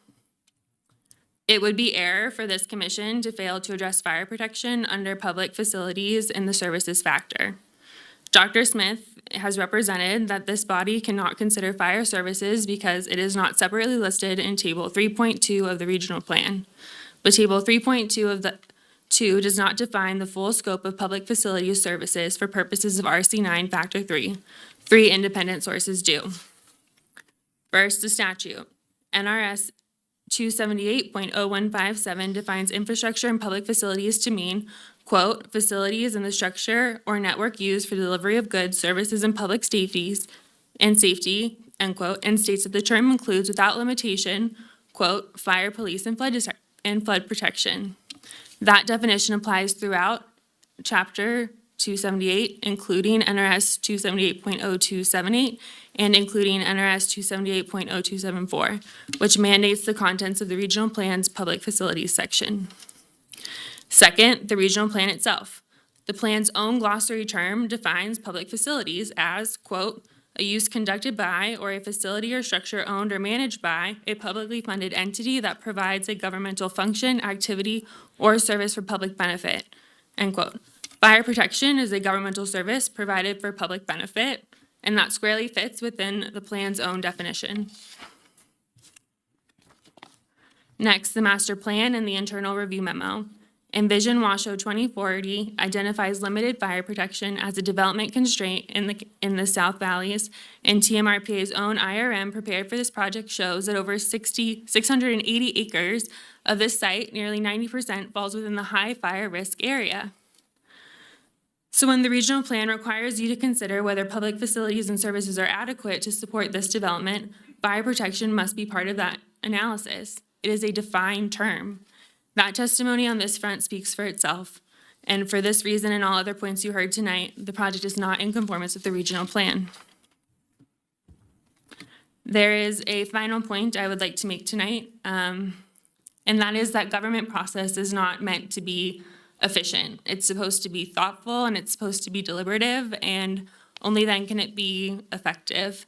Speaker 23: It would be error for this commission to fail to address fire protection under public facilities in the services factor. Dr. Smith has represented that this body cannot consider fire services because it is not separately listed in Table 3.2 of the regional plan. But Table 3.2 of the 2 does not define the full scope of public facilities services for purposes of RC9 Factor 3. 3 independent sources do. First, the statute. NRS 278.0157 defines infrastructure and public facilities to mean, quote, facilities in the structure or network used for delivery of goods, services, and public safety, end quote, and states that the term includes without limitation, quote, fire, police, and flood protection. That definition applies throughout Chapter 278, including NRS 278.0278 and including NRS 278.0274, which mandates the contents of the regional plan's public facilities section. Second, the regional plan itself. The plan's own glossary term defines public facilities as, quote, a use conducted by or a facility or structure owned or managed by a publicly funded entity that provides a governmental function, activity, or service for public benefit, end quote. Fire protection is a governmental service provided for public benefit, and that squarely fits within the plan's own definition. Next, the master plan and the internal review memo. Envision Washoe 2040 identifies limited fire protection as a development constraint in the South Valleys, and TMRPA's own IRM prepared for this project shows that over 680 acres of this site, nearly 90%, falls within the high fire risk area. So when the regional plan requires you to consider whether public facilities and services are adequate to support this development, fire protection must be part of that analysis. It is a defined term. That testimony on this front speaks for itself. And for this reason and all other points you heard tonight, the project is not in conformance with the regional plan. There is a final point I would like to make tonight, and that is that government process is not meant to be efficient. It's supposed to be thoughtful and it's supposed to be deliberative, and only then can it be effective.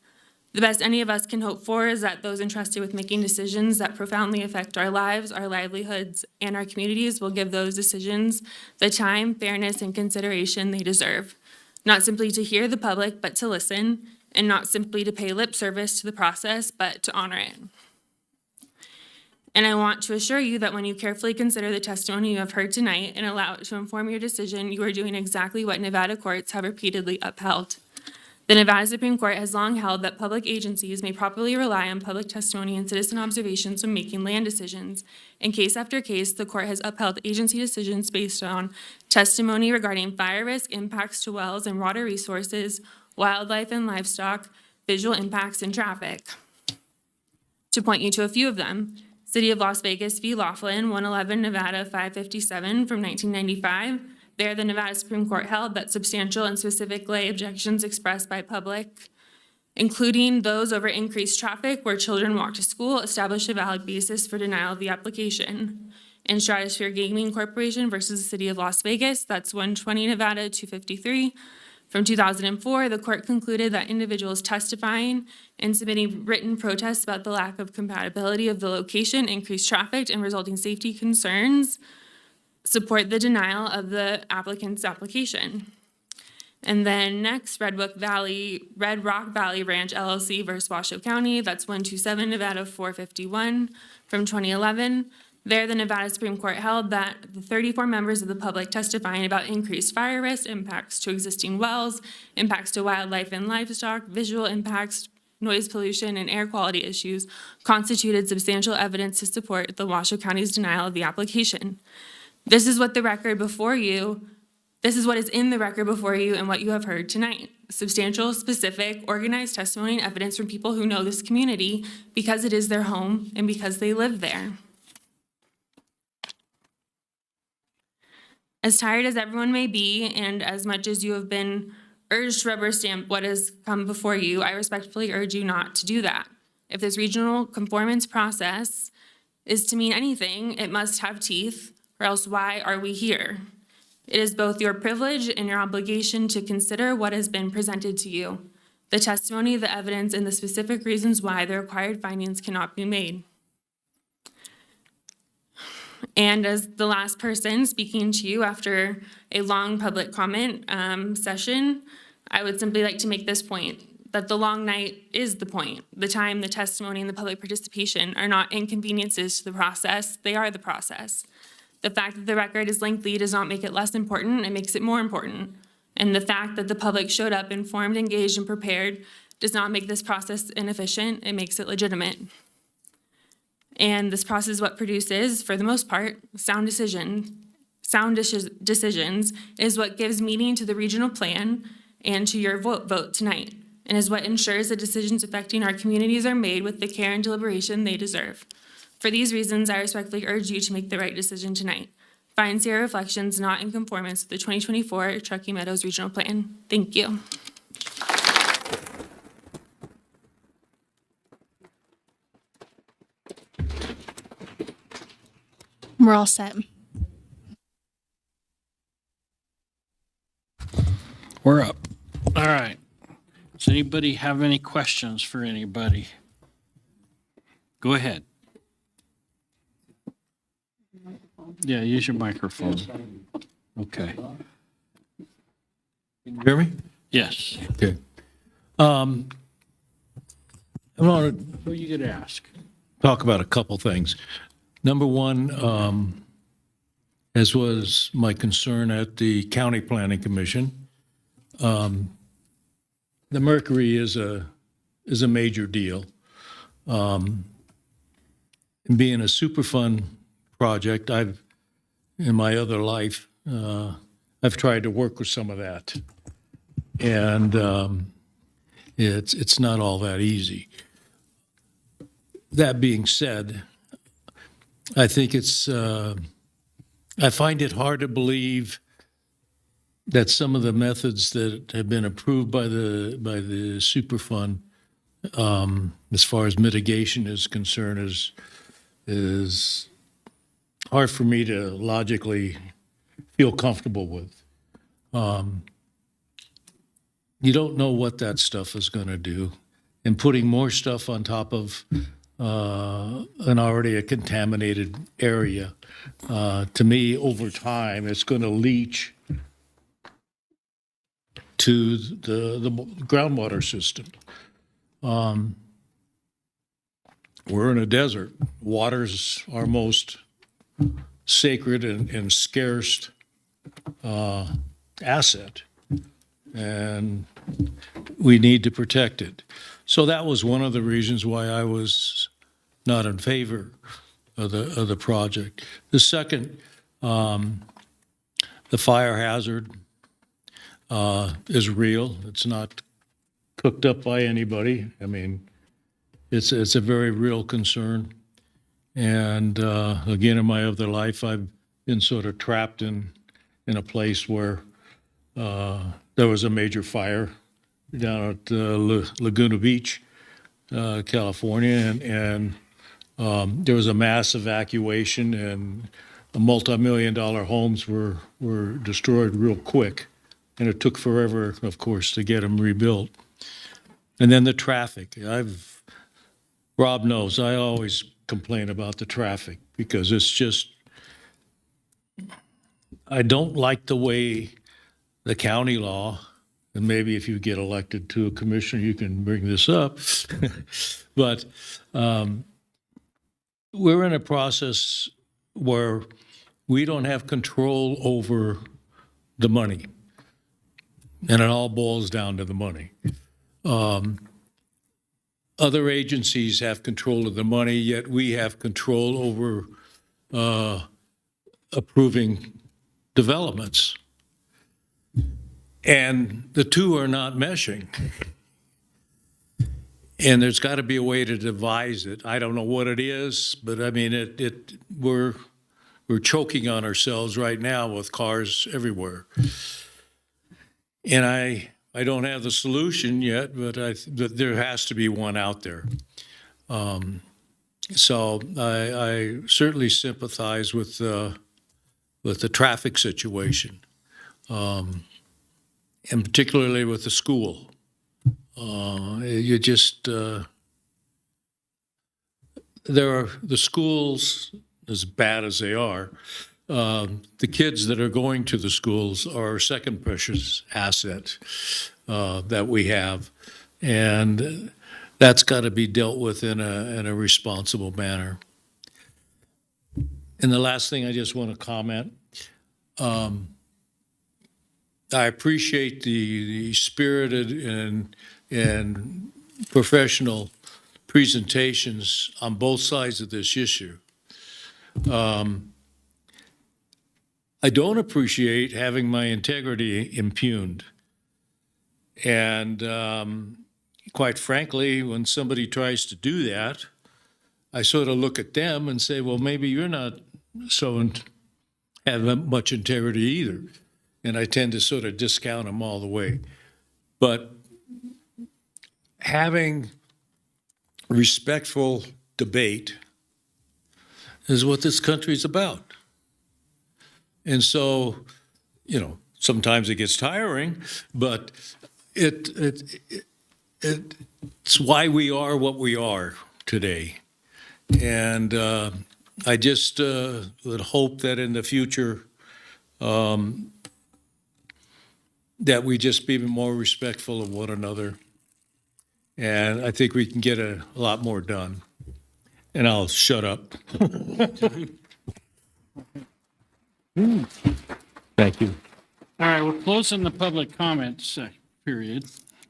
Speaker 23: The best any of us can hope for is that those entrusted with making decisions that profoundly affect our lives, our livelihoods, and our communities will give those decisions the time, fairness, and consideration they deserve. Not simply to hear the public, but to listen, and not simply to pay lip service to the process, but to honor it. And I want to assure you that when you carefully consider the testimony you have heard tonight and allow it to inform your decision, you are doing exactly what Nevada courts have repeatedly upheld. The Nevada Supreme Court has long held that public agencies may properly rely on public testimony and citizen observations when making land decisions. In case after case, the court has upheld agency decisions based on testimony regarding fire risk, impacts to wells and water resources, wildlife and livestock, visual impacts, and traffic. To point you to a few of them, City of Las Vegas v. Laughlin, 111 Nevada 557 from 1995. There, the Nevada Supreme Court held that substantial and specific lay objections expressed by public, including those over increased traffic where children walk to school, establish a valid basis for denial of the application. In Stratosphere Gaming Corporation versus the City of Las Vegas, that's 120 Nevada 253. From 2004, the court concluded that individuals testifying and submitting written protests about the lack of compatibility of the location, increased traffic, and resulting safety concerns support the denial of the applicant's application. And then next, Red Rock Valley Ranch LLC versus Washoe County, that's 127 Nevada 451 from 2011. There, the Nevada Supreme Court held that the 34 members of the public testifying about increased fire risk, impacts to existing wells, impacts to wildlife and livestock, visual impacts, noise pollution, and air quality issues constituted substantial evidence to support the Washoe County's denial of the application. This is what the record before you, this is what is in the record before you and what you have heard tonight. Substantial, specific, organized testimony and evidence from people who know this community because it is their home and because they live there. As tired as everyone may be, and as much as you have been urged to rubber stamp what has come before you, I respectfully urge you not to do that. If this regional conformance process is to mean anything, it must have teeth, or else why are we here? It is both your privilege and your obligation to consider what has been presented to you, the testimony, the evidence, and the specific reasons why the required findings cannot be made. And as the last person speaking to you after a long public comment session, I would simply like to make this point, that the long night is the point. The time, the testimony, and the public participation are not inconveniences to the process, they are the process. The fact that the record is lengthy does not make it less important, it makes it more important. And the fact that the public showed up informed, engaged, and prepared does not make this process inefficient, it makes it legitimate. And this process is what produces, for the most part, sound decisions is what gives meaning to the regional plan and to your vote tonight, and is what ensures that decisions affecting our communities are made with the care and deliberation they deserve. For these reasons, I respectfully urge you to make the right decision tonight. Find Sierra Reflections not in conformance with the 2024 Truckee Meadows Regional Plan. Thank you.
Speaker 2: We're all set.
Speaker 1: We're up. All right. Does anybody have any questions for anybody? Go ahead. Yeah, use your microphone. Okay.
Speaker 11: Can you hear me?
Speaker 1: Yes.
Speaker 11: Okay. I want
Speaker 1: Who are you going to ask?
Speaker 11: to talk about a couple things. Number one, as was my concern at the County Planning Commission, the mercury is a major deal. And being a Superfund project, in my other life, I've tried to work with some of that. And it's not all that easy. That being said, I think I find it hard to believe that some of the methods that have been approved by the Superfund, as far as mitigation is concerned, is hard for me to logically feel comfortable with. You don't know what that stuff is going to do, and putting more stuff on top of an already a contaminated area, to me, over time, it's going to leach to the groundwater system. We're in a desert. Water's our most sacred and scarce asset, and we need to protect it. So that was one of the reasons why I was not in favor of the project. The second, the fire hazard is real. It's not cooked up by anybody. I mean, it's a very real concern. And again, in my other life, I've been sort of trapped in a place where there was a major fire down at Laguna Beach, California, and there was a mass evacuation, and multi-million-dollar homes were destroyed real quick, and it took forever, of course, to get them rebuilt. And then the traffic. Rob knows, I always complain about the traffic because it's just, I don't like the way the county law, and maybe if you get elected to a commissioner, you can bring this up, but we're in a process where we don't have control over the money, and it all boils down to the money. other agencies have control of the money, yet we have control over approving developments. And the two are not meshing. And there's got to be a way to devise it. I don't know what it is, but I mean, we're choking on ourselves right now with cars everywhere. And I don't have the solution yet, but there has to be one out there. So I certainly sympathize with the traffic situation, and particularly with the school. You just, the schools, as bad as they are, the kids that are going to the schools are our second precious asset that we have. And that's got to be dealt with in a responsible manner. And the last thing I just want to comment, I appreciate the spirited and professional presentations on both sides of this issue. I don't appreciate having my integrity impugned. And quite frankly, when somebody tries to do that, I sort of look at them and say, well, maybe you're not have much integrity either. And I tend to sort of discount them all the way. But having respectful debate is what this country's about. And so, sometimes it gets tiring, but it's why we are what we are today. And I just would hope that in the future that we just be more respectful of one another. And I think we can get a lot more done. And I'll shut up. Thank you.
Speaker 1: All right, we're closing the public comments period.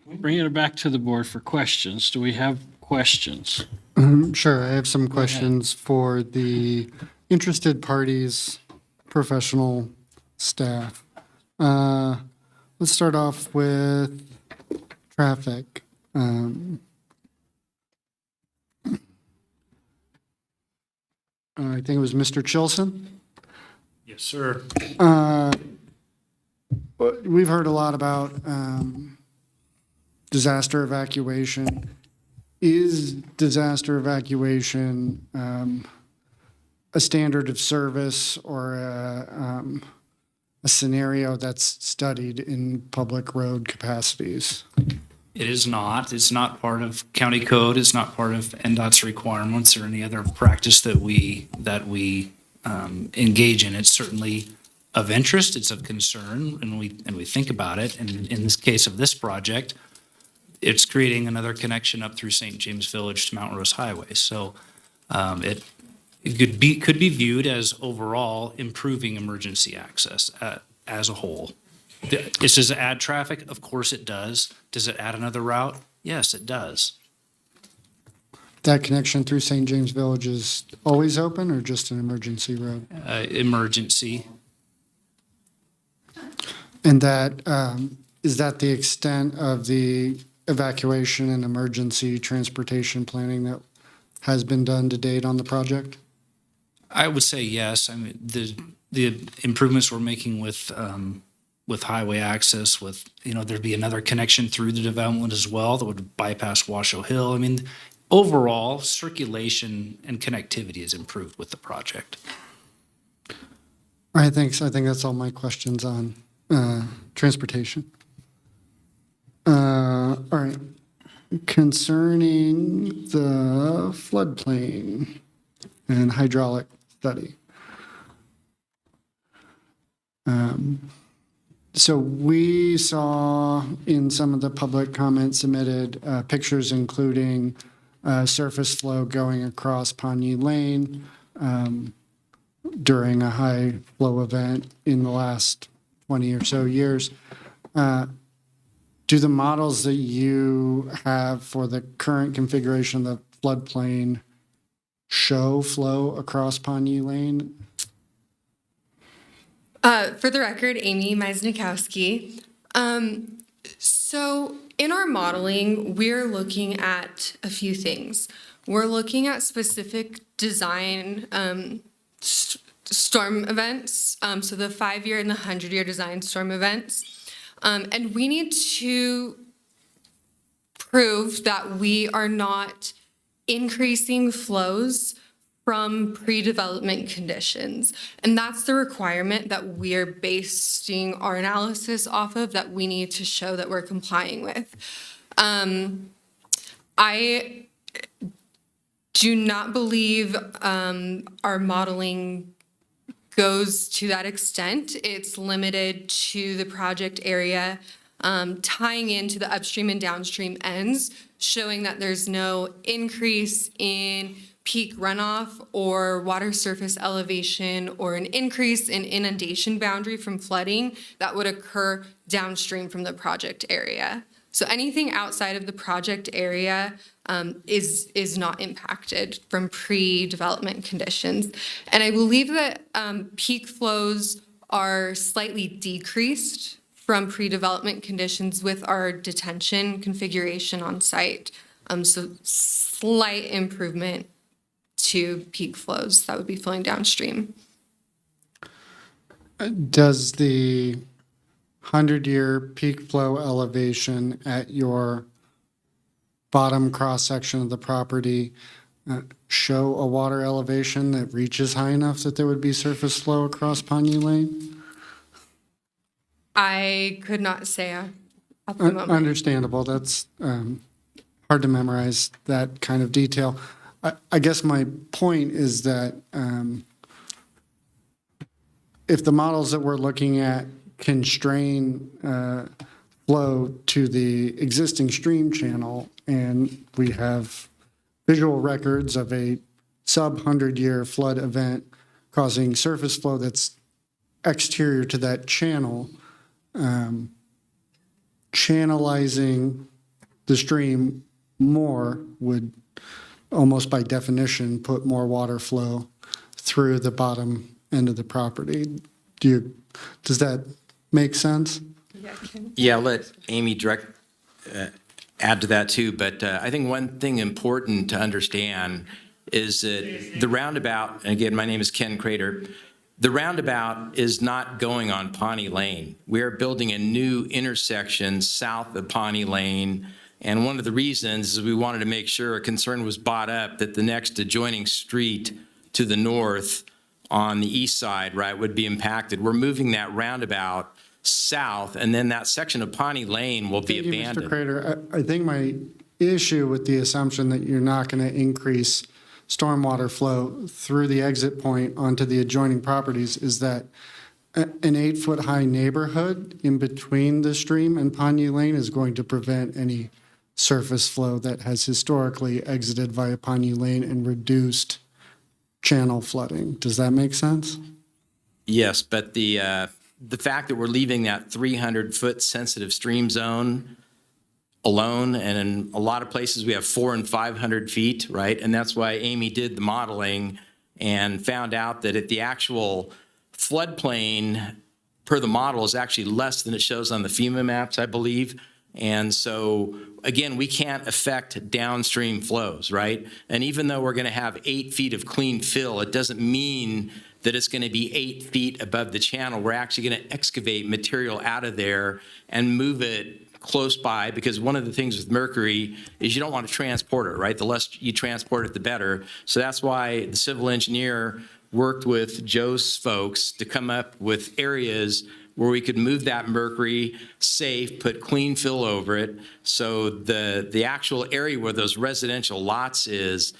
Speaker 1: Bringing it back to the board for questions. Do we have questions?
Speaker 12: Sure, I have some questions for the interested parties, professional staff. Let's start off with traffic. I think it was Mr. Chilson.
Speaker 3: Yes, sir.
Speaker 12: We've heard a lot about disaster evacuation. Is disaster evacuation a standard of service or a scenario that's studied in public road capacities?
Speaker 13: It is not. It's not part of county code. It's not part of NDOT's requirements or any other practice that we engage in. It's certainly of interest. It's of concern, and we think about it. And in this case of this project, it's creating another connection up through St. James Village to Mount Rose Highway. So it could be viewed as overall improving emergency access as a whole. Does it add traffic? Of course it does. Does it add another route? Yes, it does.
Speaker 12: That connection through St. James Village is always open or just an emergency road?
Speaker 13: Emergency.
Speaker 12: And that, is that the extent of the evacuation and emergency transportation planning that has been done to date on the project?
Speaker 13: I would say yes. I mean, the improvements we're making with highway access, there'd be another connection through the development as well that would bypass Washoe Hill. I mean, overall circulation and connectivity is improved with the project.
Speaker 12: All right, thanks. I think that's all my questions on transportation. All right. Concerning the floodplain and hydraulic study. So we saw in some of the public comments submitted pictures including surface flow going across Pawnee Lane during a high flow event in the last 20 or so years. do the models that you have for the current configuration of the floodplain show flow across Pawnee Lane?
Speaker 14: For the record, Amy Meisnikowski. So in our modeling, we're looking at a few things. We're looking at specific design storm events, so the 5-year and the 100-year design storm events. And we need to prove that we are not increasing flows from pre-development conditions. And that's the requirement that we're basing our analysis off of, that we need to show that we're complying with. I do not believe our modeling goes to that extent. It's limited to the project area, tying into the upstream and downstream ends, showing that there's no increase in peak runoff or water surface elevation or an increase in inundation boundary from flooding that would occur downstream from the project area. So anything outside of the project area is not impacted from pre-development conditions. And I believe that peak flows are slightly decreased from pre-development conditions with our detention configuration on site. So slight improvement to peak flows that would be flowing downstream.
Speaker 12: Does the 100-year peak flow elevation at your bottom cross-section of the property show a water elevation that reaches high enough that there would be surface flow across Pawnee Lane?
Speaker 14: I could not say at the moment.
Speaker 12: Understandable. That's hard to memorize that kind of detail. I guess my point is that if the models that we're looking at constrain flow to the existing stream channel, and we have visual records of a sub-100-year flood event causing surface flow that's exterior to that channel, channelizing the stream more would almost by definition put more water flow through the bottom end of the property. Does that make sense?
Speaker 15: Yeah, I'll let Amy add to that too, but I think one thing important to understand is that the roundabout, and again, my name is Ken Crater, the roundabout is not going on Pawnee Lane. We're building a new intersection south of Pawnee Lane, and one of the reasons is we wanted to make sure a concern was brought up that the next adjoining street to the north on the east side, right, would be impacted. We're moving that roundabout south, and then that section of Pawnee Lane will be abandoned.
Speaker 12: Mr. Crater, I think my issue with the assumption that you're not going to increase stormwater flow through the exit point onto the adjoining properties is that an 8-foot-high neighborhood in between the stream and Pawnee Lane is going to prevent any surface flow that has historically exited via Pawnee Lane and reduced channel flooding. Does that make sense?
Speaker 15: Yes, but the fact that we're leaving that 300-foot sensitive stream zone alone, and in a lot of places we have 400 and 500 feet, right? And that's why Amy did the modeling and found out that at the actual floodplain per the model is actually less than it shows on the FEMA maps, I believe. And so, again, we can't affect downstream flows, right? And even though we're going to have 8 feet of clean fill, it doesn't mean that it's going to be 8 feet above the channel. We're actually going to excavate material out of there and move it close by, because one of the things with mercury is you don't want to transport it, right? The less you transport it, the better. So that's why the civil engineer worked with Joe's folks to come up with areas where we could move that mercury safe, put clean fill over it. So the actual area where those residential lots is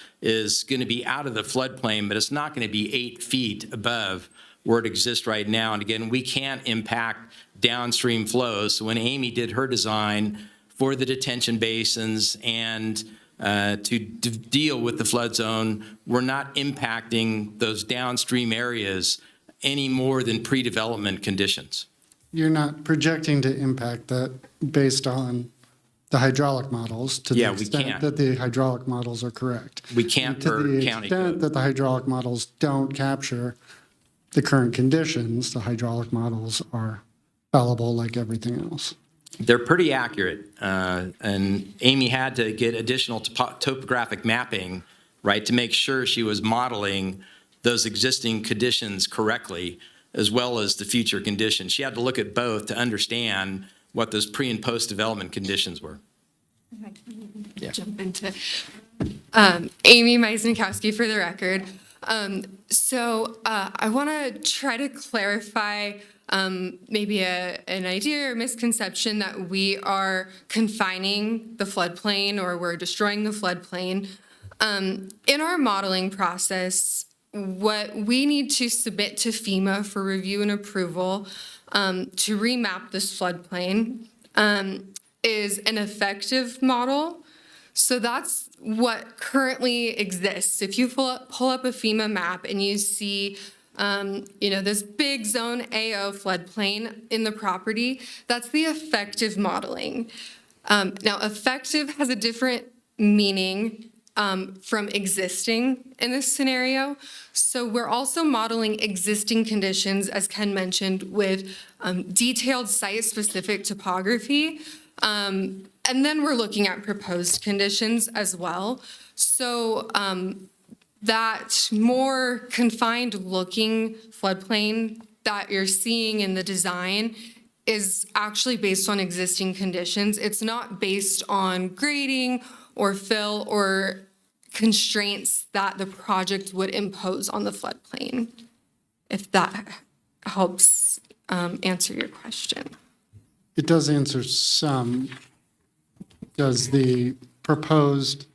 Speaker 15: going to be out of the floodplain, but it's not going to be 8 feet above where it exists right now. And again, we can't impact downstream flows. So when Amy did her design for the detention basins and to deal with the flood zone, we're not impacting those downstream areas any more than pre-development conditions.
Speaker 12: you're not projecting to impact that based on the hydraulic models to the
Speaker 15: Yeah, we
Speaker 12: extent
Speaker 15: can't.
Speaker 12: that the hydraulic models are correct.
Speaker 15: We can't
Speaker 12: To
Speaker 15: per
Speaker 12: the
Speaker 15: county
Speaker 12: extent
Speaker 15: code.
Speaker 12: that the hydraulic models don't capture the current conditions, the hydraulic models are fallible like everything else.
Speaker 15: They're pretty accurate, and Amy had to get additional topographic mapping, right, to make sure she was modeling those existing conditions correctly, as well as the future conditions. She had to look at both to understand what those pre- and post-development conditions were. Yeah.
Speaker 14: Jump into Amy Meisenkowski for the record. I want to try to clarify maybe an idea or misconception that we are confining the floodplain or we're destroying the floodplain. In our modeling process, what we need to submit to FEMA for review and approval to remap this floodplain is an effective model. So that's what currently exists. If you pull up a FEMA map and you see this big zone AO floodplain in the property, that's the effective modeling. Now, effective has a different meaning from existing in this scenario. So we're also modeling existing conditions, as Ken mentioned, with detailed site-specific topography. And then we're looking at proposed conditions as well. So that more confined looking floodplain that you're seeing in the design is actually based on existing conditions. It's not based on grading or fill or constraints that the project would impose on the floodplain, if that helps answer your question.
Speaker 12: It does answer some. Does the proposed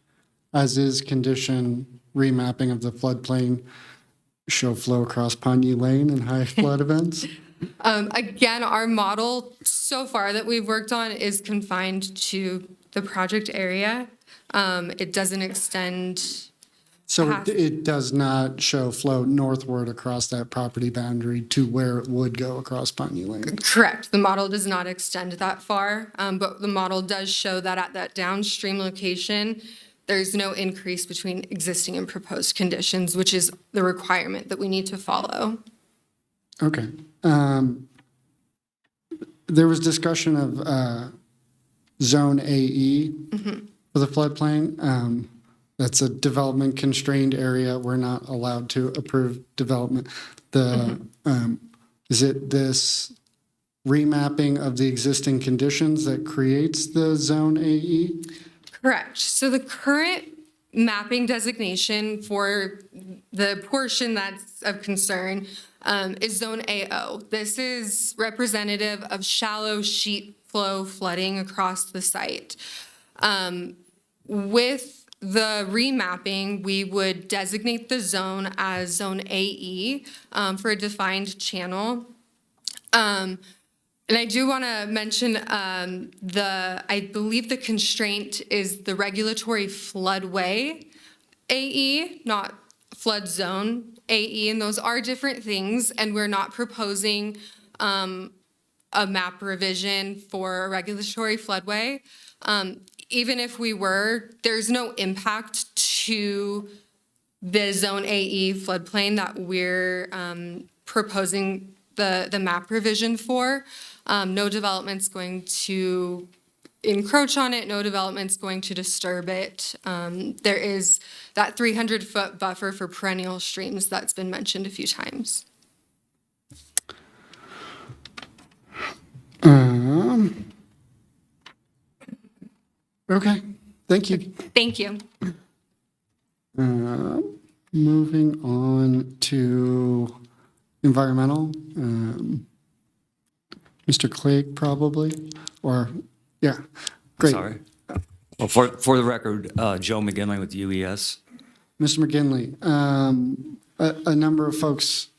Speaker 12: as-is condition remapping of the floodplain show flow across Pawnee Lane in high flood events?
Speaker 14: Again, our model so far that we've worked on is confined to the project area. It doesn't extend.
Speaker 12: So it does not show flow northward across that property boundary to where it would go across Pawnee Lane?
Speaker 14: Correct. The model does not extend that far, but the model does show that at that downstream location, there's no increase between existing and proposed conditions, which is the requirement that we need to follow.
Speaker 12: Okay. There was discussion of Zone AE for the floodplain. That's a development constrained area. We're not allowed to approve development. Is it this remapping of the existing conditions that creates the Zone AE?
Speaker 14: Correct. So the current mapping designation for the portion that's of concern is Zone AO. This is representative of shallow sheet flow flooding across the site. With the remapping, we would designate the zone as Zone AE for a defined channel. And I do want to mention I believe the constraint is the regulatory floodway AE, not flood zone AE, and those are different things, and we're not proposing a map revision for a regulatory floodway. Even if we were, there's no impact to the Zone AE floodplain that we're proposing the map revision for. No development's going to encroach on it. No development's going to disturb it. There is that 300-foot buffer for perennial streams that's been mentioned a few times.
Speaker 12: Okay, thank you.
Speaker 14: Thank you.
Speaker 12: Moving on to environmental. Mr. Clegg, probably, or, yeah, great.
Speaker 4: Sorry. Well, for the record, Joe McGinley with UES.
Speaker 12: Mr. McGinley, a number of folks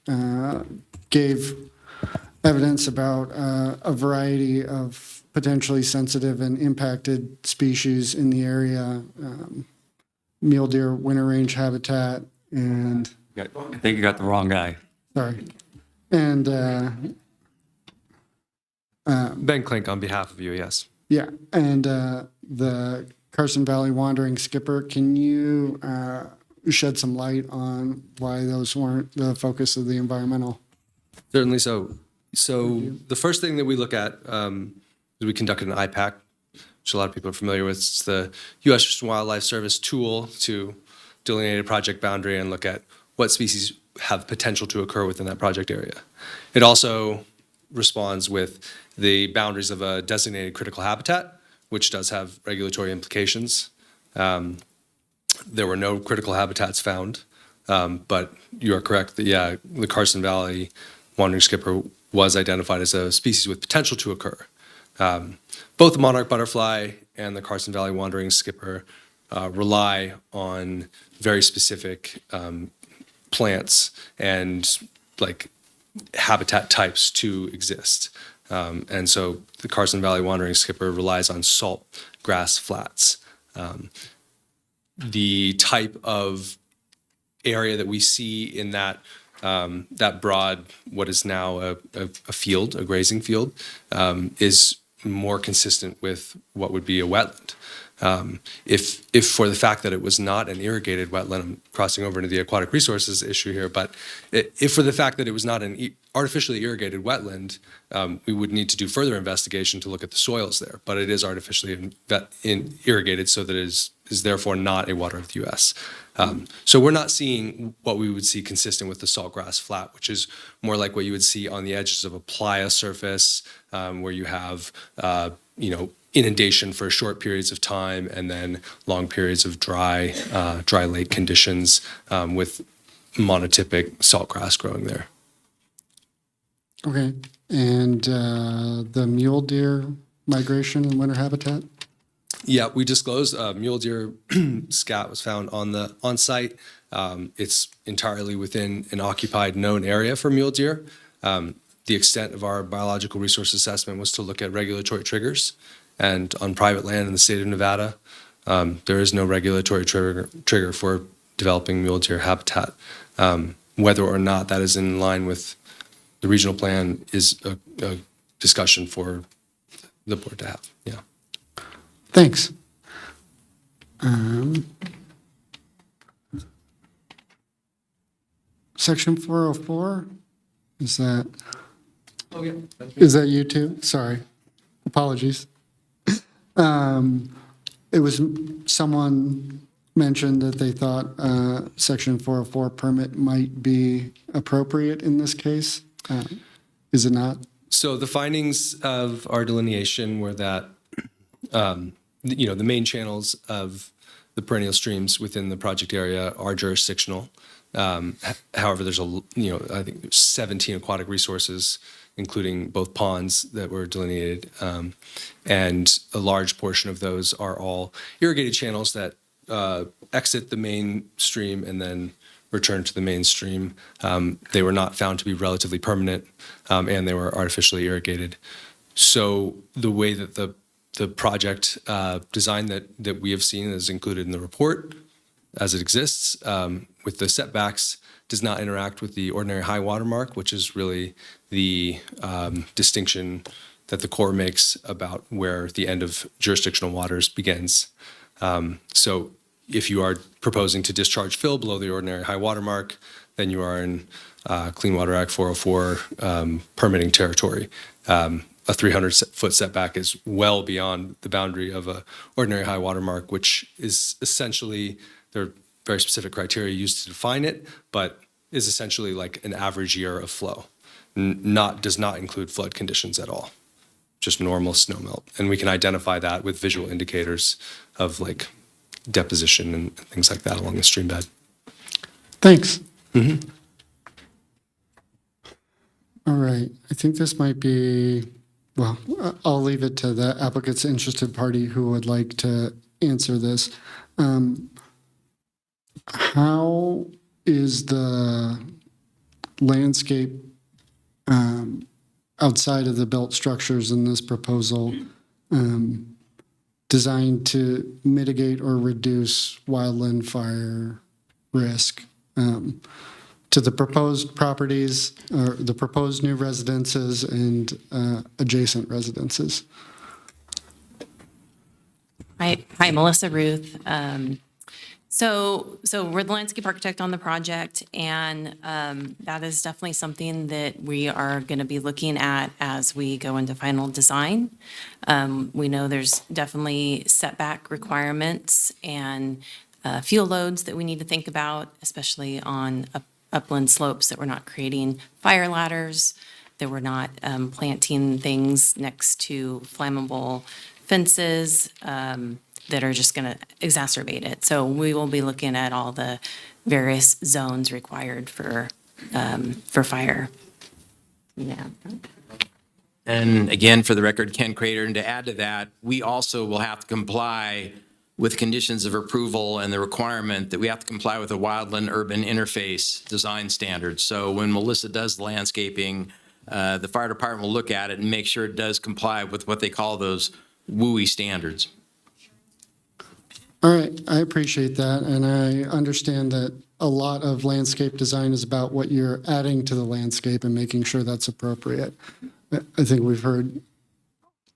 Speaker 12: gave evidence about a variety of potentially sensitive and impacted species in the area, mule deer, winter range habitat, and,
Speaker 4: I think you got the wrong guy.
Speaker 12: sorry, and
Speaker 16: Ben Klink on behalf of UES.
Speaker 12: Yeah, and the Carson Valley Wandering Skipper, can you shed some light on why those weren't the focus of the environmental?
Speaker 16: Certainly so. So the first thing that we look at is we conducted an IPAC, which a lot of people are familiar with. It's the U.S. Fish and Wildlife Service tool to delineate a project boundary and look at what species have potential to occur within that project area. It also responds with the boundaries of a designated critical habitat, which does have regulatory implications. There were no critical habitats found, but you are correct that, yeah, the Carson Valley Wandering Skipper was identified as a species with potential to occur. Both the monarch butterfly and the Carson Valley Wandering Skipper rely on very specific plants and like habitat types to exist. And so the Carson Valley Wandering Skipper relies on salt grass flats. The type of area that we see in that that broad, what is now a field, a grazing field, is more consistent with what would be a wetland. If for the fact that it was not an irrigated wetland, I'm crossing over into the aquatic resources issue here, but if for the fact that it was not an artificially irrigated wetland, we would need to do further investigation to look at the soils there. But it is artificially irrigated, so that it is therefore not a water of the U.S. So we're not seeing what we would see consistent with the saltgrass flat, which is more like what you would see on the edges of a playa surface, where you have, inundation for short periods of time and then long periods of dry lake conditions with monotypic saltgrass growing there.
Speaker 12: Okay, and the mule deer migration and winter habitat?
Speaker 16: Yeah, we disclosed mule deer scat was found on site. It's entirely within an occupied known area for mule deer. The extent of our biological resource assessment was to look at regulatory triggers. And on private land in the state of Nevada, there is no regulatory trigger for developing mule deer habitat. Whether or not that is in line with the regional plan is a discussion for the board to have. Yeah.
Speaker 12: Thanks. Section 404, is that?
Speaker 16: Oh, yeah.
Speaker 12: Is that you too? Sorry. Apologies. It was someone mentioned that they thought Section 404 permit might be appropriate in this case. Is it not?
Speaker 16: So the findings of our delineation were that, the main channels of the perennial streams within the project area are jurisdictional. However, there's I think there's 17 aquatic resources, including both ponds that were delineated. And a large portion of those are all irrigated channels that exit the main stream and then return to the mainstream. They were not found to be relatively permanent, and they were artificially irrigated. So the way that the project design that we have seen is included in the report as it exists with the setbacks does not interact with the ordinary high water mark, which is really the distinction that the Corps makes about where the end of jurisdictional waters begins. So if you are proposing to discharge fill below the ordinary high water mark, then you are in Clean Water Act 404 permitting territory. A 300-foot setback is well beyond the boundary of a ordinary high water mark, which is essentially, there are very specific criteria used to define it, but is essentially like an average year of flow. Does not include flood conditions at all, just normal snowmelt. And we can identify that with visual indicators of like deposition and things like that along the stream bed.
Speaker 12: Thanks. Mm-hmm. All right, I think this might be, well, I'll leave it to the applicant's interested party who would like to answer this. How is the landscape outside of the built structures in this proposal designed to mitigate or reduce wildland fire risk? to the proposed properties, or the proposed new residences and adjacent residences.
Speaker 17: Hi, Melissa Ruth. So we're the landscape architect on the project, and that is definitely something that we are going to be looking at as we go into final design. We know there's definitely setback requirements and fuel loads that we need to think about, especially on upland slopes, that we're not creating fire ladders, that we're not planting things next to flammable fences that are just going to exacerbate it. So we will be looking at all the various zones required for fire. Yeah.
Speaker 15: And again, for the record, Ken Crater, and to add to that, we also will have to comply with conditions of approval and the requirement that we have to comply with the wildland urban interface design standards. So when Melissa does the landscaping, the fire department will look at it and make sure it does comply with what they call those WUI standards.
Speaker 12: All right, I appreciate that, and I understand that a lot of landscape design is about what you're adding to the landscape and making sure that's appropriate. I think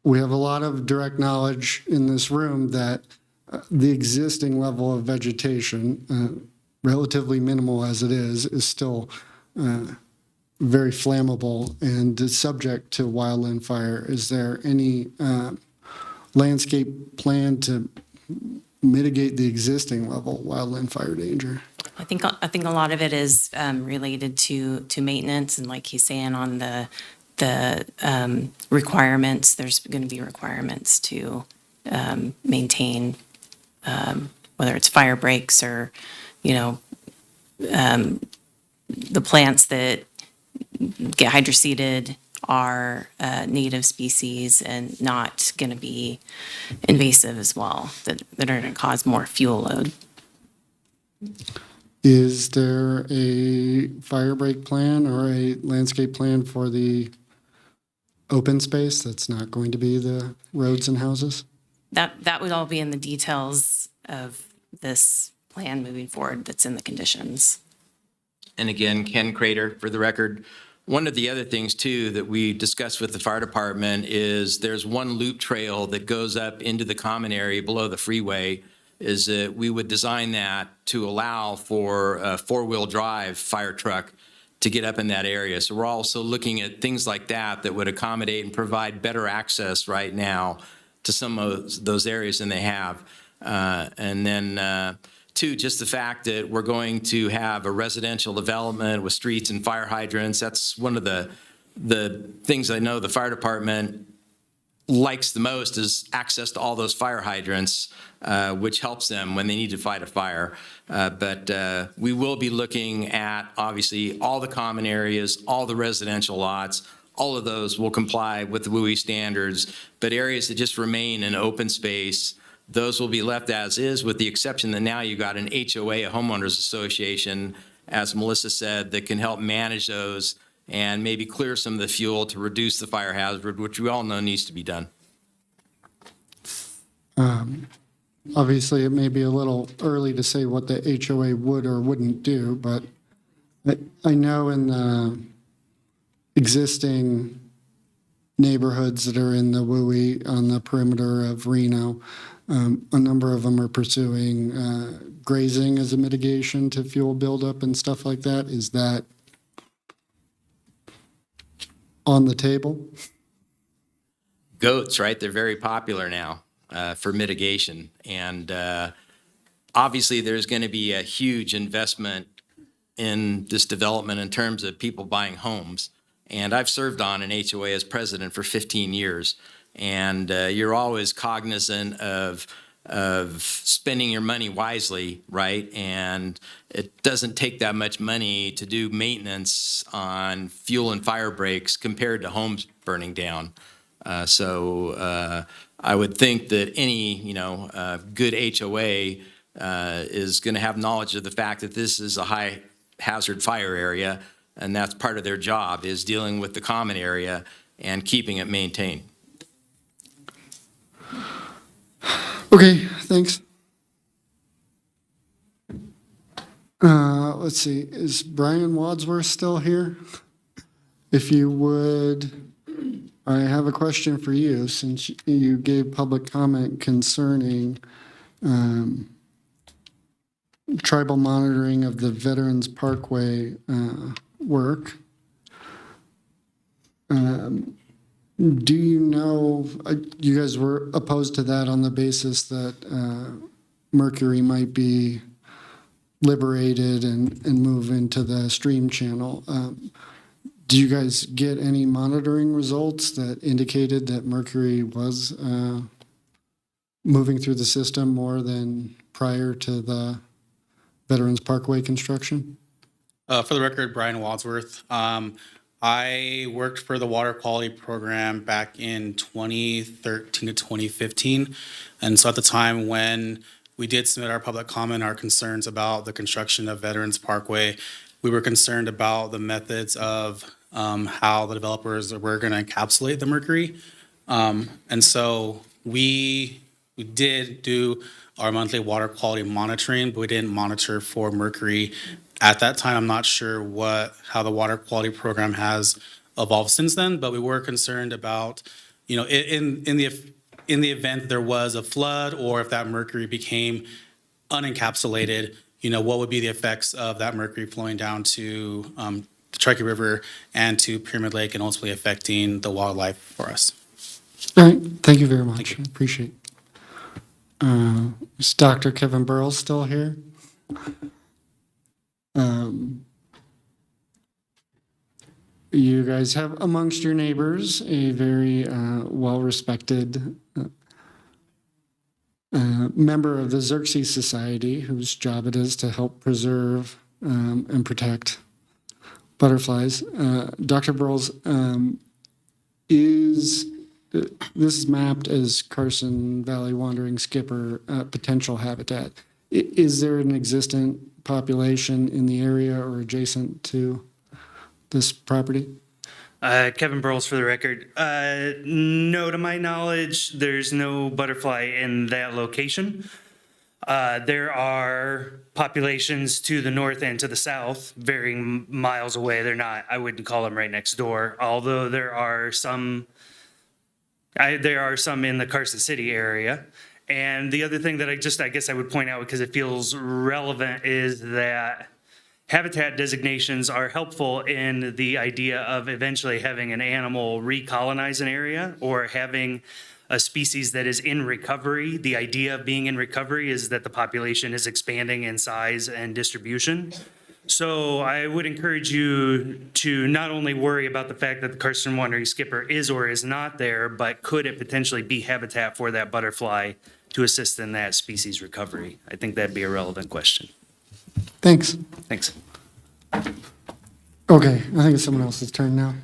Speaker 12: we have a lot of direct knowledge in this room that the existing level of vegetation, relatively minimal as it is still very flammable and is subject to wildland fire. Is there any landscape plan to mitigate the existing level of wildland fire danger?
Speaker 17: I think a lot of it is related to maintenance, and like he's saying on the requirements, there's going to be requirements to maintain whether it's fire breaks or, the plants that get hydroseeded are native species and not going to be invasive as well, that are going to cause more fuel load.
Speaker 12: Is there a fire break plan or a landscape plan for the open space that's not going to be the roads and houses?
Speaker 17: That would all be in the details of this plan moving forward that's in the conditions.
Speaker 15: And again, Ken Crater, for the record, one of the other things too that we discussed with the fire department is there's one loop trail that goes up into the common area below the freeway, is that we would design that to allow for a four-wheel drive fire truck to get up in that area. So we're also looking at things like that that would accommodate and provide better access right now to some of those areas than they have. And then two, just the fact that we're going to have a residential development with streets and fire hydrants. That's one of the things I know the fire department likes the most is access to all those fire hydrants, which helps them when they need to fight a fire. But we will be looking at, obviously, all the common areas, all the residential lots. All of those will comply with the WUI standards, but areas that just remain in open space, those will be left as is, with the exception that now you've got an HOA, a homeowners association, as Melissa said, that can help manage those and maybe clear some of the fuel to reduce the fire hazard, which we all know needs to be done.
Speaker 12: Obviously, it may be a little early to say what the HOA would or wouldn't do, but I know in the existing neighborhoods that are in the WUI on the perimeter of Reno, a number of them are pursuing grazing as a mitigation to fuel buildup and stuff like that. Is that on the table?
Speaker 15: Goats, right? They're very popular now for mitigation. And obviously, there's going to be a huge investment in this development in terms of people buying homes. And I've served on an HOA as president for 15 years. And you're always cognizant of spending your money wisely, right? And it doesn't take that much money to do maintenance on fuel and fire breaks compared to homes burning down. So I would think that any, good HOA is going to have knowledge of the fact that this is a high hazard fire area, and that's part of their job, is dealing with the common area and keeping it maintained.
Speaker 12: Okay, thanks. Let's see, is Brian Wadsworth still here? If you would, I have a question for you, since you gave public comment concerning tribal monitoring of the Veterans Parkway work. Do you know, you guys were opposed to that on the basis that Mercury might be liberated and move into the stream channel. Do you guys get any monitoring results that indicated that Mercury was moving through the system more than prior to the Veterans Parkway construction?
Speaker 9: For the record, Brian Wadsworth. I worked for the water quality program back in 2013 to 2015. And so at the time when we did submit our public comment, our concerns about the construction of Veterans Parkway, we were concerned about the methods of how the developers were going to encapsulate the mercury. And so we did do our monthly water quality monitoring, but we didn't monitor for mercury. At that time, I'm not sure how the water quality program has evolved since then, but we were concerned about, in the event there was a flood or if that mercury became unencapsulated, what would be the effects of that mercury flowing down to the Truckee River and to Pyramid Lake and ultimately affecting the wildlife for us.
Speaker 12: All right, thank you very much. I appreciate it. Is Dr. Kevin Burrows still here? You guys have amongst your neighbors a very well-respected member of the Xerxes Society, whose job it is to help preserve and protect butterflies. Dr. Burrows, this is mapped as Carson Valley Wandering Skipper potential habitat. Is there an existent population in the area or adjacent to this property?
Speaker 6: Kevin Burles for the record. No, to my knowledge, there's no butterfly in that location. There are populations to the north and to the south, varying miles away. I wouldn't call them right next door, although there are some in the Carson City area. And the other thing that I guess I would point out, because it feels relevant, is that habitat designations are helpful in the idea of eventually having an animal recolonize an area or having a species that is in recovery. The idea of being in recovery is that the population is expanding in size and distribution. So I would encourage you to not only worry about the fact that the Carson Wandering Skipper is or is not there, but could it potentially be habitat for that butterfly to assist in that species recovery? I think that'd be a relevant question.
Speaker 12: Thanks.
Speaker 6: Thanks.
Speaker 12: Okay, I think it's someone else's turn now.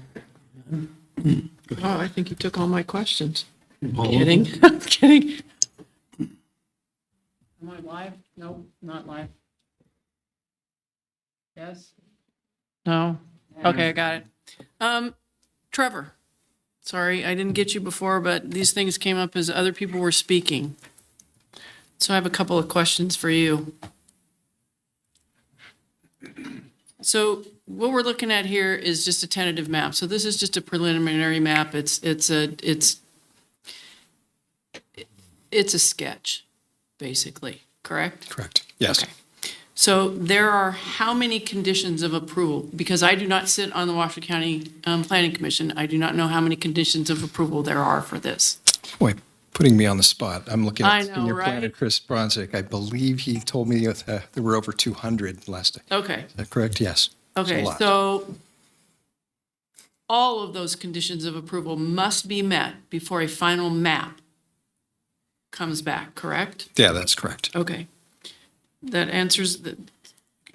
Speaker 19: Oh, I think you took all my questions. Kidding. I'm kidding. Am I live? No, not live. Yes? No? Okay, I got it. Trevor, sorry, I didn't get you before, but these things came up as other people were speaking. So I have a couple of questions for you. So what we're looking at here is just a tentative map. So this is just a preliminary map. It's a sketch, basically, correct?
Speaker 16: Correct. Yes.
Speaker 19: Okay. So there are how many conditions of approval? Because I do not sit on the Washoe County Planning Commission. I do not know how many conditions of approval there are for this.
Speaker 16: Boy, putting me on the spot. I'm looking
Speaker 19: I
Speaker 16: at
Speaker 19: know,
Speaker 16: Senior
Speaker 19: right?
Speaker 16: Planner Chris Bronzik. I believe he told me there were over 200 last day.
Speaker 19: Okay.
Speaker 16: Is that correct? Yes. It's a
Speaker 19: Okay,
Speaker 16: lot.
Speaker 19: so all of those conditions of approval must be met before a final map comes back, correct?
Speaker 16: Yeah, that's correct.
Speaker 19: Okay. That answers the,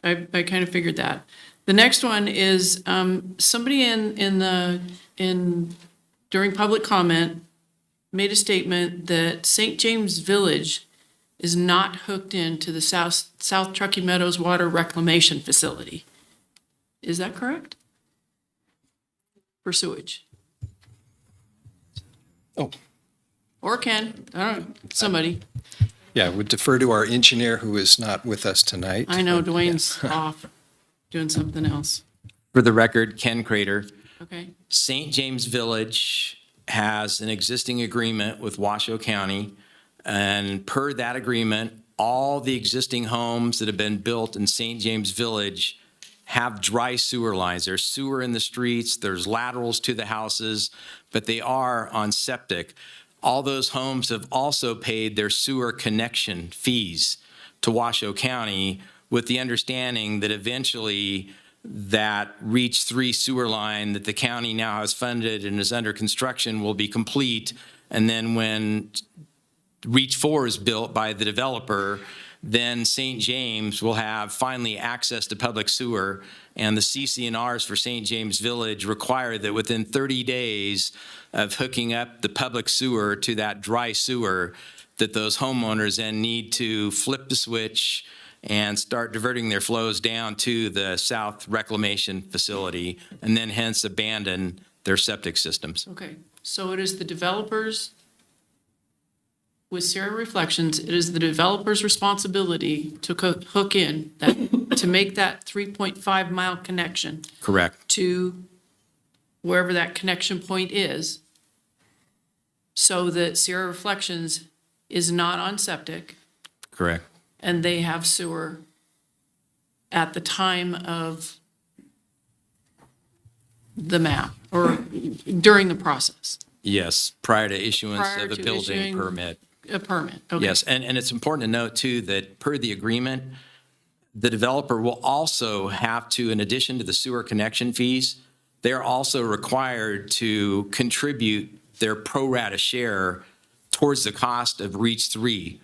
Speaker 19: I kind of figured that. The next one is, somebody during public comment made a statement that St. James Village is not hooked into the South Truckee Meadows Water Reclamation Facility. Is that correct? For sewage?
Speaker 16: Oh.
Speaker 19: Or Ken, I don't know, somebody.
Speaker 16: Yeah, would defer to our engineer who is not with us tonight.
Speaker 19: I know Dwayne's off doing something else.
Speaker 15: For the record, Ken Crater,
Speaker 19: Okay.
Speaker 15: St. James Village has an existing agreement with Washoe County. And per that agreement, all the existing homes that have been built in St. James Village have dry sewer lines. There's sewer in the streets, there's laterals to the houses, but they are on septic. All those homes have also paid their sewer connection fees to Washoe County with the understanding that eventually that Reach 3 sewer line that the county now has funded and is under construction will be complete. And then when Reach 4 is built by the developer, then St. James will have finally access to public sewer. And the CC&Rs for St. James Village require that within 30 days of hooking up the public sewer to that dry sewer, that those homeowners then need to flip the switch and start diverting their flows down to the South Reclamation Facility, and then hence abandon their septic systems.
Speaker 19: Okay, so it is the developers, with Sierra Reflections, it is the developer's responsibility to hook in, that, to make that 3.5 mile connection
Speaker 15: Correct.
Speaker 19: to wherever that connection point is, so that Sierra Reflections is not on septic
Speaker 15: Correct.
Speaker 19: and they have sewer at the time of the map or during the process.
Speaker 15: Yes, prior to issuance
Speaker 19: Prior
Speaker 15: of a
Speaker 19: to
Speaker 15: building
Speaker 19: issuing
Speaker 15: permit.
Speaker 19: A permit, okay.
Speaker 15: Yes, and it's important to note too that per the agreement, the developer will also have to, in addition to the sewer connection fees, they're also required to contribute their pro rata share towards the cost of Reach 3,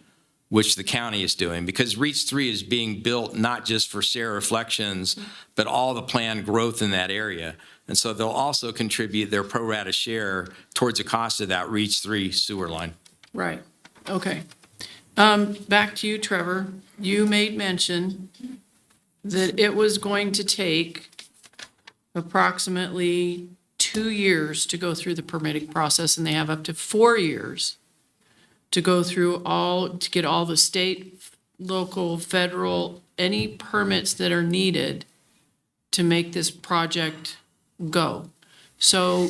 Speaker 15: which the county is doing, because Reach 3 is being built not just for Sierra Reflections, but all the planned growth in that area. And so they'll also contribute their pro rata share towards the cost of that Reach 3 sewer line.
Speaker 19: Right, okay. Back to you, Trevor. You made mention that it was going to take approximately 2 years to go through the permitting process, and they have up to 4 years to go through to get all the state, local, federal, any permits that are needed to make this project go. So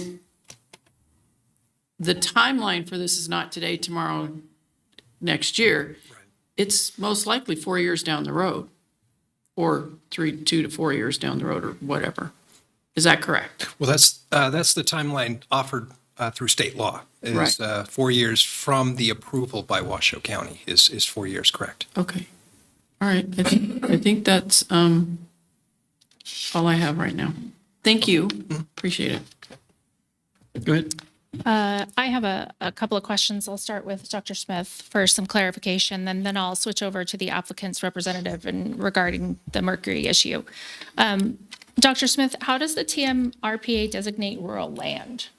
Speaker 19: the timeline for this is not today, tomorrow, next year. It's most likely 4 years down the road, or 2 to 4 years down the road, or whatever. Is that correct?
Speaker 20: Well, that's the timeline offered through state law. Is
Speaker 19: Right.
Speaker 20: 4 years from the approval by Washoe County is 4 years, correct?
Speaker 19: Okay. All right. I think that's all I have right now. Thank you. Appreciate it.
Speaker 1: Go ahead.
Speaker 2: I have a couple of questions. I'll start with Dr. Smith for some clarification, then I'll switch over to the applicant's representative regarding the mercury issue. Dr. Smith, how does the TMRPA designate rural land?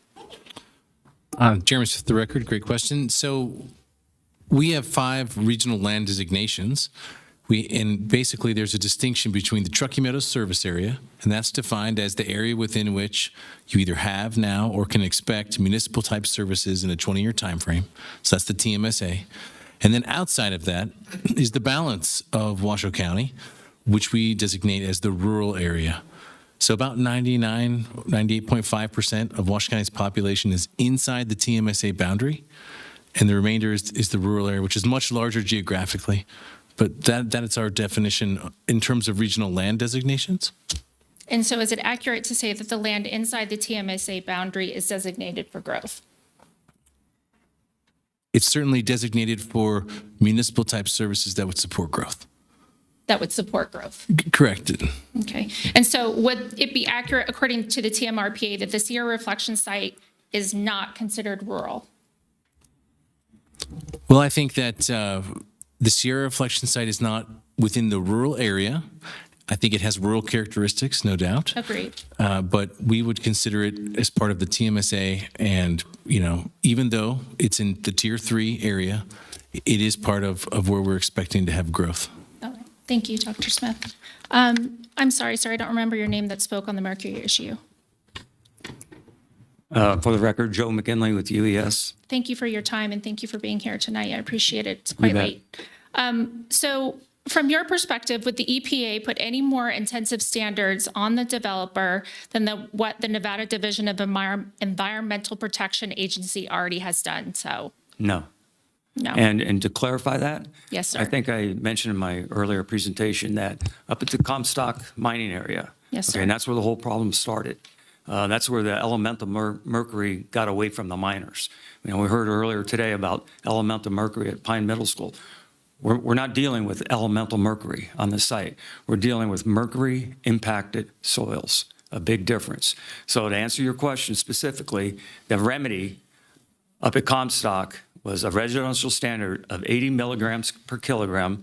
Speaker 21: Chairman, for the record, great question. So we have 5 regional land designations. And basically there's a distinction between the Truckee Meadows service area, and that's defined as the area within which you either have now or can expect municipal type services in a 20-year time frame. So that's the TMSA. And then outside of that is the balance of Washoe County, which we designate as the rural area. So about 98.5% of Washoe County's population is inside the TMSA boundary, and the remainder is the rural area, which is much larger geographically. But that is our definition in terms of regional land designations.
Speaker 2: And so is it accurate to say that the land inside the TMSA boundary is designated for growth?
Speaker 21: It's certainly designated for municipal type services that would support growth.
Speaker 2: That would support growth?
Speaker 21: Correct.
Speaker 2: Okay. And so would it be accurate, according to the TMRPA, that the Sierra Reflection site is not considered rural?
Speaker 21: Well, I think that the Sierra Reflection site is not within the rural area. I think it has rural characteristics, no doubt.
Speaker 2: Agreed.
Speaker 21: But we would consider it as part of the TMSA. And, even though it's in the Tier 3 area, it is part of where we're expecting to have growth.
Speaker 2: Okay. Thank you, Dr. Smith. I'm sorry, sir, I don't remember your name that spoke on the mercury issue.
Speaker 4: For the record, Joe McKinley with UES.
Speaker 2: Thank you for your time and thank you for being here tonight. I appreciate it. It's quite
Speaker 4: bet.
Speaker 2: late. So from your perspective, would the EPA put any more intensive standards on the developer than what the Nevada Division of Environmental Protection Agency already has done? So,
Speaker 4: No.
Speaker 2: no.
Speaker 4: And to clarify that,
Speaker 2: Yes, sir.
Speaker 4: I think I mentioned in my earlier presentation that up at the Comstock mining area.
Speaker 2: Yes,
Speaker 4: okay,
Speaker 2: sir.
Speaker 4: and that's where the whole problem started. That's where the elemental mercury got away from the miners. You know, we heard earlier today about elemental mercury at Pine Middle School. We're not dealing with elemental mercury on the site. We're dealing with mercury impacted soils, a big difference. So to answer your question specifically, the remedy up at Comstock was a residential standard of 80 milligrams per kilogram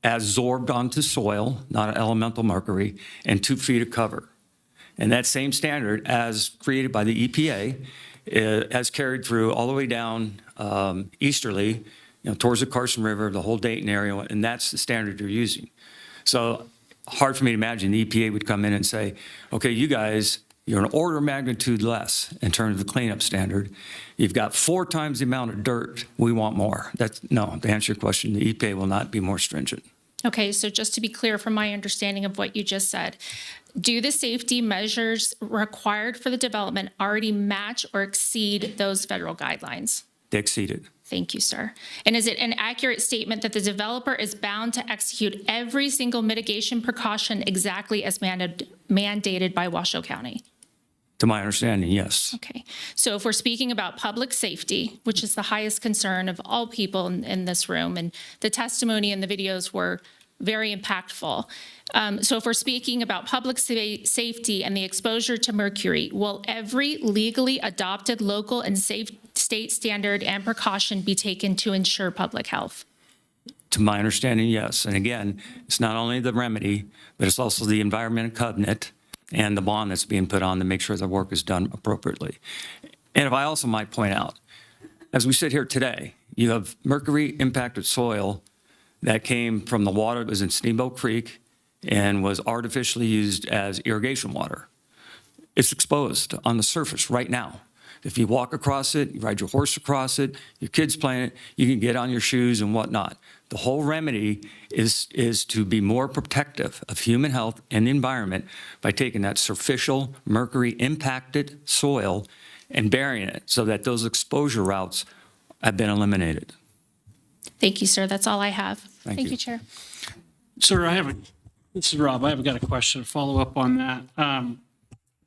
Speaker 4: adsorbed onto soil, not elemental mercury, and 2 feet of cover. And that same standard, as created by the EPA, has carried through all the way down easterly, towards the Carson River, the whole Dayton area, and that's the standard you're using. So hard for me to imagine the EPA would come in and say, okay, you guys, you're an order of magnitude less in terms of the cleanup standard. You've got 4 times the amount of dirt. We want more. No, to answer your question, the EPA will not be more stringent.
Speaker 2: Okay, so just to be clear from my understanding of what you just said, do the safety measures required for the development already match or exceed those federal guidelines?
Speaker 4: They exceeded.
Speaker 2: Thank you, sir. And is it an accurate statement that the developer is bound to execute every single mitigation precaution exactly as mandated by Washoe County?
Speaker 4: To my understanding, yes.
Speaker 2: Okay, so if we're speaking about public safety, which is the highest concern of all people in this room, and the testimony and the videos were very impactful. So if we're speaking about public safety and the exposure to mercury, will every legally adopted local and state standard and precaution be taken to ensure public health?
Speaker 4: To my understanding, yes. And again, it's not only the remedy, but it's also the environmental covenant and the bond that's being put on to make sure the work is done appropriately. And if I also might point out, as we sit here today, you have mercury impacted soil that came from the water that was in Steamboat Creek and was artificially used as irrigation water. It's exposed on the surface right now. If you walk across it, you ride your horse across it, your kids playing it, you can get on your shoes and whatnot. The whole remedy is to be more protective of human health and the environment by taking that superficial mercury impacted soil and burying it so that those exposure routes have been eliminated.
Speaker 2: Thank you, sir. That's all I have.
Speaker 4: Thank
Speaker 2: Thank
Speaker 4: you.
Speaker 2: you, Chair.
Speaker 1: Sir, this is Rob. I've got a question to follow up on that.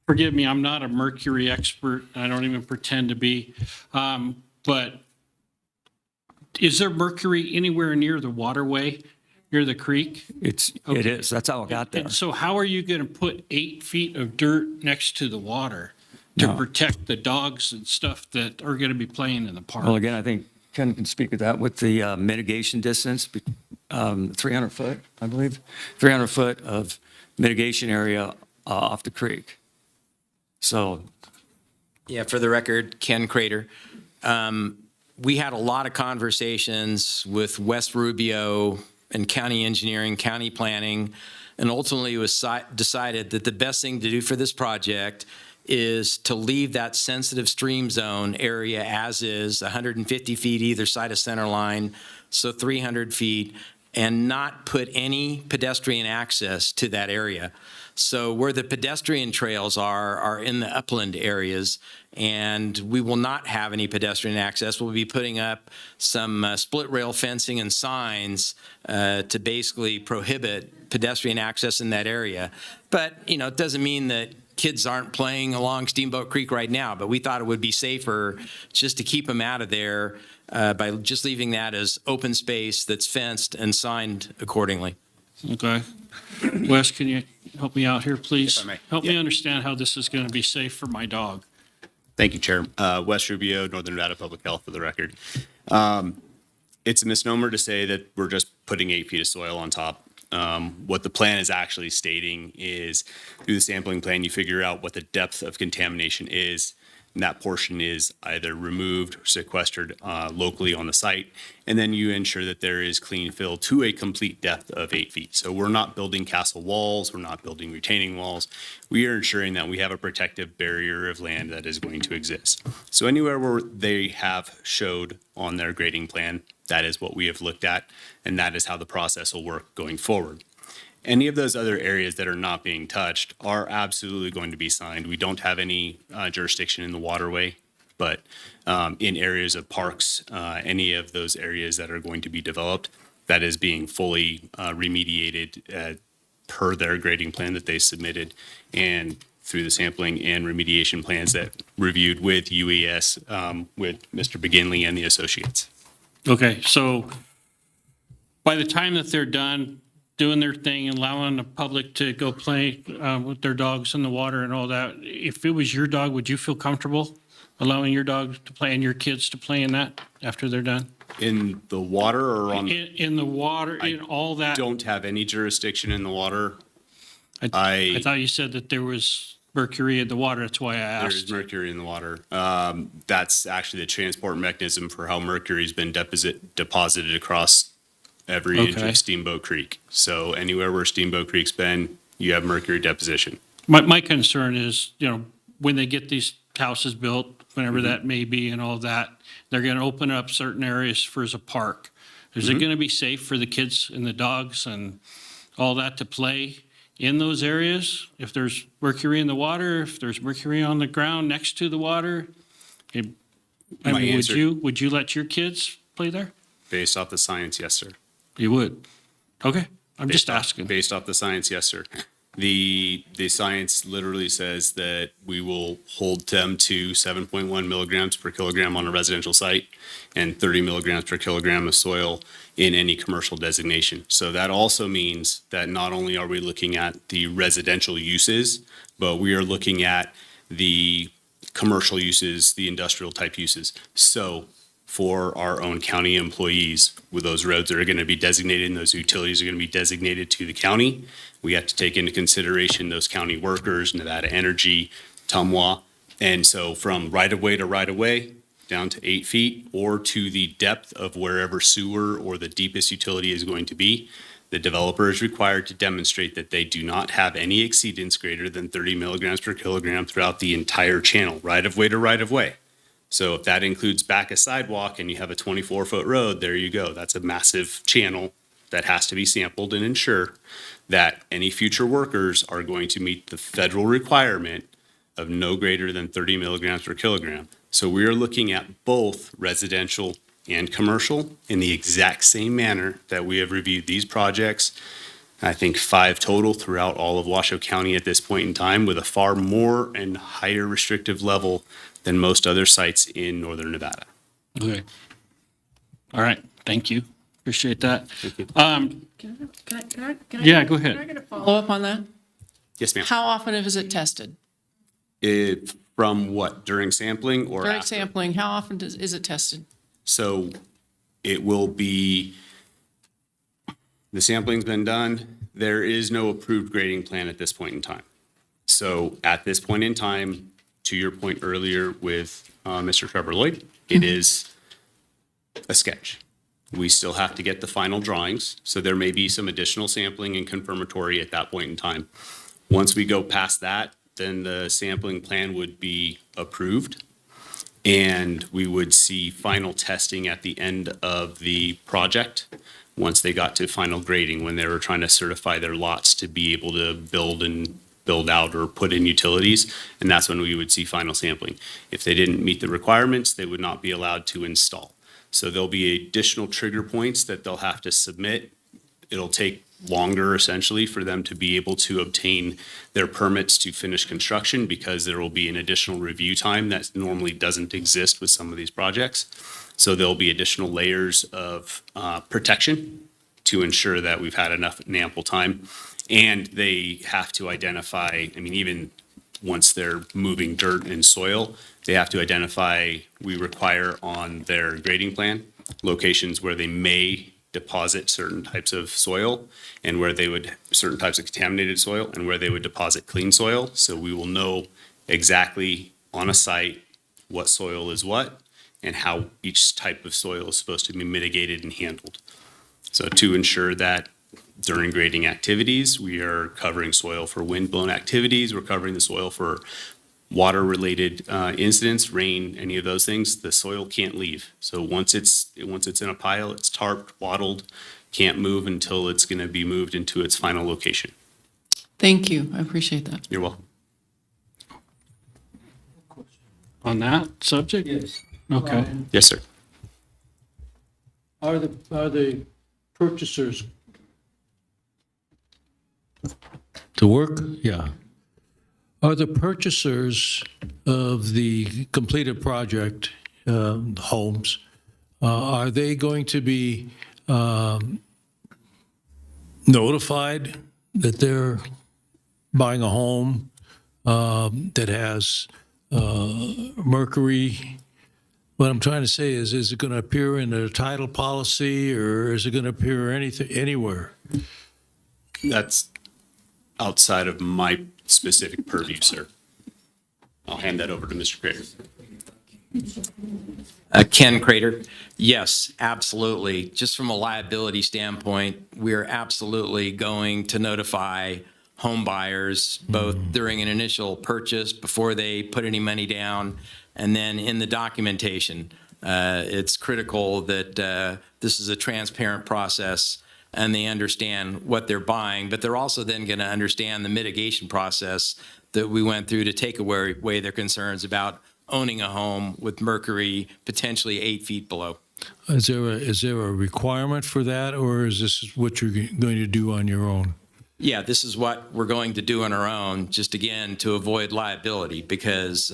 Speaker 1: Forgive me, I'm not a mercury expert. I don't even pretend to be. But is there mercury anywhere near the waterway, near the creek?
Speaker 4: It is. That's how it got there.
Speaker 1: And so how are you going to put 8 feet of dirt next to the water to protect the dogs and stuff that are going to be playing in the park?
Speaker 4: Well, again, I think Ken can speak to that with the mitigation distance, 300 foot, I believe, 300 foot of mitigation area off the creek. So,
Speaker 15: Yeah, for the record, Ken Crater. We had a lot of conversations with West Rubio and county engineering, county planning, and ultimately it was decided that the best thing to do for this project is to leave that sensitive stream zone area as is, 150 feet either side of center line, so 300 feet, and not put any pedestrian access to that area. So where the pedestrian trails are in the upland areas, and we will not have any pedestrian access. We'll be putting up some split rail fencing and signs to basically prohibit pedestrian access in that area. But, it doesn't mean that kids aren't playing along Steamboat Creek right now, but we thought it would be safer just to keep them out of there by just leaving that as open space that's fenced and signed accordingly.
Speaker 1: Okay. Wes, can you help me out here, please?
Speaker 5: If I may.
Speaker 1: Help me understand how this is going to be safe for my dog.
Speaker 5: Thank you, Chair. Wes Rubio, Northern Nevada Public Health, for the record. It's a misnomer to say that we're just putting 8 feet of soil on top. What the plan is actually stating is through the sampling plan, you figure out what the depth of contamination is. And that portion is either removed or sequestered locally on the site. And then you ensure that there is clean fill to a complete depth of 8 feet. So we're not building castle walls, we're not building retaining walls. We are ensuring that we have a protective barrier of land that is going to exist. So anywhere where they have showed on their grading plan, that is what we have looked at, and that is how the process will work going forward. Any of those other areas that are not being touched are absolutely going to be signed. We don't have any jurisdiction in the waterway, but in areas of parks, any of those areas that are going to be developed, that is being fully remediated per their grading plan that they submitted and through the sampling and remediation plans that reviewed with UES, with Mr. McGinley and the associates.
Speaker 1: Okay, so by the time that they're done doing their thing, allowing the public to go play with their dogs in the water and all that, if it was your dog, would you feel comfortable allowing your dog to play and your kids to play in that after they're done?
Speaker 5: In the water or on?
Speaker 1: In the water, in all that?
Speaker 5: Don't have any jurisdiction in the water.
Speaker 1: I thought you said that there was mercury in the water, that's why I
Speaker 5: There
Speaker 1: asked.
Speaker 5: is mercury in the water. That's actually the transport mechanism for how mercury's been deposited across every inch
Speaker 1: Okay.
Speaker 5: of Steamboat Creek. So anywhere where Steamboat Creek's been, you have mercury deposition.
Speaker 1: My concern is, when they get these houses built, whenever that may be and all that, they're gonna open up certain areas for as a park. Is it gonna be safe for the kids and the dogs and all that to play in those areas? If there's mercury in the water, if there's mercury on the ground next to the water? I
Speaker 5: My
Speaker 1: mean,
Speaker 5: answer-
Speaker 1: would you let your kids play there?
Speaker 5: Based off the science, yes, sir.
Speaker 1: You would? Okay, I'm just asking.
Speaker 5: Based off the science, yes, sir. The science literally says that we will hold them to 7.1 milligrams per kilogram on a residential site and 30 milligrams per kilogram of soil in any commercial designation. So that also means that not only are we looking at the residential uses, but we are looking at the commercial uses, the industrial type uses. So for our own county employees, with those roads that are going to be designated and those utilities are going to be designated to the county, we have to take into consideration those county workers, Nevada Energy, Tumwa. And so from right-of-way to right-of-way, down to 8 feet, or to the depth of wherever sewer or the deepest utility is going to be, the developer is required to demonstrate that they do not have any exceedance greater than 30 milligrams per kilogram throughout the entire channel, right-of-way to right-of-way. So if that includes back a sidewalk and you have a 24-foot road, there you go. That's a massive channel that has to be sampled and ensure that any future workers are going to meet the federal requirement of no greater than 30 milligrams per kilogram. So we are looking at both residential and commercial in the exact same manner that we have reviewed these projects. I think 5 total throughout all of Washoe County at this point in time, with a far more and higher restrictive level than most other sites in northern Nevada.
Speaker 1: Okay. All right, thank you. Appreciate that.
Speaker 19: Can I?
Speaker 1: Yeah, go ahead.
Speaker 19: Can I get a follow-up on that?
Speaker 5: Yes, ma'am.
Speaker 19: How often is it tested?
Speaker 5: From what, during sampling or
Speaker 19: During
Speaker 5: after?
Speaker 19: sampling, how often is it tested?
Speaker 5: So it will be, the sampling's been done. There is no approved grading plan at this point in time. So at this point in time, to your point earlier with Mr. Trevor Lloyd, it is a sketch. We still have to get the final drawings, so there may be some additional sampling and confirmatory at that point in time. Once we go past that, then the sampling plan would be approved, and we would see final testing at the end of the project, once they got to final grading, when they were trying to certify their lots to be able to build out or put in utilities, and that's when we would see final sampling. If they didn't meet the requirements, they would not be allowed to install. So there'll be additional trigger points that they'll have to submit. It'll take longer essentially for them to be able to obtain their permits to finish construction, because there will be an additional review time that normally doesn't exist with some of these projects. So there'll be additional layers of protection to ensure that we've had enough and ample time. And they have to identify, I mean, even once they're moving dirt and soil, they have to identify, we require on their grading plan, locations where they may deposit certain types of soil and where they would, certain types of contaminated soil and where they would deposit clean soil. So we will know exactly on a site what soil is what and how each type of soil is supposed to be mitigated and handled. So to ensure that during grading activities, we are covering soil for wind-blown activities, we're covering the soil for water-related incidents, rain, any of those things, the soil can't leave. So once it's in a pile, it's tarped, wattled, can't move until it's going to be moved into its final location.
Speaker 19: Thank you. I appreciate that.
Speaker 5: You're welcome.
Speaker 1: On that subject?
Speaker 11: Yes.
Speaker 1: Okay.
Speaker 5: Yes, sir.
Speaker 11: Are the purchasers to work? Yeah. Are the purchasers of the completed project homes, are they going to be notified that they're buying a home that has mercury? What I'm trying to say is it going to appear in the title policy, or is it going to appear anywhere?
Speaker 5: That's outside of my specific purview, sir. I'll hand that over to Mr. Crater.
Speaker 15: Ken Crater, yes, absolutely. Just from a liability standpoint, we're absolutely going to notify home buyers, both during an initial purchase, before they put any money down, and then in the documentation. It's critical that this is a transparent process and they understand what they're buying, but they're also then going to understand the mitigation process that we went through to take away their concerns about owning a home with mercury potentially 8 feet below.
Speaker 11: Is there a requirement for that, or is this what you're going to do on your own?
Speaker 15: Yeah, this is what we're going to do on our own, just again, to avoid liability, because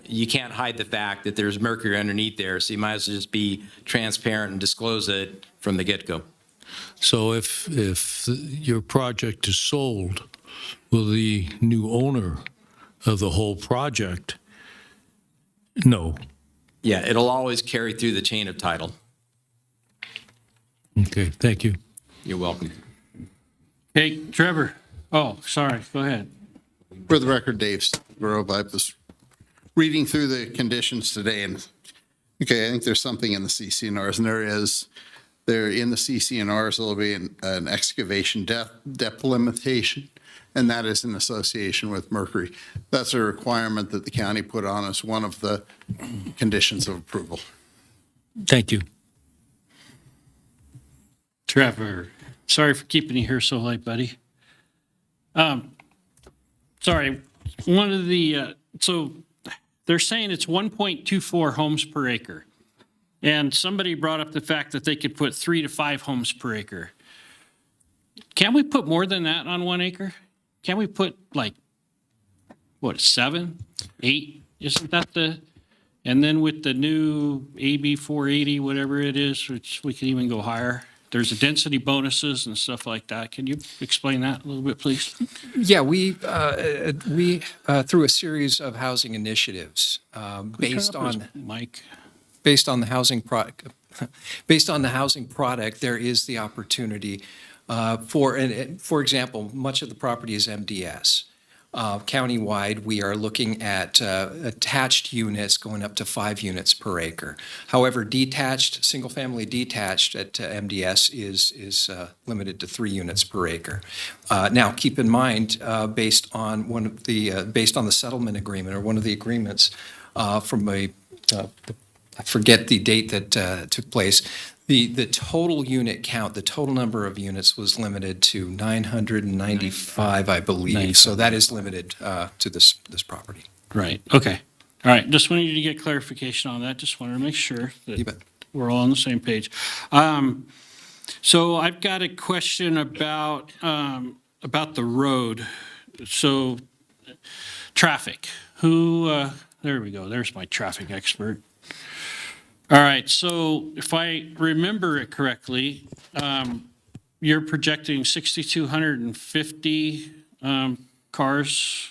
Speaker 15: you can't hide the fact that there's mercury underneath there, so you might as well just be transparent and disclose it from the get-go.
Speaker 11: So if your project is sold, will the new owner of the whole project know?
Speaker 15: Yeah, it'll always carry through the chain of title.
Speaker 11: Okay, thank you.
Speaker 15: You're welcome.
Speaker 1: Hey, Trevor. Oh, sorry. Go ahead.
Speaker 7: For the record, Dave Grove, I was reading through the conditions today, and okay, I think there's something in the CCNRs, and there in the CCNRs, there'll be an excavation depth limitation, and that is in association with mercury. That's a requirement that the county put on as one of the conditions of approval.
Speaker 11: Thank you.
Speaker 1: Trevor, sorry for keeping you here so late, buddy. Sorry, one of the, so they're saying it's 1.24 homes per acre. And somebody brought up the fact that they could put 3 to 5 homes per acre. Can we put more than that on 1 acre? Can we put like, what, 7, 8? Isn't that the, and then with the new AB 480, whatever it is, which we could even go higher. There's a density bonuses and stuff like that. Can you explain that a little bit, please?
Speaker 20: Yeah, we through a series of housing initiatives based on
Speaker 1: Mike.
Speaker 20: Based on the housing product, there is the opportunity for example, much of the property is MDS. Countywide, we are looking at attached units going up to 5 units per acre. However, detached, single-family detached at MDS is limited to 3 units per acre. Now, keep in mind, based on the settlement agreement, or one of the agreements from I forget the date that took place. The total unit count, the total number of units was limited to 995, I believe. So that is limited to this property.
Speaker 1: Right, okay. All right, just wanted you to get clarification on that. Just wanted to make sure that we're all on the same page. So I've got a question about the road. So traffic, there we go, there's my traffic expert. All right, so if I remember it correctly, you're projecting 6,250 cars.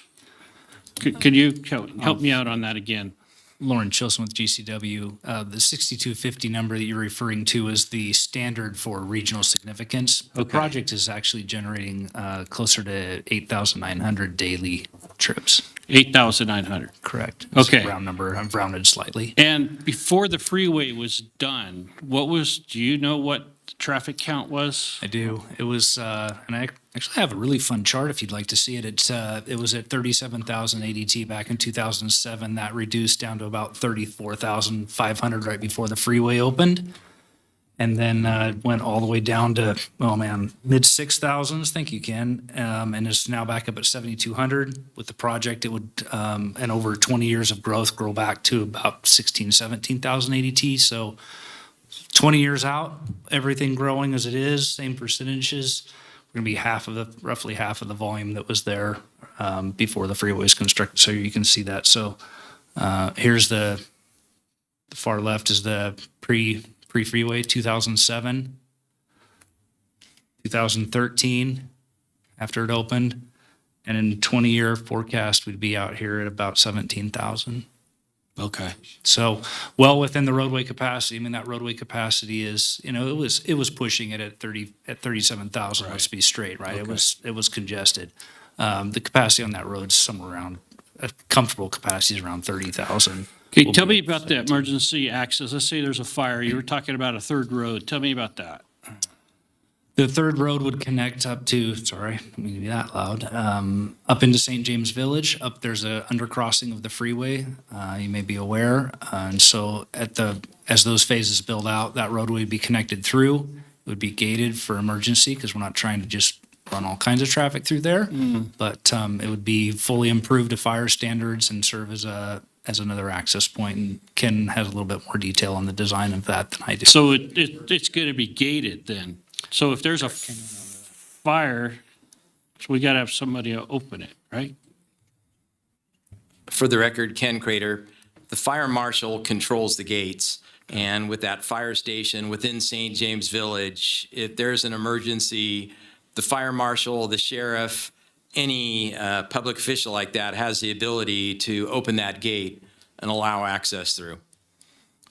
Speaker 1: Could you help me out on that again?
Speaker 13: Lauren Chilson with GCW. The 6250 number that you're referring to is the standard for regional significance. The project is actually generating closer to 8,900 daily trips.
Speaker 1: 8,900.
Speaker 13: Correct. It's a
Speaker 1: Okay.
Speaker 13: Round number, I've rounded slightly.
Speaker 1: And before the freeway was done, do you know what the traffic count was?
Speaker 13: I do. It was, and I actually have a really fun chart if you'd like to see it. It was at 37,000 ADT back in 2007. That reduced down to about 34,500 right before the freeway opened. And then went all the way down to, oh man, mid 6,000s, thank you, Ken. And it's now back up at 7,200. With the project, it would, and over 20 years of growth, grow back to about 16, 17,000 ADT. So 20 years out, everything growing as it is, same percentages. We're going to be roughly half of the volume that was there before the freeway was constructed. So you can see that. So here's the far left is the pre-freeway, 2007, 2013, after it opened. And in 20-year forecast, we'd be out here at about 17,000.
Speaker 1: Okay.
Speaker 13: So well within the roadway capacity. I mean, that roadway capacity is, it was pushing it at 37,000, let's be straight, right?
Speaker 1: Okay.
Speaker 13: It was congested. The capacity on that road is somewhere around, a comfortable capacity is around 30,000.
Speaker 1: Okay, tell me about the emergency access. Let's say there's a fire. You were talking about a third road. Tell me about that.
Speaker 13: The third road would connect up to, sorry, I don't mean to be that loud, up into St. James Village. There's a undercrossing of the freeway, you may be aware. And so as those phases build out, that road would be connected through. It would be gated for emergency because we're not trying to just run all kinds of traffic through there. But it would be fully improved to fire standards and serve as another access point. And Ken has a little bit more detail on the design of that than I do.
Speaker 1: So it's going to be gated then. So if there's a fire, so we got to have somebody open it, right?
Speaker 15: For the record, Ken Crater, the fire marshal controls the gates. And with that fire station within St. James Village, if there's an emergency, the fire marshal, the sheriff, any public official like that has the ability to open that gate and allow access through.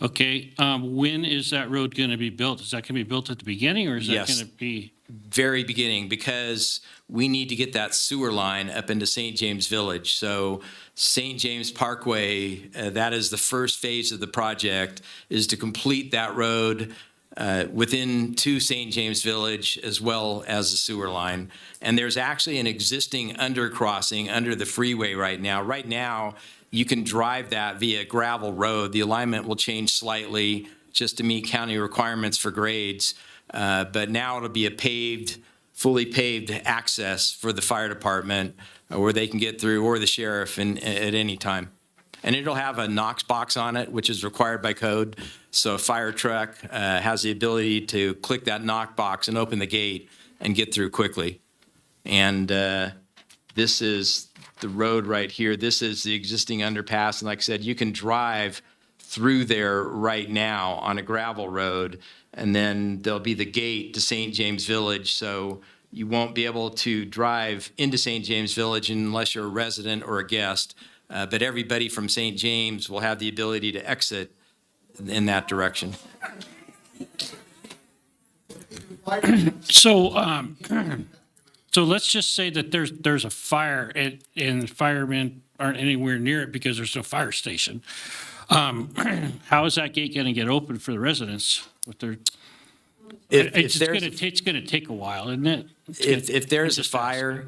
Speaker 1: Okay, when is that road going to be built? Is that going to be built at the beginning or is that
Speaker 15: Yes.
Speaker 1: going to be?
Speaker 15: Very beginning, because we need to get that sewer line up into St. James Village. So St. James Parkway, that is the first phase of the project, is to complete that road within to St. James Village as well as the sewer line. And there's actually an existing undercrossing under the freeway right now. Right now, you can drive that via gravel road. The alignment will change slightly just to meet county requirements for grades. But now it'll be a fully paved access for the fire department where they can get through, or the sheriff at any time. And it'll have a Knox box on it, which is required by code. So a fire truck has the ability to click that knock box and open the gate and get through quickly. And this is the road right here. This is the existing underpass. And like I said, you can drive through there right now on a gravel road. And then there'll be the gate to St. James Village. So you won't be able to drive into St. James Village unless you're a resident or a guest. But everybody from St. James will have the ability to exit in that direction.
Speaker 1: So let's just say that there's a fire and the firemen aren't anywhere near it because there's no fire station. How is that gate going to get open for the residents with their? It's going to take a while, isn't it?
Speaker 15: If there's a fire,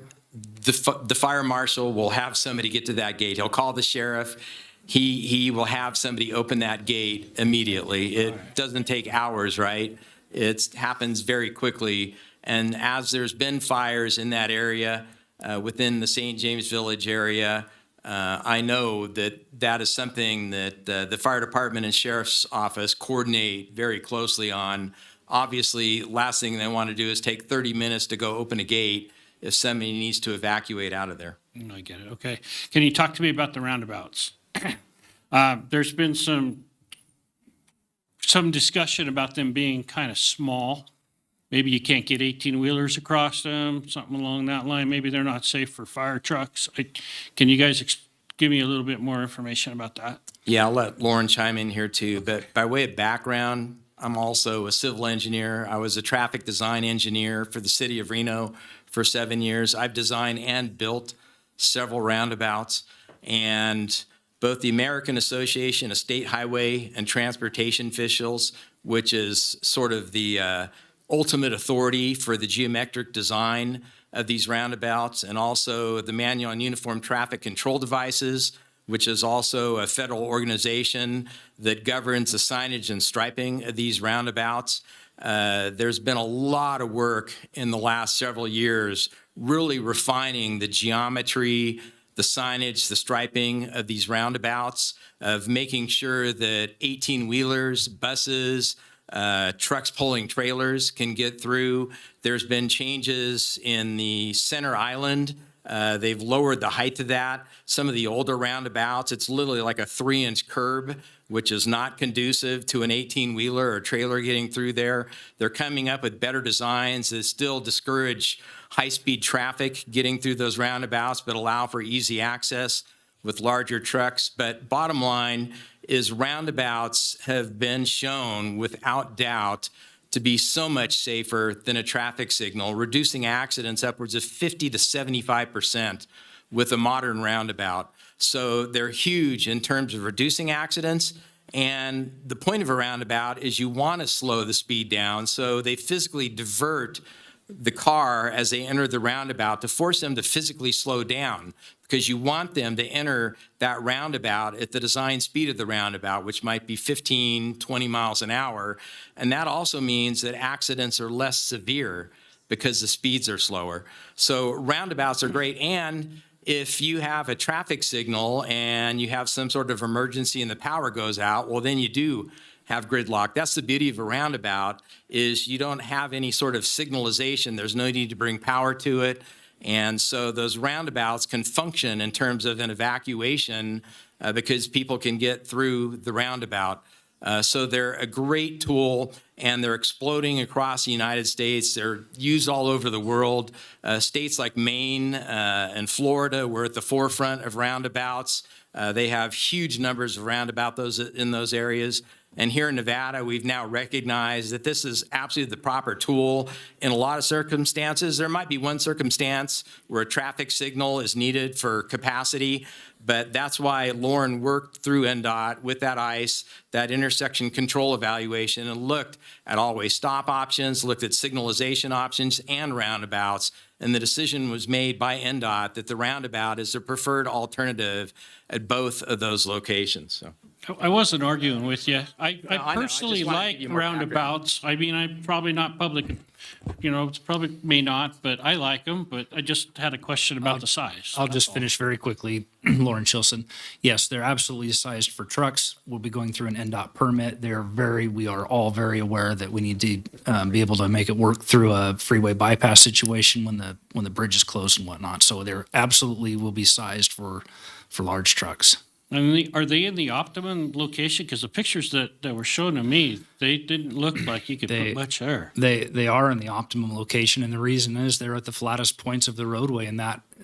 Speaker 15: the fire marshal will have somebody get to that gate. He'll call the sheriff. He will have somebody open that gate immediately. It doesn't take hours, right? It happens very quickly. And as there's been fires in that area, within the St. James Village area, I know that is something that the fire department and sheriff's office coordinate very closely on. Obviously, last thing they want to do is take 30 minutes to go open a gate if somebody needs to evacuate out of there.
Speaker 1: I get it. Okay. Can you talk to me about the roundabouts? There's been some discussion about them being kind of small. Maybe you can't get 18-wheelers across them, something along that line. Maybe they're not safe for fire trucks. Can you guys give me a little bit more information about that?
Speaker 15: Yeah, I'll let Lauren chime in here too. But by way of background, I'm also a civil engineer. I was a traffic design engineer for the city of Reno for 7 years. I've designed and built several roundabouts. and both the American Association of State Highway and Transportation Officials, which is sort of the ultimate authority for the geometric design of these roundabouts, and also the Manual on Uniform Traffic Control Devices, which is also a federal organization that governs the signage and striping of these roundabouts. There's been a lot of work in the last several years really refining the geometry, the signage, the striping of these roundabouts, of making sure that 18-wheelers, buses, trucks pulling trailers can get through. There's been changes in the center island. They've lowered the height of that. Some of the older roundabouts, it's literally like a 3-inch curb, which is not conducive to an 18-wheeler or trailer getting through there. They're coming up with better designs that still discourage high-speed traffic getting through those roundabouts, but allow for easy access with larger trucks. But bottom line is roundabouts have been shown without doubt to be so much safer than a traffic signal, reducing accidents upwards of 50 to 75% with a modern roundabout. So they're huge in terms of reducing accidents. And the point of a roundabout is you want to slow the speed down, so they physically divert the car as they enter the roundabout to force them to physically slow down, because you want them to enter that roundabout at the design speed of the roundabout, which might be 15, 20 miles an hour. And that also means that accidents are less severe because the speeds are slower. So roundabouts are great. And if you have a traffic signal and you have some sort of emergency and the power goes out, well, then you do have gridlock. That's the beauty of a roundabout, is you don't have any sort of signalization. There's no need to bring power to it. And so those roundabouts can function in terms of an evacuation because people can get through the roundabout. So they're a great tool, and they're exploding across the United States. They're used all over the world. States like Maine and Florida were at the forefront of roundabouts. They have huge numbers of roundabouts in those areas. And here in Nevada, we've now recognized that this is absolutely the proper tool in a lot of circumstances. There might be one circumstance where a traffic signal is needed for capacity, but that's why Lauren worked through NDOT with that ICE, that intersection control evaluation, and looked at always stop options, looked at signalization options and roundabouts. And the decision was made by NDOT that the roundabout is the preferred alternative at both of those locations. So.
Speaker 1: I wasn't arguing with you. I
Speaker 15: I know. I
Speaker 1: personally
Speaker 15: just wanted to
Speaker 1: like
Speaker 15: give you more
Speaker 1: roundabouts. I mean, I'm probably not public, it's probably may not, but I like them, but I just had a question about the size.
Speaker 13: I'll just finish very quickly. Lauren Chilson. Yes, they're absolutely sized for trucks. We'll be going through an NDOT permit. We are all very aware that we need to be able to make it work through a freeway bypass situation when the bridge is closed and whatnot. So they're absolutely will be sized for large trucks.
Speaker 1: And are they in the optimum location? Because the pictures that were shown to me, they didn't look like you could put much there.
Speaker 13: They are in the optimum location, and the reason is they're at the flattest points of the roadway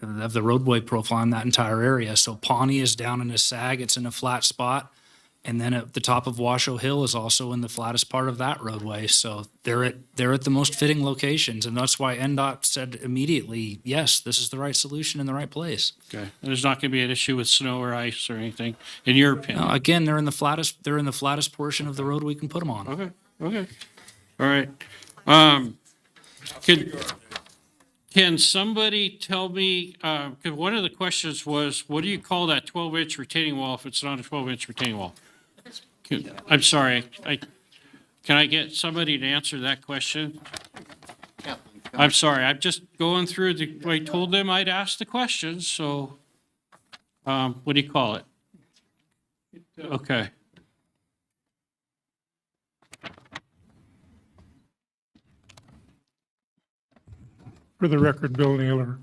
Speaker 13: of the roadway profile in that entire area. So Pawnee is down in a sag; it's in a flat spot, and then at the top of Washoe Hill is also in the flattest part of that roadway. So they're at the most fitting locations, and that's why NDOT said immediately, yes, this is the right solution in the right place.
Speaker 1: Okay. And there's not going to be an issue with snow or ice or anything, in your opinion?
Speaker 13: Again, they're in the flattest portion of the road we can put them on.
Speaker 1: Okay. All right. Can somebody tell me, because one of the questions was, what do you call that 12-inch retaining wall if it's not a 12-inch retaining wall? I'm sorry. Can I get somebody to answer that question? I'm sorry. I'm just going through I told them I'd ask the questions, so what do you call it? Okay.
Speaker 3: For the record, Bill Naylor.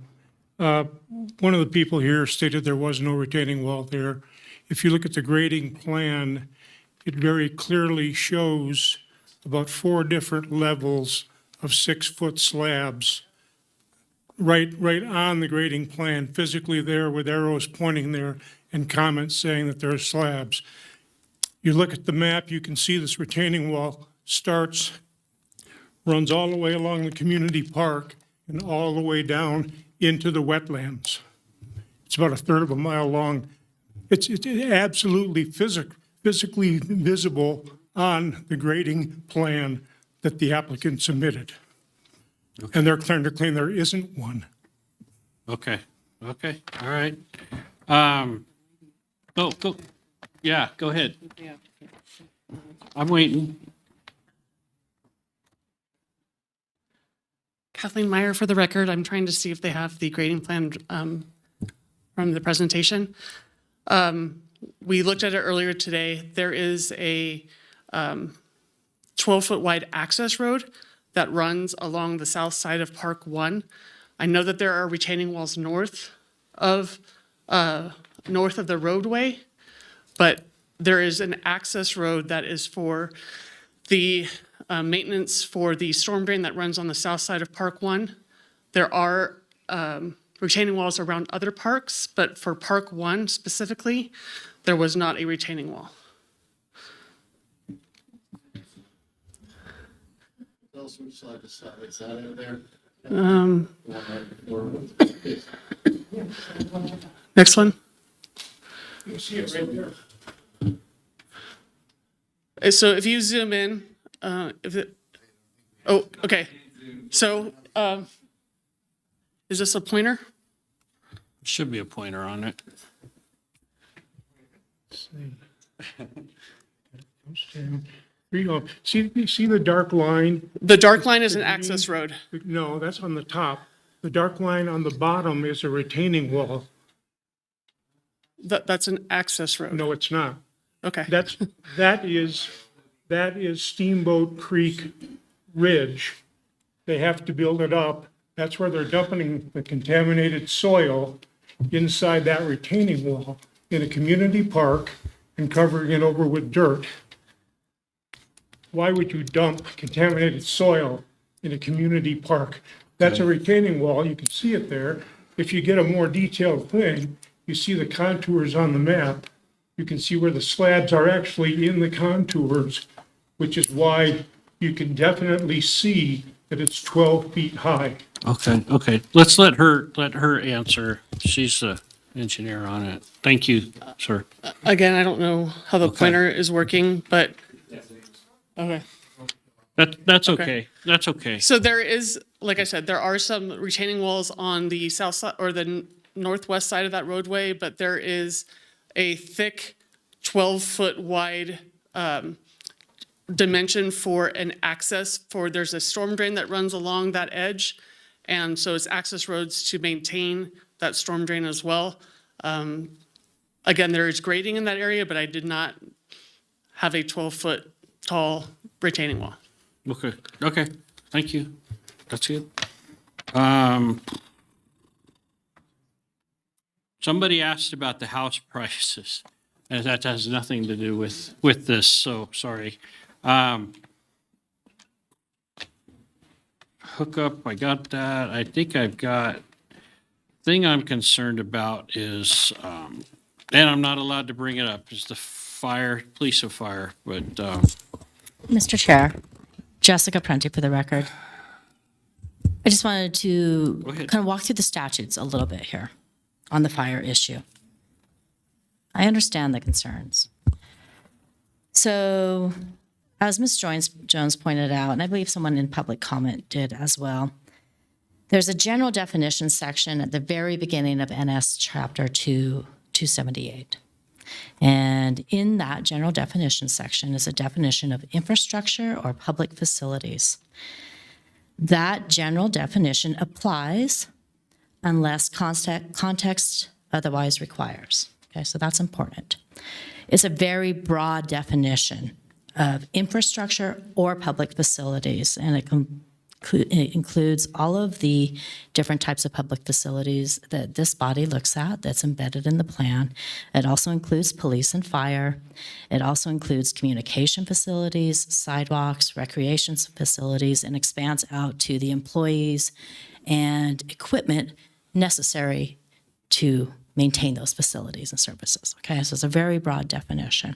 Speaker 3: One of the people here stated there was no retaining wall there. If you look at the grading plan, it very clearly shows about 4 different levels of 6-foot slabs right on the grading plan, physically there with arrows pointing there and comments saying that there are slabs. You look at the map, you can see this retaining wall runs all the way along the community park and all the way down into the wetlands. It's about 1/3 of a mile long It's absolutely physically visible on the grading plan that the applicant submitted. And they're trying to claim there isn't one.
Speaker 1: Okay, okay, all right. Go, yeah, go ahead. I'm waiting.
Speaker 8: Kathleen Meyer for the record. I'm trying to see if they have the grading plan from the presentation. We looked at it earlier today. There is a 12-foot wide access road that runs along the south side of Park 1. I know that there are retaining walls north of the roadway, but there is an access road that is for the maintenance for the storm drain that runs on the south side of Park 1. There are retaining walls around other parks, but for Park 1 specifically, there was not a retaining wall. Next one.
Speaker 3: You see it right there.
Speaker 8: So if you zoom in, okay. So is this a pointer?
Speaker 1: Should be a pointer on it.
Speaker 3: Here you go. See the dark line?
Speaker 8: The dark line is an access road.
Speaker 3: No, that's on the top. The dark line on the bottom is a retaining wall.
Speaker 8: That's an access road.
Speaker 3: No, it's not.
Speaker 8: Okay.
Speaker 3: That is Steamboat Creek Ridge. They have to build it up. That's where they're dumping the contaminated soil inside that retaining wall in a community park and covering it over with dirt. Why would you dump contaminated soil in a community park? That's a retaining wall. You can see it there. If you get a more detailed thing, you see the contours on the map. You can see where the slabs are actually in the contours, which is why you can definitely see that it's 12 feet high.
Speaker 1: Okay. Let's let her answer. She's the engineer on it. Thank you, sir.
Speaker 8: Again, I don't know how the pointer is working, but okay.
Speaker 1: That's okay. That's okay.
Speaker 8: So there is, like I said, there are some retaining walls on the south side or the northwest side of that roadway, but there is a thick 12-foot wide dimension for an access there's a storm drain that runs along that edge. And so it's access roads to maintain that storm drain as well. Again, there is grading in that area, but I did not have a 12-foot tall retaining wall.
Speaker 1: Okay. Thank you. That's good. Somebody asked about the house prices, and that has nothing to do with this, so sorry. Hookup, I got that. I think I've got, thing I'm concerned about is, and I'm not allowed to bring it up, is the police and fire, but,
Speaker 18: Mr. Chair, Jessica Prenti for the record. I just wanted to kind of walk through the statutes a little bit here on the fire issue. I understand the concerns. So, as Ms. Jones pointed out, and I believe someone in public comment did as well, there's a general definition section at the very beginning of NS Chapter 278. And in that general definition section is a definition of infrastructure or public facilities. That general definition applies unless context otherwise requires. Okay, so that's important. It's a very broad definition of infrastructure or public facilities, and it includes all of the different types of public facilities that this body looks at that's embedded in the plan. It also includes police and fire. It also includes communication facilities, sidewalks, recreation facilities, and expands out to the employees and equipment necessary to maintain those facilities and services. Okay, so it's a very broad definition.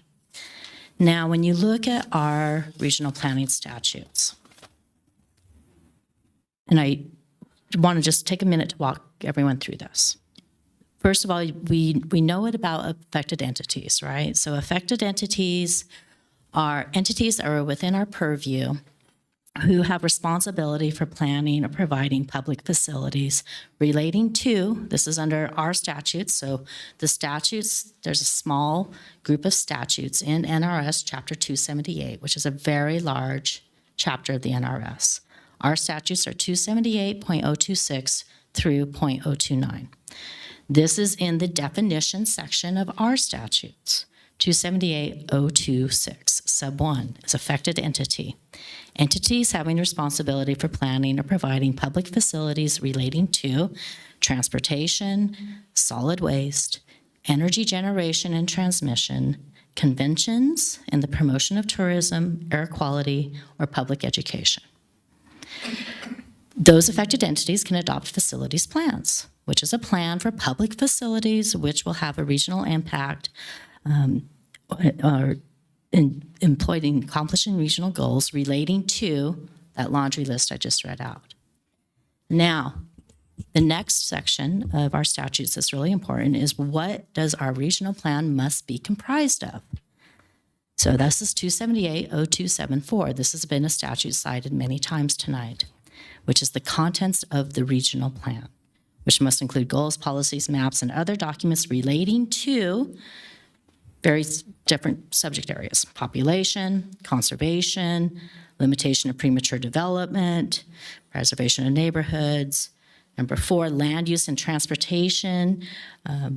Speaker 18: Now, when you look at our regional planning statutes, and I want to just take a minute to walk everyone through this. First of all, we know it about affected entities, right? So affected entities are entities that are within our purview who have responsibility for planning or providing public facilities relating to, this is under our statutes, so the statutes, there's a small group of statutes in NRS Chapter 278, which is a very large chapter of the NRS. Our statutes are 278.026 through .029. This is in the definition section of our statutes. 278.026, sub 1, is affected entity. Entities having responsibility for planning or providing public facilities relating to transportation, solid waste, energy generation and transmission, conventions, and the promotion of tourism, air quality, or public education. Those affected entities can adopt facilities plans, which is a plan for public facilities which will have a regional impact or employed in accomplishing regional goals relating to that laundry list I just read out. Now, the next section of our statutes that's really important is what does our regional plan must be comprised of? So this is 278.0274. This has been a statute cited many times tonight, which is the contents of the regional plan, which must include goals, policies, maps, and other documents relating to various different subject areas: population, conservation, limitation of premature development, preservation of neighborhoods. Number 4, land use and transportation,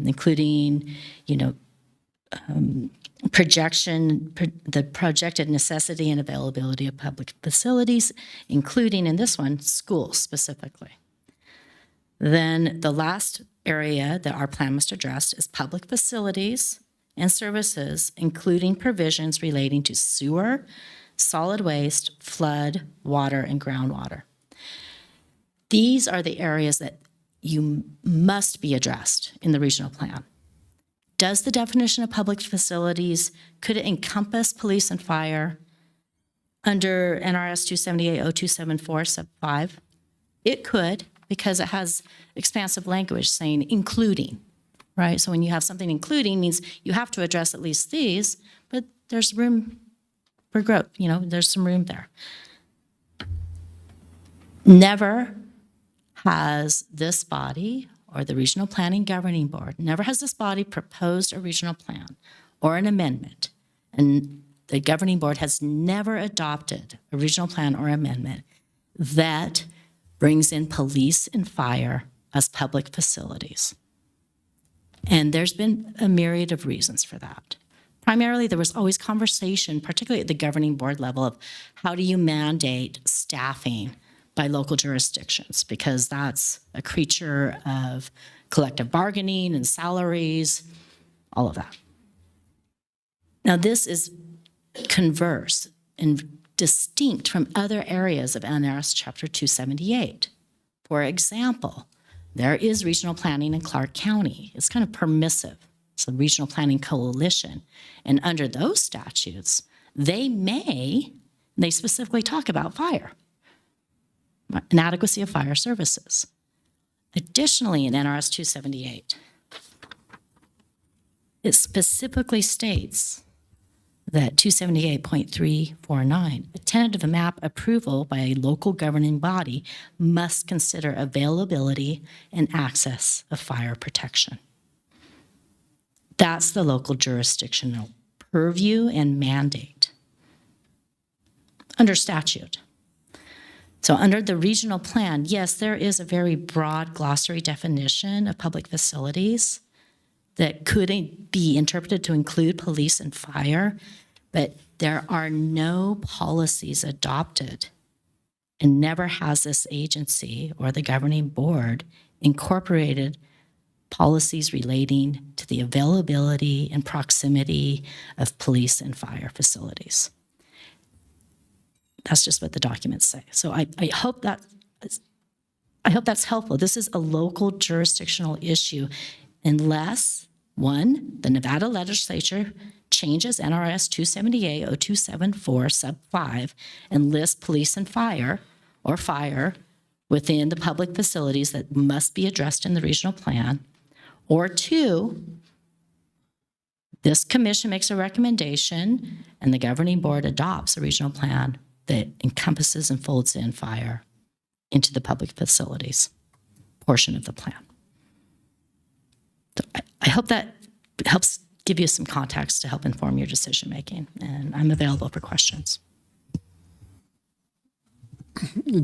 Speaker 18: including, the projected necessity and availability of public facilities, including, in this one, schools specifically. Then the last area that our plan must address is public facilities and services, including provisions relating to sewer, solid waste, flood, water, and groundwater. These are the areas that you must be addressed in the regional plan. Does the definition of public facilities, could it encompass police and fire under NRS 278.0274 sub 5? It could, because it has expansive language saying including. Right? So when you have something including means you have to address at least these, but there's room for growth. There's some room there. Never has this body or the Regional Planning Governing Board, never has this body proposed a regional plan or an amendment. And the Governing Board has never adopted a regional plan or amendment that brings in police and fire as public facilities. And there's been a myriad of reasons for that. Primarily, there was always conversation, particularly at the governing board level, of how do you mandate staffing by local jurisdictions, because that's a creature of collective bargaining and salaries, all of that. Now, this is converse and distinct from other areas of NRS Chapter 278. For example, there is regional planning in Clark County. It's kind of permissive. It's a regional planning coalition. And under those statutes, they specifically talk about fire, inadequacy of fire services. Additionally, in NRS 278, it specifically states that 278.349, a tentative map approval by a local governing body must consider availability and access of fire protection. That's the local jurisdictional purview and mandate under statute. So under the regional plan, yes, there is a very broad glossary definition of public facilities that could be interpreted to include police and fire, but there are no policies adopted, and never has this agency or the governing board incorporated policies relating to the availability and proximity of police and fire facilities. That's just what the documents say. So I hope that's helpful. This is a local jurisdictional issue unless, one, the Nevada legislature changes NRS 278.0274 sub 5 and lists police and fire or fire within the public facilities that must be addressed in the regional plan, Or two, this commission makes a recommendation and the governing board adopts a regional plan that encompasses and folds in fire into the public facilities portion of the plan. So I hope that helps give you some context to help inform your decision-making, and I'm available for questions.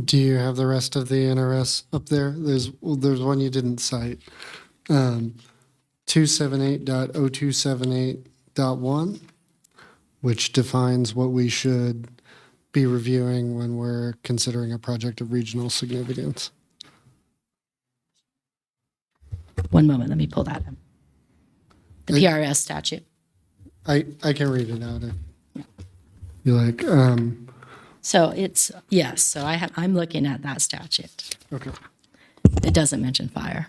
Speaker 12: Do you have the rest of the NRS up there? There's one you didn't cite. 278.0278.1, which defines what we should be reviewing when we're considering a project of regional significance.
Speaker 18: One moment, let me pull that up. The PRS statute.
Speaker 12: I can read it out if you like.
Speaker 18: So it's, yes, so I'm looking at that statute.
Speaker 12: Okay.
Speaker 18: It doesn't mention fire.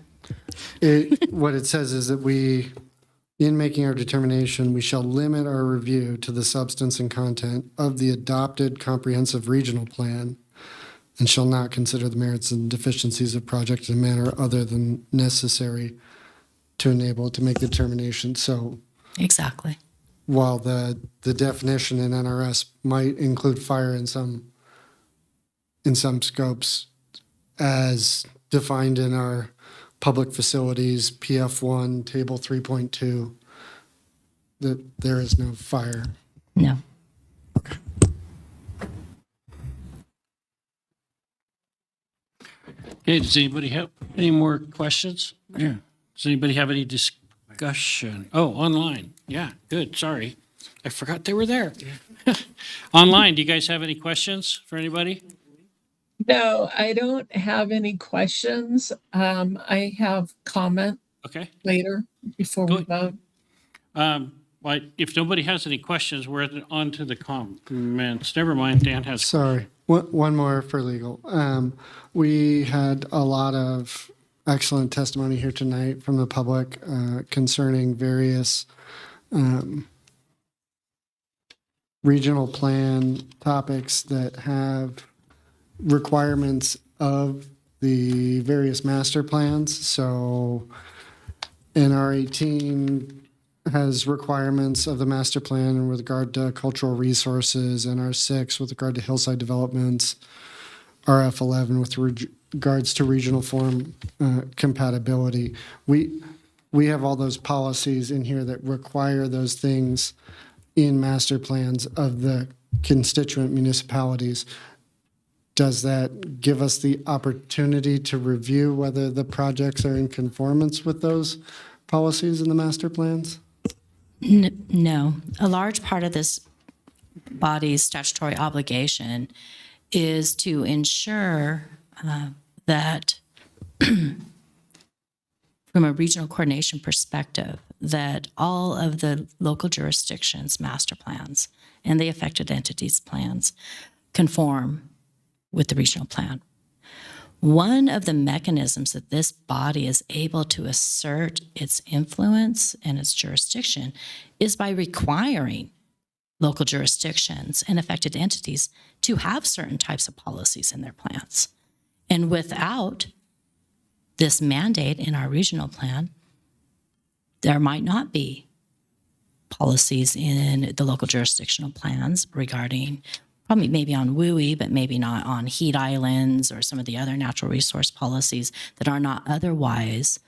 Speaker 12: What it says is that we, in making our determination, we shall limit our review to the substance and content of the adopted comprehensive regional plan and shall not consider the merits and deficiencies of project in a manner other than necessary to enable it to make the determination. So
Speaker 18: exactly.
Speaker 12: While the definition in NRS might include fire in some scopes as defined in our public facilities, PF1, table 3.2, that there is no fire.
Speaker 18: No.
Speaker 1: Okay, does anybody have any more questions? Yeah. Does anybody have any discussion? Oh, online. Yeah, good, sorry. I forgot they were there. Online, do you guys have any questions for anybody?
Speaker 10: No, I don't have any questions. I have comment
Speaker 1: Okay.
Speaker 10: later before we vote.
Speaker 1: Well, if nobody has any questions, we're on to the comments. Never mind, Dan has.
Speaker 12: Sorry, one more for legal. We had a lot of excellent testimony here tonight from the public concerning various regional plan topics that have requirements of the various master plans. So NR 18 has requirements of the master plan with regard to cultural resources, NR 6 with regard to hillside developments, RF 11 with regards to regional form compatibility. We have all those policies in here that require those things in master plans of the constituent municipalities. Does that give us the opportunity to review whether the projects are in conformance with those policies in the master plans?
Speaker 18: No. A large part of this body's statutory obligation is to ensure that from a regional coordination perspective, that all of the local jurisdictions' master plans and the affected entities' plans conform with the regional plan. One of the mechanisms that this body is able to assert its influence and its jurisdiction is by requiring local jurisdictions and affected entities to have certain types of policies in their plans. And without this mandate in our regional plan, there might not be policies in the local jurisdictional plans regarding probably maybe on WUI, but maybe not on heat islands or some of the other natural resource policies that are not otherwise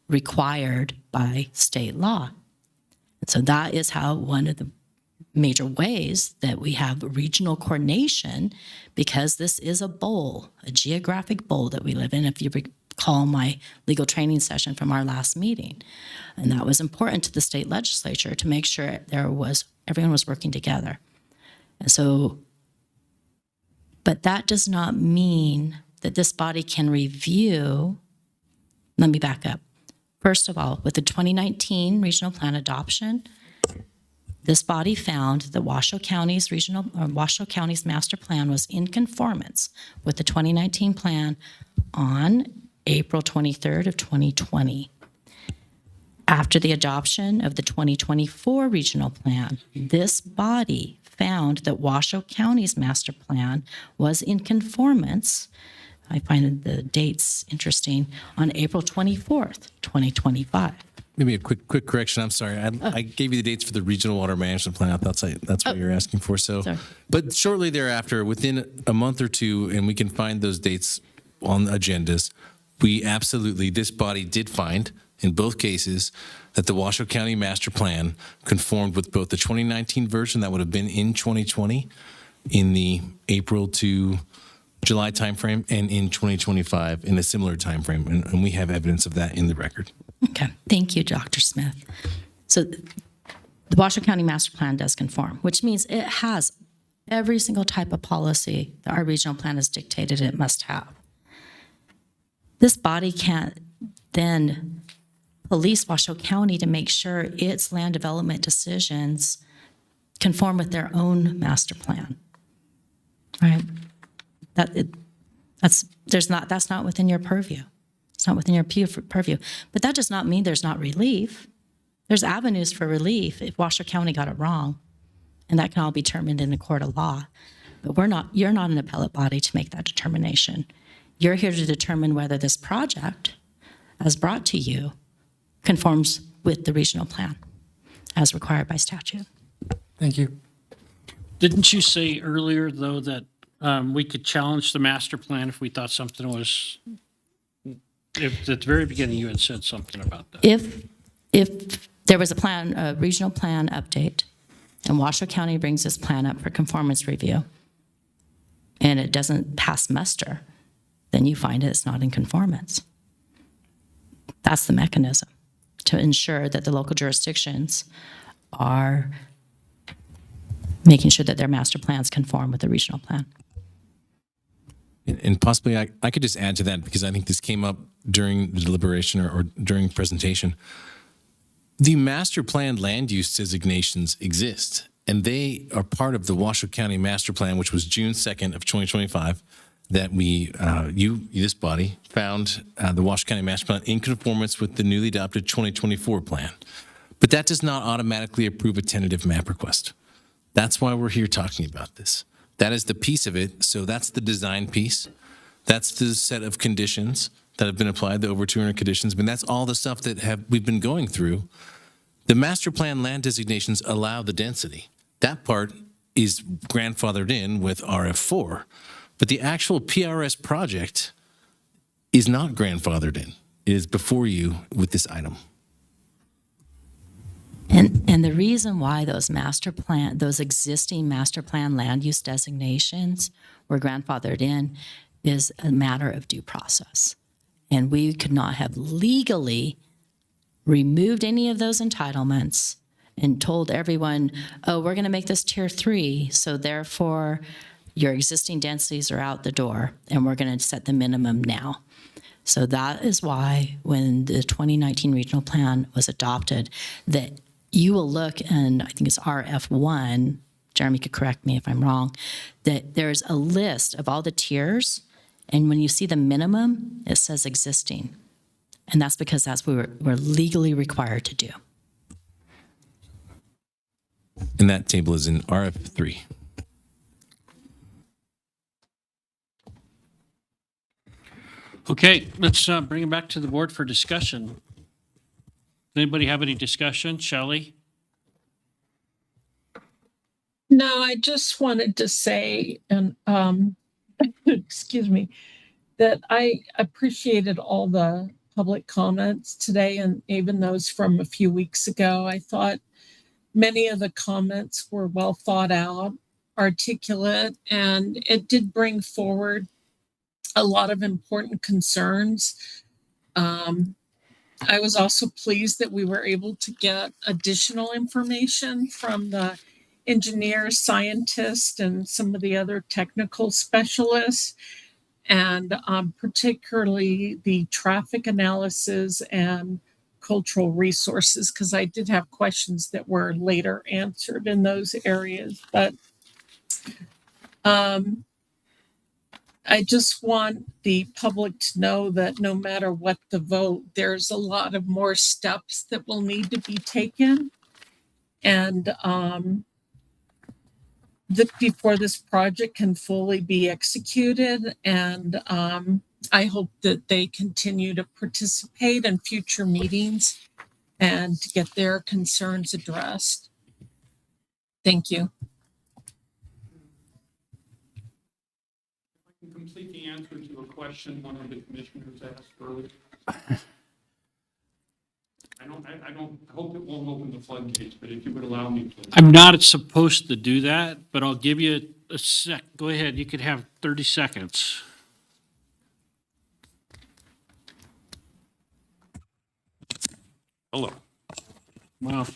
Speaker 18: required by state law. And so that is how one of the major ways that we have regional coordination, because this is a bowl, a geographic bowl that we live in, if you recall my legal training session from our last meeting. And that was important to the state legislature to make sure everyone was working together. And so, but that does not mean that this body can review. Let me back up. First of all, with the 2019 regional plan adoption, this body found that Washoe County's master plan was in conformance with the 2019 plan on April 23rd of 2020. After the adoption of the 2024 regional plan, this body found that Washoe County's master plan was in conformance, I find the dates interesting, on April 24th, 2025.
Speaker 21: maybe a quick correction. I'm sorry. I gave you the dates for the regional water management plan. I thought that's what you're asking for. So,
Speaker 18: Sorry.
Speaker 21: but shortly thereafter, within a month or two, and we can find those dates on agendas, this body did find in both cases that the Washoe County Master Plan conformed with both the 2019 version that would have been in 2020 in the April to July timeframe and in 2025 in a similar timeframe. And we have evidence of that in the record.
Speaker 18: Okay, thank you, Dr. Smith. So the Washoe County Master Plan does conform, which means it has every single type of policy that our regional plan has dictated it must have. This body can't then police Washoe County to make sure its land development decisions conform with their own master plan, right? That's not within your purview. It's not within your purview. But that does not mean there's not relief. There's avenues for relief if Washoe County got it wrong, and that can all be determined in a court of law. But you're not an appellate body to make that determination. You're here to determine whether this project, as brought to you, conforms with the regional plan as required by statute.
Speaker 12: Thank you.
Speaker 1: Didn't you say earlier, though, that we could challenge the master plan if we thought something was, if at the very beginning you had said something about that?
Speaker 18: If there was a regional plan update, and Washoe County brings this plan up for conformance review, and it doesn't pass muster, then you find it's not in conformance. That's the mechanism to ensure that the local jurisdictions are making sure that their master plans conform with the regional plan.
Speaker 21: And possibly I could just add to that because I think this came up during the deliberation or during presentation. The master plan land use designations exist, and they are part of the Washoe County Master Plan, which was June 2nd of 2025, that this body, found the Washoe County Master Plan in conformance with the newly adopted 2024 plan. But that does not automatically approve a tentative map request. That's why we're here talking about this. That is the piece of it. So that's the design piece. That's the set of conditions that have been applied, the over 200 conditions. I mean, that's all the stuff that we've been going through. The master plan land designations allow the density. That part is grandfathered in with RF4. But the actual PRS project is not grandfathered in. It is before you with this item.
Speaker 18: And the reason why those existing master plan land use designations were grandfathered in is a matter of due process. And we could not have legally removed any of those entitlements and told everyone, oh, we're going to make this tier 3, so therefore your existing densities are out the door, and we're going to set the minimum now. So that is why when the 2019 regional plan was adopted, that you will look, and I think it's RF1, Jeremy could correct me if I'm wrong, that there's a list of all the tiers, and when you see the minimum, it says existing. And that's because that's what we're legally required to do.
Speaker 21: And that table is in RF3.
Speaker 1: Okay, let's bring it back to the board for discussion. Anybody have any discussion? Shelley?
Speaker 10: No, I just wanted to say, and excuse me, that I appreciated all the public comments today, and even those from a few weeks ago. I thought many of the comments were well thought out, articulate, and it did bring forward a lot of important concerns. I was also pleased that we were able to get additional information from the engineers, scientists, and some of the other technical specialists, and particularly the traffic analysis and cultural resources, because I did have questions that were later answered in those areas. But I just want the public to know that no matter what the vote, there's a lot of more steps that will need to be taken. And before this project can fully be executed. And I hope that they continue to participate in future meetings and to get their concerns addressed. Thank you.
Speaker 3: Complete the answer to a question one of the commissioners asked earlier. I hope it won't open the floodgates, but if you would allow me to.
Speaker 1: I'm not supposed to do that, but I'll give you a sec. Go ahead, you could have 30 seconds.
Speaker 3: Hello.
Speaker 1: Well,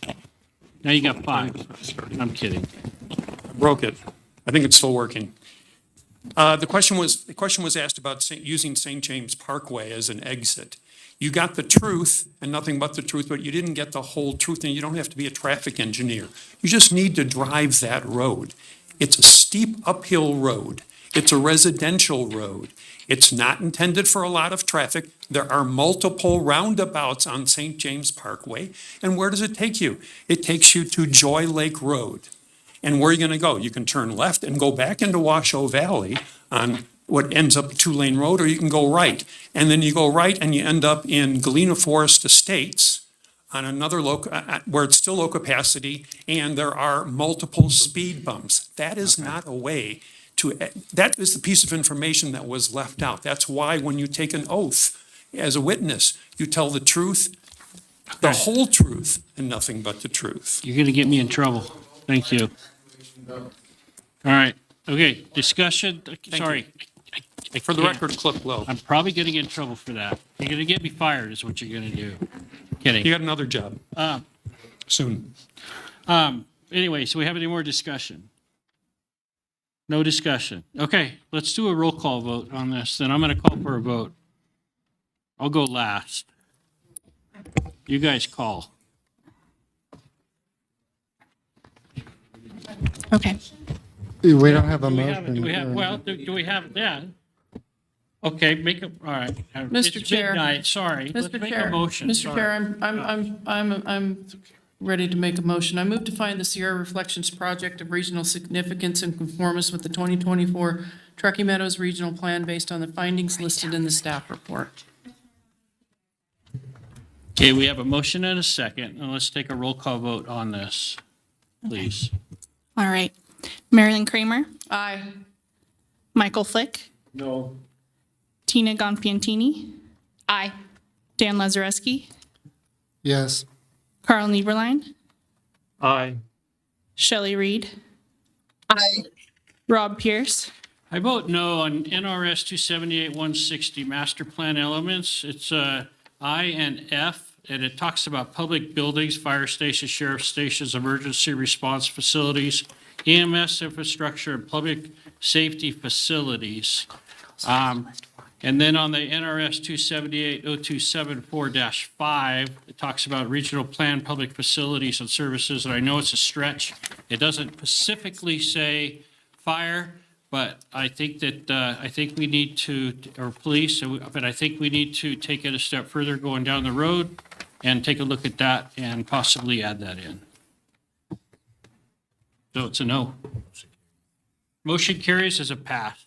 Speaker 1: now you got 5. I'm kidding.
Speaker 3: Broke it. I think it's still working. The question was asked about using St. James Parkway as an exit. You got the truth and nothing but the truth, but you didn't get the whole truth, and you don't have to be a traffic engineer. You just need to drive that road. It's a steep uphill road. It's a residential road. It's not intended for a lot of traffic. There are multiple roundabouts on St. James Parkway. And where does it take you? It takes you to Joy Lake Road. And where are you going to go? You can turn left and go back into Washoe Valley on what ends up a 2-lane road, or you can go right. And then you go right and you end up in Galena Forest Estates on another where it's still low capacity, and there are multiple speed bumps. That is not a way that is the piece of information that was left out. That's why when you take an oath as a witness, you tell the truth, the whole truth, and nothing but the truth.
Speaker 1: You're going to get me in trouble. Thank you. All right. Okay, discussion. Sorry. I
Speaker 3: For the
Speaker 1: can't.
Speaker 3: record, Cliff Lowe.
Speaker 1: I'm probably going to get in trouble for that. You're going to get me fired is what you're going to do. Kidding.
Speaker 3: You got another job soon.
Speaker 1: Anyway, so we have any more discussion? No discussion. Okay, let's do a roll call vote on this. Then I'm going to call for a vote. I'll go last. You guys call.
Speaker 12: Okay. We don't have a
Speaker 1: Do we have,
Speaker 12: motion.
Speaker 1: do we have, well, do we have that? Okay, make a, all right.
Speaker 19: Mr.
Speaker 1: It's
Speaker 19: Chair.
Speaker 1: midnight, sorry. Let's
Speaker 19: Mr.
Speaker 1: make
Speaker 19: Chair.
Speaker 1: a motion.
Speaker 19: Mr.
Speaker 1: Sorry.
Speaker 19: Chair, I'm ready to make a motion. I move to find the Sierra Reflections project of regional significance in conformance with the 2024 Truckee Meadows Regional Plan based on the findings listed in the staff report.
Speaker 1: Okay, we have a motion and a second, and let's take a roll call vote on this, please.
Speaker 2: All right. Marilyn Kramer,
Speaker 19: Aye.
Speaker 2: Michael Flick,
Speaker 3: No.
Speaker 2: Tina Gonfiantini. Aye. Dan Lazareski,
Speaker 12: Yes.
Speaker 2: Carl Nieberline,
Speaker 3: Aye.
Speaker 2: Shelley Reed. Aye. Rob Pierce.
Speaker 1: I vote no on NRS 278-160 master plan elements. It's I and F, and it talks about public buildings, fire stations, sheriff stations, emergency response facilities, EMS infrastructure, and public safety facilities. And then on the NRS 278-0274-5, it talks about regional plan, public facilities and services, and I know it's a stretch. It doesn't specifically say fire, but I think that, I think we need to, or police, but I think we need to take it a step further going down the road and take a look at that and possibly add that in. So it's a no. Motion carries as a pass.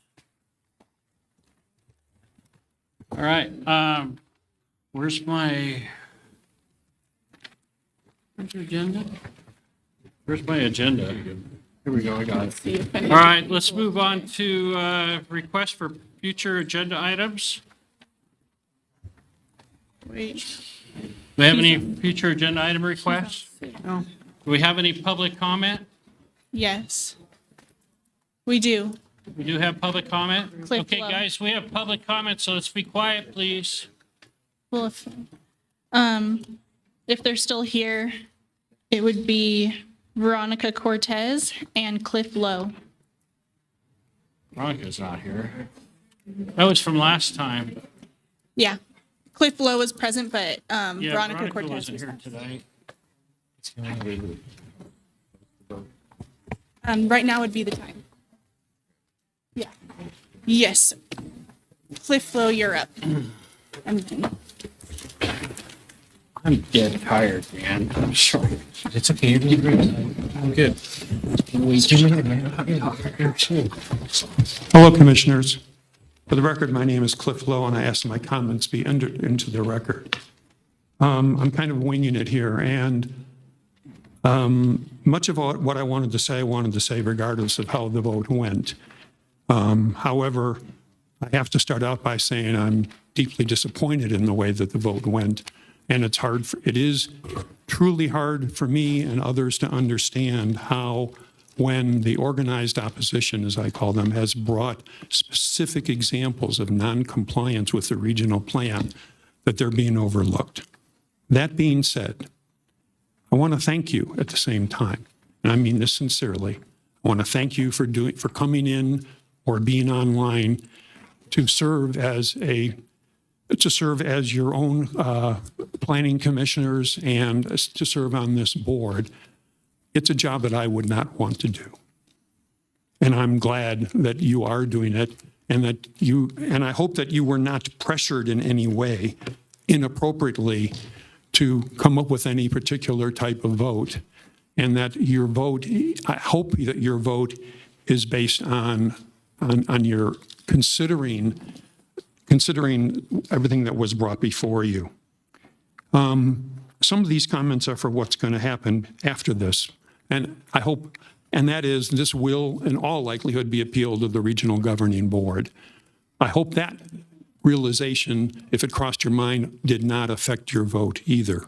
Speaker 1: All right, where's my
Speaker 19: Agenda?
Speaker 1: Where's my agenda? Here we go, I got it. All right, let's move on to request for future agenda items.
Speaker 19: Wait.
Speaker 1: Do we have any future agenda item requests?
Speaker 19: No.
Speaker 1: Do we have any public comment?
Speaker 2: Yes. We do.
Speaker 1: We do have public comment?
Speaker 2: Click
Speaker 1: Okay,
Speaker 2: low.
Speaker 1: guys, we have public comment, so let's be quiet, please.
Speaker 2: Well, if they're still here, it would be Veronica Cortez and Cliff Lowe.
Speaker 1: Veronica's not here. That was from last time.
Speaker 2: Yeah. Cliff Lowe was present, but
Speaker 1: Yeah,
Speaker 2: Veronica Cortez
Speaker 1: wasn't
Speaker 2: was
Speaker 1: here
Speaker 2: not.
Speaker 1: tonight.
Speaker 2: Right now would be the time. Yeah. Yes. Cliff Lowe, you're up.
Speaker 1: I'm dead tired, man. I'm sorry. It's okay. You're doing great. I'm good. Wait a minute, man. I'm tired too.
Speaker 3: Hello, Commissioners. For the record, my name is Cliff Lowe, and I ask that my comments be entered into the record. I'm kind of winging it here, and much of what I wanted to say regardless of how the vote went. However, I have to start out by saying I'm deeply disappointed in the way that the vote went. And it is truly hard for me and others to understand how, when the organized opposition, as I call them, has brought specific examples of non-compliance with the regional plan, that they're being overlooked. That being said, I want to thank you at the same time, and I mean this sincerely. I want to thank you for coming in or being online to serve as your own planning commissioners and to serve on this board. It's a job that I would not want to do. And I'm glad that you are doing it, and I hope that you were not pressured in any way inappropriately to come up with any particular type of vote, and that your vote, I hope that your vote is based on your considering everything that was brought before you. Some of these comments are for what's going to happen after this. And I hope, and that is, this will in all likelihood be appealed to the regional governing board. I hope that realization, if it crossed your mind, did not affect your vote either.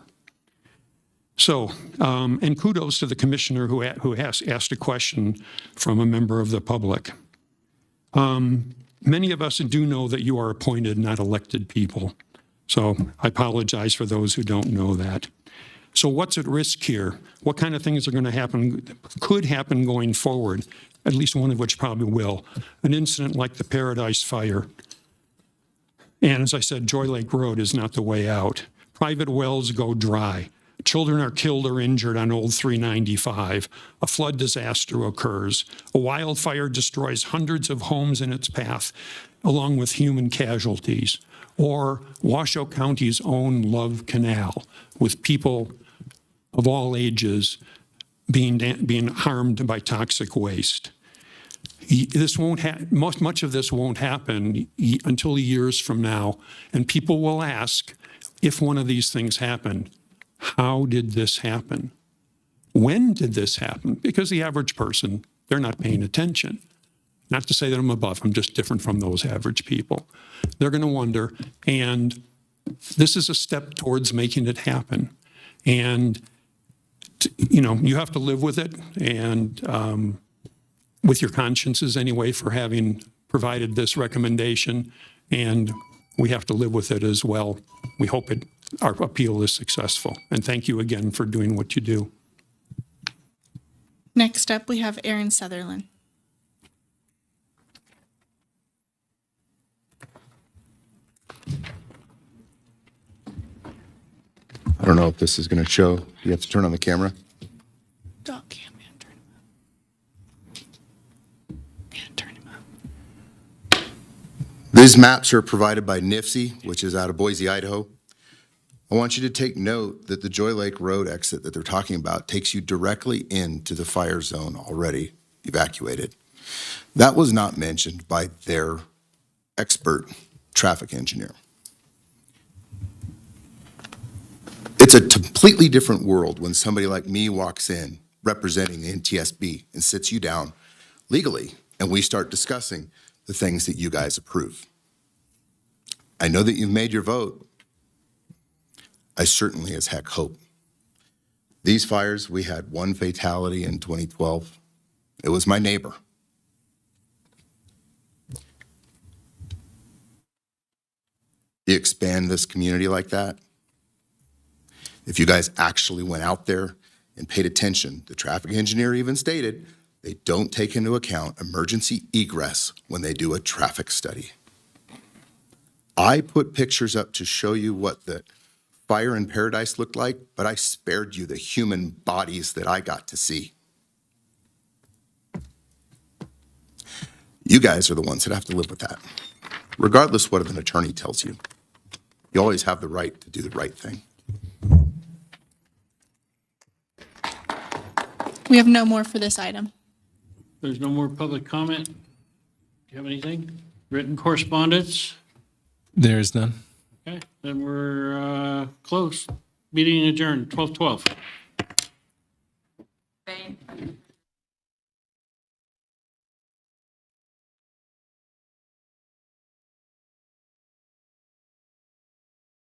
Speaker 3: So, and kudos to the commissioner who has asked a question from a member of the public. Many of us do know that you are appointed, not elected people. So I apologize for those who don't know that. So what's at risk here? What kind of things are going to happen, could happen going forward, at least one of which probably will? An incident like the Paradise Fire. And as I said, Joy Lake Road is not the way out. Private wells go dry. Children are killed or injured on Old 395. A flood disaster occurs. A wildfire destroys hundreds of homes in its path, along with human casualties. Or Washoe County's own Love Canal, with people of all ages being harmed by toxic waste. This won't much of this won't happen until years from now, and people will ask, if one of these things happened, how did this happen? When did this happen? Because the average person, they're not paying attention. Not to say that I'm above, I'm just different from those average people. They're going to wonder, and this is a step towards making it happen. And, you have to live with it, and with your consciences anyway, for having provided this recommendation, and we have to live with it as well. We hope our appeal is successful. And thank you again for doing what you do.
Speaker 2: Next up, we have Aaron Sutherland.
Speaker 14: I don't know if this is going to show. You have to turn on the camera.
Speaker 2: Dog cam, man, turn him up.
Speaker 14: These maps are provided by NIFC, which is out of Boise, Idaho. I want you to take note that the Joy Lake Road exit that they're talking about takes you directly into the fire zone already evacuated. That was not mentioned by their expert traffic engineer. It's a completely different world when somebody like me walks in representing the NTSB and sits you down legally, and we start discussing the things that you guys approve. I know that you've made your vote. I certainly as heck hope. These fires, we had one fatality in 2012. It was my neighbor. You expand this community like that, if you guys actually went out there and paid attention, the traffic engineer even stated they don't take into account emergency egress when they do a traffic study. I put pictures up to show you what the fire in Paradise looked like, but I spared you the human bodies that I got to see. You guys are the ones that have to live with that, regardless what an attorney tells you. You always have the right to do the right thing.
Speaker 2: We have no more for this item.
Speaker 1: There's no more public comment. Do you have anything? Written correspondence?
Speaker 21: There is none.
Speaker 1: Okay, then we're closed. Meeting adjourned, 12:12.